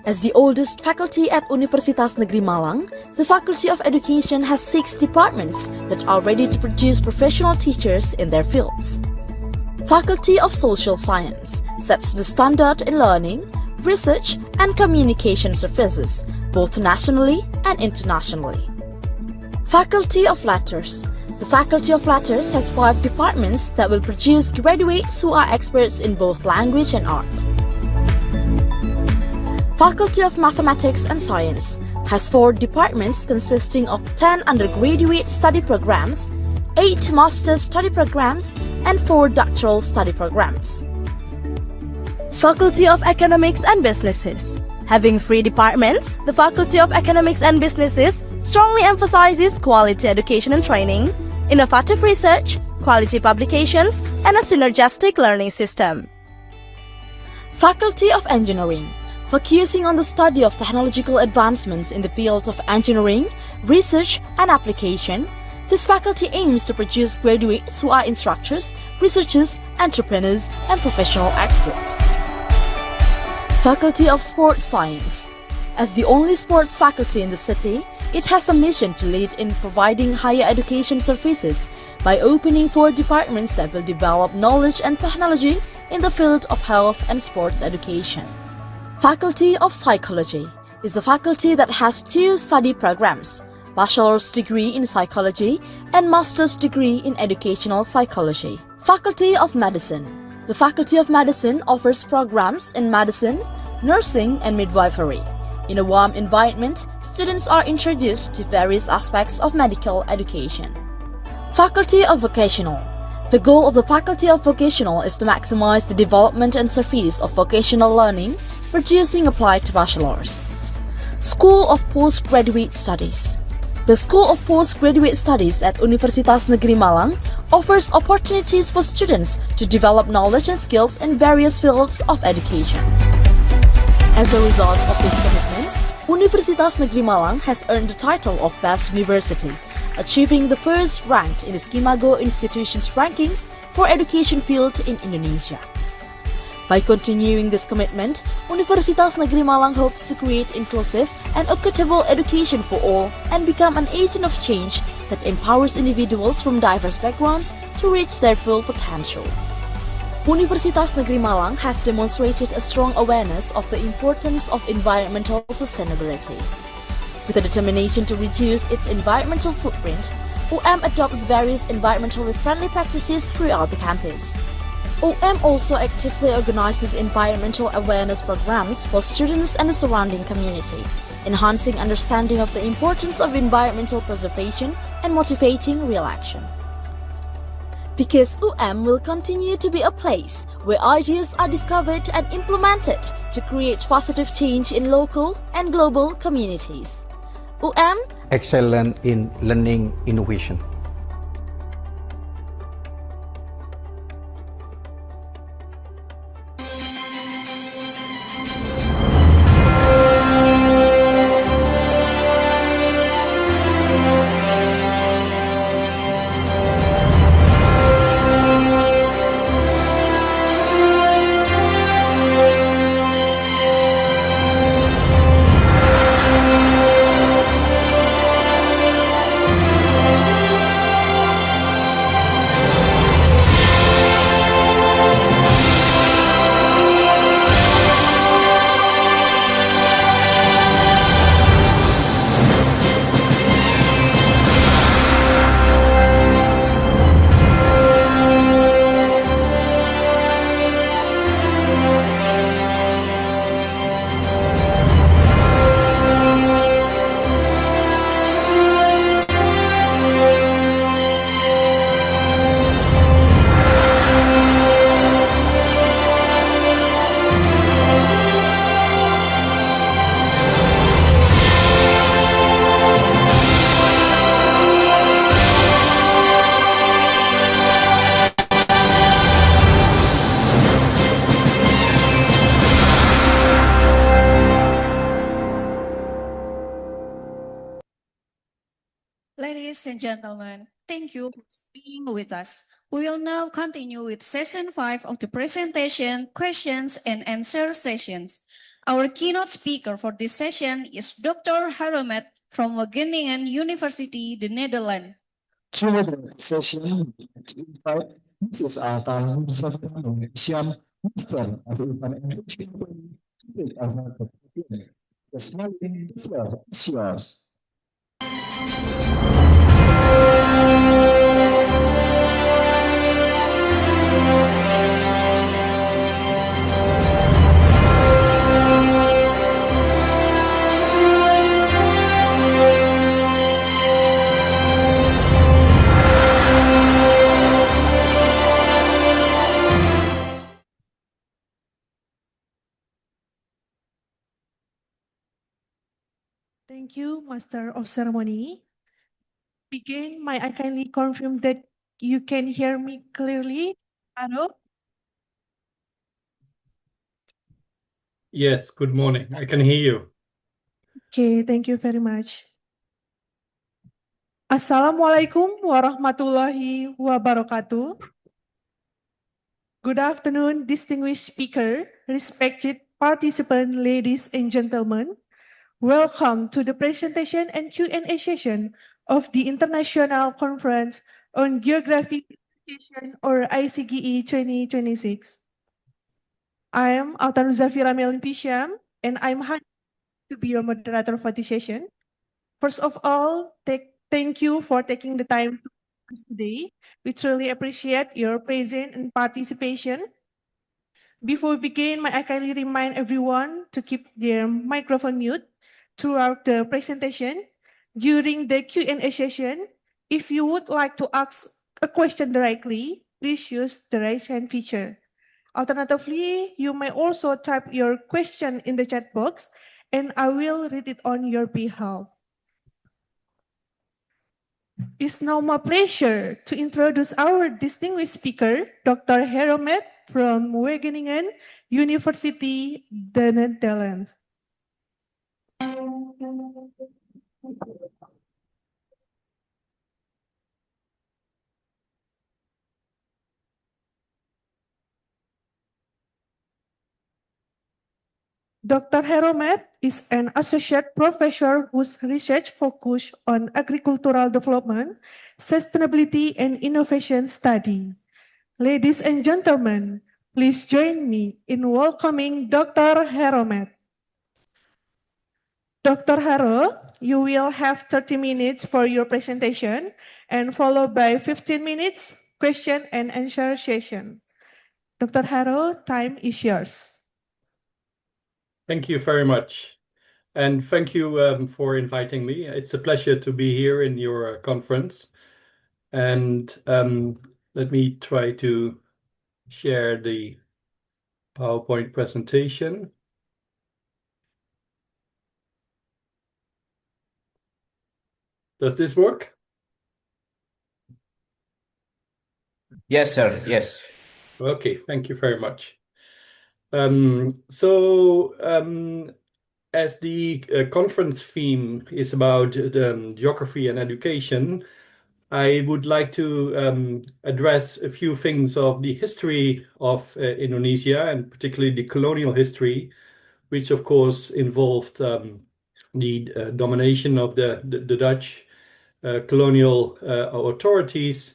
As the oldest faculty at Universitas Negeri Malang, the Faculty of Education has 6 departments that are ready to produce professional teachers in their fields. Faculty of Social Science sets the standard in learning, research and communication services, both nationally and internationally. Faculty of Letters. The Faculty of Letters has 5 departments that will produce graduates who are experts in both language and art. Faculty of Mathematics and Science has 4 departments consisting of 10 undergraduate study programs, 8 master's study programs, and 4 doctoral study programs. Faculty of Economics and Businesses. Having 3 departments, the Faculty of Economics and Businesses strongly emphasizes quality education and training, innovative research, quality publications, and a synergistic learning system. Faculty of Engineering. Focusing on the study of technological advancements in the field of engineering, research, and application, this faculty aims to produce graduates who are instructors, researchers, entrepreneurs, and professional experts. Faculty of Sports Science. As the only sports faculty in the city, it has a mission to lead in providing higher education services by opening 4 departments that will develop knowledge and technology in the field of health and sports education. Faculty of Psychology is a faculty that has 2 study programs, bachelor's degree in psychology and master's degree in educational psychology. Faculty of Medicine. The Faculty of Medicine offers programs in medicine, nursing, and midwifery. In a warm environment, students are introduced to various aspects of medical education. Faculty of Vocational. The goal of the Faculty of Vocational is to maximize the development and service of vocational learning, producing applied bachelors. School of Postgraduate Studies. The School of Postgraduate Studies at Universitas Negeri Malang offers opportunities for students to develop knowledge and skills in various fields of education. As a result of these commitments, Universitas Negeri Malang has earned the title of Best University, achieving the first rank in the Skimago Institutions rankings for education field in Indonesia. By continuing this commitment, Universitas Negeri Malang hopes to create inclusive and equitable education for all and become an agent of change that empowers individuals from diverse backgrounds to reach their full potential. Universitas Negeri Malang has demonstrated a strong awareness of the importance of environmental sustainability. With a determination to reduce its environmental footprint, UM adopts various environmentally friendly practices throughout the campus. UM also actively organizes environmental awareness programs for students and the surrounding community, enhancing understanding of the importance of environmental preservation and motivating real action. Because UM will continue to be a place where ideas are discovered and implemented to create positive change in local and global communities. UM excellent in learning innovation. Ladies and gentlemen, thank you for being with us. We will now continue with session 5 of the presentation, questions and answer sessions. Our keynote speaker for this session is Dr. Hydrometeorological from Wageningen University, the Netherlands. Through the session, Mrs. Altan Master of Urban Education, the smiling floor is yours. Thank you, Master of Ceremony. Begin, may I kindly confirm that you can hear me clearly? Hello? Yes, good morning. I can hear you. Okay, thank you very much. Assalamualaikum warahmatullahi wabarakatuh. Good afternoon, distinguished speaker, respected participant, ladies and gentlemen. Welcome to the presentation and Q&A session of the International Conference on Geographic Education, or ICGE 2026. I am Altan Zafira Melin Pisham, and I'm happy to be your moderator for this session. First of all, thank you for taking the time to us today. We truly appreciate your presence and participation. Before we begin, may I kindly remind everyone to keep their microphone mute throughout the presentation. During the Q&A session, if you would like to ask a question directly, please use the raise hand feature. Alternatively, you may also type your question in the chat box, and I will read it on your behalf. It's now my pleasure to introduce our distinguished speaker, Dr. Hydrometeorological from Wageningen University, the Netherlands. Dr. Hydrometeorological is an associate professor whose research focus on agricultural development, sustainability, and innovation study. Ladies and gentlemen, please join me in welcoming Dr. Hydrometeorological. Dr. Haro, you will have 30 minutes for your presentation and followed by 15 minutes question and answer session. Dr. Haro, time is yours. Thank you very much. And thank you for inviting me. It's a pleasure to be here in your conference. And let me try to share the PowerPoint presentation. Does this work? Yes, sir. Yes. Okay, thank you very much. As the conference theme is about geography and education, I would like to address a few things of the history of Indonesia, and particularly the colonial history, which of course involved the domination of the Dutch colonial authorities.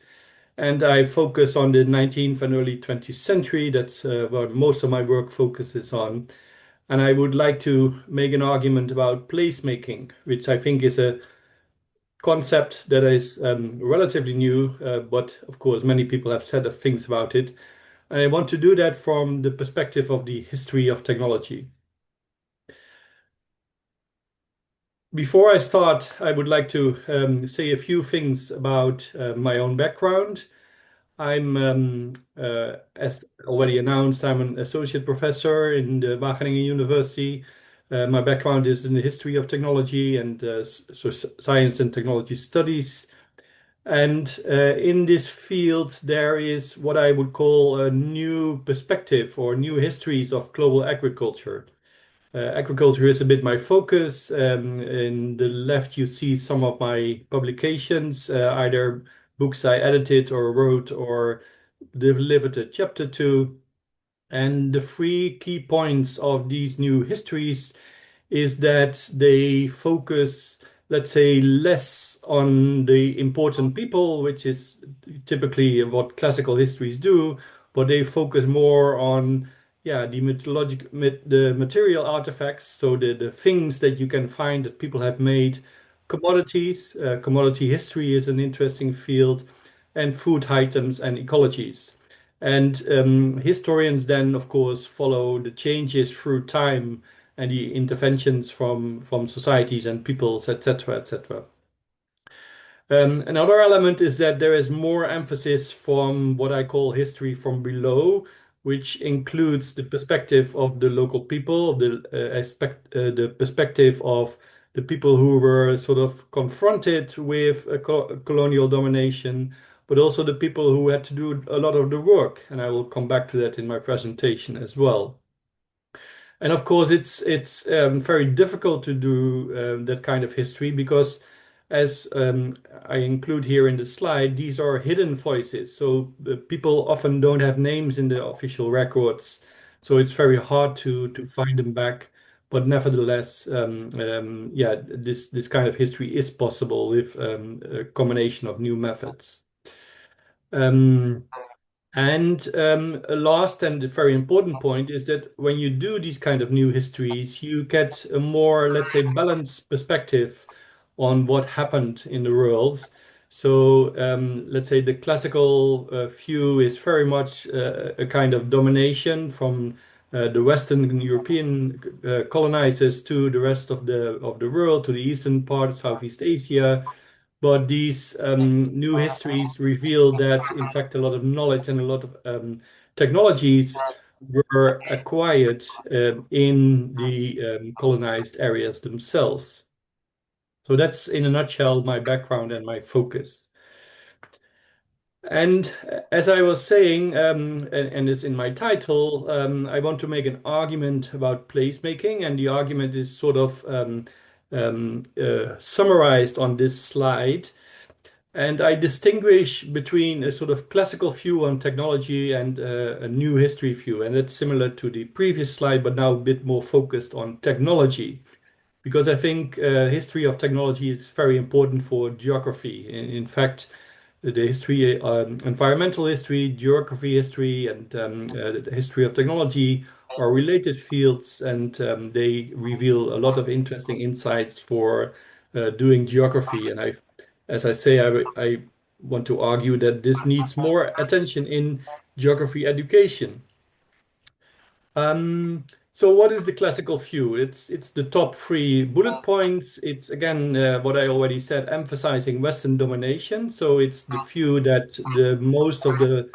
And I focus on the 19th and early 20th century. That's what most of my work focuses on. And I would like to make an argument about placemaking, which I think is a concept that is relatively new, but of course many people have said things about it. And I want to do that from the perspective of the history of technology. Before I start, I would like to say a few things about my own background. I'm, as already announced, I'm an associate professor in the Wageningen University. My background is in the history of technology and science and technology studies. And in this field, there is what I would call a new perspective or new histories of global agriculture. Agriculture is a bit my focus. In the left, you see some of my publications, either books I edited or wrote or delivered a chapter to. And the three key points of these new histories is that they focus, let's say, less on the important people, which is typically what classical histories do, but they focus more on, yeah, the the material artifacts, so the things that you can find that people have made, commodities, commodity history is an interesting field, and food items and ecologies. And historians then, of course, follow the changes through time and the interventions from societies and peoples, etc., etc. Another element is that there is more emphasis from what I call history from below, which includes the perspective of the local people, the perspective of the people who were sort of confronted with colonial domination, but also the people who had to do a lot of the work. And I will come back to that in my presentation as well. And of course, it's very difficult to do that kind of history because, as I include here in the slide, these are hidden voices. So people often don't have names in the official records, so it's very hard to find them back. But nevertheless, yeah, this kind of history is possible with a combination of new methods. And a last and very important point is that when you do these kind of new histories, you get a more, let's say, balanced perspective on what happened in the world. So let's say the classical view is very much a kind of domination from the Western European colonizers to the rest of the world, to the eastern part, Southeast Asia. But these new histories reveal that, in fact, a lot of knowledge and a lot of technologies were acquired in the colonized areas themselves. So that's, in a nutshell, my background and my focus. And as I was saying, and it's in my title, I want to make an argument about placemaking, and the argument is sort of summarized on this slide. And I distinguish between a sort of classical view on technology and a new history view. And that's similar to the previous slide, but now a bit more focused on technology. Because I think history of technology is very important for geography. In fact, the history, environmental history, geography history, and the history of technology are related fields, and they reveal a lot of interesting insights for doing geography. And as I say, I want to argue that this needs more attention in geography education. So what is the classical view? It's the top three bullet points. It's again what I already said, emphasizing Western domination. So it's the view that the most of the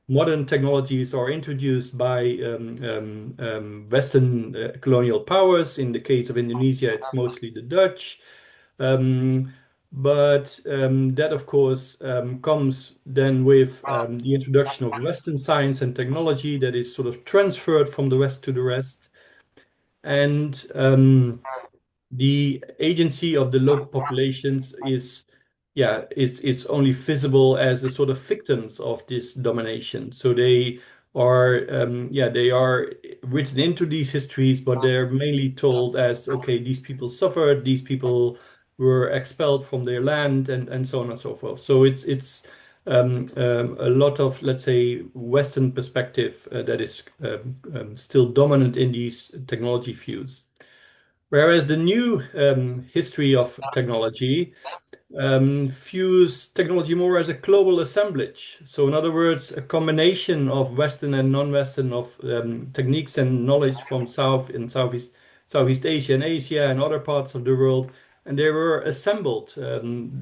modern technologies are introduced by Western colonial powers. In the case of Indonesia, it's mostly the Dutch. But that, of course, comes then with the introduction of Western science and technology that is sort of transferred from the West to the rest. And the agency of the local populations is, yeah, it's only visible as a sort of victims of this domination. So they are, yeah, they are written into these histories, but they're mainly told as, okay, these people suffered, these people were expelled from their land, and so on and so forth. So it's a lot of, let's say, Western perspective that is still dominant in these technology views. Whereas the new history of technology views technology more as a global assemblage. So in other words, a combination of Western and non-Western of techniques and knowledge from Southeast Asia and Asia and other parts of the world. And they were assembled,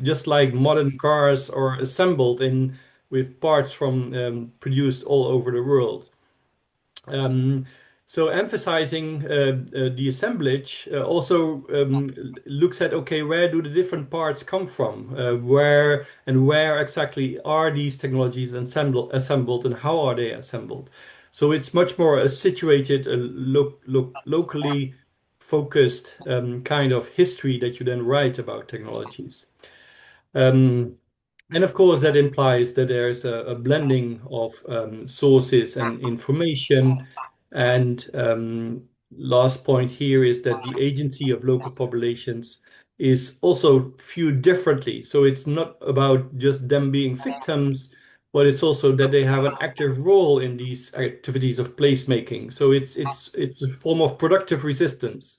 just like modern cars are assembled with parts from produced all over the world. So emphasizing the assemblage also looks at, okay, where do the different parts come from? Where exactly are these technologies assembled and how are they assembled? So it's much more situated locally focused kind of history that you then write about technologies. And of course, that implies that there's a blending of sources and information. And last point here is that the agency of local populations is also viewed differently. So it's not about just them being victims, but it's also that they have an active role in these activities of placemaking. So it's a form of productive resistance.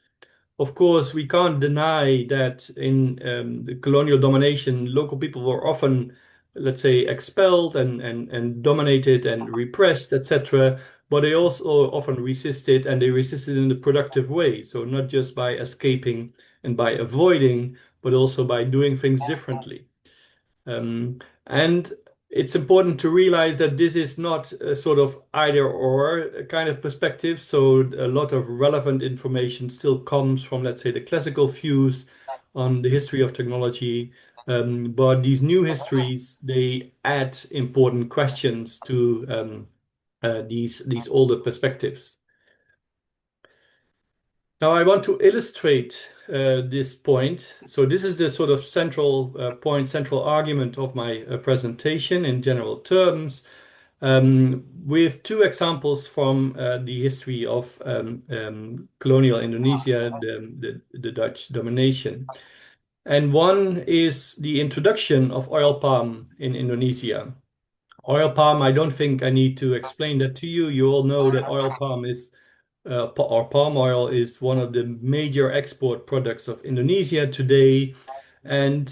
Of course, we can't deny that in the colonial domination, local people were often, let's say, expelled and dominated and repressed, etc. But they also often resisted, and they resisted in a productive way. So not just by escaping and by avoiding, but also by doing things differently. And it's important to realize that this is not a sort of either or kind of perspective. So a lot of relevant information still comes from, let's say, the classical views on the history of technology. But these new histories, they add important questions to these older perspectives. Now I want to illustrate this point. So this is the sort of central point, central argument of my presentation in general terms, with two examples from the history of colonial Indonesia, the Dutch domination. And one is the introduction of oil palm in Indonesia. Oil palm, I don't think I need to explain that to you. You all know that oil palm is or palm oil is one of the major export products of Indonesia today, and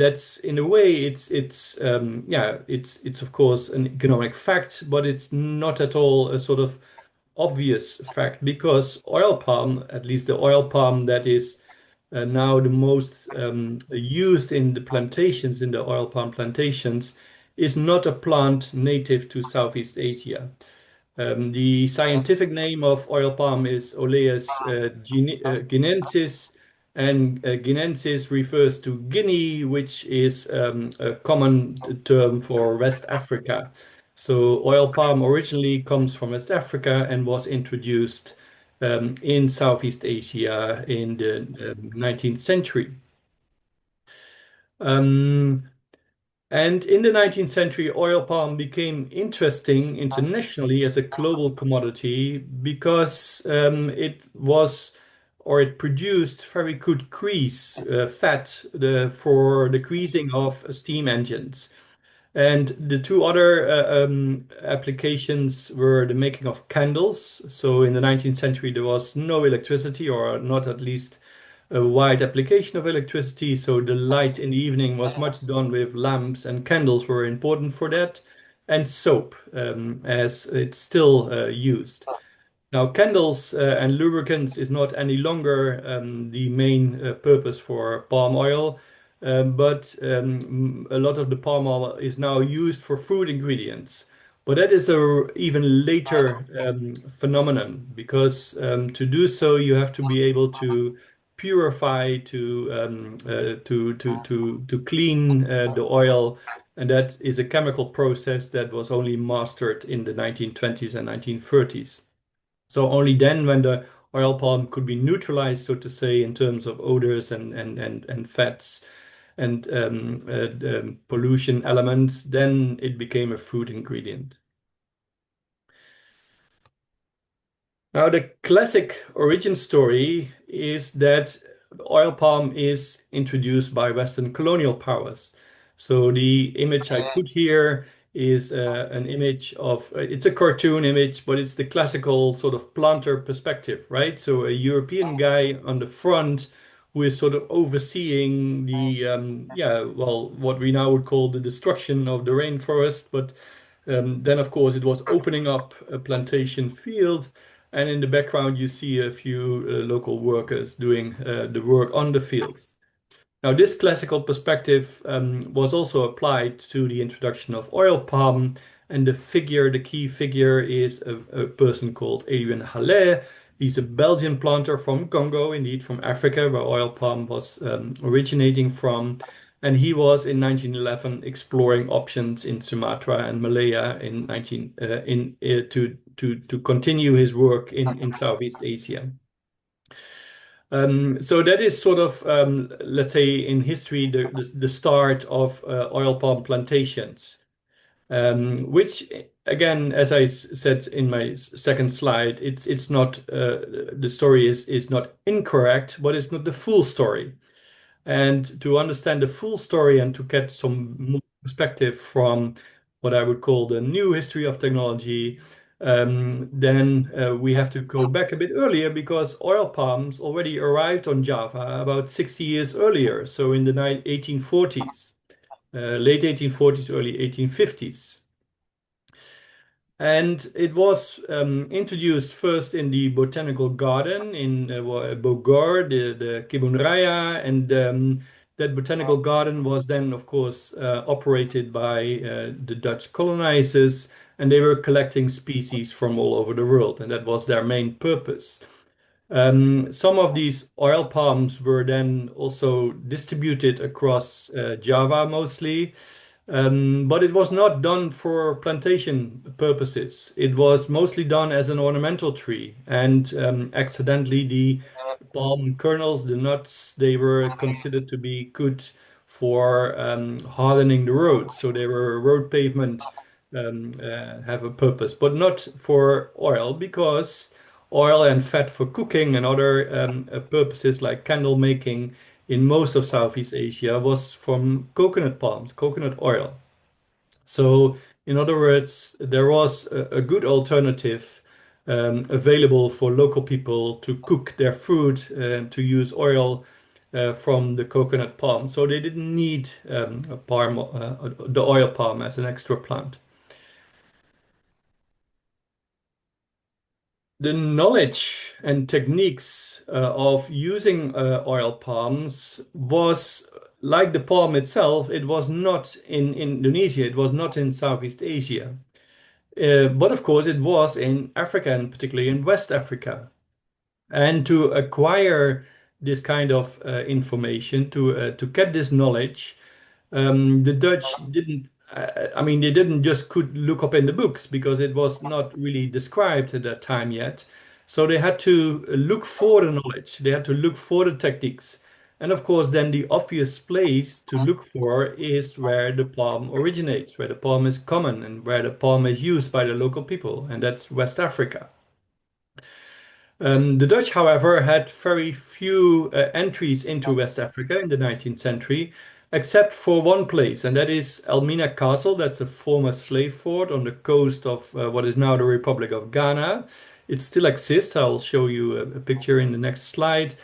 that's in a way it's of course an economic fact, but it's not at all a sort of obvious fact, because oil palm, at least the oil palm that is now the most used in the plantations, in the oil palm plantations, is not a plant native to Southeast Asia. The scientific name of oil palm is Oleus guineensis, and guineensis refers to Guinea, which is a common term for West Africa. So oil palm originally comes from West Africa and was introduced in Southeast Asia in the 19th century. And in the 19th century, oil palm became interesting internationally as a global commodity because it produced very good grease, fat for the greasing of steam engines. And the two other applications were the making of candles. So in the 19th century, there was no electricity, or not at least a wide application of electricity, so the light in the evening was much done with lamps, and candles were important for that, and soap, as it's still used. Now, candles and lubricants is not any longer the main purpose for palm oil, but a lot of the palm oil is now used for food ingredients. But that is a even later phenomenon, because to do so, you have to be able to purify, to clean the oil, and that is a chemical process that was only mastered in the 1920s and 1930s. So only then, when the oil palm could be neutralized, so to say, in terms of odors and fats and pollution elements, then it became a food ingredient. Now, the classic origin story is that oil palm is introduced by Western colonial powers. So the image I put here is an image of, it's a cartoon image, but it's the classical sort of planter perspective, right? So a European guy on the front who is sort of overseeing the, what we now would call the destruction of the rainforest. But then, of course, it was opening up a plantation field. And in the background, you see a few local workers doing the work on the fields. Now, this classical perspective was also applied to the introduction of oil palm. And the key figure is a person called Adrien Haller. He's a Belgian planter from Congo, indeed from Africa, where oil palm was originating from. And he was in 1911 exploring options in Sumatra and Malaya to continue his work in Southeast Asia. So that is sort of, let's say, in history, the start of oil palm plantations, which, again, as I said in my second slide, it's not the story is not incorrect, but it's not the full story. And to understand the full story and to get some more perspective from what I would call the new history of technology, then we have to go back a bit earlier, because oil palms already arrived on Java about 60 years earlier, so in the 1840s, late 1840s, early 1850s. And it was introduced first in the botanical garden in Bogor, the Kebun Raya, and that botanical garden was then, of course, operated by the Dutch colonizers, and they were collecting species from all over the world, and that was their main purpose. Some of these oil palms were then also distributed across Java mostly. But it was not done for plantation purposes. It was mostly done as an ornamental tree, and accidentally the palm kernels, the nuts, they were considered to be good for hardening the roads. So they were road pavement, have a purpose, but not for oil, because oil and fat for cooking and other purposes like candle making in most of Southeast Asia was from coconut palms, coconut oil. So, in other words, there was a good alternative available for local people to cook their food and to use oil from the coconut palm. So they didn't need the oil palm as an extra plant. The knowledge and techniques of using oil palms was like the palm itself. It was not in Indonesia, it was not in Southeast Asia. But of course, it was in Africa, and particularly in West Africa. And to acquire this kind of information, to get this knowledge, the Dutch didn't. I mean, they didn't just could look up in the books, because it was not really described at that time yet. So they had to look for the knowledge. They had to look for the techniques. And of course, then the obvious place to look for is where the palm originates, where the palm is common and where the palm is used by the local people, and that's West Africa. The Dutch, however, had very few entries into West Africa in the 19th century, except for one place, and that is Elmina Castle. That's a former slave fort on the coast of what is now the Republic of Ghana. It still exists. I'll show you a picture in the next slide.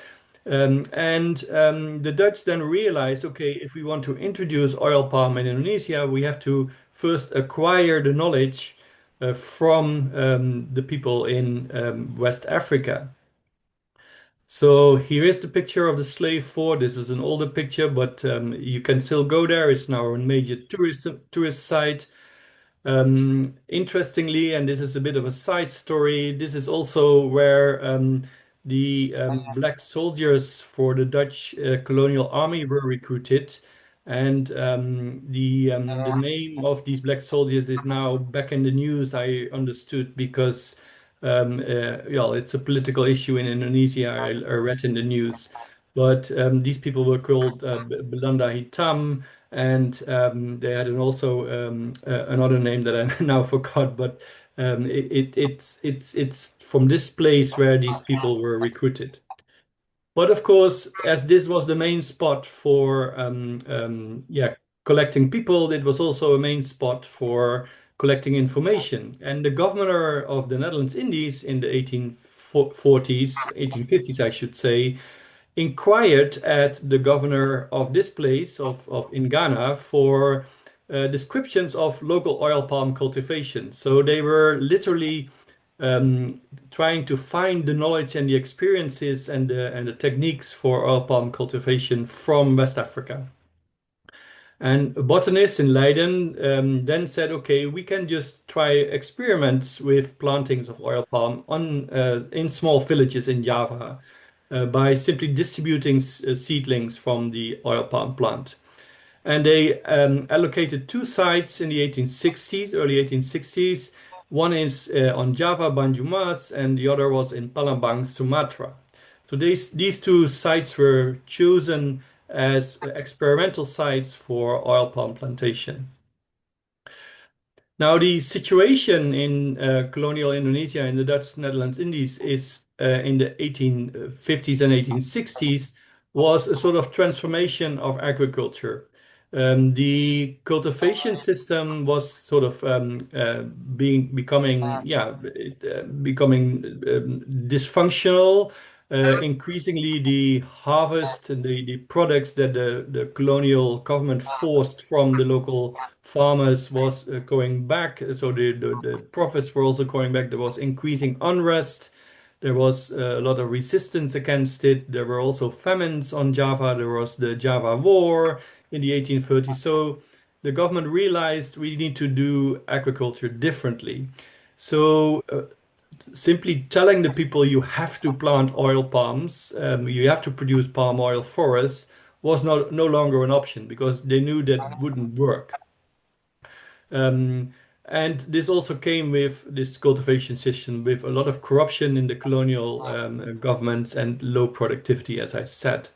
The Dutch then realized, okay, if we want to introduce oil palm in Indonesia, we have to first acquire the knowledge from the people in West Africa. So here is the picture of the slave fort. This is an older picture, but you can still go there. It's now a major tourist site. Interestingly, and this is a bit of a side story, this is also where the black soldiers for the Dutch colonial army were recruited. And the name of these black soldiers is now back in the news, I understood, because well, it's a political issue in Indonesia, I read in the news. But these people were called Belanda Hitam, and they had also another name that I now forgot. But it's from this place where these people were recruited. But of course, as this was the main spot for collecting people, it was also a main spot for collecting information. And the governor of the Netherlands Indies in the 1840s, 1850s, I should say, inquired at the governor of this place in Ghana for descriptions of local oil palm cultivation. So they were literally trying to find the knowledge and the experiences and the techniques for oil palm cultivation from West Africa. And botanists in Leiden then said, okay, we can just try experiments with plantings of oil palm in small villages in Java by simply distributing seedlings from the oil palm plant. And they allocated 2 sites in the 1860s, early 1860s, One is on Java, Banyumas, and the other was in Palembang, Sumatra. So these two sites were chosen as experimental sites for oil palm plantation. Now, the situation in colonial Indonesia in the Dutch Netherlands Indies is in the 1850s and 1860s was a sort of transformation of agriculture. The cultivation system was sort of becoming dysfunctional. Increasingly, the harvest and the products that the colonial government forced from the local farmers was going back. So the profits were also going back. There was increasing unrest. There was a lot of resistance against it. There were also famines on Java. There was the Java War in the 1830s. So the government realized we need to do agriculture differently. So simply telling the people you have to plant oil palms, you have to produce palm oil forests, was no longer an option because they knew that wouldn't work. And this also came with this cultivation system with a lot of corruption in the colonial governments and low productivity, as I said.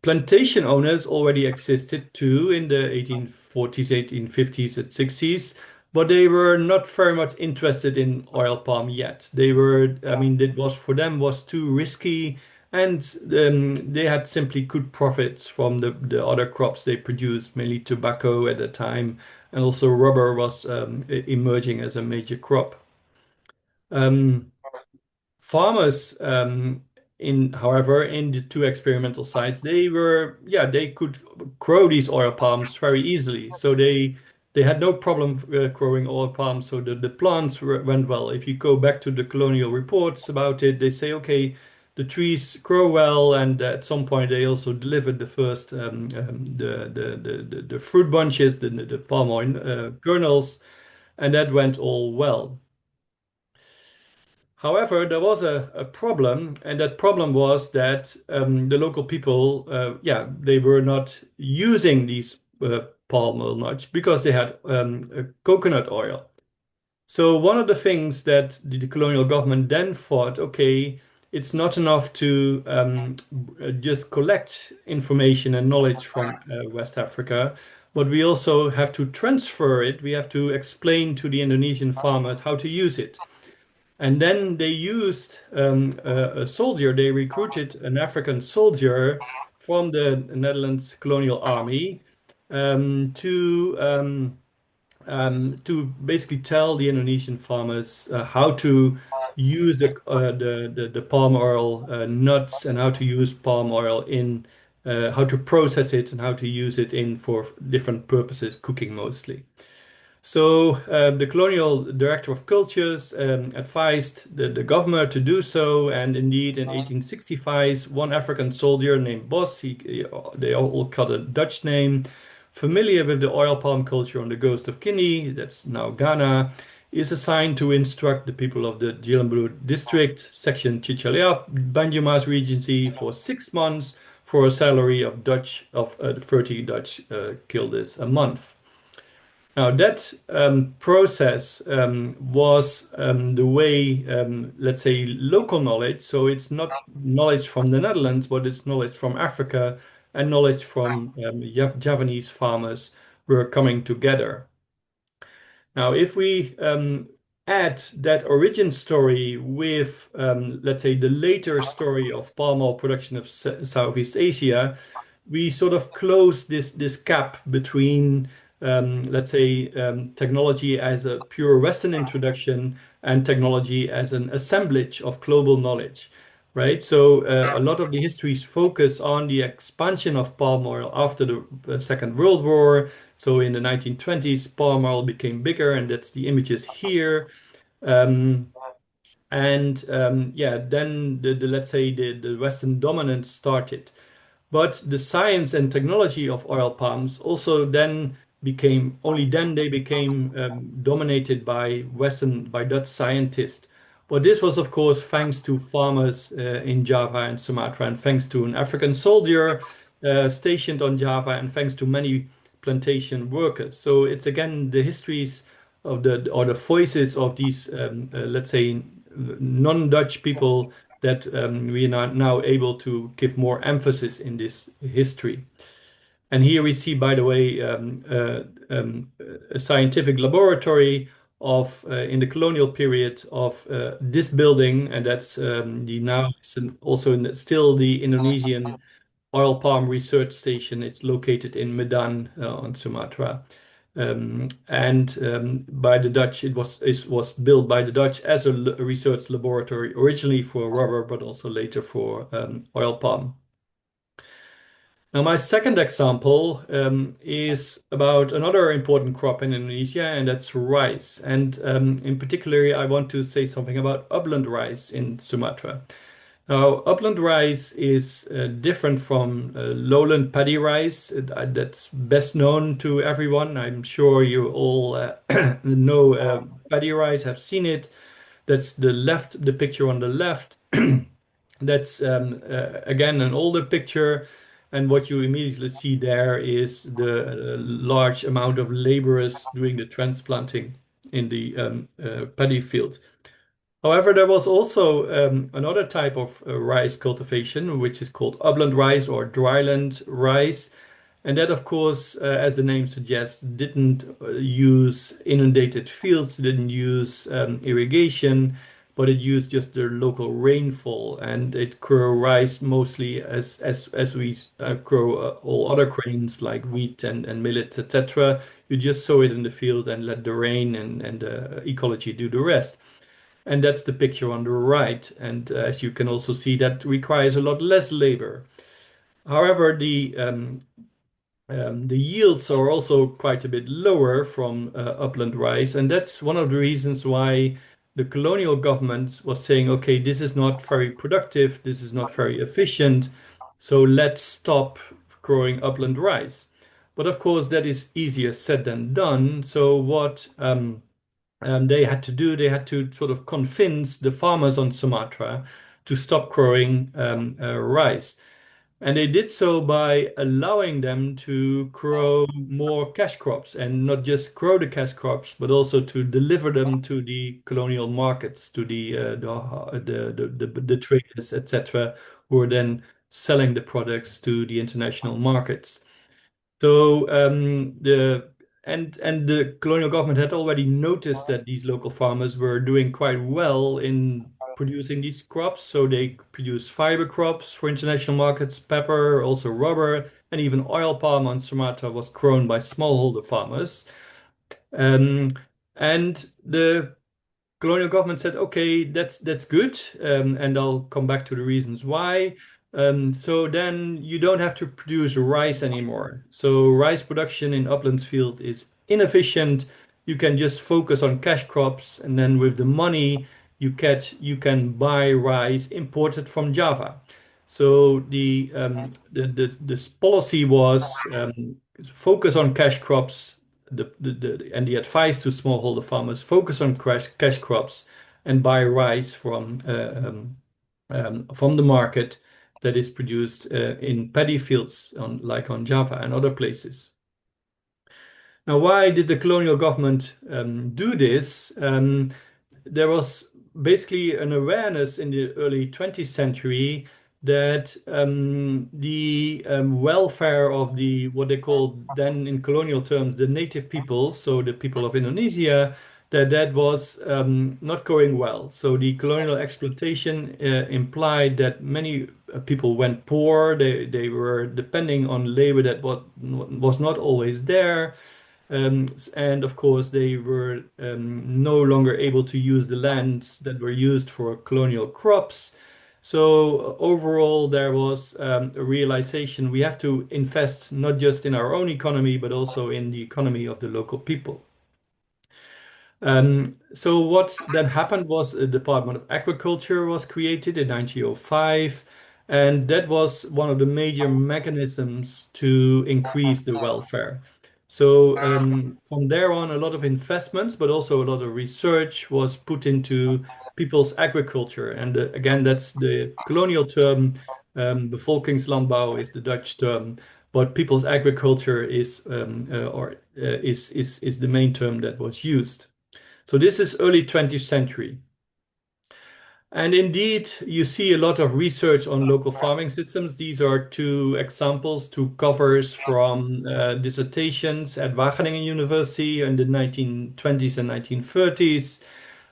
Plantation owners already existed too in the 1840s, 1850s, and 60s, but they were not very much interested in oil palm yet. They were, I mean, it was for them was too risky, and they had simply good profits from the other crops they produced, mainly tobacco at the time, and also rubber was emerging as a major crop. Farmers, however, in the two experimental sites, they could grow these oil palms very easily. So they had no problem growing oil palms. So the plants went well. If you go back to the colonial reports about it, they say, okay, the trees grow well, and at some point they also delivered the first the fruit bunches, the palm oil kernels, and that went all well. However, there was a problem, and that problem was that the local people, they were not using these palm oil much because they had coconut oil. So one of the things that the colonial government then thought, okay, it's not enough to just collect information and knowledge from West Africa, but we also have to transfer it. We have to explain to the Indonesian farmers how to use it. And then they used a soldier, they recruited an African soldier from the Netherlands colonial army to basically tell the Indonesian farmers how to use the palm oil nuts and how to use palm oil in how to process it and how to use it in for different purposes, cooking mostly. So the colonial director of cultures advised the governor to do so, and indeed in 1865, one African soldier named Bos, they all got a Dutch name, familiar with the oil palm culture on the coast of Guinea, that's now Ghana, is assigned to instruct the people of the Gilembulu district, section Cicalea, Banyumas Regency, for 6 months for a salary of 30 Dutch guilders a month. Now that process was the way, let's say, local knowledge. So it's not knowledge from the Netherlands, but it's knowledge from Africa and knowledge from Javanese farmers were coming together. Now, if we add that origin story with, let's say, the later story of palm oil production of Southeast Asia, we sort of close this gap between let's say, technology as a pure Western introduction and technology as an assemblage of global knowledge, right? So a lot of the histories focus on the expansion of palm oil after the Second World War. So in the 1920s, palm oil became bigger, and that's the images here. Then let's say the Western dominance started. But the science and technology of oil palms also then became dominated by Dutch scientists. But this was, of course, thanks to farmers in Java and Sumatra, and thanks to an African soldier stationed on Java, and thanks to many plantation workers. So it's again the histories the voices of these let's say non-Dutch people that we are now able to give more emphasis in this history. And here we see, by the way, a scientific laboratory of in the colonial period of this building, and that's the now also still the Indonesian oil palm research station. It's located in Medan on Sumatra. By the Dutch, it was built by the Dutch as a research laboratory originally for rubber, but also later for oil palm. Now, my second example is about another important crop in Indonesia, and that's rice. And in particular, I want to say something about upland rice in Sumatra. Now, upland rice is different from lowland paddy rice. That's best known to everyone. I'm sure you all know paddy rice, have seen it. That's the picture on the left. That's again an older picture. And what you immediately see there is the large amount of laborers doing the transplanting in the paddy field. However, there was also another type of rice cultivation, which is called upland rice or dryland rice. And that, of course, as the name suggests, didn't use inundated fields, didn't use irrigation, but it used just the local rainfall, and it grew rice mostly as we grow all other grains like wheat and millet, etc. You just sow it in the field and let the rain and ecology do the rest. And that's the picture on the right. And as you can also see, that requires a lot less labor. However, the yields are also quite a bit lower from upland rice, and that's one of the reasons why the colonial government was saying, okay, this is not very productive, this is not very efficient, so let's stop growing upland rice. But of course, that is easier said than done. So what they had to do, they had to sort of convince the farmers on Sumatra to stop growing rice. And they did so by allowing them to grow more cash crops, and not just grow the cash crops, but also to deliver them to the colonial markets, to the traders, etc., who are then selling the products to the international markets. So the colonial government had already noticed that these local farmers were doing quite well in producing these crops. So they produced fiber crops for international markets, pepper, also rubber, and even oil palm on Sumatra was grown by smallholder farmers. And the colonial government said, okay, that's good, and I'll come back to the reasons why. So then you don't have to produce rice anymore. So rice production in uplands field is inefficient. You can just focus on cash crops, and then with the money you can buy rice imported from Java. So this policy was focus on cash crops. And the advice to smallholder farmers: focus on cash crops and buy rice from the market that is produced in paddy fields, like on Java and other places. Now, why did the colonial government do this? There was basically an awareness in the early 20th century that the welfare of what they called then in colonial terms the native peoples, so the people of Indonesia, that was not going well. So the colonial exploitation implied that many people went poor. They were depending on labor that was not always there. And of course, they were no longer able to use the lands that were used for colonial crops. So overall, there was a realization we have to invest not just in our own economy, but also in the economy of the local people. So what then happened was a Department of Agriculture was created in 1905, and that was one of the major mechanisms to increase the welfare. So from there on, a lot of investments, but also a lot of research was put into people's agriculture. And again, that's the colonial term. Bevolkingslandbouw is the Dutch term, but people's agriculture is the main term that was used. So this is early 20th century. And indeed, you see a lot of research on local farming systems. These are two examples, two covers from dissertations at Wageningen University in the 1920s and 1930s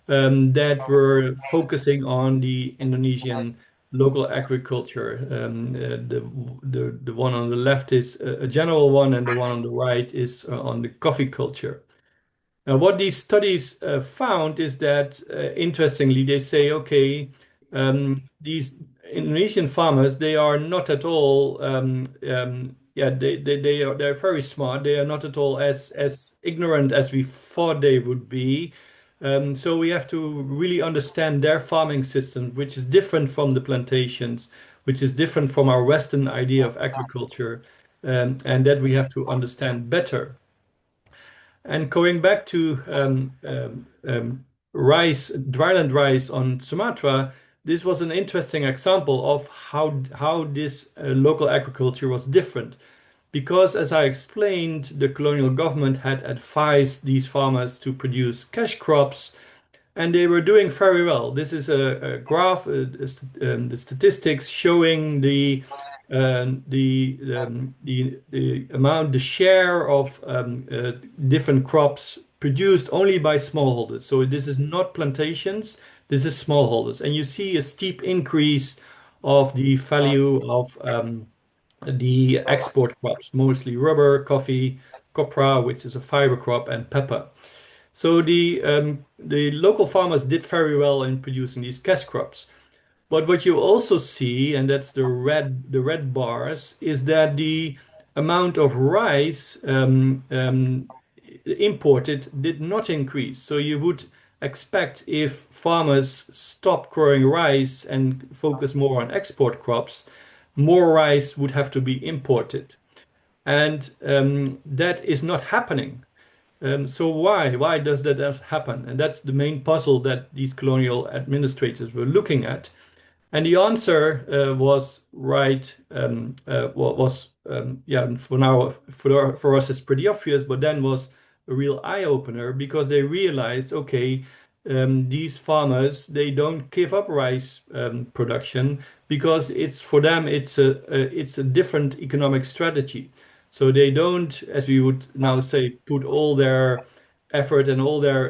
that were focusing on the Indonesian local agriculture. The one on the left is a general one, and the one on the right is on the coffee culture. Now, what these studies found is that, interestingly, they say, okay, these Indonesian farmers, they are not at all, yeah, they're very smart. They are not at all as ignorant as we thought they would be. So we have to really understand their farming system, which is different from the plantations, which is different from our Western idea of agriculture, and that we have to understand better. And going back to rice, dryland rice on Sumatra, this was an interesting example of how this local agriculture was different. Because, as I explained, the colonial government had advised these farmers to produce cash crops, and they were doing very well. This is a graph, the statistics showing the amount, the share of different crops produced only by smallholders. So this is not plantations, this is smallholders. And you see a steep increase of the value of the export crops, mostly rubber, coffee, copra, which is a fiber crop, and pepper. So the local farmers did very well in producing these cash crops. But what you also see, and that's the red bars, is that the amount of rice imported did not increase. So you would expect, if farmers stop growing rice and focus more on export crops, more rice would have to be imported. And that is not happening. So why does that happen? And that's the main puzzle that these colonial administrators were looking at. And the answer was right. Yeah, for now, for us, it's pretty obvious, but then was a real eye opener, because they realized, okay, these farmers, they don't give up rice production, because it's, for them, it's a different economic strategy. So they don't, as we would now say, put all their effort and all their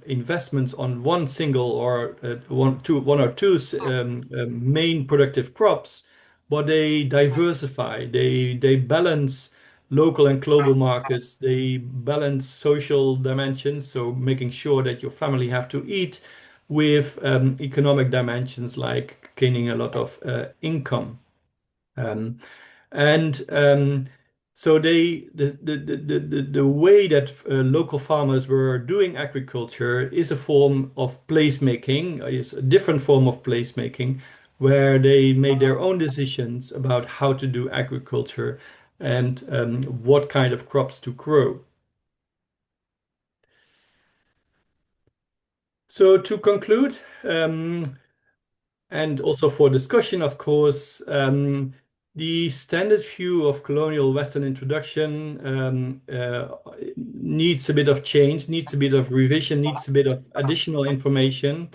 investments on one single or one or two main productive crops, but they diversify. They balance local and global markets. They balance social dimensions, so making sure that your family have to eat, with economic dimensions like gaining a lot of income. So the way that local farmers were doing agriculture is a form of placemaking, is a different form of placemaking, where they made their own decisions about how to do agriculture and what kind of crops to grow. So to conclude, and also for discussion, of course, the standard view of colonial Western introduction needs a bit of change, needs a bit of revision, needs a bit of additional information.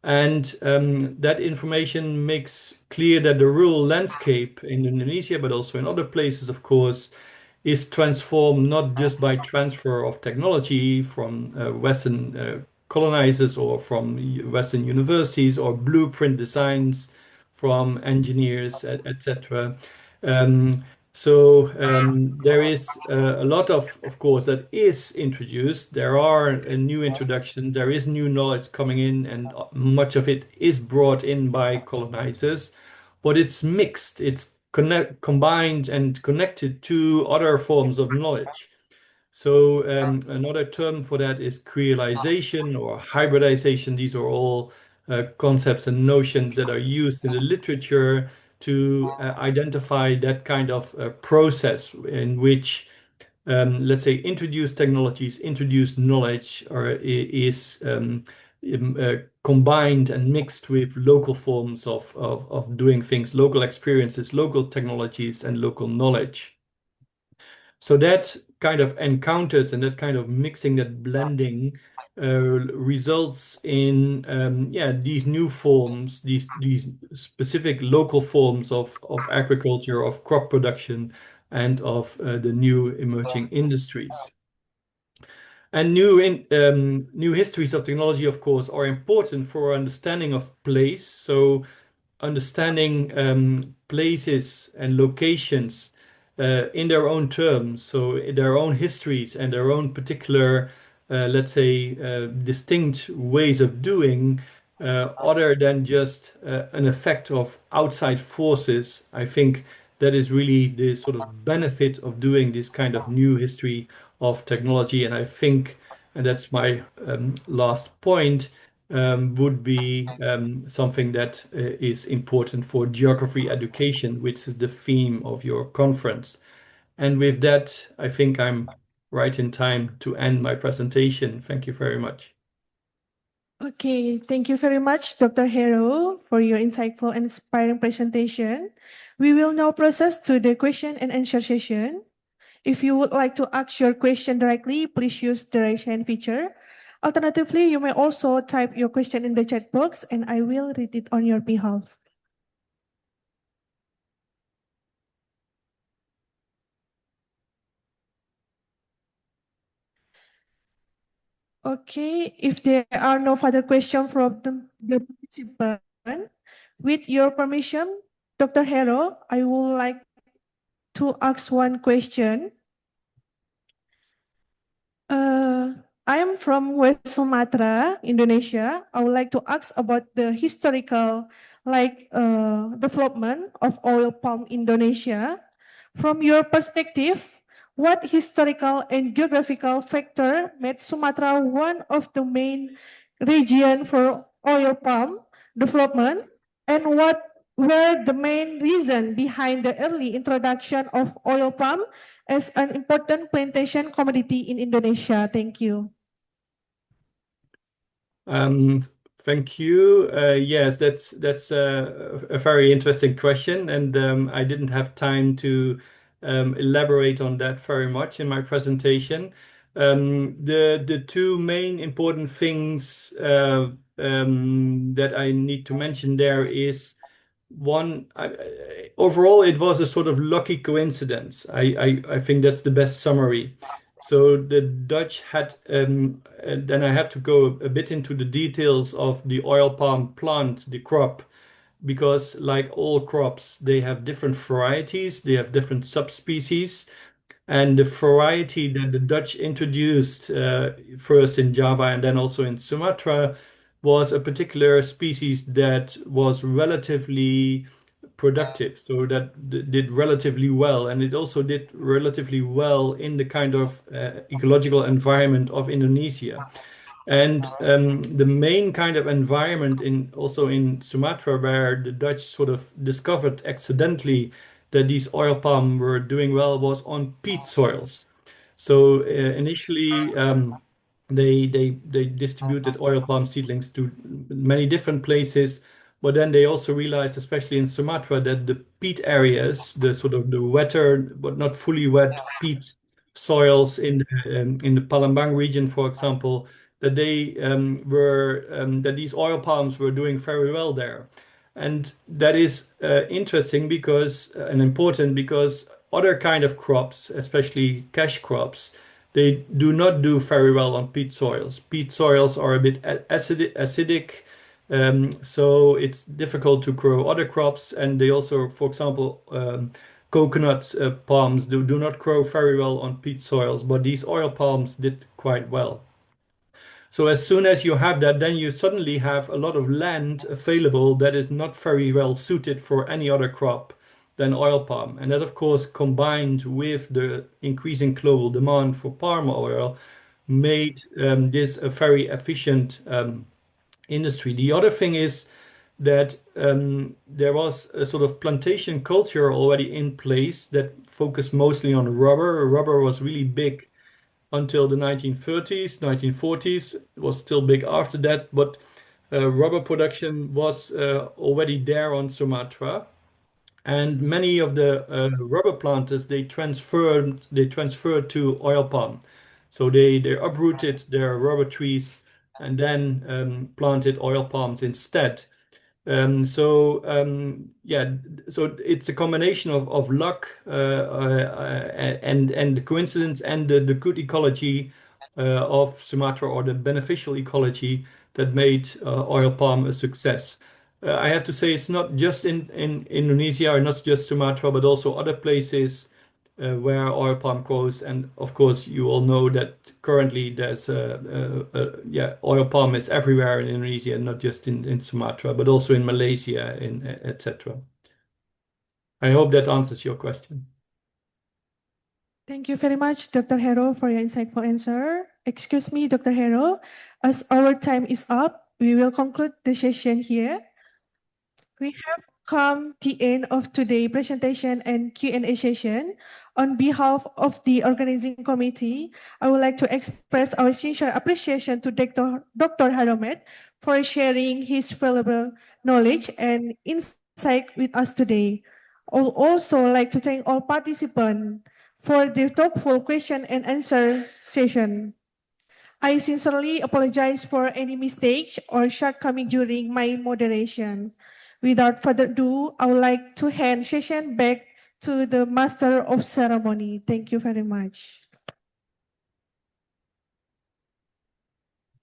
And that information makes clear that the rural landscape in Indonesia, but also in other places, of course, is transformed not just by transfer of technology from Western colonizers or from Western universities, or blueprint designs from engineers, etc. So there is a lot of course, that is introduced. There are a new introduction, there is new knowledge coming in, and much of it is brought in by colonizers, but it's mixed, it's combined and connected to other forms of knowledge. So another term for that is creolization or hybridization. These are all concepts and notions that are used in the literature to identify that kind of process in which, let's say, introduced technologies, introduced knowledge is combined and mixed with local forms of doing things, local experiences, local technologies, and local knowledge. So that kind of encounters and that kind of mixing, that blending, results in these new forms, these specific local forms of agriculture, of crop production, and of the new emerging industries. And new histories of technology, of course, are important for our understanding of place. So understanding places and locations in their own terms, so in their own histories and their own particular, let's say, distinct ways of doing, other than just an effect of outside forces. I think that is really the sort of benefit of doing this kind of new history of technology. And I think, and that's my last point, would be something that is important for geography education, which is the theme of your conference. And with that, I think I'm right in time to end my presentation. Thank you very much. Okay, thank you very much, Dr. Hero, for your insightful and inspiring presentation. We will now process to the question and answer session. If you would like to ask your question directly, please use the raise hand feature. Alternatively, you may also type your question in the chat box and I will read it on your behalf. Okay, if there are no further questions from the participant, with your permission, Dr. Hero, I would like to ask one question. I am from West Sumatra, Indonesia. I would like to ask about the historical development of oil palm Indonesia. From your perspective, what historical and geographical factor made Sumatra one of the main region for oil palm development, and what were the main reason behind the early introduction of oil palm as an important plantation commodity in Indonesia? Thank you. Thank you. Yes, that's a very interesting question, and I didn't have time to elaborate on that very much in my presentation. The two main important things that I need to mention there is one. Overall, it was a sort of lucky coincidence. I think that's the best summary. So the Dutch had, and then I have to go a bit into the details of the oil palm plant, the crop, because like all crops, they have different varieties, they have different subspecies. And the variety that the Dutch introduced first in Java and then also in Sumatra was a particular species that was relatively productive, so that did relatively well, and it also did relatively well in the kind of ecological environment of Indonesia. And the main kind of environment also in Sumatra, where the Dutch sort of discovered accidentally that these oil palm were doing well, was on peat soils. So initially, they distributed oil palm seedlings to many different places, but then they also realized, especially in Sumatra, that the peat areas, the sort of the wetter but not fully wet peat soils in the Palembang region, for example, that that these oil palms were doing very well there. And that is interesting because and important because other kind of crops, especially cash crops, they do not do very well on peat soils. Peat soils are a bit acidic, so it's difficult to grow other crops. And they also, for example, coconut palms do not grow very well on peat soils, but these oil palms did quite well. So as soon as you have that, then you suddenly have a lot of land available that is not very well suited for any other crop than oil palm. And that, of course, combined with the increasing global demand for palm oil, made this a very efficient industry. The other thing is that there was a sort of plantation culture already in place that focused mostly on rubber. Rubber was really big until the 1930s, 1940s. It was still big after that, but rubber production was already there on Sumatra. And many of the rubber planters, they transferred to oil palm. So they uprooted their rubber trees and then planted oil palms instead. Yeah, so it's a combination of luck and the coincidence and the good ecology of Sumatra, or the beneficial ecology that made oil palm a success. I have to say it's not just in Indonesia, or not just Sumatra, but also other places where oil palm grows. And of course, you all know that currently there's oil palm is everywhere in Indonesia, not just in Sumatra, but also in Malaysia, etc. I hope that answers your question. Thank you very much, Dr. Hero, for your insightful answer. Excuse me, Dr. Hero, as our time is up, we will conclude the session here. We have come the end of today's presentation and Q&A session. On behalf of the organizing committee, I would like to express our sincere appreciation to Dr. Hydromet for sharing his valuable knowledge and insight with us today. I would also like to thank all participants for the thoughtful question and answer session. I sincerely apologize for any mistakes or shortcoming during my moderation. Without further ado, I would like to hand session back to the Master of Ceremony. Thank you very much.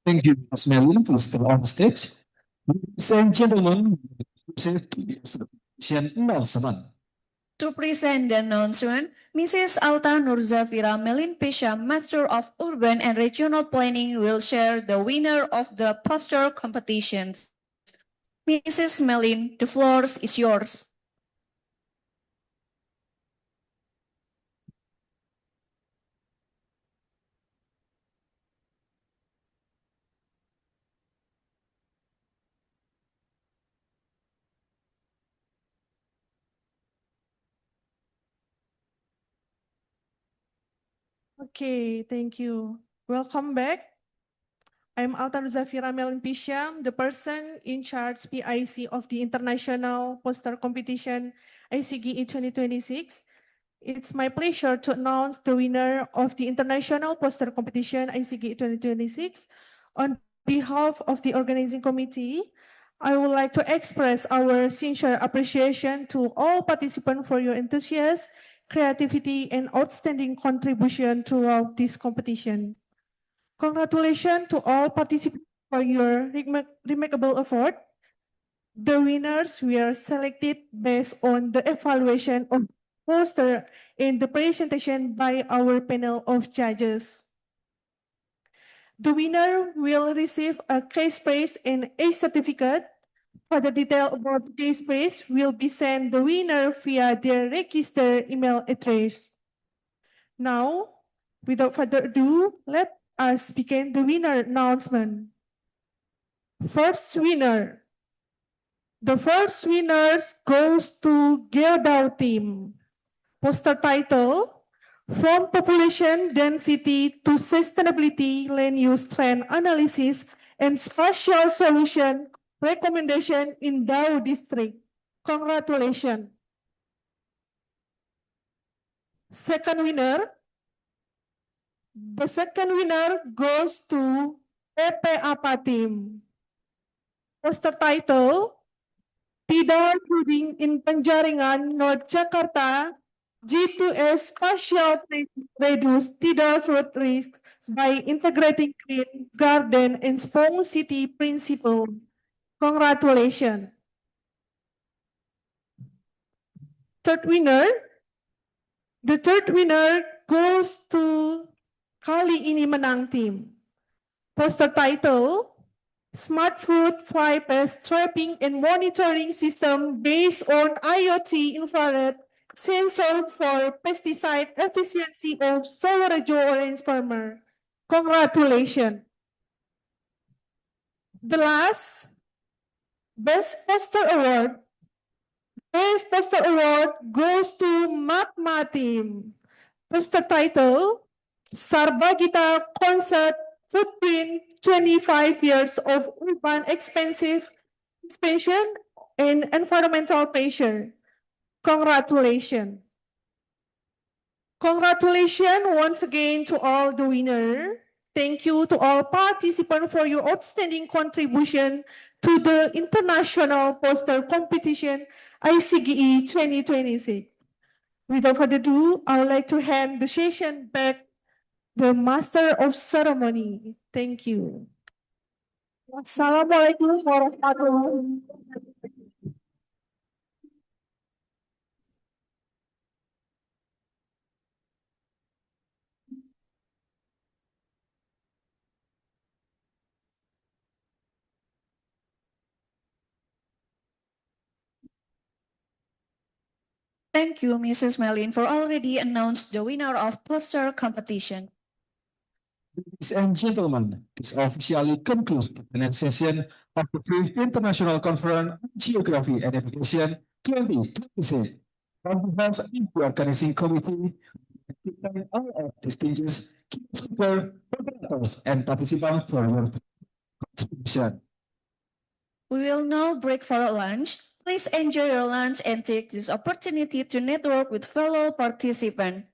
Thank you, Ms. Melin. Please step on stage. Ladies and gentlemen, announcement. To present the announcement, Mrs. Alta Nurzafira Melin Pisham, Master of Urban and Regional Planning, will share the winner of the poster competitions. Mrs. Melin, the floor is yours. Okay, thank you. Welcome back. I'm Alta Nurzafira Melin Pisham, the person in charge PIC of the International Poster Competition ICGE 2026. It's my pleasure to announce the winner of the International Poster Competition ICGE 2026. On behalf of the organizing committee, I would like to express our sincere appreciation to all participants for your enthusiasm, creativity, and outstanding contribution throughout this competition. Congratulations to all participants for your remarkable effort. The winners were selected based on the evaluation of poster in the presentation by our panel of judges. The winner will receive a case prize and a certificate. Further detail about the case prize will be sent the winner via their registered email address. Now, without further ado, let us begin the winner announcement. First winner. The first winner goes to Geodau team. Poster title, From Population Density to Sustainability Land Use Trend Analysis and Spatial Solution Recommendation in Dau District. Congratulations. Second winner. The second winner goes to PPAPA team. Poster title, Tidal Flooding in Penjaringan, North Jakarta, G2S Spatial Reduce Tidal Flood Risk by Integrating Green Garden and Spong City Principle. Congratulations. Third winner. The third winner goes to Kali Ini Menang team. Poster title, Smart Food Fly Pest Trapping and Monitoring System based on IoT infrared sensor for pesticide efficiency of Solorejo orange farmer. Congratulations. The last, Best Poster Award. Best Poster Award goes to Magma team. Poster title, Sarbagita Concert Footprint 25 Years of Urban Expansion and Environmental Pressure. Congratulations. Congratulations once again to all the winners. Thank you to all participants for your outstanding contribution to the International Poster Competition ICGE 2026. Without further ado, I would like to hand the session back the Master of Ceremony. Thank you. Assalamualaikum warahmatullahi wabarakatuh. Thank you, Mrs. Melin, for already announced the winner of poster competition. Ladies and gentlemen, this officially concludes the next session of the 5th International Conference on Geography and Education 2026. On behalf of the organizing committee, we thank all of distinguished speakers, moderators, and participants for your contribution. We will now break for lunch. Please enjoy your lunch and take this opportunity to network with fellow participants.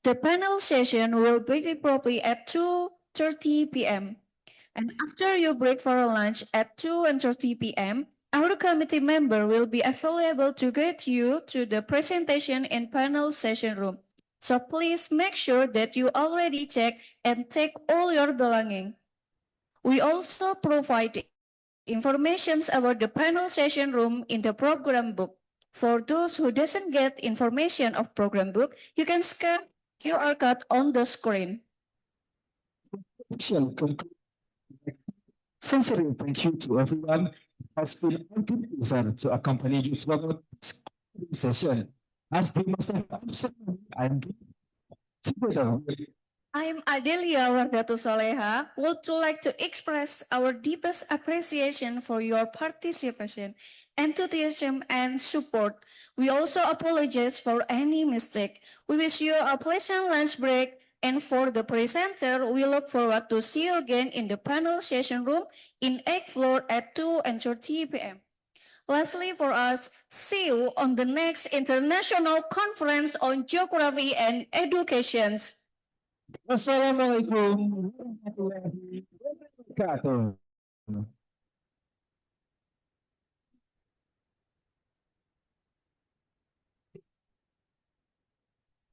The panel session will begin promptly at 2:30 p.m. And after you break for lunch at 2:30 p.m., our committee member will be available to guide you to the presentation and panel session room. So please make sure that you already check and take all your belongings. We also provide information about the panel session room in the program book. For those who doesn't get information of program book, you can scan QR code on the screen. Sincere thank you to everyone who has been a good listener to accompany you throughout this session. As the master of ceremony, I'm together with I'm Adelia Wardatu Soleha, would like to express our deepest appreciation for your participation, enthusiasm, and support. We also apologize for any mistake. We wish you a pleasant lunch break, and for the presenter, we look forward to see you again in the panel session room in 8th floor at 2:30 p.m. Lastly, for us, see you on the next International Conference on Geography and Education. Wassalamualaikum warahmatullahi wabarakatuh.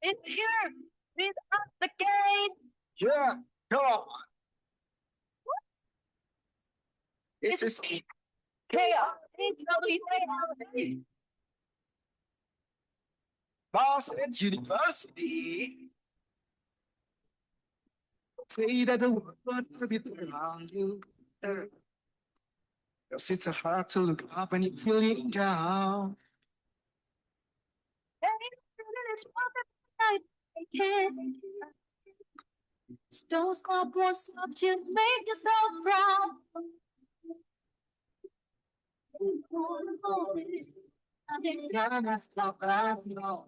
It's here with us again. Yeah, come on. This is Chaos. Boston University. Say that the world will be around you. Because it's hard to look up when you're feeling down. Don't stop, won't stop to make yourself proud. Nothing's gonna stop us now.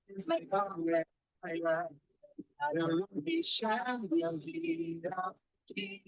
It's like a red fire. The shine will lead up. See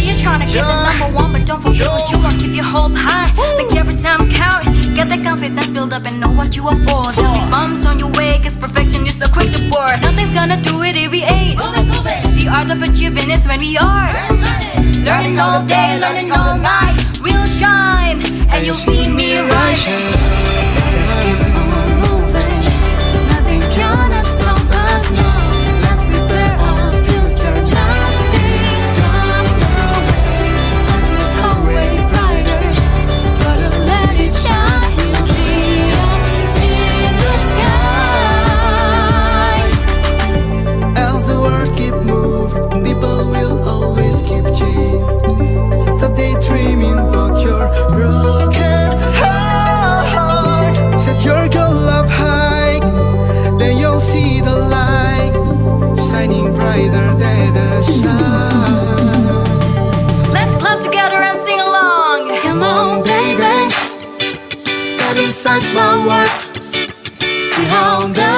you're trying to get the number one, but don't forget what you want. Keep your hope high, make every time count. Get that confidence build up and know what you are for. There'll be bumps on your way, cause perfection is so quick to pour. Nothing's gonna do it if we ain't. The art of achieving is when we are learning all day, learning all night. We'll shine, and you'll see me rise. Let's keep on moving. Nothing's gonna stop us now. Let's prepare our future. Nothing's gonna wait. Let's make our way brighter. Gotta let it shine. We'll be up in the sky. As the world keep moving, people will always keep changing. So stop daydreaming about your broken heart. brighter than the sun. Let's clap together and sing along. Come on, baby, step inside my world. See how the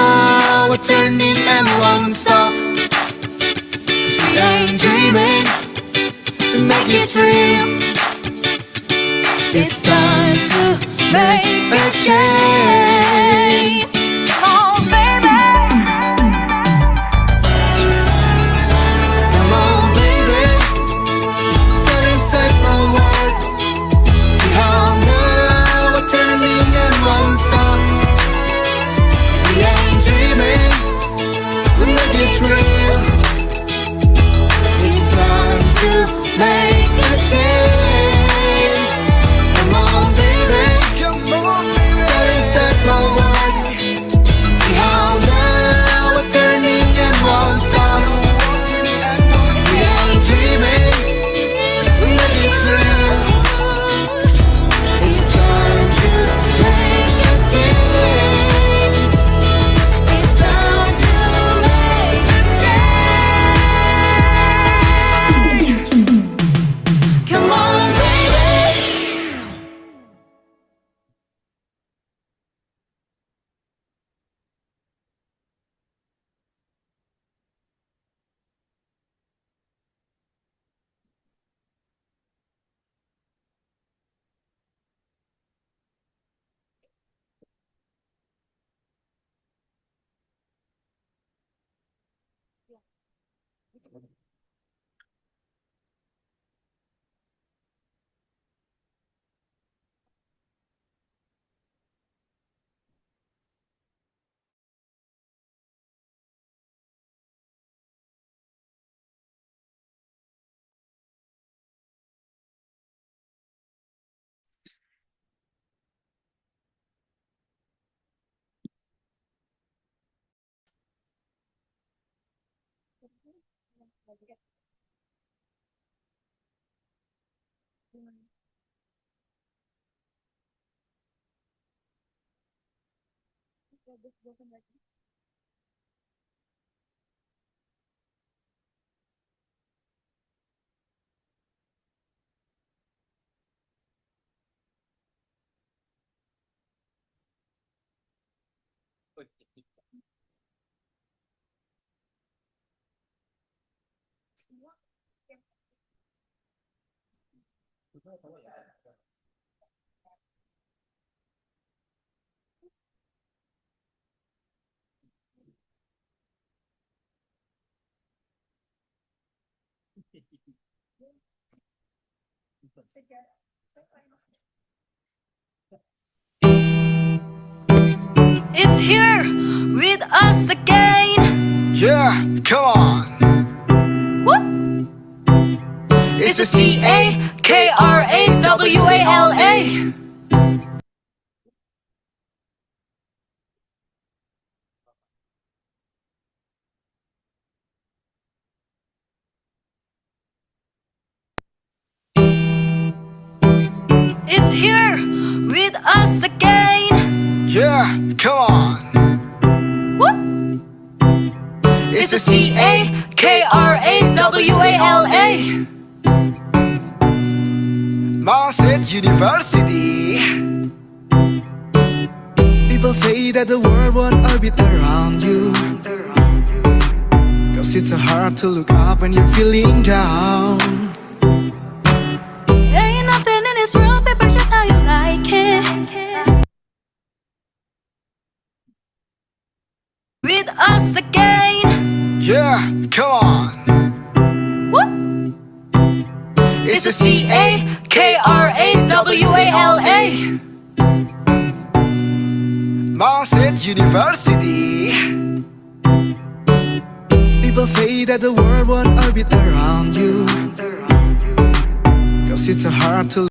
world turning and won't stop. 'Cause we ain't dreaming, we make it real. It's time to make a change. Come on, baby. Come on, baby, step inside my world. See how the world turning and won't stop. 'Cause we ain't dreaming, we make it real. It's time to make a change. Come on, baby, step inside my world. See how the world turning and won't stop. 'Cause we ain't dreaming, we make it real. It's time to make a change. It's time to make a change. Come on, baby. It's here with us again. Yeah, come on. What? It's the CAKRAWALA. It's here with us again. Yeah, come on. What? It's the CAKRAWALA. Malang State University. People say that the world won't orbit around you, 'cause it's so hard to look up when you're feeling down. Ain't nothing in this world, paper just how you like it. With us again. Yeah, come on. What? It's the CAKRAWALA. Malang State University. People say that the world won't orbit around you, 'cause it's so hard to